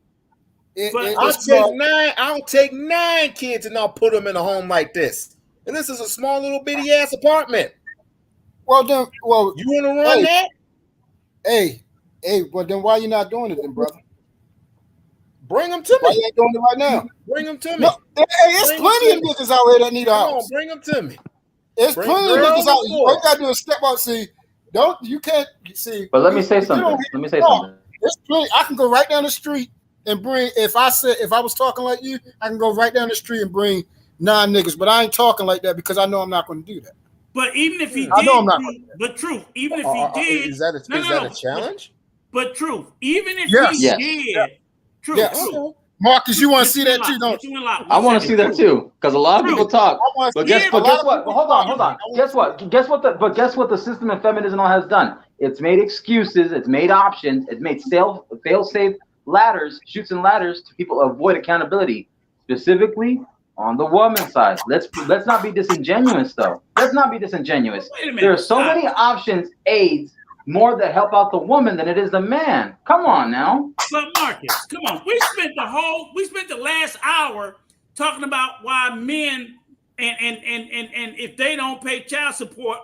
I'll take 9 kids and I'll put them in a home like this. and this is a small little bitty ass apartment. Well, then, you want to run that? Hey, well then why you not doing it then, brother? Bring them to me. Why you ain't doing it right now? Bring them to me. No, hey, it's plenty of niggas out here that need a house. Bring them to me. It's plenty of niggas out here. All you gotta do is step out. See, you can't see. But let me say something. Something. There's plenty. I can go right down the street and bring. If I was talking like you, I can go right down the street and bring 9 niggas. But I ain't talking like that because I know I'm not going to do that. But even if he did, I know I'm not. But truth, even if he did, is that a challenge? But truth, even if he did, truth. Marcus, you want to see that too, don't you? I want to see that too, because a lot of people talk. But guess what? Hold on. Guess what the system of feminism has done? It's made excuses. It's made options. It's made fail-safe ladders, chutes and ladders to people avoid accountability, specifically on the woman's side. Let's not be disingenuous, though. Let's not be disingenuous. There are so many options, aids, more that help out the woman than it is the man. Come on now. But Marcus, come on. We spent the last hour talking about why men and if they don't pay child support.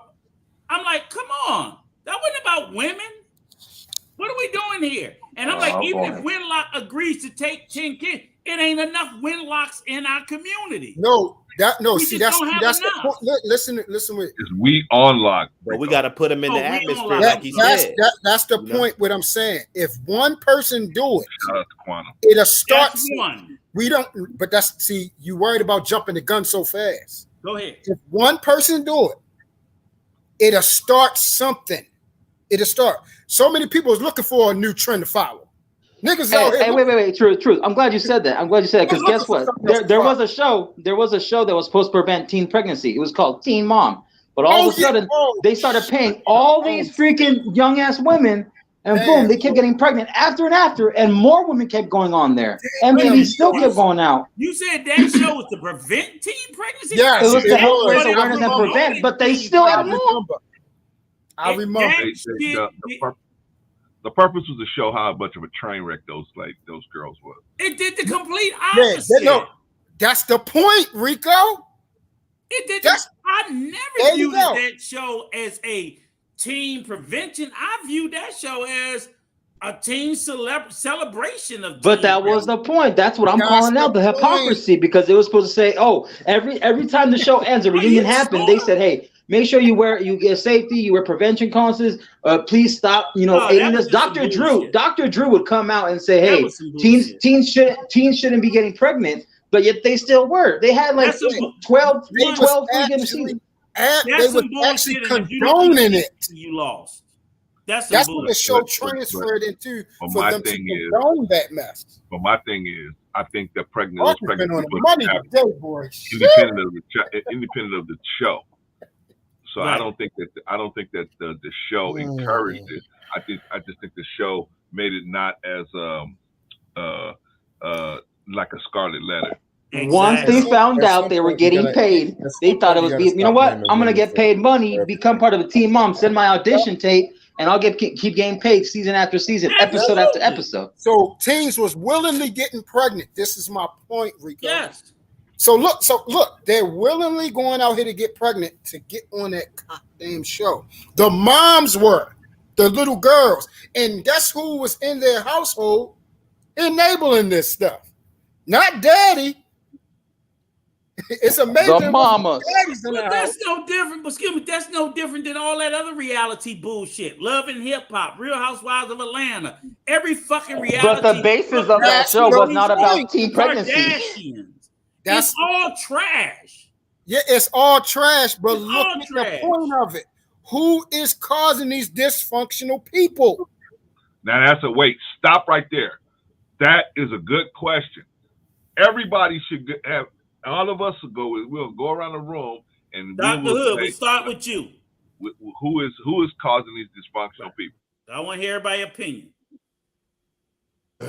I'm like, come on. That wasn't about women. What are we doing here? And I'm like, even if Winlock agrees to take 10 kids, it ain't enough Winlocks in our community. See, that's the point. Listen with we on lock, but we got to put them in the atmosphere, like he said. That's the point. What I'm saying, if one person do it, Quantum, it'll start. That's one. We don't, but you worried about jumping the gun so fast. Go ahead. If one person do it, it'll start something. It'll start. So many people is looking for a new trend to follow. Niggas out here. Hey, wait. Truth. I'm glad you said that. Because guess what? There was a show that was supposed to prevent teen pregnancy. It was called Teen Mom. But all of a sudden, they started paying all these freaking young ass women, and boom, they kept getting pregnant after and after, and more women kept going on there. MTV still kept going out. You said that show was to prevent teen pregnancy? Yeah, it was to help raise awareness and prevent, but they still had more. I remember. The purpose was to show how much of a train wreck those girls were. It did the complete opposite. That's the point, Rico. It did. I never viewed that show as a teen prevention. I viewed that show as a teen celebration of. But that was the point. That's what I'm calling out, the hypocrisy, because it was supposed to say, oh, every time the show ends, a reunion happened. They said, hey, make sure you get safety, you wear prevention conscious. Please stop, aiding this. Dr. Drew would come out and say, hey, teens shouldn't be getting pregnant, but yet they still were. They had like 12 freaking seasons. They were actually condoning it. You lost. That's what the show transferred into for them to condone that mess. But my thing is, I think that pregnancy independent of the show. So right. I don't think that the show encouraged it. I just think the show made it not as like a scarlet letter. Exactly. Once they found out they were getting paid, they thought it was you know what? I'm gonna get paid money, become part of a Teen Mom, send my audition tape, and I'll keep getting paid season after season, episode after episode. So teens was willingly getting pregnant. This is my point, Rico. Yes. So look, they're willingly going out here to get pregnant to get on that goddamn show. The moms were, the little girls, and that's who was in their household enabling this stuff. Not daddy. It's amazing. The mamas. But that's no different. Excuse me, that's no different than all that other reality bullshit. Love and Hip Hop, Real Housewives of Atlanta, every fucking reality. But the basis of that show was not about teen pregnancy. It's all trash. Yeah, it's all trash, but look at the point of it. Who is causing these dysfunctional people? Now stop right there. That is a good question. Everybody should have, all of us we'll go around the room and Dr. Hood, we'll start with you. Who is causing these dysfunctional people? I want to hear everybody's opinion.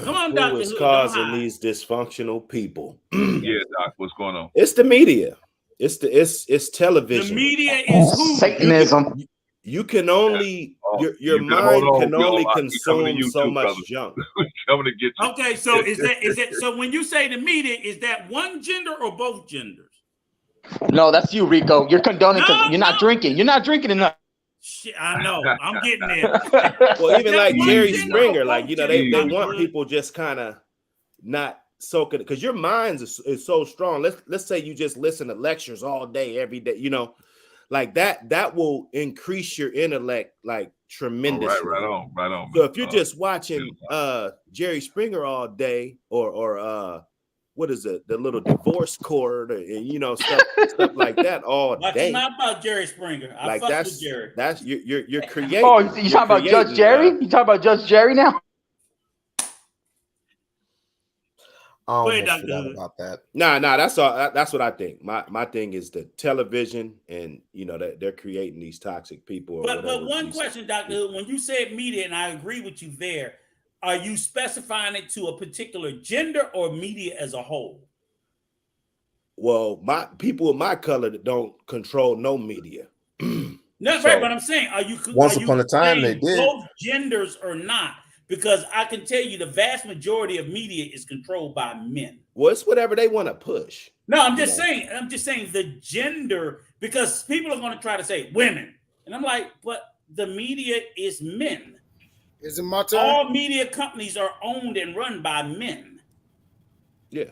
Come on, Dr. Who is causing these dysfunctional people? Yeah, Doc, what's going on? It's the media. It's television. The media is who? Satanism. You can only your mind can only consume so much junk. Coming to get you. Okay, so is that so when you say the media, is that one gender or both genders? No, that's you, Rico. You're condoning because you're not drinking. You're not drinking enough. Shit, I know. I'm getting there. Well, even like Jerry Gender Springer, like, you know, they I'm want good. people just kind of not soaking, because your mind is so strong. Let's say you just listen to lectures all day, every day, you know, like that will increase your intellect like tremendously. Right on. So if you're just watching Jerry Springer all day, or what is it, the little divorce court, and you know, stuff like that all Watch day. your mouth about Jerry Springer. I Like fuck with Jerry. that's you're creating. Oh, you talking about Judge Jerry? You talking about Judge Jerry now? I almost forgot about that. Nah, that's all. That's what I think. My thing is the television, and you know that they're creating these toxic people. But one question, Dr. Hood, when you said media, and I agree with you there, are you specifying it to a particular gender or media as a whole? Well, my people of my color that don't control no media. No, So, right, but I'm saying, are you once upon a time they saying did. both genders or not? Because I can tell you the vast majority of media is controlled by men. Well, it's whatever they want to push. No, I'm just saying the gender, because people are going to try to say women. And I'm like, but the media is men. Is it my turn? All media companies are owned and run by men. Yeah.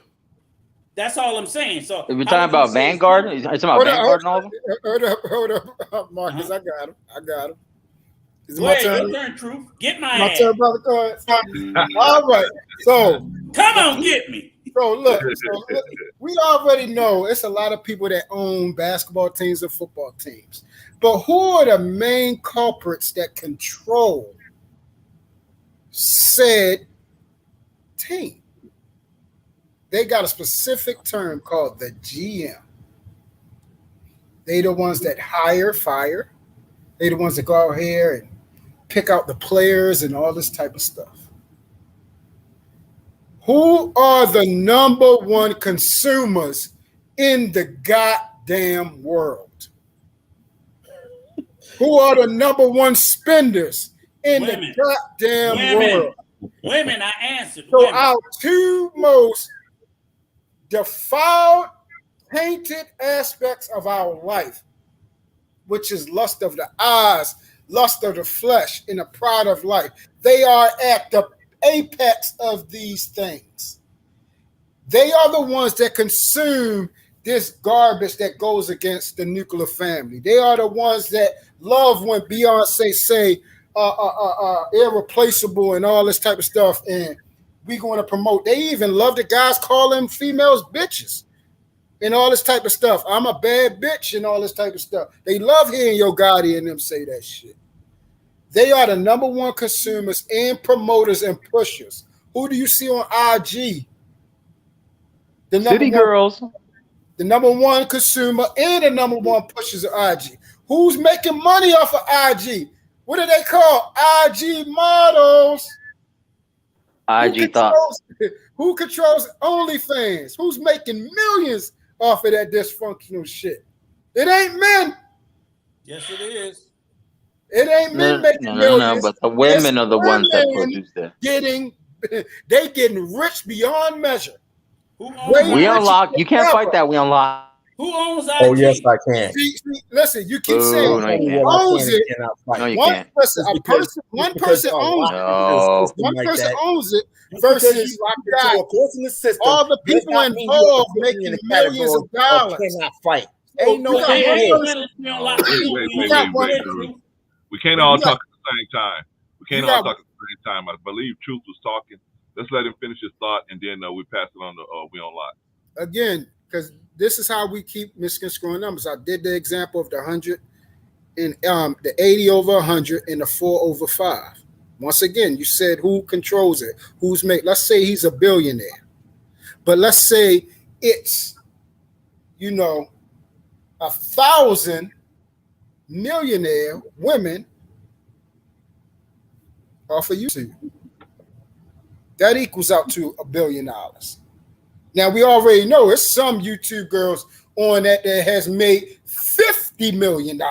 That's all I'm saying. So If you're talking about Vanguard, are you talking about Vanguard and all of them? Hold up, Marcus. I got him. Is it Go my ahead, turn? your turn, Truth. Get my My ass. turn, brother. Go ahead. All right. So come on, get me. So look, we already know it's a lot of people that own basketball teams and football teams. But who are the main culprits that control said team? They got a specific term called the GM. They the ones that fire. They the ones that go out here and pick out the players and all this type of stuff. Who are the number one consumers in the goddamn world? Who are the number one spenders in the goddamn world? Women, I answered. So women. our two most defiled, tainted aspects of our life, which is lust of the eyes, lust of the flesh, and the pride of life, they are at the apex of these things. They are the ones that consume this garbage that goes against the nuclear family. They are the ones that love when Beyonce say irreplaceable and all this type of stuff, and we going to promote. They even love the guys calling females bitches and all this type of stuff. I'm a bad bitch and all this type of stuff. They love hearing Yo Gotti and them say that shit. They are the number one consumers and promoters and pushers. Who do you see on IG? The City girls. The number one consumer and the number one pushers of IG. Who's making money off of IG? What do they call IG models? IG thoughts. Who controls OnlyFans? Who's making millions off of that dysfunctional shit? It ain't men. Yes, it is. It ain't men making millions. No, but the women are the ones that produce that. They getting rich beyond measure. We unlock. You can't fight that. We unlock. Who owns IG? Oh, yes, I can. See, listen, you keep saying no, you owns it. No, you One can't. person owns it. One person owns it versus all the people involved making millions of dollars. Cannot fight. Ain't no way. We can't all talk at the same time. We can't all talk at the same time. I believe Truth was talking. Let's let him finish his thought, and then we pass it on to We On Lock. Again, because this is how we keep misconstruing numbers. I did the example of the 100 and the 80 over 100 and the 4 over 5. Once again, you said who controls it, who's made. Let's say he's a billionaire, but let's say it's 1,000 millionaire women off of YouTube. That equals out to $1 billion. Now we already know it's some YouTube girls on that has made $50 million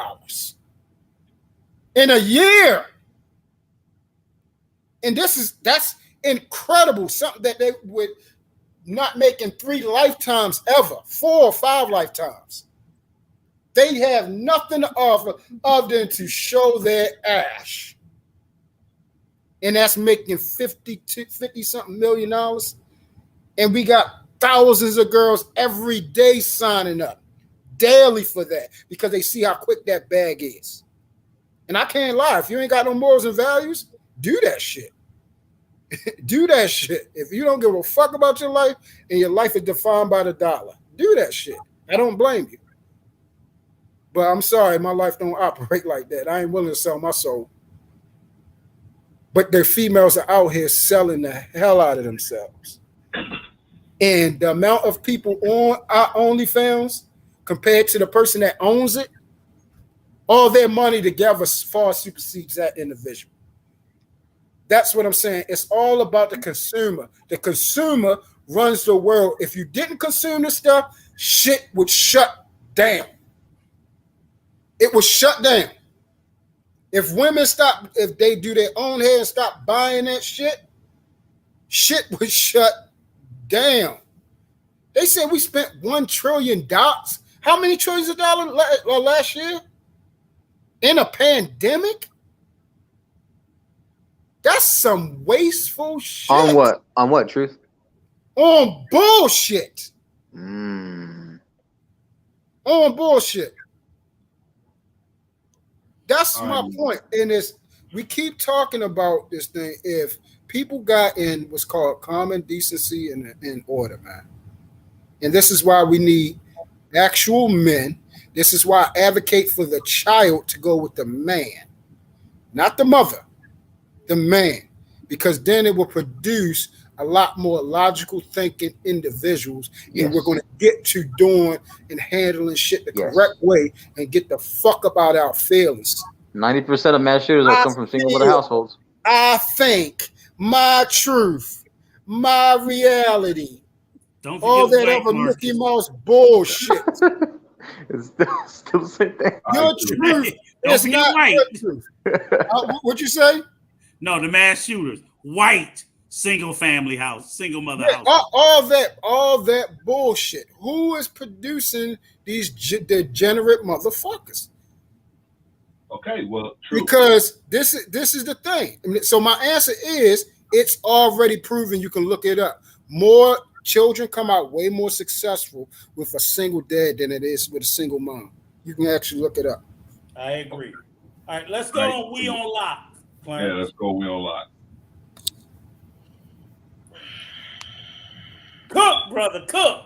in a year. And that's incredible. Something that they would not make in 3 lifetimes ever, 4 or 5 lifetimes. They have nothing to offer other than to show their ash. And that's making 50 something million dollars. And we got thousands of girls every day signing up daily for that because they see how quick that bag is. And I can't lie. If you ain't got no morals and values, do that shit. Do that shit. If you don't give a fuck about your life and your life is defined by the dollar, do that shit. I don't blame you. But I'm sorry, my life don't operate like that. I ain't willing to sell my soul. But the females are out here selling the hell out of themselves. And the amount of people on our OnlyFans compared to the person that owns it, all their money together far supersedes that individual. That's what I'm saying. It's all about the consumer. The consumer runs the world. If you didn't consume this stuff, shit would shut down. It would shut down. If women stop, if they do their own hair and stop buying that shit, shit would shut down. They said we spent $1 trillion. How many trillions of dollars last year? In a pandemic? That's some wasteful shit. On what? On what, Truth? On bullshit. Mm. On bullshit. That's my point. And we keep talking about this thing. If people got in what's called common decency and order, man. And this is why we need actual men. This is why I advocate for the child to go with the man, not the mother. The man, because then it will produce a lot more logical thinking individuals, and we're going to get to doing and handling shit the correct way and get the fuck up out our feelings. 90% of mass shooters come from single mother households. I think my truth, my reality, don't all that other Mickey Mouse bullshit. It's still the same thing. Your truth is not your truth. What'd you say? No, the mass shooters, white, single family house, single mother house. All that bullshit. Who is producing these degenerate motherfuckers? Okay, well, true. Because this is the thing. So my answer is it's already proven. You can look it up. More children come out way more successful with a single dad than it is with a single mom. You can actually look it up. I agree. All right, let's go on We on Lock. Clarence. Yeah, let's go. We on Lock. Cook, brother, cook.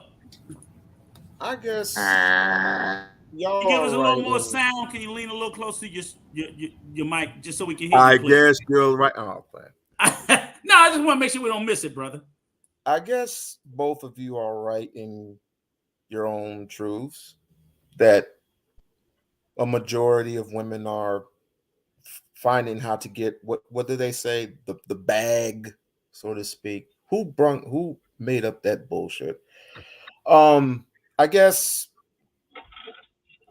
I guess y'all give us a little more sound. Can you lean a little closer to your mic just so we can hear you? I guess you're right. Oh, man. No, I just want to make sure we don't miss it, brother. I guess both of you are right in your own truths that a majority of women are finding how to get what do they say, the bag, so to speak. Who made up that bullshit? I guess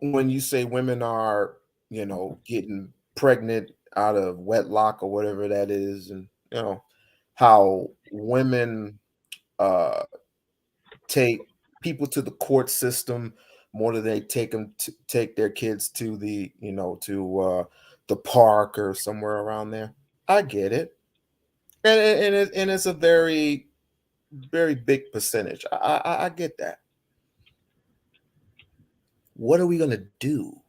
when you say women are, getting pregnant out of wedlock or whatever that is, and how women take people to the court system more than they take their kids to the the park or somewhere around there. I get it, and it's a very, very big percentage. I get that. What are we gonna do?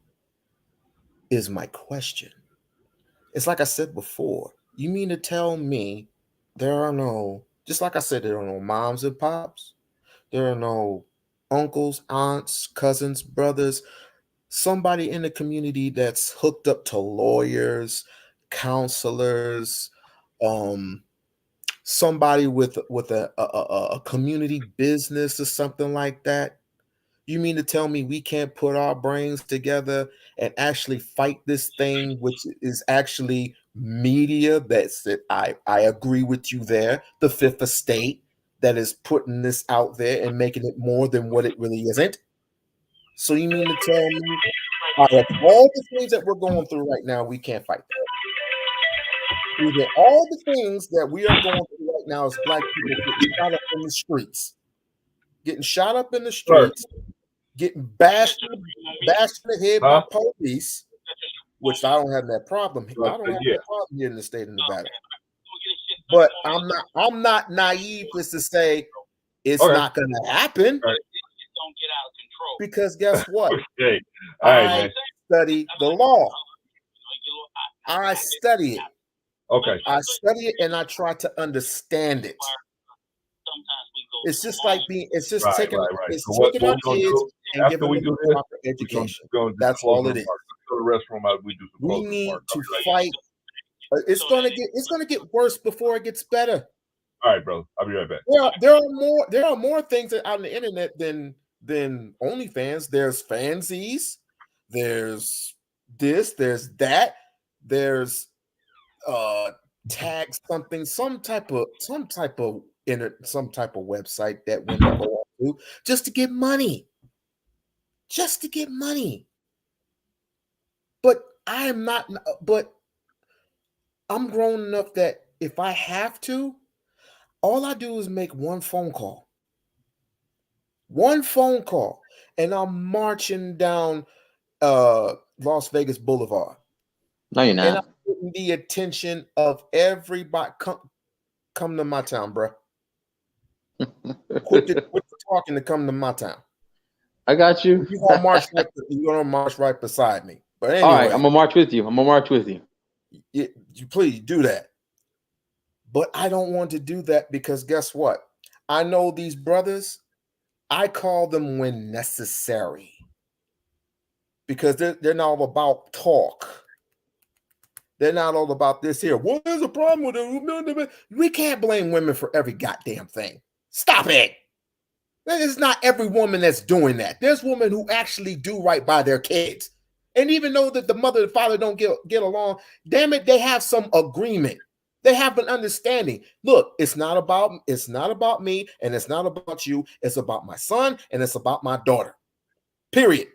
Is my question. It's like I said before. You mean to tell me there are no, just like I said, there are no moms and pops, there are no uncles, aunts, cousins, brothers, somebody in the community that's hooked up to lawyers, counselors, somebody with a community business or something like that. You mean to tell me we can't put our brains together and actually fight this thing, which is actually media? That's it. I agree with you there. The fifth estate that is putting this out there and making it more than what it really isn't. So you mean to tell me out of all the things that we're going through right now, we can't fight that? Either all the things that we are going through right now as Black people getting shot up in the streets, getting bashed in the head by police, which I don't have that problem. I don't have that problem here in the state of Nevada. But I'm not naive as to say it's not going to happen. Right. Because guess what? Okay. I study the law. I study it. Okay. I study it and I try to understand it. It's just like taking It's taking so our kids and giving them a proper education. That's all it is. Go to the restroom. We do some we need to fight. It's gonna get worse before it gets better. All right, brother. I'll be right back. There are more things out on the internet than OnlyFans. There's fansies. There's this. There's that. There's tag something, some type of website that women go on to just to get money. Just to get money. But I'm grown enough that if I have to, all I do is make one phone call. One phone call, and I'm marching down Las Vegas Boulevard. No, you're not. And I'm getting the attention of everybody. Come to my town, bro. Quit talking to come to my town. I got you. You're gonna march right beside me. But anyway, all right, I'm gonna march with you. You please do that. But I don't want to do that because guess what? I know these brothers. I call them when necessary because they're not all about talk. They're not all about this here. Well, there's a problem with it. We can't blame women for every goddamn thing. Stop it. It's not every woman that's doing that. There's women who actually do right by their kids. And even though that the mother and father don't get along, damn it, they have some agreement. They have an understanding. Look, it's not about me and it's not about you. It's about my son and it's about my daughter. Period.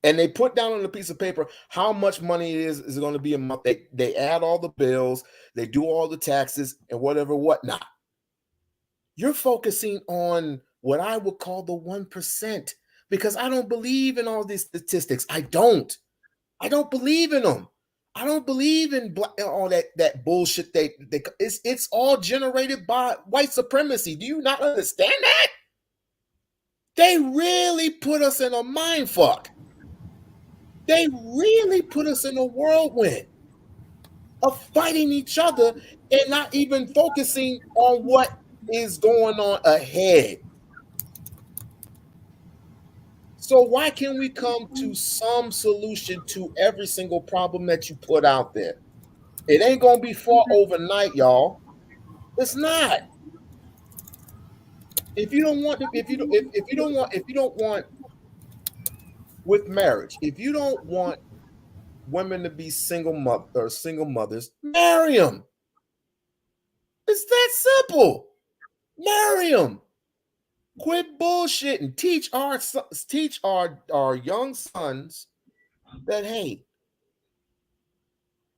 And they put down on a piece of paper how much money it is going to be a month. They add all the bills, they do all the taxes and whatnot. You're focusing on what I would call the 1% because I don't believe in all these statistics. I don't believe in them. I don't believe in all that bullshit. It's all generated by white supremacy. Do you not understand that? They really put us in a mind fuck. They really put us in a whirlwind of fighting each other and not even focusing on what is going on ahead. So why can't we come to some solution to every single problem that you put out there? It ain't gonna be fought overnight, y'all. It's not. If you don't want with marriage, if you don't want women to be single mothers, marry them. It's that simple. Marry them. Quit bullshitting. Teach our young sons that hey,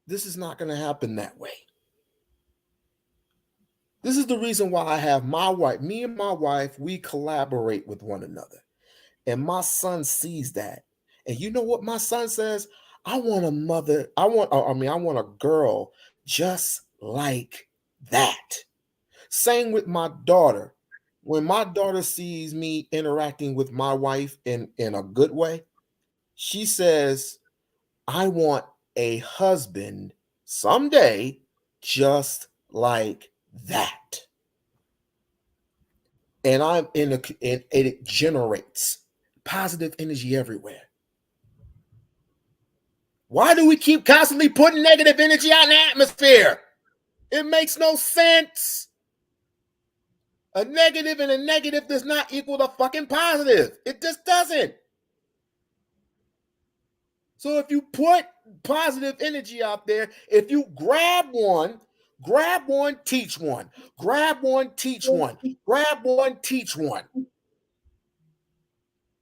this is not going to happen that way. This is the reason why I have my wife. Me and my wife, we collaborate with one another, and my son sees that. And you know what my son says? I want a girl just like that. Same with my daughter. When my daughter sees me interacting with my wife in a good way, she says, I want a husband someday just like that. And it generates positive energy everywhere. Why do we keep constantly putting negative energy out in the atmosphere? It makes no sense. A negative and a negative does not equal the fucking positive. It just doesn't. So if you put positive energy out there, if you grab one, teach one. Grab one, teach one. Grab one, teach one.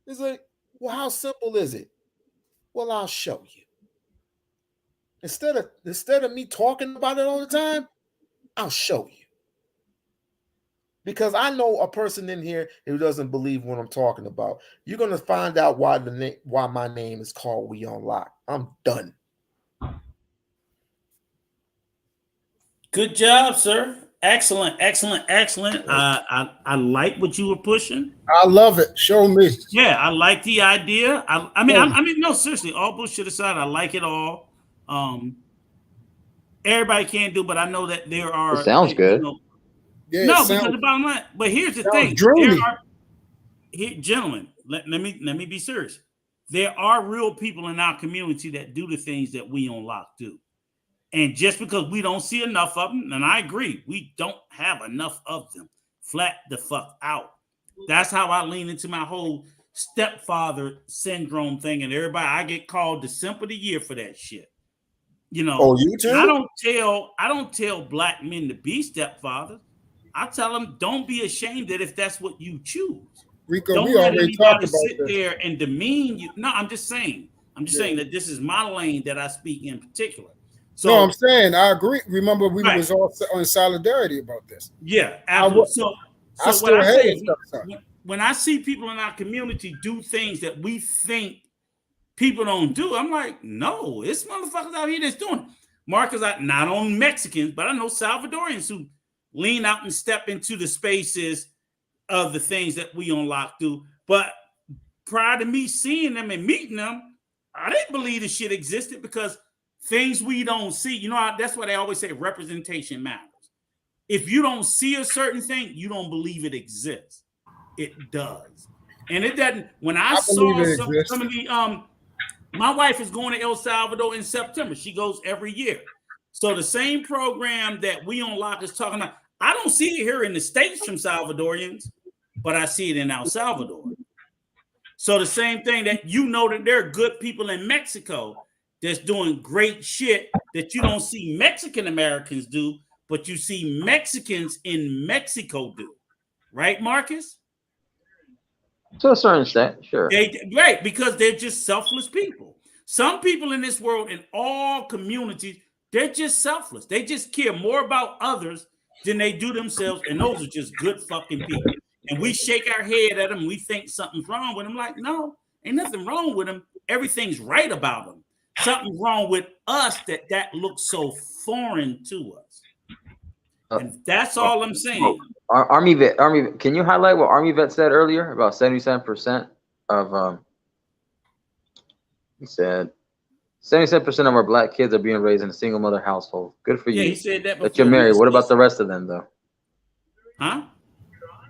It's like, well, how simple is it? Well, I'll show you. Instead of me talking about it all the time, I'll show you. because I know a person in here who doesn't believe what I'm talking about. You're gonna find out why why my name is called We Unlock. I'm done. Good job, sir. Excellent, excellent, excellent. I like what you were pushing. I love it. Show me. Yeah, I like the idea. I mean, no, seriously, all bullshit aside, I like it all. Everybody can't do, but I know that there are. It sounds good. Because the bottom line. But here's the thing: there are, gentlemen. Let me be serious. There are real people in our community that do the things that We Unlock do. And just because we don't see enough of them, and I agree, we don't have enough of them. Flat the fuck out. That's how I lean into my whole stepfather syndrome thing. And everybody, I get called the simp of the year for that shit. You know, oh, you too? I don't tell black men to be stepfathers. I tell them, don't be ashamed that if that's what you choose. Rico, don't we let already talked anybody about sit this. there and demean you. No, I'm just saying that this is my lane that I speak in particular. So, no, I'm saying I agree. Remember, we was all on solidarity about this. Yeah, absolutely. So what I say is, when I see people in our community do things that we think people don't do, I'm like, no, it's motherfuckers out here that's doing it. Marcus, not only Mexicans, but I know Salvadorians who lean out and step into the spaces of the things that We Unlock do. But prior to me seeing them and meeting them, I didn't believe this shit existed because things we don't see, you know, that's why they always say representation matters. If you don't see a certain thing, you don't believe it exists. It does. And it doesn't. When I saw some of the, my wife is going to El Salvador in September. She goes every year. So the same program that We Unlock is talking about, I don't see it here in the States from Salvadorians, but I see it in El Salvador. So the same thing that you know that there are good people in Mexico that's doing great shit that you don't see Mexican Americans do, but you see Mexicans in Mexico do. Right, Marcus? To a certain extent, sure. Right, because they're just selfless people. Some people in this world, in all communities, they're just selfless. They just care more about others than they do themselves, and those are just good fucking people. And we shake our head at them, we think something's wrong with them. Like, no, ain't nothing wrong with them. Everything's right about them. Something's wrong with us that looks so foreign to us. And that's all I'm saying. Army vet, can you highlight what Army vet said earlier about 77% of he said 77% of our black kids are being raised in a single mother household. Good for you. Yeah, he said that before. That you're married. What about the rest of them though? Huh?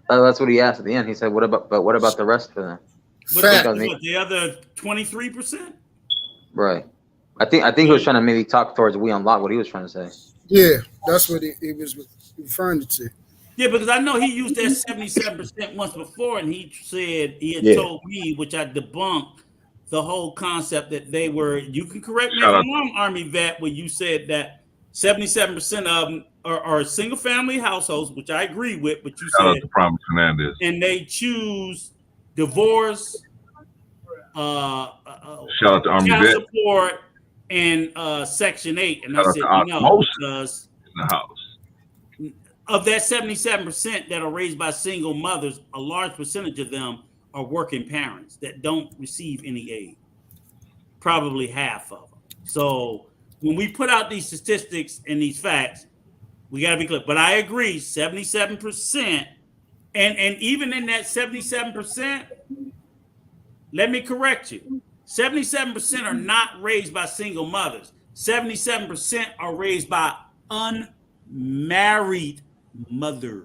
That's what he asked at the end. He said, "What about the rest of them?" What, the other 23%? Right. I think he was trying to maybe talk towards We Unlock what he was trying to say. Yeah, that's what he was referring to. Yeah, because I know he used that 77% once before, and he said he had told me, which I debunked, the whole concept that they were. You can correct me if I'm wrong, Army vet, when you said that 77% of them are single family households, which I agree with. But you said and they choose divorce, shout out to Army child vet. support, and Section 8. And I said, no, because in the house. Of that 77% that are raised by single mothers, a large percentage of them are working parents that don't receive any aid. Probably half of them. So when we put out these statistics and these facts, we got to be clear. But I agree, 77%, and even in that 77%, let me correct you. 77% are not raised by single mothers. 77% are raised by unmarried mothers.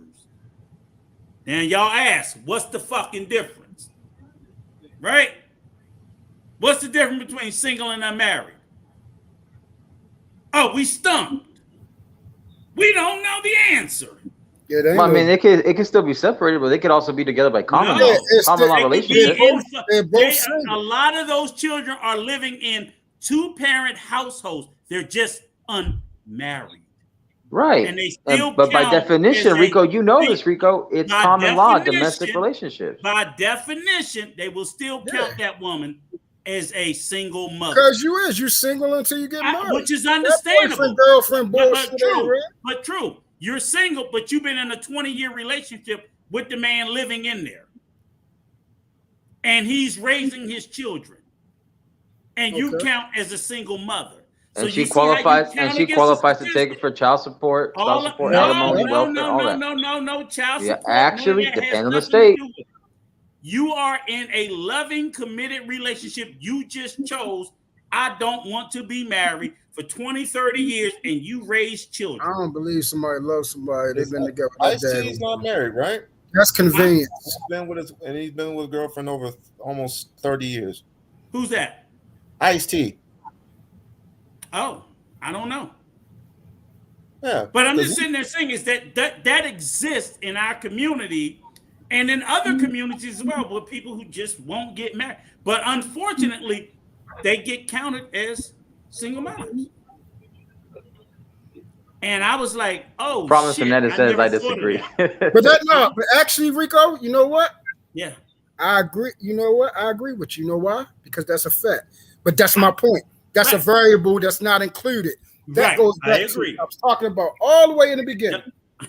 And y'all ask, what's the fucking difference? Right? What's the difference between single and unmarried? Oh, we stumped. We don't know the answer. Yeah, I mean, it could still be separated, but they could also be together by common law relationship. A lot of those children are living in two-parent households. They're just unmarried. Right. And they still but by definition, Rico, you know this, Rico, it's common law, domestic relationships. By definition, they will still count that woman as a single mother. Because you're single until you get married. Which is understandable. Girlfriend bullshit. But true. You're single, but you've been in a 20-year relationship with the man living in there. And he's raising his children. And you count as a single mother. And so she qualifies to take it for child support, alimony, welfare, all that. No, child support. Actually, depends on the state. You are in a loving, committed relationship. You just chose, I don't want to be married for 20, 30 years, and you raise children. I don't believe somebody loves somebody. They've been together. Ice-T's not married, right? That's convenient. He's been with his girlfriend over almost 30 years. Who's that? Ice-T. Oh, I don't know. Yeah. But I'm just sitting there saying is that exists in our community and in other communities as well, with people who just won't get married. But unfortunately, they get counted as single mothers. And I was like, oh, Promise shit. Netta says I disagree. But actually, Rico, you know what? Yeah. I agree. You know what? I agree with you. You know why? Because that's a fact. But that's my point. That's a variable that's not included. That goes back to what I was talking about all the way in the beginning.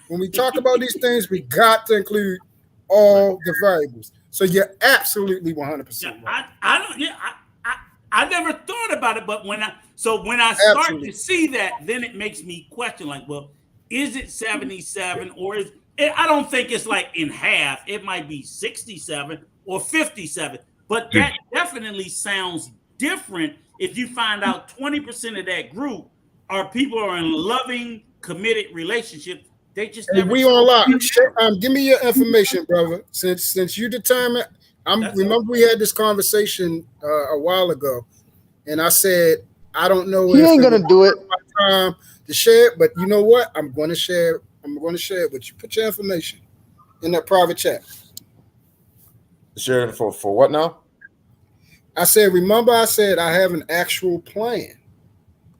When we talk about these things, we got to include all the variables. So you're absolutely 100% right. I never thought about it, but when I start to see that, then it makes me question, like, well, is it 77 or is it? I don't think it's like in half. It might be 67 or 57, but that definitely sounds different if you find out 20% of that group are people who are in loving, committed relationships. They just never. We on lock. Give me your information, brother. Since you determined, remember we had this conversation a while ago, and I said I don't know. He ain't gonna do it. Time to share it, but you know what? I'm going to share. I'm going to share it with you. Put your information in that private chat. Share it for what now? I said, remember, I said I have an actual plan.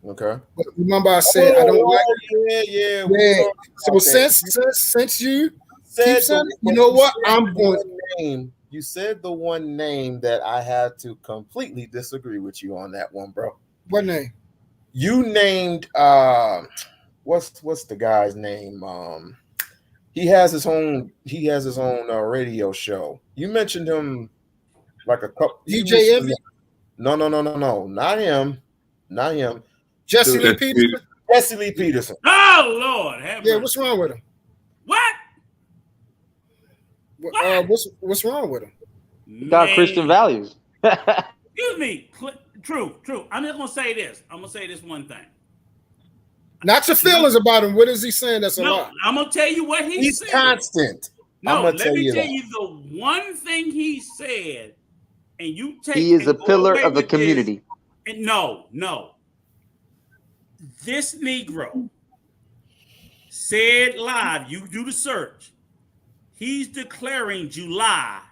Okay. But remember, I said I don't like. Yeah. So okay. since you keep saying, you know what, I'm going. You said the one name that I had to completely disagree with you on that one, bro. What name? You named what's the guy's name? He has his own radio show. You mentioned him like a couple. DJ Envy? No, not him. Jesse Lee Peterson. Jesse Lee Peterson. Oh Lord, yeah. What's wrong with him? What? What's wrong with him? He got Christian values. Excuse me. True. I'm just gonna say this. I'm gonna say this one thing. Not your feelings about him. What is he saying? That's a lie. I'm gonna tell you what He's said. Constant. No, let me tell you the one thing he said, and you take. He is a pillar of the community. And no. This Negro said live. You do the search. He's declaring July.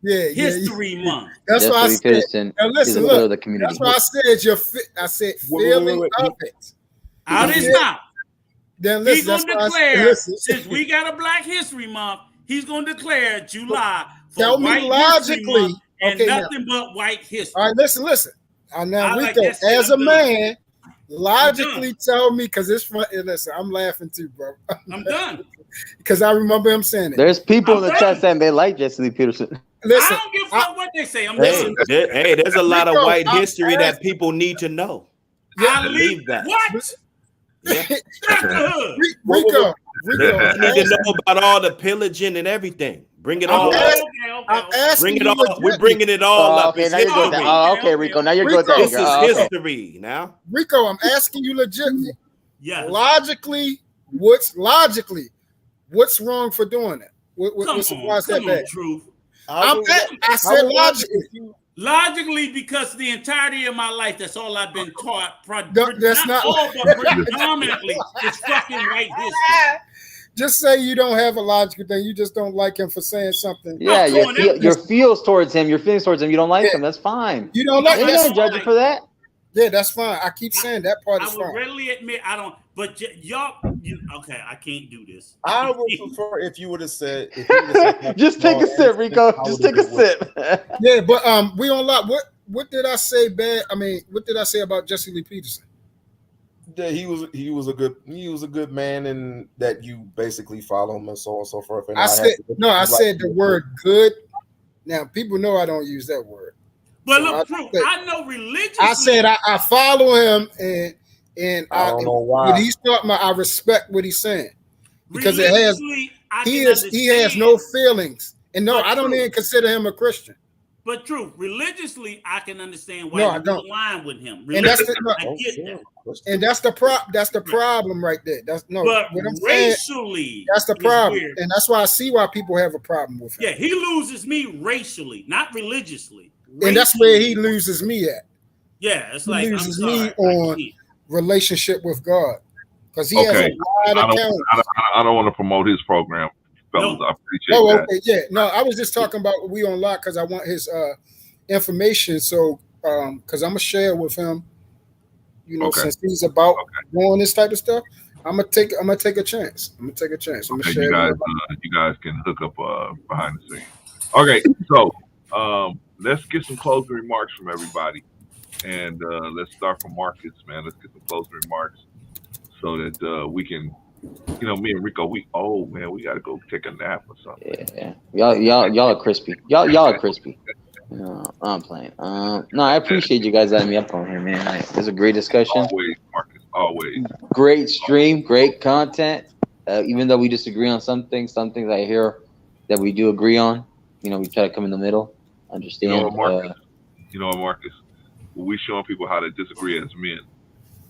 History Month. That's why I said. Now listen, look. That's why I said I said feeling of it. Out his mouth. Then listen. He's gonna declare since we got a Black History Month. He's gonna declare July for tell me logically and nothing but white history. All right, listen. Now, Rico, as a man, logically tell me, because it's fun. Listen, I'm laughing too, bro. I'm done. Because I remember him saying it. There's people in the chat saying they like Jesse Lee Peterson. Listen, I don't give a fuck what they say. I'm listening. Hey, there's a lot of white history that people need to know. I believe that. What? Yeah. Rico, you need to know about all the pillaging and everything. Bring it all up. Bring it all. We're bringing it all up. Okay, now you're good. Okay, Rico. Now you're good. This is history now. Rico, I'm asking you legitimately. Yeah. Logically, what's wrong for doing it? What's that bad? Truth. I said logically. Logically, because the entirety of my life, that's all I've been taught. That's not all, but predominantly, it's fucking white history. Just say you don't have a logical thing. You just don't like him for saying something. Yeah, your feelings towards him. You don't like him. That's fine. You don't like him. You don't judge him for that. Yeah, that's fine. I keep saying that part is fine. I will readily admit I don't. But y'all, okay, I can't do this. I would prefer if you would have said. Just take a sip, Rico. Just take a sip. Yeah, but we on lot. What did I say bad? I mean, what did I say about Jesse Lee Peterson? that he was a good man, and that you basically follow him and so on and so forth. And I said the word good. Now people know I don't use that word. But so look, I know religiously. I said I follow him, and I don't know why. When he's talking about, I respect what he's saying because he has no feelings, and no, I don't even consider him a Christian. But true, religiously, I can understand why you don't align with him. And that's the problem right there. That's But racially, that's the problem, and that's why I see why people have a problem with him. Yeah, he loses me racially, not religiously. And that's where he loses me at. Yeah, it's he like loses me on relationship with God because he has a lot of talent. I don't want to promote his program, fellas. I appreciate that. Okay, yeah. No, I was just talking about We on Lock because I want his information. So, because I'm gonna share with him, since he's about doing this type of stuff, I'm gonna take a chance. I'm gonna share. You guys can hook up behind the scenes. Okay, so let's get some closing remarks from everybody, and let's start from Marcus, man. Let's get some closing remarks so that we can, me and Rico, we got to go take a nap or something. Yeah, y'all are crispy. Y'all are crispy. No, I'm playing. No, I appreciate you guys letting me up on here, man. It was a great discussion. Always, Marcus. Always. Great stream, great content. Even though we disagree on some things I hear that we do agree on. We try to come in the middle. Understand? You know what, Marcus? We showing people how to disagree as men.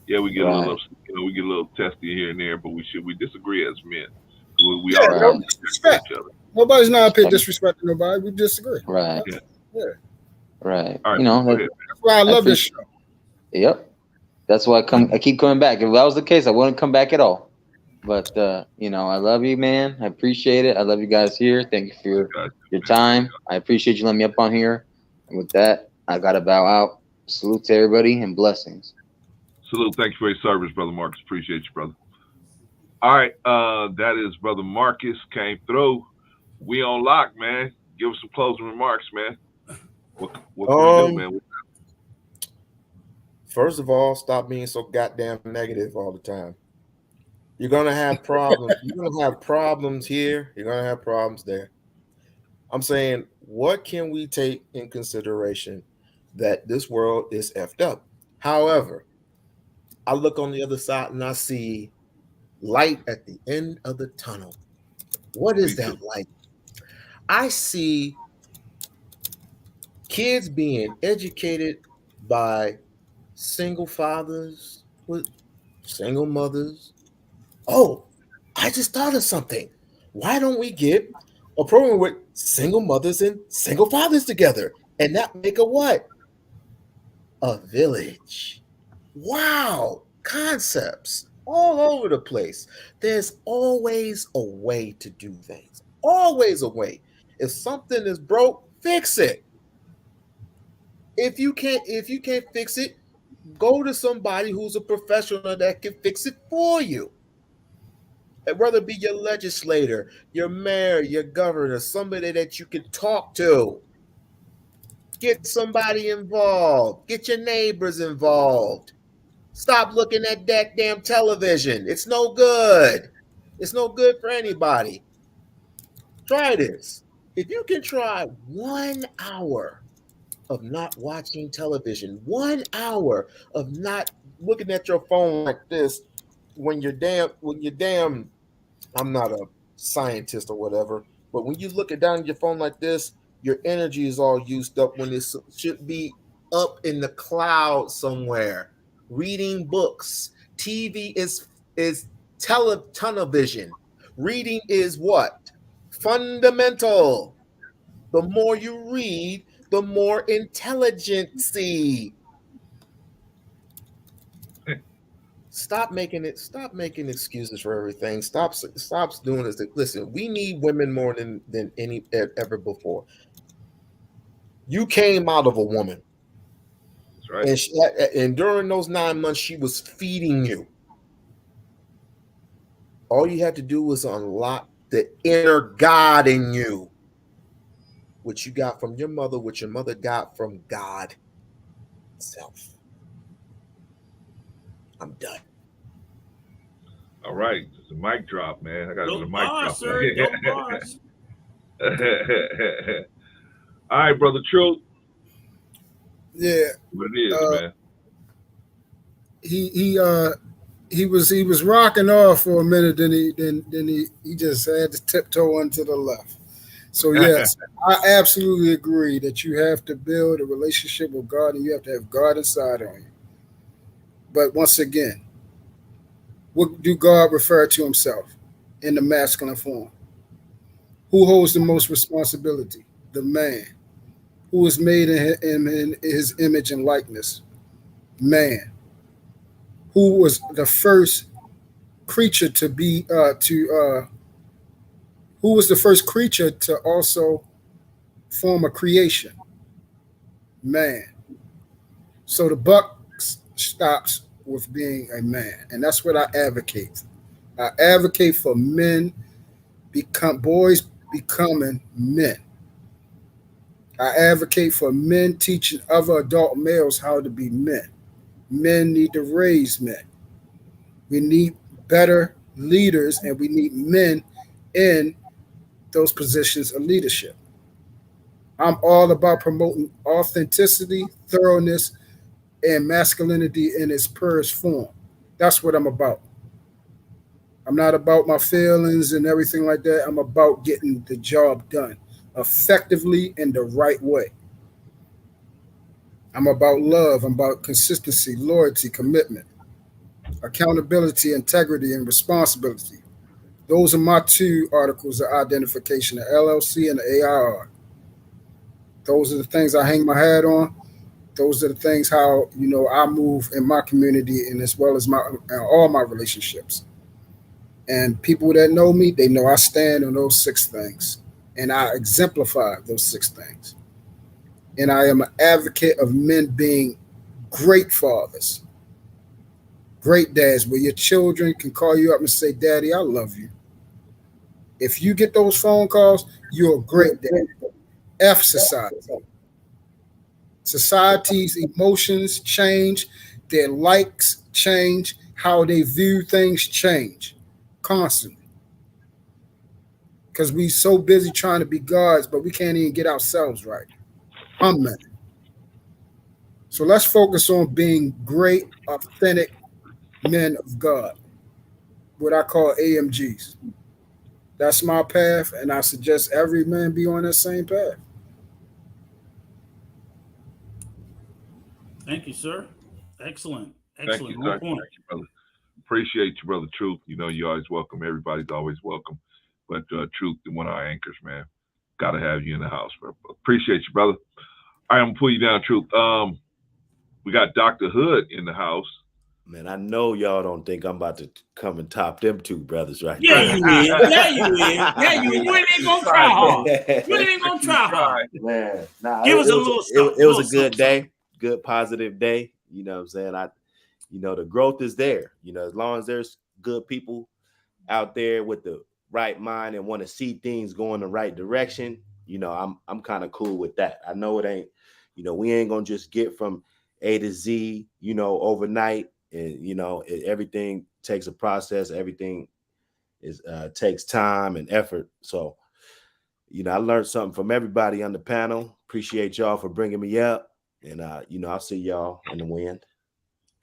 Yeah, we get a little testy here and there, but we disagree as men. We all respect each other. Nobody's not up here disrespecting nobody. We disagree. Right. Yeah. Right. All right. That's why I love this show. Yep. That's why I keep coming back. If that was the case, I wouldn't come back at all. But I love you, man. I appreciate it. I love you guys here. Thank you for your time. I appreciate you letting me up on here. And with that, I gotta bow out. Salute to everybody and blessings. Salute. Thank you for your service, Brother Marcus. Appreciate you, brother. All right. That is Brother Marcus came through. We on lock, man. Give us some closing remarks, man. What can we do, man? First of all, stop being so goddamn negative all the time. You're gonna have problems. You're gonna have problems here. You're gonna have problems there. I'm saying, what can we take in consideration that this world is effed up? However, I look on the other side and I see light at the end of the tunnel. What is that light? I see kids being educated by single fathers with single mothers. Oh, I just thought of something. Why don't we get a program with single mothers and single fathers together? And that make a what? A village. Wow. Concepts all over the place. There's always a way to do things. Always a way. If something is broke, fix it. If you can't fix it, go to somebody who's a professional that can fix it for you. Whether it be your legislator, your mayor, your governor, somebody that you can talk to. Get somebody involved. Get your neighbors involved. Stop looking at that damn television. It's no good. It's no good for anybody. Try this. If you can try 1 hour of not watching television, 1 hour of not looking at your phone like this, when you're damn, I'm not a scientist or whatever, but when you look down at your phone like this, your energy is all used up when it should be up in the cloud somewhere. Reading books. TV is television. Reading is what? Fundamental. The more you read, the more intelligency. Stop making excuses for everything. Stop doing this. Listen, we need women more than any ever before. You came out of a woman. That's right. And during those 9 months, she was feeding you. All you had to do was unlock the inner God in you, which you got from your mother, which your mother got from God itself. I'm done. All right, it's a mic drop, man. I got a Dope mic bars, drop. sir. Dope bars. All right, brother Truth. Yeah. What it is, man. He was rocking off for a minute, then he just had to tiptoe onto the left. So yes, I absolutely agree that you have to build a relationship with God and you have to have God inside on you. But once again, what do God refer to himself in the masculine form? Who holds the most responsibility? The man. Who is made in his image and likeness? Man. Who was the first creature to be who was the first creature to also form a creation? Man. So the buck stops with being a man, and that's what I advocate. I advocate for boys becoming men. I advocate for men teaching other adult males how to be men. Men need to raise men. We need better leaders, and we need men in those positions of leadership. I'm all about promoting authenticity, thoroughness, and masculinity in its purest form. That's what I'm about. I'm not about my feelings and everything like that. I'm about getting the job done effectively in the right way. I'm about love. I'm about consistency, loyalty, commitment, accountability, integrity, and responsibility. Those are my two articles of identification, the LLC and the AIR. Those are the things I hang my hat on. Those are the things how I move in my community and as well as all my relationships. And people that know me, they know I stand on those 6 things, and I exemplify those 6 things. And I am an advocate of men being great fathers, great dads, where your children can call you up and say, "Daddy, I love you." If you get those phone calls, you're a great dad. F society. Society's emotions change, their likes change, how they view things change constantly. Because we so busy trying to be gods, but we can't even get ourselves right. I'm men. So let's focus on being great, authentic men of God, what I call AMGs. That's my path, and I suggest every man be on that same path. Thank you, sir. Excellent. Thank you, Excellent. sir. On point. Thank you, brother. Appreciate you, brother Truth. You're always welcome. Everybody's always welcome. But Truth, one of our anchors, man. Gotta have you in the house, bro. Appreciate you, brother. All right, I'm gonna pull you down, Truth. We got Dr. Hood in the house. Man, I know y'all don't think I'm about to come and top them 2 brothers right Yeah, there. you is. Yeah, you is. Yeah, you is. You ain't gonna try hard. You ain't gonna try hard. Man, nah, Give us a little something. It was a good day, good positive day. You know what I'm saying? The growth is there. As long as there's good people out there with the right mind and want to see things go in the right direction, I'm kind of cool with that. I know it ain't, we ain't gonna just get from A to Z, overnight. And everything takes a process. Everything takes time and effort. So, I learned something from everybody on the panel. Appreciate y'all for bringing me up, and I'll see y'all in the wind.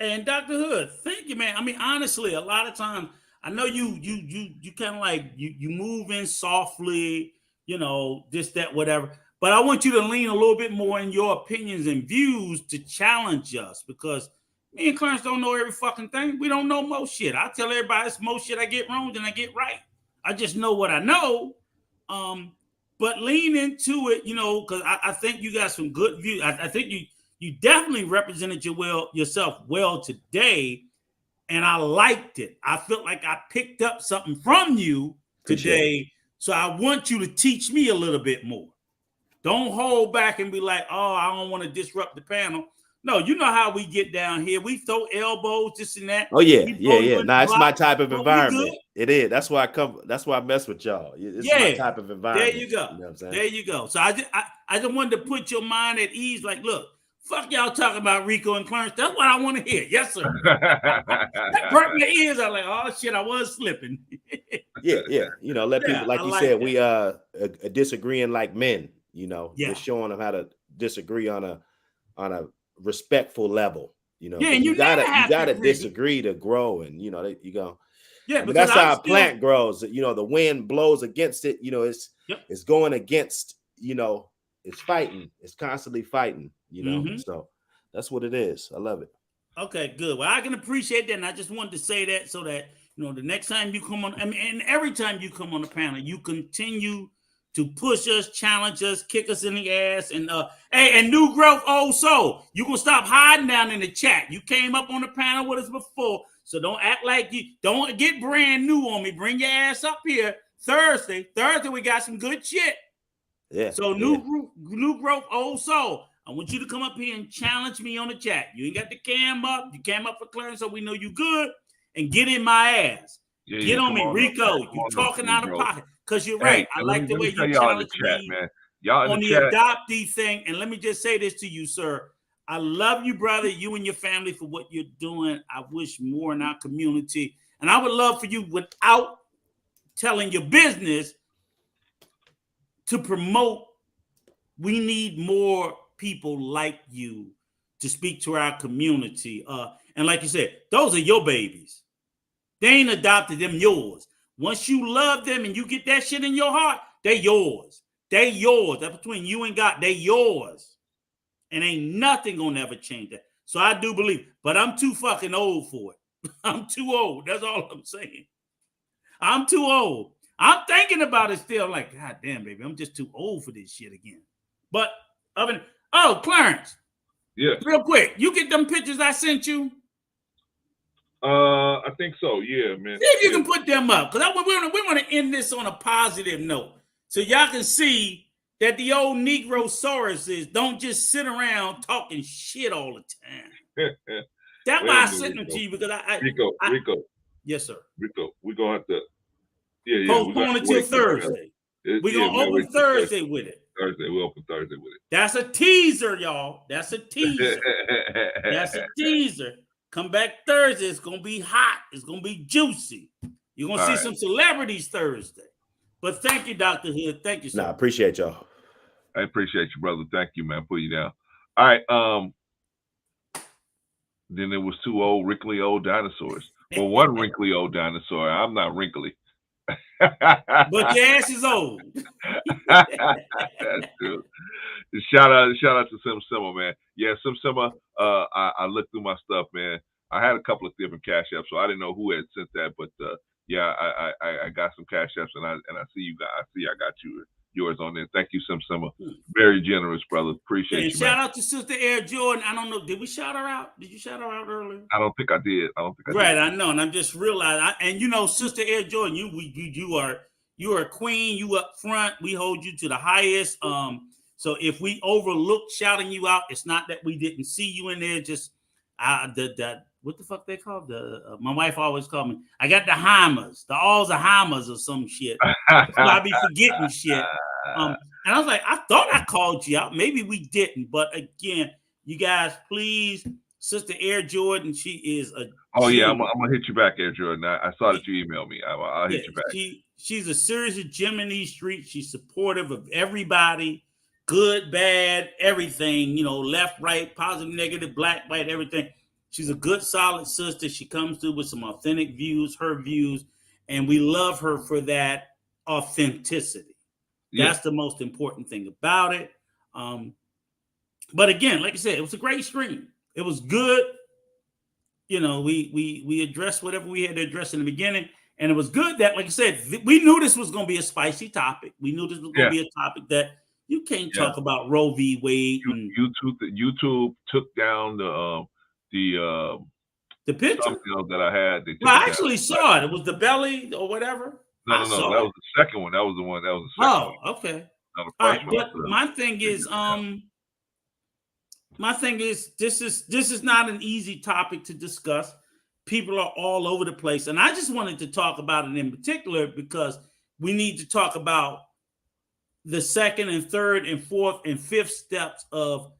And Dr. Hood, thank you, man. I mean, honestly, a lot of times I know you kind of like you move in softly, this, that, whatever. But I want you to lean a little bit more in your opinions and views to challenge us, because me and Clarence don't know every fucking thing. We don't know most shit. I tell everybody it's most shit I get wrong than I get right. I just know what I know. But lean into it, because I think you got some good views. I think you definitely represented yourself well today, and I liked it. I felt like I picked up something from you today. So I want you to teach me a little bit more. Don't hold back and be like, "Oh, I don't want to disrupt the panel." No, you know how we get down here. We throw elbows, this and that. Oh yeah. Nah, it's my type of environment. It is. That's why I come. That's why I mess with y'all. It's my type of environment. There you go. You know what I'm saying? There you go. So I just wanted to put your mind at ease. Like, look, Fuck y'all talking about Rico and Clarence. That's what I want to hear. Yes, sir. That perked my ears. I'm like, oh shit, I was slipping. Yeah. You know, let people, like you said, we disagreeing like men. You know, just showing them how to disagree on a respectful level. You know, and you gotta disagree to grow, and you know, you go. Yeah, but that's how a plant grows. You know, the wind blows against it. You know, it's going against. You know, it's fighting. It's constantly fighting. You know, so that's what it is. I love it. Okay, good. Well, I can appreciate that, and I just wanted to say that so that you know the next time you come on, I mean, and every time you come on the panel, you continue to push us, challenge us, kick us in the ass, and hey, and new growth, old soul. You gonna stop hiding down in the chat. You came up on the panel with us before, so don't act like you don't get brand new on me. Bring your ass up here Thursday. Thursday we got some good shit. Yeah. So new growth, old soul. I want you to come up here and challenge me on the chat. You ain't got the cam up. You came up for Clarence, so we know you good. And get in my ass. Get on me, Rico. You talking out of pocket. Because you're right. I like the way you challenge me on the adoptee thing. And let me just say this to you, sir. I love you, brother, you and your family for what you're doing. I wish more in our community. And I would love for you, without telling your business, to promote. We need more people like you to speak to our community. And like you said, those are your babies. They ain't adopted them, yours. Once you love them and you get that shit in your heart, they yours. They yours. That's between you and God. They yours. And ain't nothing gonna ever change that. So I do believe, but I'm too fucking old for it. I'm too old. That's all I'm saying. I'm too old. I'm thinking about it still like, God damn, baby, I'm just too old for this shit again. But Clarence. Yeah. Real quick, you get them pictures I sent you? I think so. Yeah, man. See if you can put them up, because we want to end this on a positive note, so y'all can see that the old Negrosauruses don't just sit around talking shit all the time. That's why I sent them to you, because Rico. Yes, sir. Rico, we're gonna have to. Postpone it till Thursday. We're gonna open Thursday with it. We'll open Thursday with it. That's a teaser, y'all. That's a teaser. That's a teaser. Come back Thursday. It's gonna be hot. It's gonna be juicy. You're gonna see some celebrities Thursday. But thank you, Dr. Hood. Thank you, sir. I appreciate y'all. I appreciate you, brother. Thank you, man. Put you down. All right. Then there was two wrinkly old dinosaurs. Well, one wrinkly old dinosaur. I'm not wrinkly. But your ass is old. That's true. Shout out to Sim Simmer, man. Yeah, Sim Simmer. I looked through my stuff, man. I had a couple of different cash apps, so I didn't know who had sent that, but yeah, I got some cash apps, and I see you guys. I got yours on there. Thank you, Sim Simmer. Very generous, brother. Appreciate you. Shout out to Sister Air Jordan. I don't know. Did we shout her out? Did you shout her out earlier? I don't think I did. Right, I know, and I'm just realizing. And you know, Sister Air Jordan, you are a queen. You up front. We hold you to the highest. So if we overlook shouting you out, it's not that we didn't see you in there. Just what the fuck they called my wife always called me. I got the Hammers, the Alzheimer's or some shit. So I be forgetting shit. And I was like, I thought I called you out. Maybe we didn't. But again, you guys, please, Sister Air Jordan, she is a. Oh yeah, I'm gonna hit you back, Air Jordan. I saw that you emailed me. I'll hit you back. She's a serious gem in these streets. She's supportive of everybody, good, bad, everything. You know, left, right, positive, negative, black, white, everything. She's a good, solid sister. She comes through with some authentic views, her views, and we love her for that authenticity. Yeah. That's the most important thing about it. But again, like I said, it was a great stream. It was good. You know, we addressed whatever we had to address in the beginning, and it was good that, like I said, we knew this was going to be a spicy topic. We knew this was going to be a topic that you can't talk about Roe v. Wade. YouTube took down the picture that I had. Well, I actually saw it. It was the belly or whatever. No. That was the second one. That was the one. That was the second one. Oh, okay. All right, but my thing is, this is not an easy topic to discuss. People are all over the place, and I just wanted to talk about it in particular because we need to talk about the second and third and fourth and fifth steps of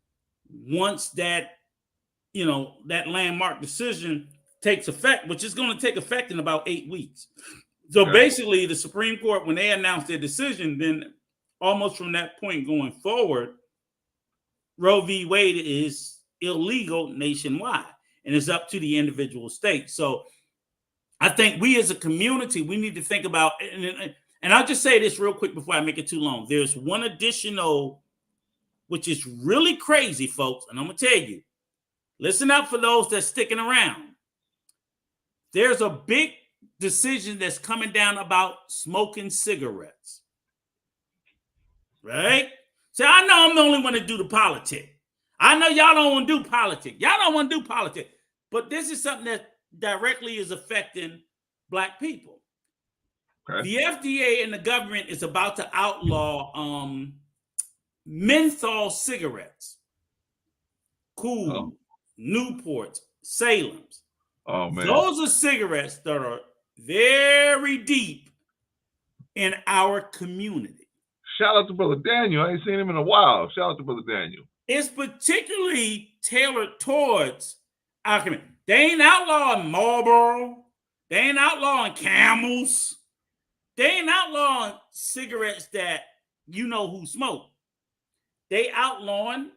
once that, that landmark decision takes effect, which is going to take effect in about 8 weeks. So basically, the Supreme Court, when they announced their decision, then almost from that point going forward, Roe v. Wade is illegal nationwide, and it's up to the individual state. So I think we as a community, we need to think about, and I'll just say this real quick before I make it too long. There's one additional, which is really crazy, folks, and I'm going to tell you, listen up for those that's sticking around. There's a big decision that's coming down about smoking cigarettes, right? So I know I'm the only one to do the politics. I know y'all don't want to do politics. Y'all don't want to do politics. But this is something that directly is affecting Black people. Okay. The FDA and the government is about to outlaw menthol cigarettes, Cool, Newports, Salem's. Oh, man. Those are cigarettes that are very deep in our community. Shout out to Brother Daniel. I ain't seen him in a while. Shout out to Brother Daniel. It's particularly tailored towards our community. They ain't outlawing Marlboro. They ain't outlawing Camels. They ain't outlawing cigarettes that you know who smoke. They outlawing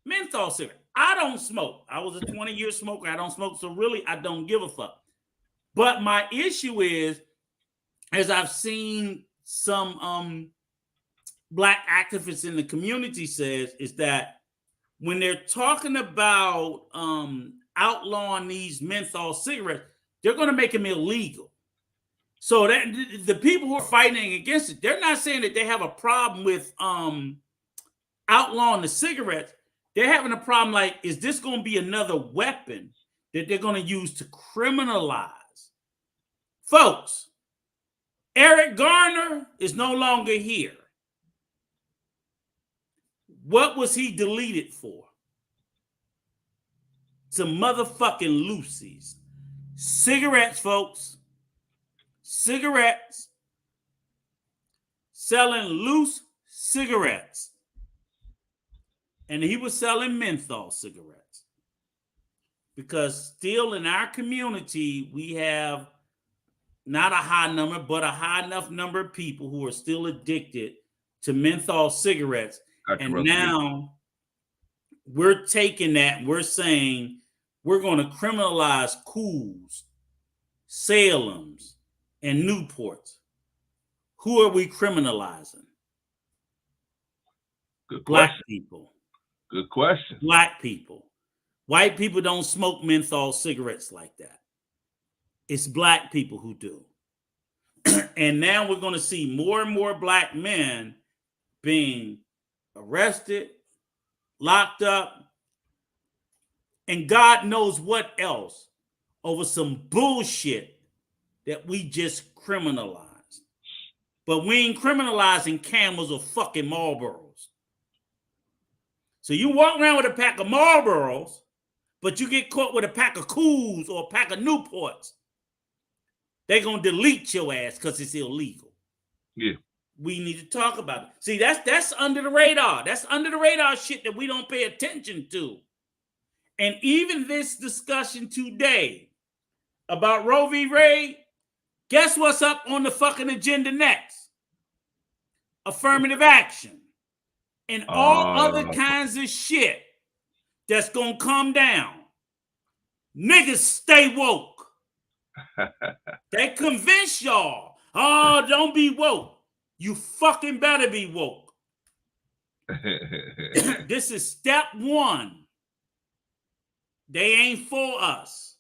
menthol cigarettes. I don't smoke. I was a 20-year smoker. I don't smoke. So really, I don't give a fuck. But my issue is, as I've seen some Black activists in the community says, is that when they're talking about outlawing these menthol cigarettes, they're going to make them illegal. So that the people who are fighting against it, they're not saying that they have a problem with outlawing the cigarettes. They're having a problem like, is this going to be another weapon that they're going to use to criminalize? Folks, Eric Garner is no longer here. What was he deleted for? Some motherfucking loosies. Cigarettes, folks. Cigarettes. Selling loose cigarettes. And he was selling menthol cigarettes. Because still in our community, we have not a high number, but a high enough number of people who are still addicted to menthol cigarettes. And now we're taking that and we're saying we're going to criminalize Cools, Salem's, and Newports. Who are we criminalizing? Good Black question. people. Good question. Black people. White people don't smoke menthol cigarettes like that. It's Black people who do. And now we're going to see more and more Black men being arrested, locked up, and God knows what else over some bullshit that we just criminalized. But we ain't criminalizing Camels or fucking Marlboros. So you walk around with a pack of Marlboros, but you get caught with a pack of Cools or a pack of Newports, they're going to delete your ass because it's illegal. Yeah. We need to talk about it. See, that's under the radar. That's under the radar shit that we don't pay attention to. And even this discussion today about Roe v. Wade, guess what's up on the fucking agenda next? Affirmative action. And all other kinds of shit that's going to come down. Niggas stay woke. They convince y'all, oh, don't be woke. You fucking better be woke. This is step one. They ain't for us.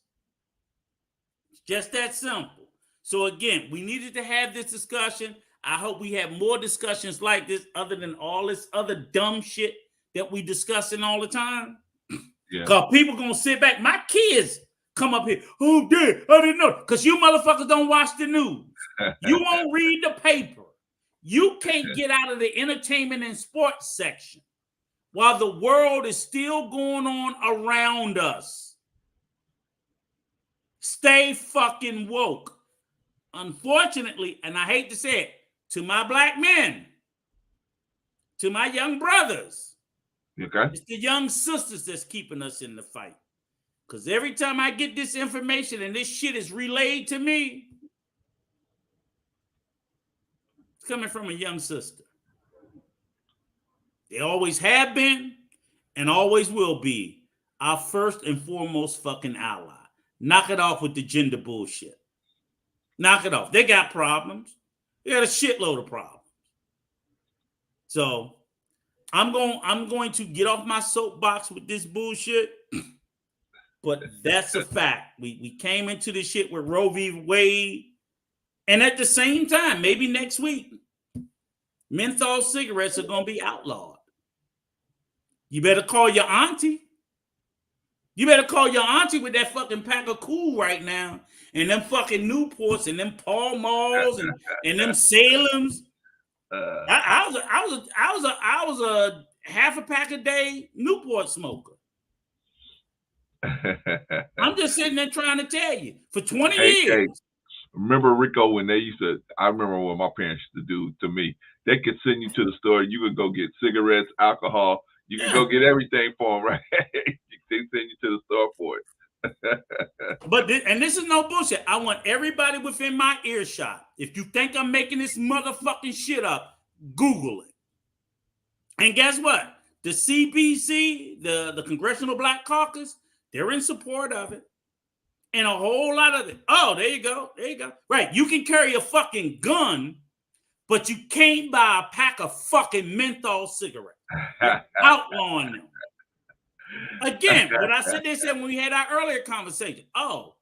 It's just that simple. So again, we needed to have this discussion. I hope we have more discussions like this other than all this other dumb shit that we discussing all the time. Because people going to sit back. My kids come up here. Oh, Dad, I didn't know. Because you motherfuckers don't watch the news. You won't read the paper. You can't get out of the entertainment and sports section while the world is still going on around us. Stay fucking woke. Unfortunately, and I hate to say it, to my Black men, to my young brothers, Okay. It's the young sisters that's keeping us in the fight. Because every time I get this information and this shit is relayed to me, it's coming from a young sister. They always have been and always will be our first and foremost fucking ally. Knock it off with the gender bullshit. Knock it off. They got problems. They got a shitload of problems. So I'm going to get off my soapbox with this bullshit. But that's a fact. We came into this shit with Roe v. Wade. And at the same time, maybe next week, menthol cigarettes are going to be outlawed. You better call your auntie. You better call your auntie with that fucking pack of Cool right now. And them fucking Newports and them Pall Malls and them Salems. I was a half a pack a day Newport smoker. I'm just sitting there trying to tell you for 20 years. Hey, remember Rico when they used to? I remember what my parents used to do to me. They could send you to the store. You could go get cigarettes, alcohol. You can go get everything for them, right? They send you to the store for it. But this is no bullshit. I want everybody within my earshot. If you think I'm making this motherfucking shit up, Google it. And guess what? The CBC, the Congressional Black Caucus, they're in support of it. And a whole lot of it. Oh, there you go. There you go. Right. You can carry a fucking gun, but you can't buy a pack of fucking menthol cigarettes. They're outlawing them. Again, what I said when we had our earlier conversation. Oh,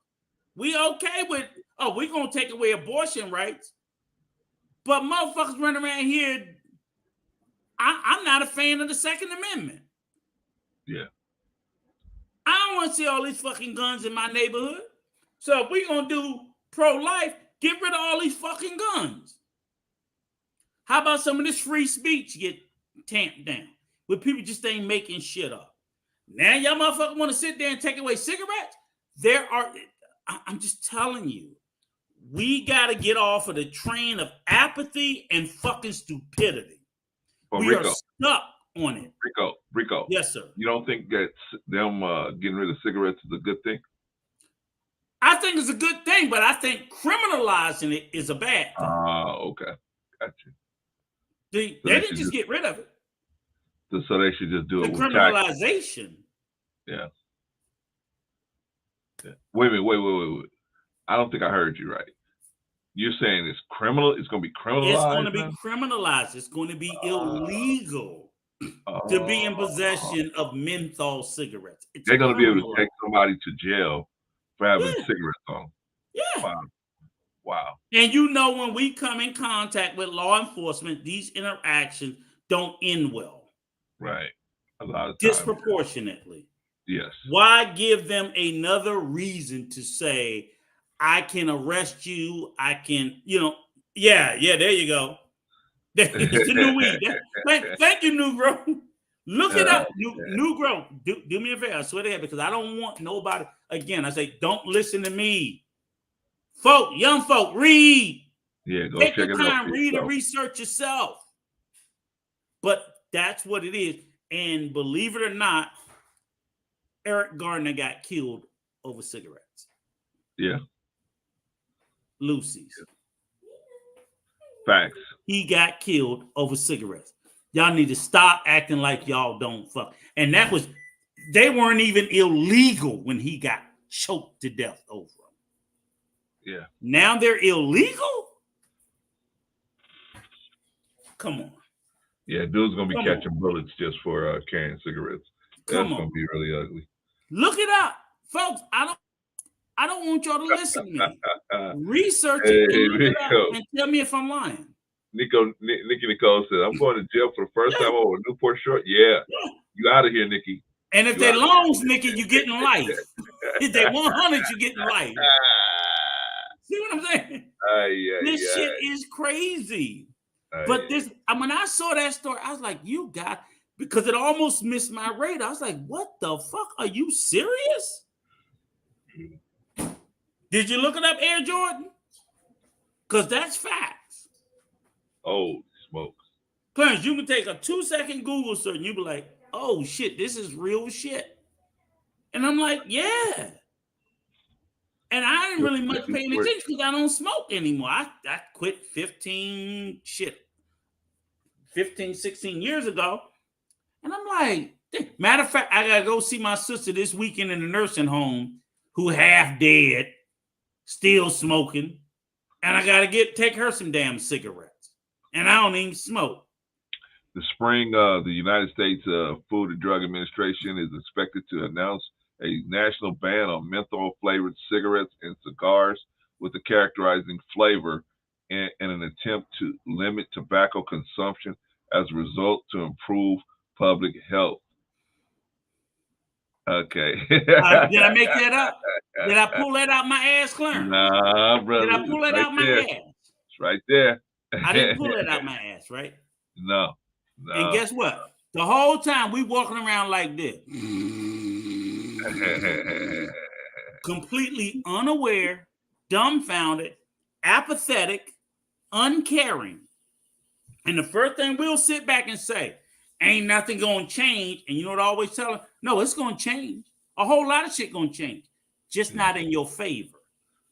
we okay with, we're going to take away abortion rights. But motherfuckers running around here, I'm not a fan of the Second Amendment. Yeah. I don't want to see all these fucking guns in my neighborhood. So if we're going to do pro-life, get rid of all these fucking guns. How about some of this free speech get tamped down? Where people just ain't making shit up. Now y'all motherfuckers want to sit there and take away cigarettes? I'm just telling you, we got to get off of the train of apathy and fucking stupidity. But we Rico, are stuck on it. Rico. Yes, sir. You don't think that them getting rid of cigarettes is a good thing? I think it's a good thing, but I think criminalizing it is a bad thing. Okay. Gotcha. They didn't just get rid of it. So they should just do it with criminalization. Yeah. Wait a minute. I don't think I heard you right. You're saying it's criminal? It's going to be criminalized? It's going to be criminalized. It's going to be illegal to be in possession of menthol cigarettes. They're going to be able to take somebody to jail for having cigarettes on. Yeah. Wow. And when we come in contact with law enforcement, these interactions don't end well. Right. A lot of times. Disproportionately. Yes. Why give them another reason to say, I can arrest you, I can, there you go. It's the new weed. Thank you, Negro. Look it up. Negro, do me a favor. I swear to God, because I don't want nobody, again, I say, don't listen to me. Young folk, read. Yeah, go take check your it time, out. read and research yourself. But that's what it is. And believe it or not, Eric Gardner got killed over cigarettes. Yeah. Lucy's. Facts. He got killed over cigarettes. Y'all need to stop acting like y'all don't fuck. And they weren't even illegal when he got choked to death over them. Yeah. Now they're illegal? Come on. Yeah, dude's gonna be catching bullets just for carrying cigarettes. That's gonna be really ugly. Look it up, folks. I don't want y'all to listen to me. Research it and look it up and tell me if I'm lying. Nikki Nicole said, "I'm going to jail for the first time over Newport Short." Yeah, you out of here, Nikki. And if they're longs, Nikki, you getting life. If they're 100, you getting life. See what I'm saying? This shit is crazy. But when I saw that story, I was like, you got, because it almost missed my radar. I was like, what the fuck? Are you serious? Did you look it up, Air Jordan? Because that's facts. Oh, smokes. Clarence, you can take a 2-second Google search and you be like, oh shit, this is real shit. And I'm like, yeah. And I didn't really much pay any attention because I don't smoke anymore. I quit 15, 16 years ago. And I'm like, matter of fact, I got to go see my sister this weekend in the nursing home who half dead, still smoking. And I got to take her some damn cigarettes. And I don't even smoke. The spring, the United States Food and Drug Administration is expected to announce a national ban on menthol-flavored cigarettes and cigars with a characterizing flavor in an attempt to limit tobacco consumption as a result to improve public health. Okay. Did I make that up? Did I pull that out my ass, Clarence? Nah, brother. Did I pull that out my ass? It's right there. I didn't pull it out my ass, right? No. And guess what? The whole time we walking around like this. Completely unaware, dumbfounded, apathetic, uncaring. And the first thing we'll sit back and say, ain't nothing gonna change. And you know what I always tell them? No, it's gonna change. A whole lot of shit gonna change. Just not in your favor.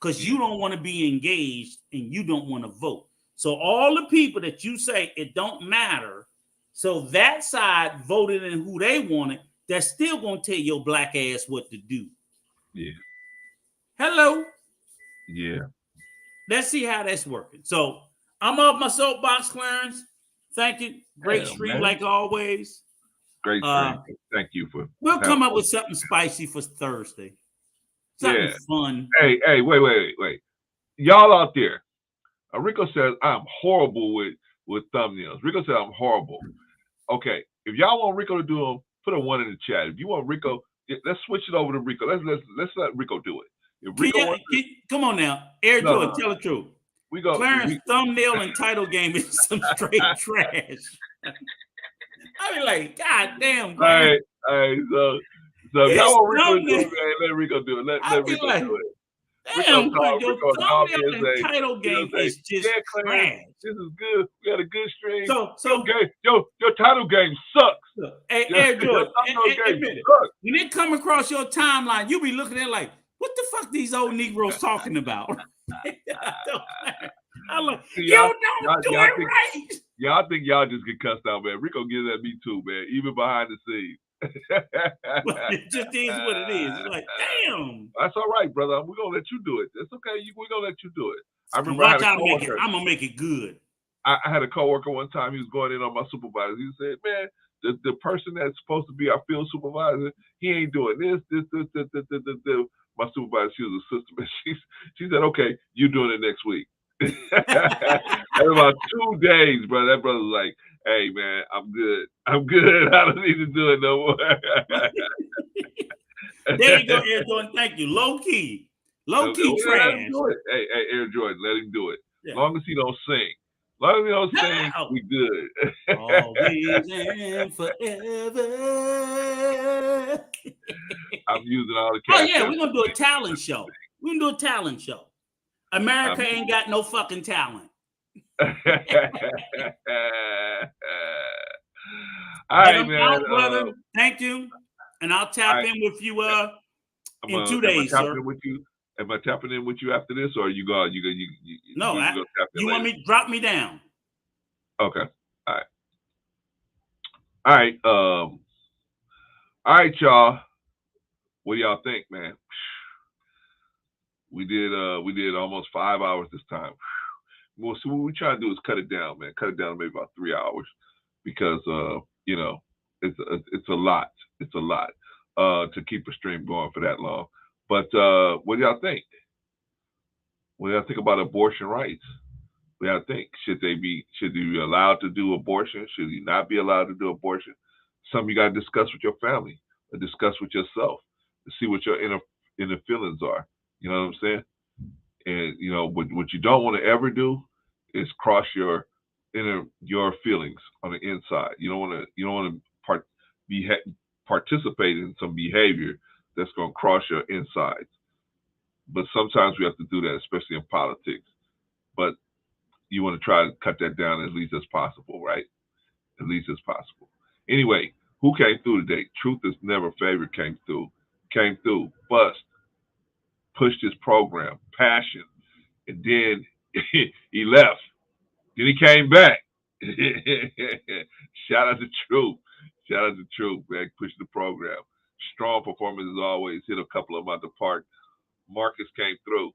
Because you don't want to be engaged and you don't want to vote. So all the people that you say it don't matter, so that side voted in who they wanted, that's still gonna tell your black ass what to do. Yeah. Hello. Yeah. Let's see how that's working. So I'm off my soapbox, Clarence. Thank you. Great stream, man. Like always. Great stream. Thank you for. We'll come up with something spicy for Thursday. Something fun. Hey, wait. Y'all out there. Rico says I'm horrible with thumbnails. Rico said I'm horrible. Okay, if y'all want Rico to do them, put a 1 in the chat. If you want Rico, let's switch it over to Rico. Let's let Rico do it. If Rico come on now, Air Jordan, tell the truth. Clarence thumbnail and title game is some straight trash. I be like, God damn. All right, so if y'all want Rico to do it, man, let Rico do it. Let Rico do it. Damn, your thumbnail and title game is just trash. This is good. We had a good stream. So your title game sucks. Hey, Air Jordan, when it come across your timeline, you be looking at it like, what the fuck these old Negroes talking about? I'm like, you don't do it right. Y'all think y'all just get cussed out, man. Rico gives at me too, man, even behind the scenes. It just is what it is. It's like, damn. That's all right, brother. We're gonna let you do it. That's okay. We're gonna let you do it. I remember watch how I'm gonna make it good. I had a coworker one time. He was going in on my supervisor. He said, "Man, the person that's supposed to be our field supervisor, he ain't doing this. My supervisor, she was a sister, but she said, "Okay, you doing it next week." And about 2 days, bro. That brother was like, "Hey, man, I'm good. I don't need to do it no more." There you go, Air Jordan. Thank you. Low key trash. Hey, Air Jordan, let him do it. As long as he don't sing. As long as he don't sing, we good. Always and forever. I'm using all the Oh yeah, we're gonna do a talent show. We're gonna do a talent show. America ain't got no fucking talent. All right, man. Brother. Thank you. And I'll tap in with you in 2 days, sir. Am I tapping in with you after this, or you go? No, you want me to drop me down? Okay. All right. All right, y'all. What do y'all think, man? We did almost 5 hours this time. Well, so what we try to do is cut it down, man. Cut it down to maybe about 3 hours, because it's a lot. It's a lot to keep a stream going for that long. But what do y'all think? What do y'all think about abortion rights? What do y'all think? Should they be allowed to do abortion? Should you not be allowed to do abortion? Something you got to discuss with your family, or discuss with yourself, to see what your inner feelings are. You know what I'm saying? And what you don't want to ever do is cross your feelings on the inside. You don't want to participate in some behavior that's going to cross your insides. But sometimes we have to do that, especially in politics. But you want to try to cut that down as least as possible, right? As least as possible. Anyway, Who came through today? Truth is never favorite came through. Came through. Bust. Pushed his program. Passion. And then he left. Then he came back. Shout out to Truth. Shout out to Truth, man. Pushed the program. Strong performance as always. Hit a couple of them out the park. Marcus came through.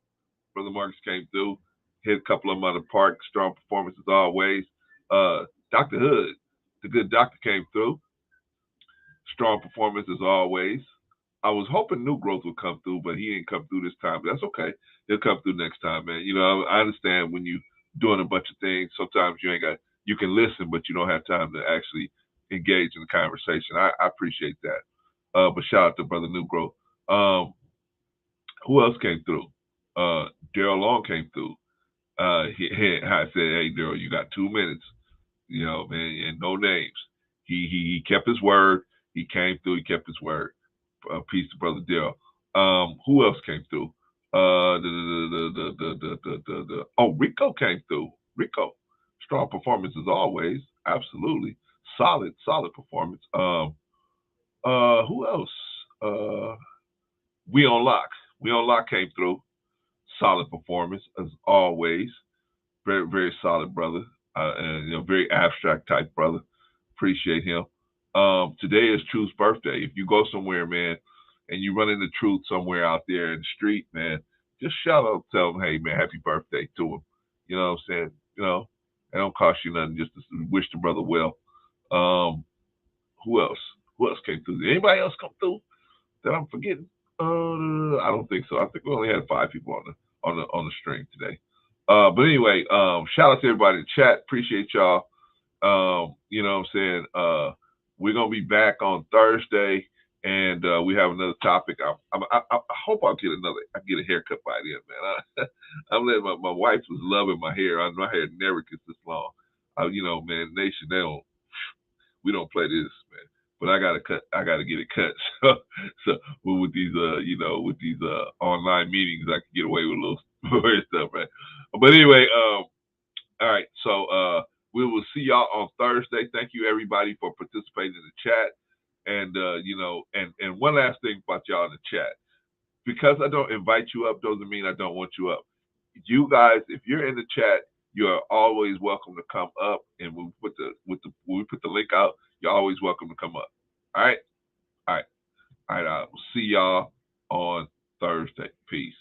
Brother Marcus came through. Hit a couple of them out the park. Strong performance as always. Dr. Hood, the good doctor, came through. Strong performance as always. I was hoping New Growth would come through, but he didn't come through this time. But that's okay. He'll come through next time, man. You know, I understand when you doing a bunch of things, sometimes you can listen, but you don't have time to actually engage in the conversation. I appreciate that. But shout out to Brother New Growth. Who else came through? Daryl Long came through. I said, hey, Daryl, you got 2 minutes. You know, man, and no names. He kept his word. He came through. He kept his word. Peace to Brother Daryl. Who else came through? Rico came through. Rico, strong performance as always. Absolutely, solid performance. Who else? We on Lock. We on Lock came through. Solid performance as always. Very, very solid brother. And very abstract type brother. Appreciate him. Today is Truth's birthday. If you go somewhere, man, and you run into Truth somewhere out there in the street, man, just shout out, tell him, hey, man, happy birthday to him. You know what I'm saying? You know, it don't cost you nothing just to wish the brother well. Who else? Who else came through? Did anybody else come through that I'm forgetting? I don't think so. I think we only had 5 people on the stream today. But anyway, shout out to everybody in the chat. Appreciate y'all. You know what I'm saying? We're gonna be back on Thursday, and we have another topic. I hope I get a haircut by then, man. I'm letting my wife was loving my hair. My hair never gets this long. You know, man, nation, we don't play this, man. But I gotta get it cut. So with these online meetings, I can get away with a little weird stuff, right? But anyway, all right. So we will see y'all on Thursday. Thank you everybody for participating in the chat. And and one last thing about y'all in the chat. Because I don't invite you up doesn't mean I don't want you up. You guys, if you're in the chat, you are always welcome to come up. And when we put the link out, you're always welcome to come up. All right. I will see y'all on Thursday. Peace.